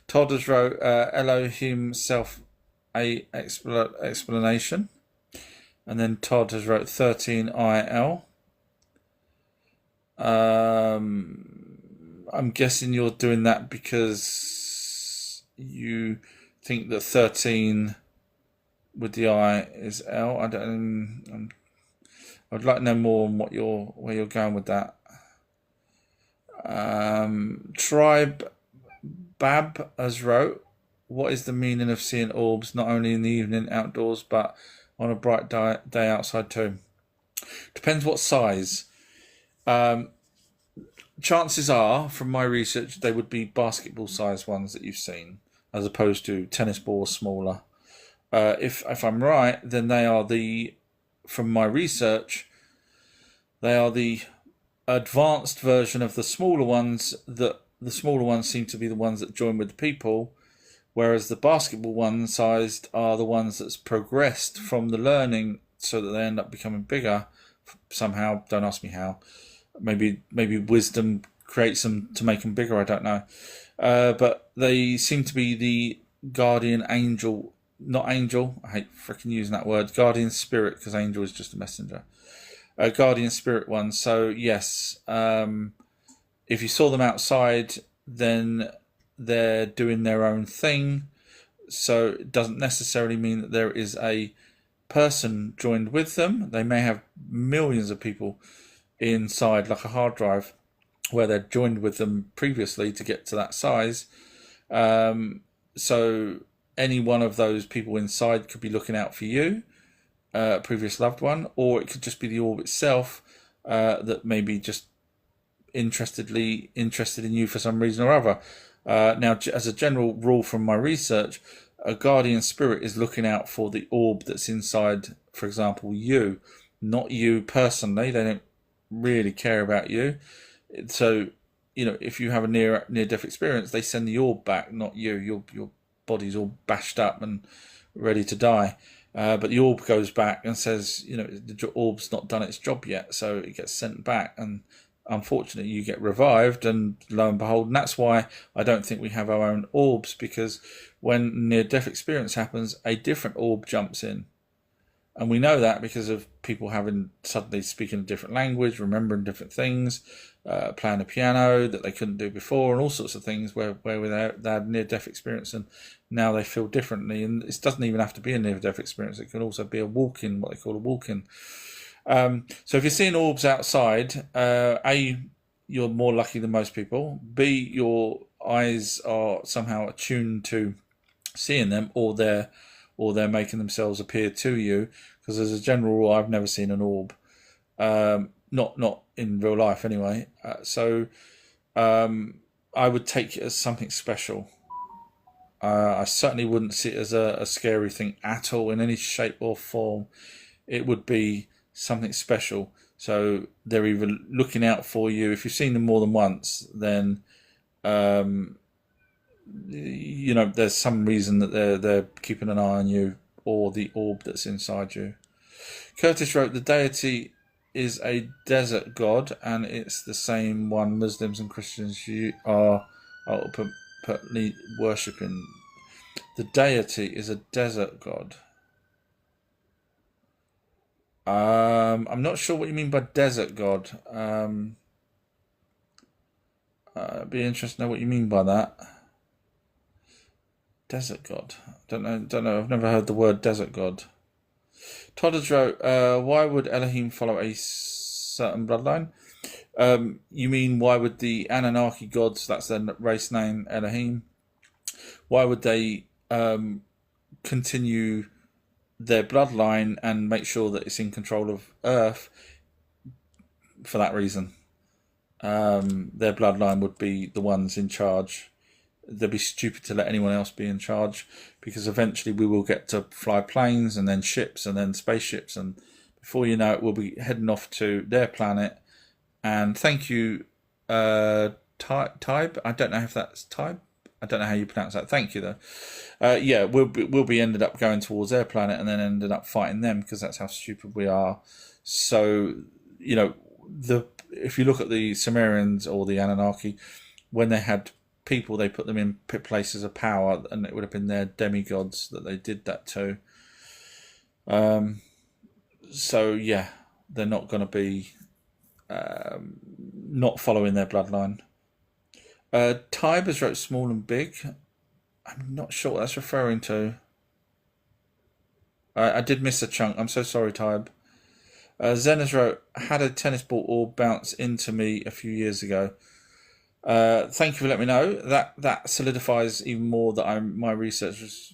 Todd has wrote, Elohim self a explanation. And then Todd has wrote 13IL. I'm guessing you're doing that because you think that 13 with the I is L. I'd like to know more on where you're going with that. Tribe Bab has wrote, what is the meaning of seeing orbs not only in the evening outdoors but on a bright day outside too? Depends what size. Chances are, from my research, they would be basketball sized ones that you've seen, as opposed to tennis balls smaller. If I'm right, then they are from my research, they are the advanced version of the smaller ones. That the smaller ones seem to be the ones that join with the people, whereas the basketball one sized are the ones that's progressed from the learning so that they end up becoming bigger somehow. Don't ask me how. Maybe wisdom creates them to make them bigger. I don't know. But they seem to be the guardian angel, not angel. I hate freaking using that word. Guardian spirit, because angel is just a messenger. Guardian spirit one. So yes, if you saw them outside, then they're doing their own thing. So it doesn't necessarily mean that there is a person joined with them. They may have millions of people inside, like a hard drive, where they're joined with them previously to get to that size. So any one of those people inside could be looking out for you, previous loved one, or it could just be the orb itself that may be just interested in you for some reason or other. Now, as a general rule from my research, a guardian spirit is looking out for the orb that's inside, for example, you, not you personally. They don't really care about you. So, if you have a near-death experience, they send the orb back, not you. Your body's all bashed up and ready to die. But the orb goes back and says, the orb's not done its job yet, so it gets sent back, and unfortunately you get revived, and lo and behold, and that's why I don't think we have our own orbs, because when near-death experience happens, a different orb jumps in. And we know that because of people having suddenly speaking a different language, remembering different things, playing the piano that they couldn't do before, and all sorts of things where they had near-death experience and now they feel differently. And it doesn't even have to be a near-death experience. It can also be a walk-in, what they call a walk-in. So if you're seeing orbs outside, A, you're more lucky than most people. B, your eyes are somehow attuned to seeing them, or they're making themselves appear to you. Because as a general rule, I've never seen an orb, not in real life anyway. So I would take it as something special. I certainly wouldn't see it as a scary thing at all in any shape or form. It would be something special. So they're either looking out for you. If you've seen them more than once, then there's some reason that they're keeping an eye on you, or the orb that's inside you. Curtis wrote, the deity is a desert god, and it's the same one Muslims and Christians are ultimately worshipping. The deity is a desert god. I'm not sure what you mean by desert god. It'd be interesting to know what you mean by that. Desert god. Don't know. I've never heard the word desert god. Todders wrote, why would Elohim follow a certain bloodline? You mean, why would the Anunnaki gods, that's their race name, Elohim, why would they continue their bloodline and make sure that it's in control of Earth? For that reason. Their bloodline would be the ones in charge. They'd be stupid to let anyone else be in charge, because eventually we will get to fly planes and then ships and then spaceships, and before you know it, we'll be heading off to their planet. And thank you, Tybe. I don't know if that's Tybe. I don't know how you pronounce that. Thank you, though. Yeah, we'll be ended up going towards their planet and then ended up fighting them, because that's how stupid we are. So, if you look at the Sumerians or the Anunnaki, when they had people, they put them in places of power, and it would have been their demigods that they did that to. So yeah, they're not going to be not following their bloodline. Tybers wrote small and big. I'm not sure what that's referring to. I did miss a chunk. I'm so sorry, Tybe. Zenas wrote, had a tennis ball orb bounce into me a few years ago. Thank you for letting me know. That solidifies even more that my research was.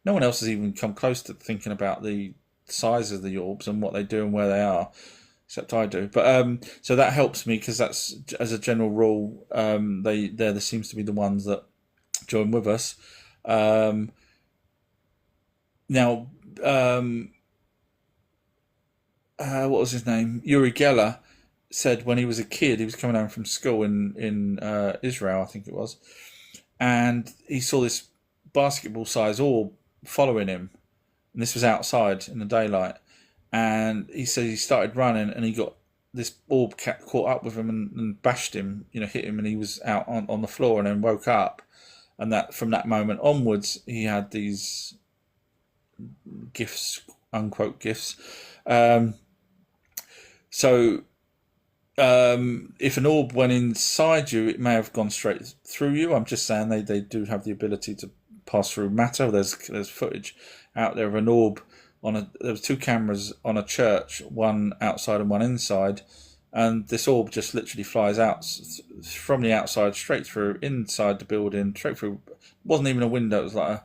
No one else has even come close to thinking about the size of the orbs and what they do and where they are, except I do. But so that helps me, because that's, as a general rule, there seems to be the ones that join with us. Now, what was his name? Uri Geller said when he was a kid, he was coming home from school in Israel, I think it was, and he saw this basketball-sized orb following him, and this was outside in the daylight. And he said he started running, and he got this orb caught up with him and bashed him, hit him, and he was out on the floor, and then woke up. And that from that moment onwards, he had these gifts, unquote gifts. So if an orb went inside you, it may have gone straight through you. I'm just saying they do have the ability to pass through matter. There's footage out there of an orb there was two cameras on a church, one outside and one inside, and this orb just literally flies out from the outside straight through inside the building, straight through. It wasn't even a window. It was like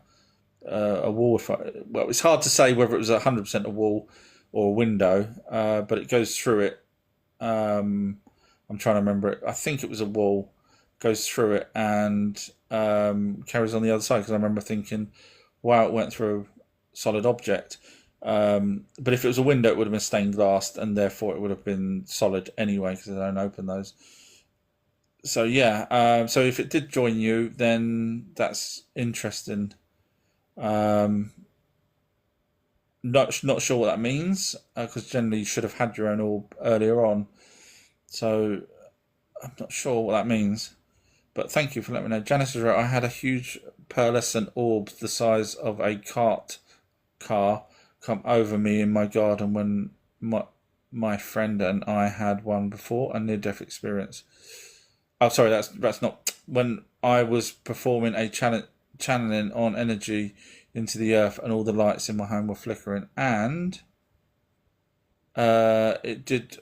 a wall. Well, it's hard to say whether it was 100% a wall or a window, but it goes through it. I'm trying to remember it. I think it was a wall, goes through it, and carries on the other side, because I remember thinking, wow, it went through a solid object. But if it was a window, it would have been stained glass, and therefore it would have been solid anyway, because they don't open those. So yeah, so if it did join you, then that's interesting. Not sure what that means, because generally you should have had your own orb earlier on. So I'm not sure what that means, but thank you for letting me know. Janice is right. I had a huge pearlescent orb the size of a cart car come over me in my garden when my friend and I had one before, a near-death experience. Oh, sorry, that's not when I was performing a channeling on energy into the earth, and all the lights in my home were flickering, and it did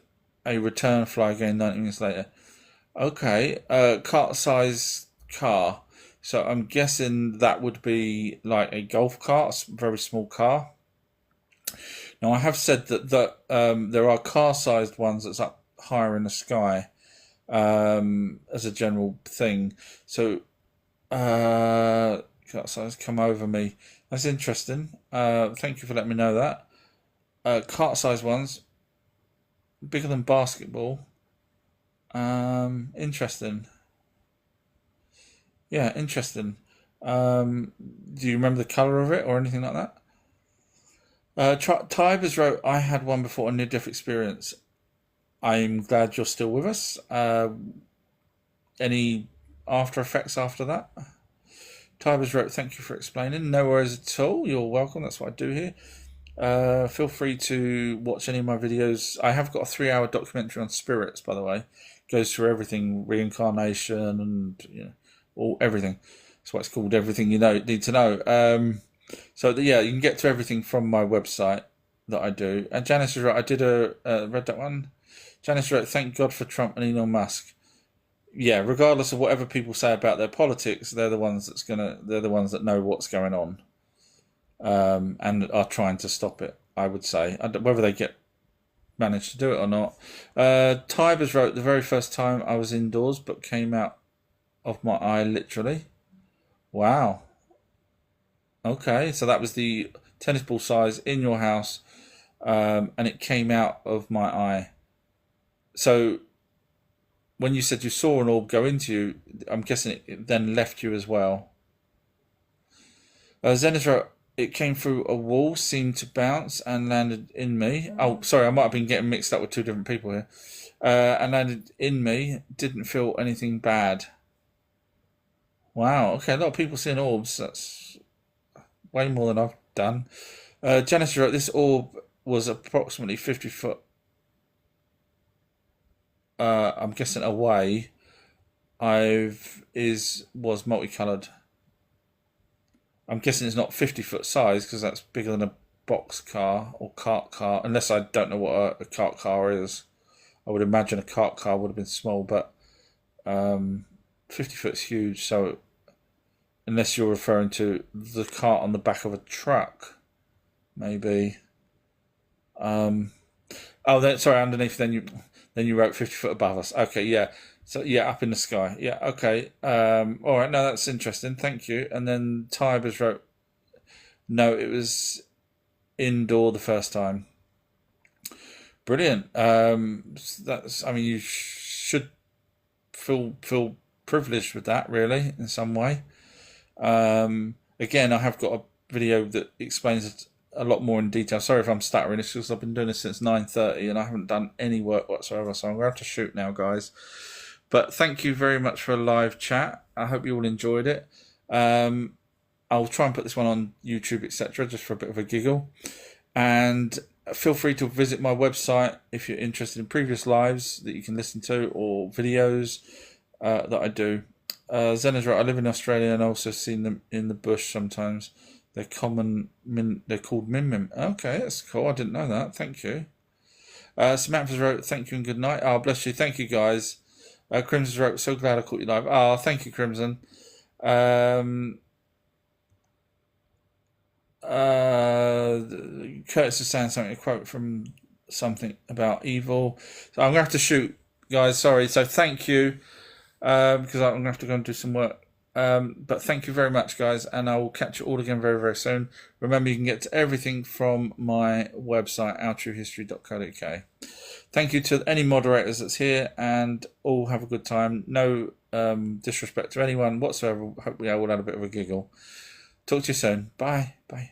a return fly again 90 minutes later. Okay, cart-size car. So I'm guessing that would be like a golf cart, a very small car. Now I have said that there are car-sized ones that's up higher in the sky, as a general thing. So cart-size come over me. That's interesting. Thank you for letting me know that. Cart-sized ones, bigger than basketball. Interesting. Yeah, interesting. Do you remember the colour of it or anything like that? Tybers wrote, I had one before, a near-death experience. I'm glad you're still with us. Any after effects after that? Tybers wrote, thank you for explaining. No worries at all. You're welcome. That's what I do here. Feel free to watch any of my videos. I have got a 3-hour documentary on spirits, by the way. Goes through everything, reincarnation, and everything. That's why it's called Everything You Need to Know. So yeah, you can get to everything from my website that I do. And Janice is right. I did read that one. Janice wrote, thank God for Trump and Elon Musk. Yeah, regardless of whatever people say about their politics, they're the ones that know what's going on, and are trying to stop it. I would say, whether they manage to do it or not. Tybers wrote, the very first time I was indoors, but came out of my eye literally. Wow. Okay, so that was the tennis ball size in your house, and it came out of my eye. So when you said you saw an orb go into you, I'm guessing it then left you as well. Zenith wrote, it came through a wall, seemed to bounce and landed in me. Oh, sorry, I might have been getting mixed up with two different people here. And landed in me, didn't feel anything bad. Wow, okay, a lot of people seeing orbs. That's way more than I've done. Janice wrote, this orb was approximately 50 foot, I'm guessing away. Was multicoloured. I'm guessing it's not 50-foot size because that's bigger than a box car or cart car, unless I don't know what a cart car is. I would imagine a cart car would have been small, but 50 foot's huge, so unless you're referring to the cart on the back of a truck, maybe. Sorry, underneath, then you wrote 50 foot above us. Okay, yeah. So yeah, up in the sky. Yeah, okay. All right, no, that's interesting. Thank you. And then Tybers wrote, no, it was indoor the first time. Brilliant. You should feel privileged with that, really, in some way. Again, I have got a video that explains it a lot more in detail. Sorry if I'm stuttering. It's because I've been doing this since 9:30 and I haven't done any work whatsoever, so I'm going to have to shoot now, guys. But thank you very much for a live chat. I hope you all enjoyed it. I'll try and put this one on YouTube, etc., just for a bit of a giggle. And feel free to visit my website if you're interested in previous lives that you can listen to or videos that I do. Zena's right. I live in Australia and also seen them in the bush sometimes. They're common. They're called min. Okay, that's cool. I didn't know that. Thank you. Samantha wrote, thank you and good night. Oh, bless you. Thank you, guys. Crimson wrote, so glad I caught you live. Oh, thank you, Crimson. Curtis is saying something, a quote from something about evil. So I'm going to have to shoot, guys. Sorry. So thank you, because I'm going to have to go and do some work. But thank you very much, guys, and I will catch you all again very, very soon. Remember, you can get to everything from my website, ourtruehistory.co.uk. Thank you to any moderators that's here, and all have a good time. No disrespect to anyone whatsoever. Hope we all had a bit of a giggle. Talk to you soon. Bye. Bye.